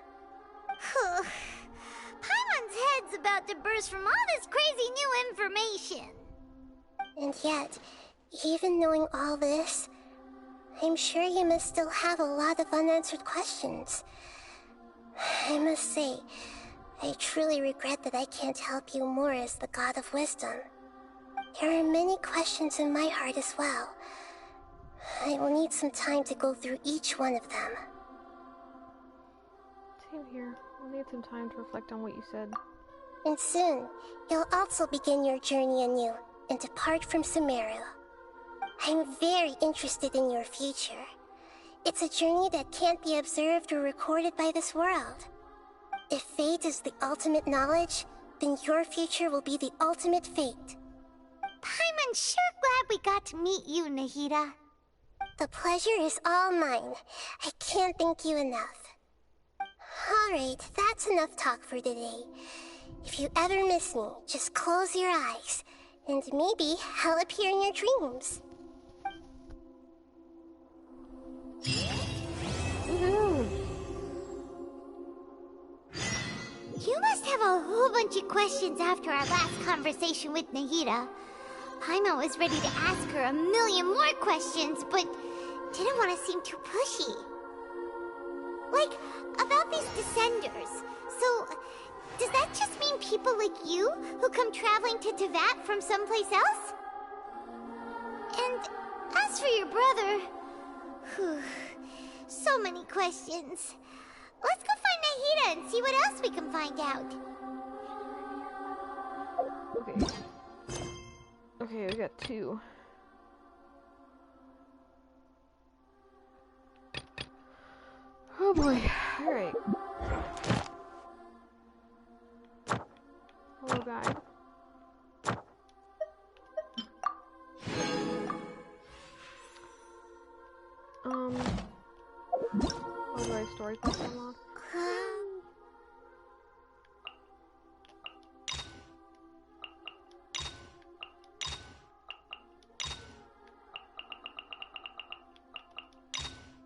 Paimon's head's about to burst from all this crazy new information. And yet, even knowing all this, I'm sure you must still have a lot of unanswered questions. I must say, I truly regret that I can't help you more as the God of Wisdom. There are many questions in my heart as well. I will need some time to go through each one of them. Same here. I'll need some time to reflect on what you said. And soon, you'll also begin your journey anew and depart from Sumeru. I'm very interested in your future. It's a journey that can't be observed or recorded by this world. If fate is the ultimate knowledge, then your future will be the ultimate fate. Paimon's sure glad we got to meet you, Nahida. The pleasure is all mine. I can't thank you enough. Alright, that's enough talk for today. If you ever miss me, just close your eyes, and maybe I'll appear in your dreams. You must have a whole bunch of questions after our last conversation with Nahida. Paimon was ready to ask her a million more questions, but didn't want to seem too pushy. Like, about these Descenders. So, does that just mean people like you who come traveling to Tevat from someplace else? And as for your brother... Whew, so many questions. Let's go find Nahida and see what else we can find out. Okay. Okay, we got 2. Oh boy. Alright. Hello, guide. Oh, do I have story points unlocked?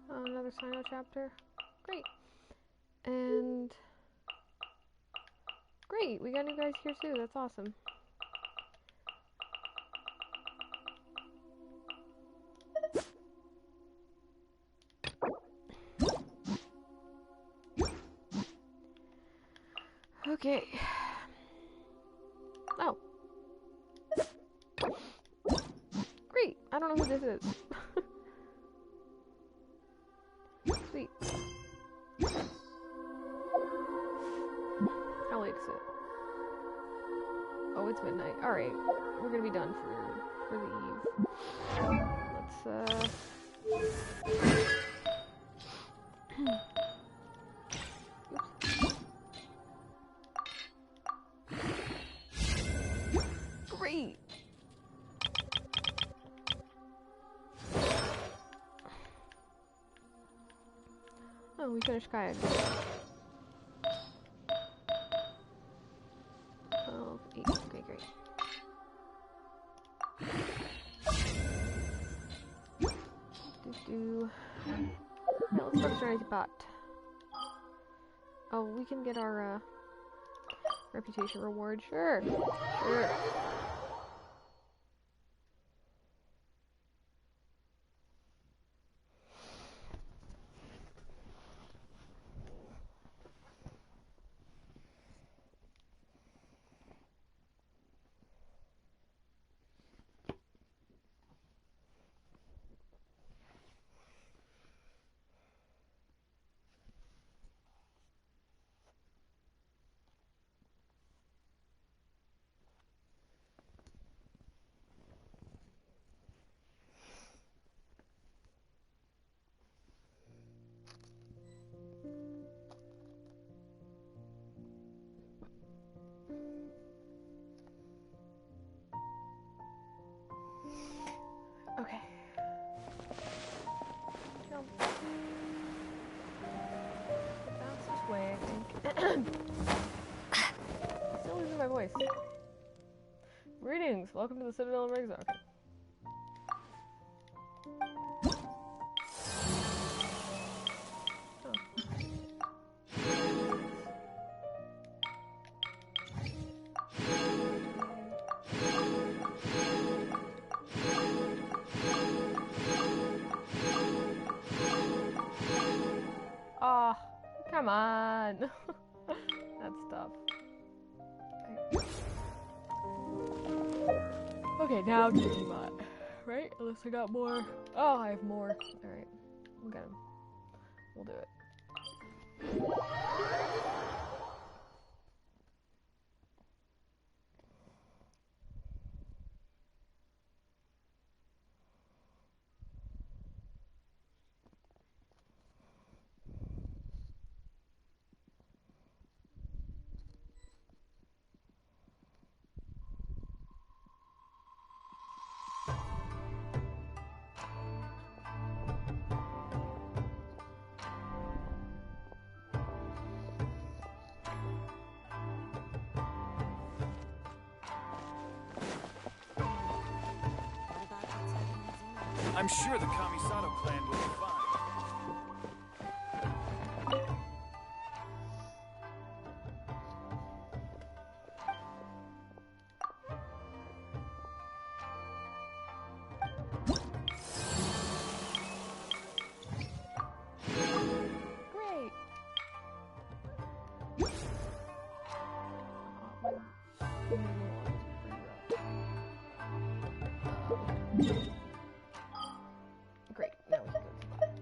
Another Sino chapter. Great. And... Great, we got new guys here too, that's awesome. Okay. Oh. Great, I don't know who this is. Sweet. How late is it? Oh, it's midnight. Alright, we're gonna be done for the eve. Let's, Wait. Oh, we finished Kaya. Oh, 8. Okay, great. Yeah, let's go try the bot. Oh, we can get our reputation reward. Sure. Sure. Okay. Jump. That's this way, I think. Still losing my voice. Greetings. Welcome to the Citadel of Rexar. Okay. Oh, come on. That's tough. Okay, now to the T-bot. Right? Unless I got more. Oh, I have more. Alright. We'll get him. We'll do it. I'm sure the Kamisato clan will be fine. Great. Great. Now we can go to the bottom.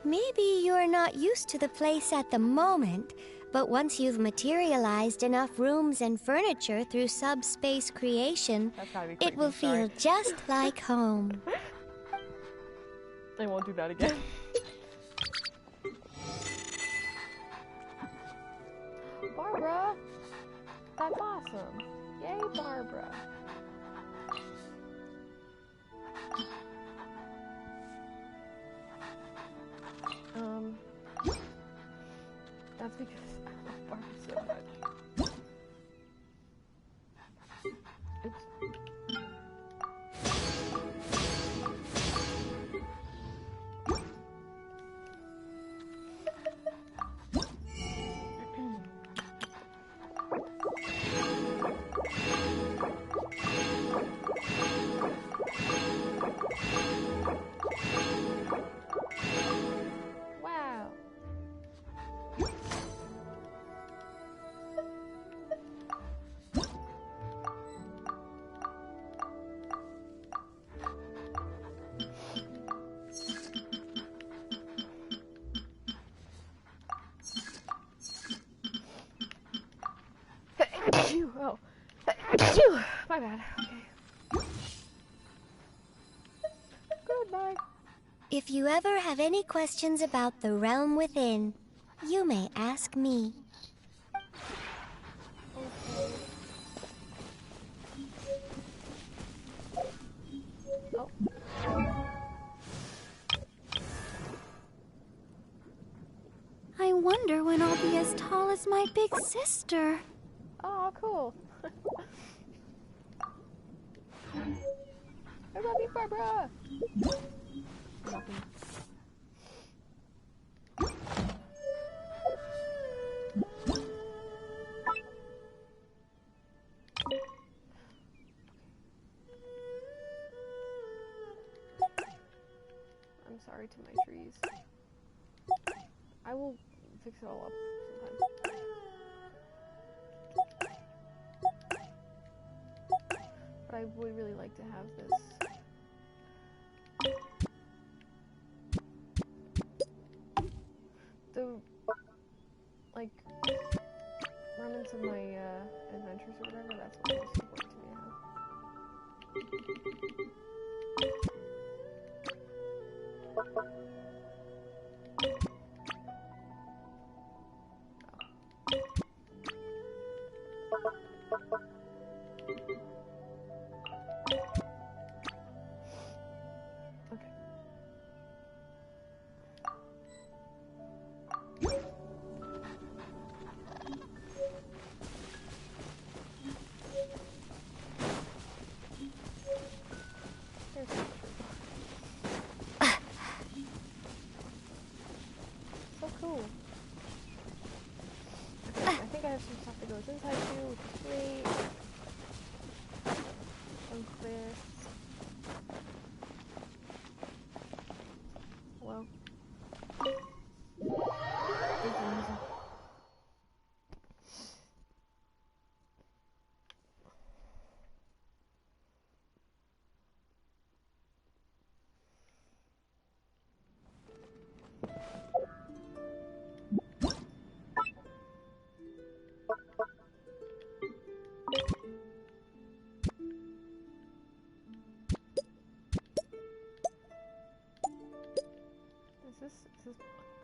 Maybe you're not used to the place at the moment, but once you've materialized enough rooms and furniture through subspace creation, it will feel just like home. I won't do that again. Barbara! That's awesome. Yay, Barbara. That's because I love Barbara so much. Oops. Phew, my bad. Okay. Goodbye. If you ever have any questions about the realm within, you may ask me. Oh. I wonder when I'll be as tall as my big sister. Oh, cool. I love you, Barbara. Nothing. I'm sorry to my trees. I will fix it all up sometime. But I would really like to have this. The, like, remnants of my adventures or whatever, that's what most important to me now. So cool. Okay, I think I have some stuff that goes inside too, which is great. Some crisps. Hello? Is this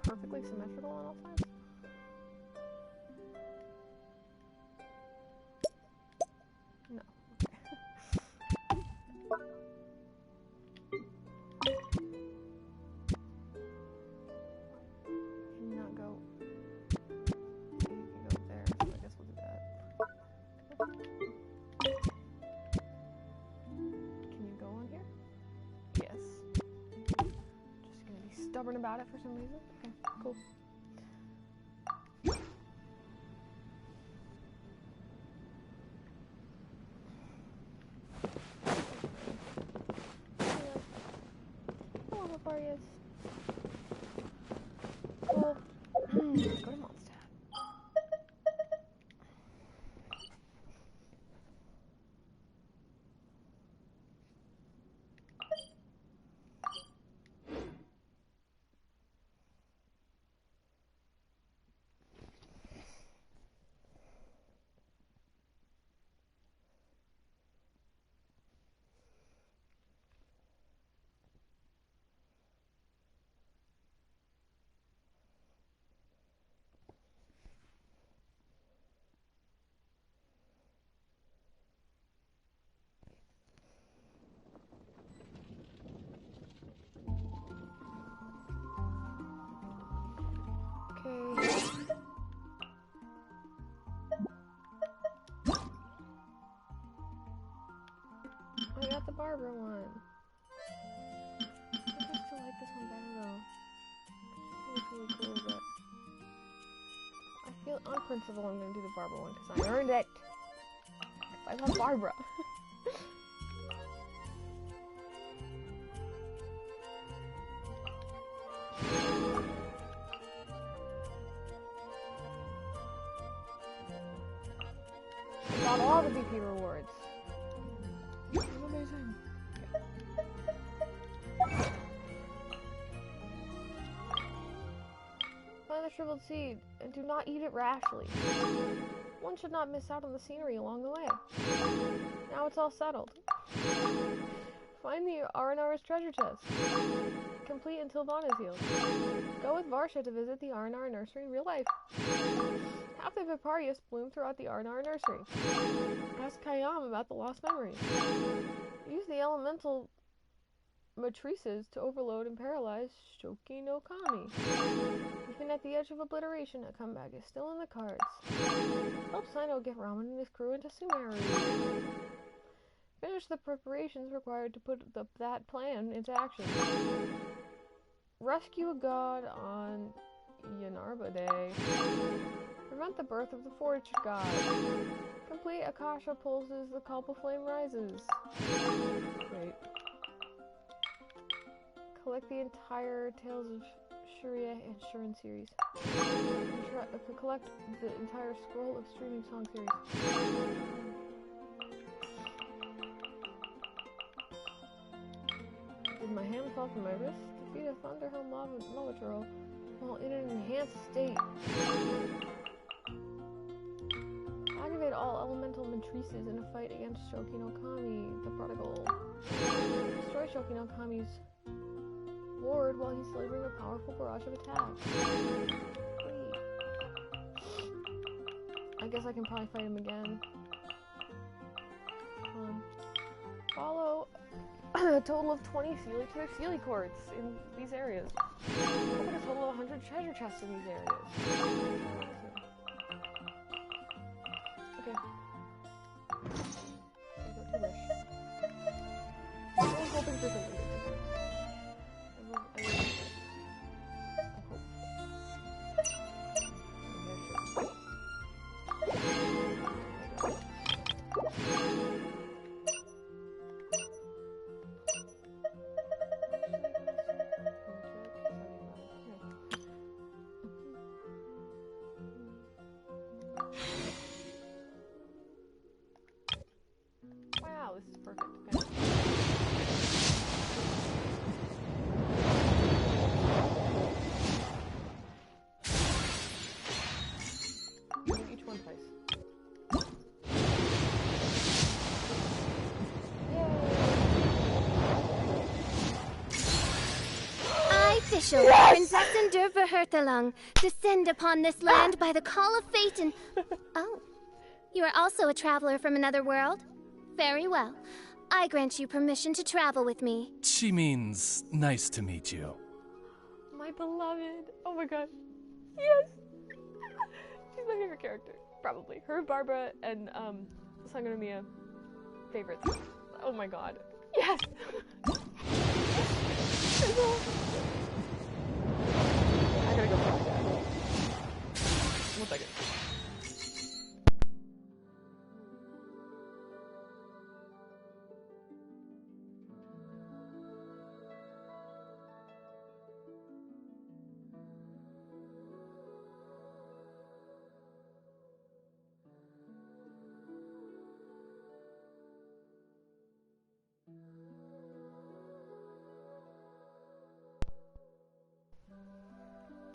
perfectly symmetrical on all sides? No. Can you not go? Okay, you can go there, so I guess we'll do that. Can you go on here? Yes. Just gonna be stubborn about it for some reason? Okay, cool. Hello, Aquarius. Well, go to Mondstadt. I got the Barbara one. I think I still like this one better though. It's really cool, but I feel on principle I'm gonna do the Barbara one because I earned it. I love Barbara. Got all the BP rewards. This is amazing. Find the shriveled seed and do not eat it rashly. One should not miss out on the scenery along the way. Now it's all settled. Find the Aranara's treasure chest. Complete until Vaughn is healed. Go with Varsha to visit the Aranara nursery in real life. Half the Viparius bloom throughout the Aranara nursery. Ask Kayam about the lost memories. Use the elemental matrices to overload and paralyze Shoki no Kami. Even at the edge of obliteration, a comeback is still in the cards. Help Sino get Ramen and his crew into Sumeru. Finish the preparations required to put that plan into action. Rescue a god on Yanarba Day. Prevent the birth of the forged god. Complete Akasha pulses, the Kalpa flame rises. Great. Collect the entire Tales of Shuria and Shurin series. Collect the entire Scroll of Streaming Song series. Did my hand fall from my wrist? Defeat a Thunderhelm lava turtle while in an enhanced state. Activate all elemental matrices in a fight against Shoki no Kami, the prodigal. Destroy Shoki no Kami's ward while he's delivering a powerful barrage of attacks. Wait. I guess I can probably fight him again. Follow a total of 20 Feely cords in these areas. Open a total of 100 treasure chests in these areas. Okay. Go to Wish. I was hoping for something good today. Wow, this is perfect. Okay. Each one twice. I, Fischl, Princess Endurva Herthalung, descend upon this land by the call of fate and... Oh, you are also a traveler from another world? Very well. I grant you permission to travel with me. She means nice to meet you. My beloved. Oh my god. Yes! She's my favorite character. Probably. Her, Barbara, and Sangha Mia favorites. Oh my god. Yes! I gotta go for my dad. 1 second.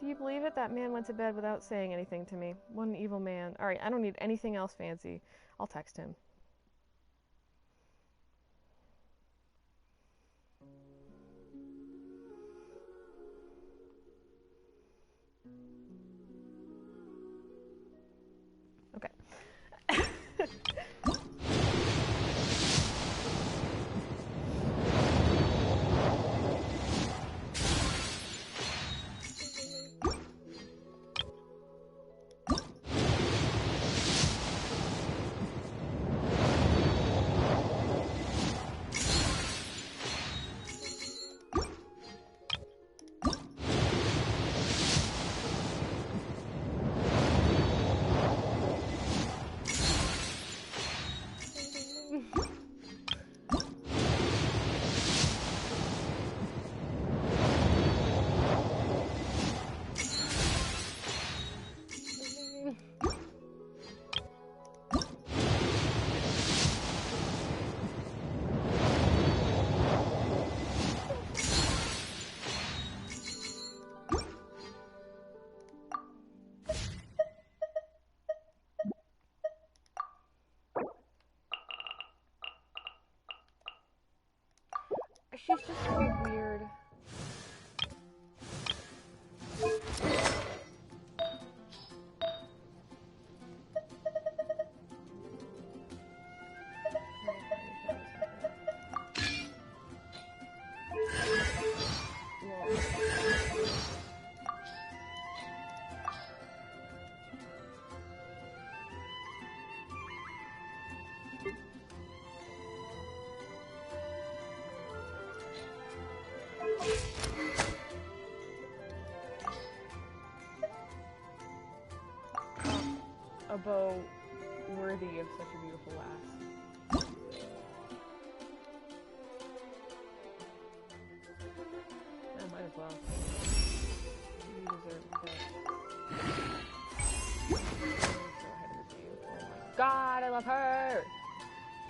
Do you believe it? That man went to bed without saying anything to me. One evil man. Alright, I don't need anything else fancy. I'll text him. Okay. she's just so weird. A bow worthy of such a beautiful lass. I might as well. You deserve it. I'm so ahead of the game. Oh my god, I love her!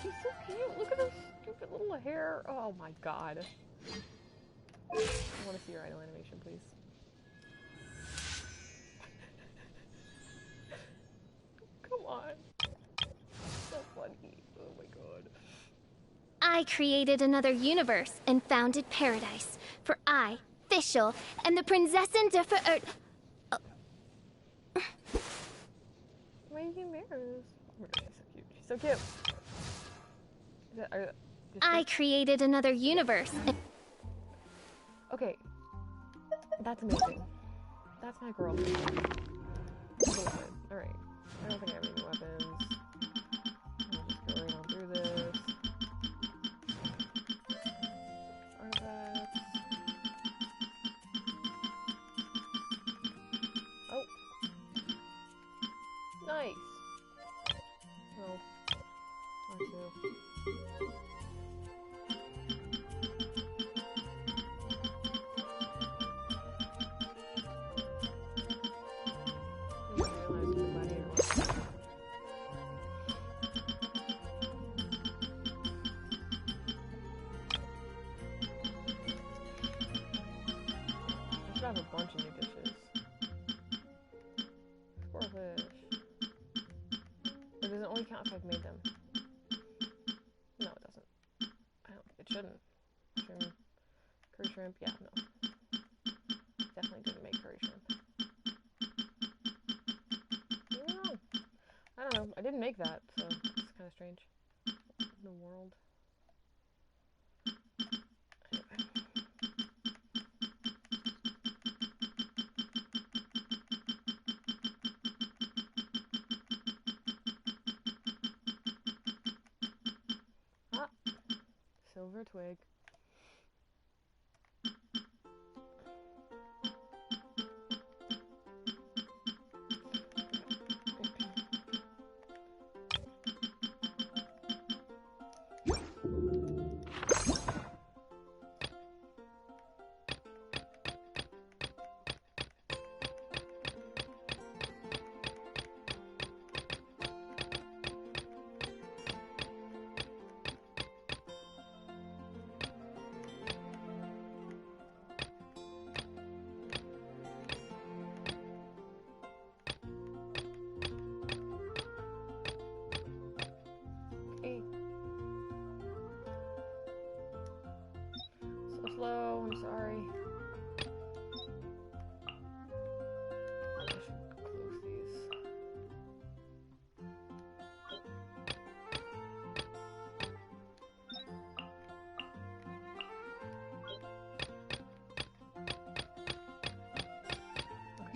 She's so cute! Look at her stupid little hair! Oh my god. I want to see her idle animation, please. Come on. So funny. Oh my god. I created another universe and founded paradise. For I, Fischl, and the Prinzessin der Verirrt... Why are you embarrassed? Oh my god, she's so cute. She's so cute. Is that, I created another universe. Okay. That's amazing. That's my girl. Alright. I don't think I have any weapons. I'll just go right on through this. Artifacts. Oh. Nice. Oh. R2. I have a bunch of new dishes. Squirrelfish. But does it only count if I've made them? No, it doesn't. I don't. It shouldn't. Shrimp, curry shrimp. Yeah, no. Definitely didn't make curry shrimp. I don't know. I didn't make that, so it's kind of strange. The world. Anyway. Silver twig. Slow, I'm sorry. I should close these.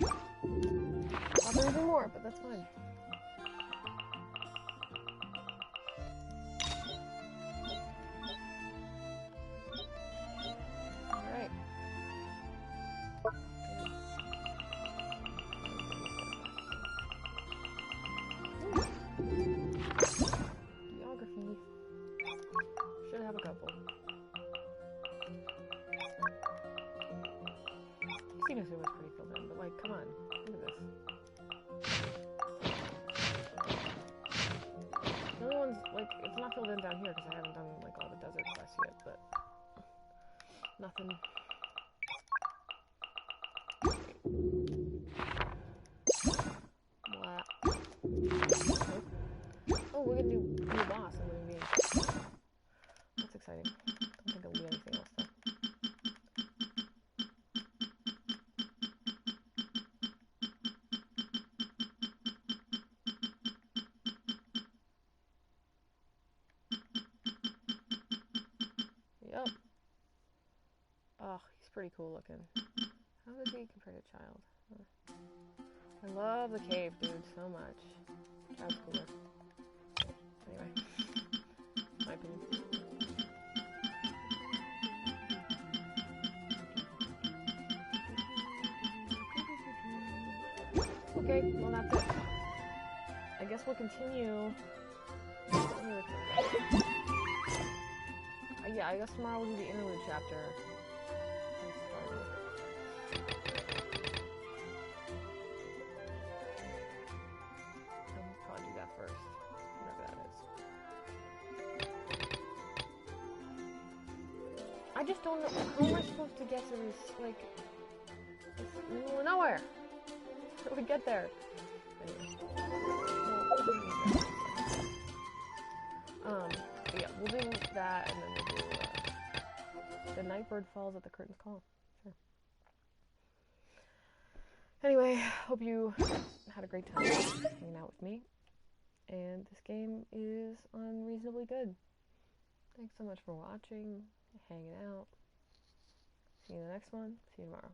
Okay. Thought there would be more, but that's fine. Geography. Should have a couple. Xenosu was pretty filled in, but like, come on, look at this. The only ones, like, it's not filled in down here because I haven't done like all the desert quests yet, but nothing. Oh, we're gonna do new boss in the new game. That's exciting. Don't think it'll be anything else though. Yep. Oh, he's pretty cool looking. How is he compared to Child? Huh. I love the cave, dude, so much. Child's cooler. Anyway. My opinion. Okay, well that's it. I guess we'll continue. Yeah, I guess tomorrow we'll do the interlude chapter. I'll probably do that first, whatever that is. I just don't know. How am I supposed to get to this, like, it's in the middle of nowhere? How do we get there? Anyway. Yeah, we'll do that, and then we'll do, The Nightbird Falls at the Curtain's Call. Sure. Anyway, hope you had a great time hanging out with me. And this game is unreasonably good. Thanks so much for watching, hanging out. See you in the next one. See you tomorrow.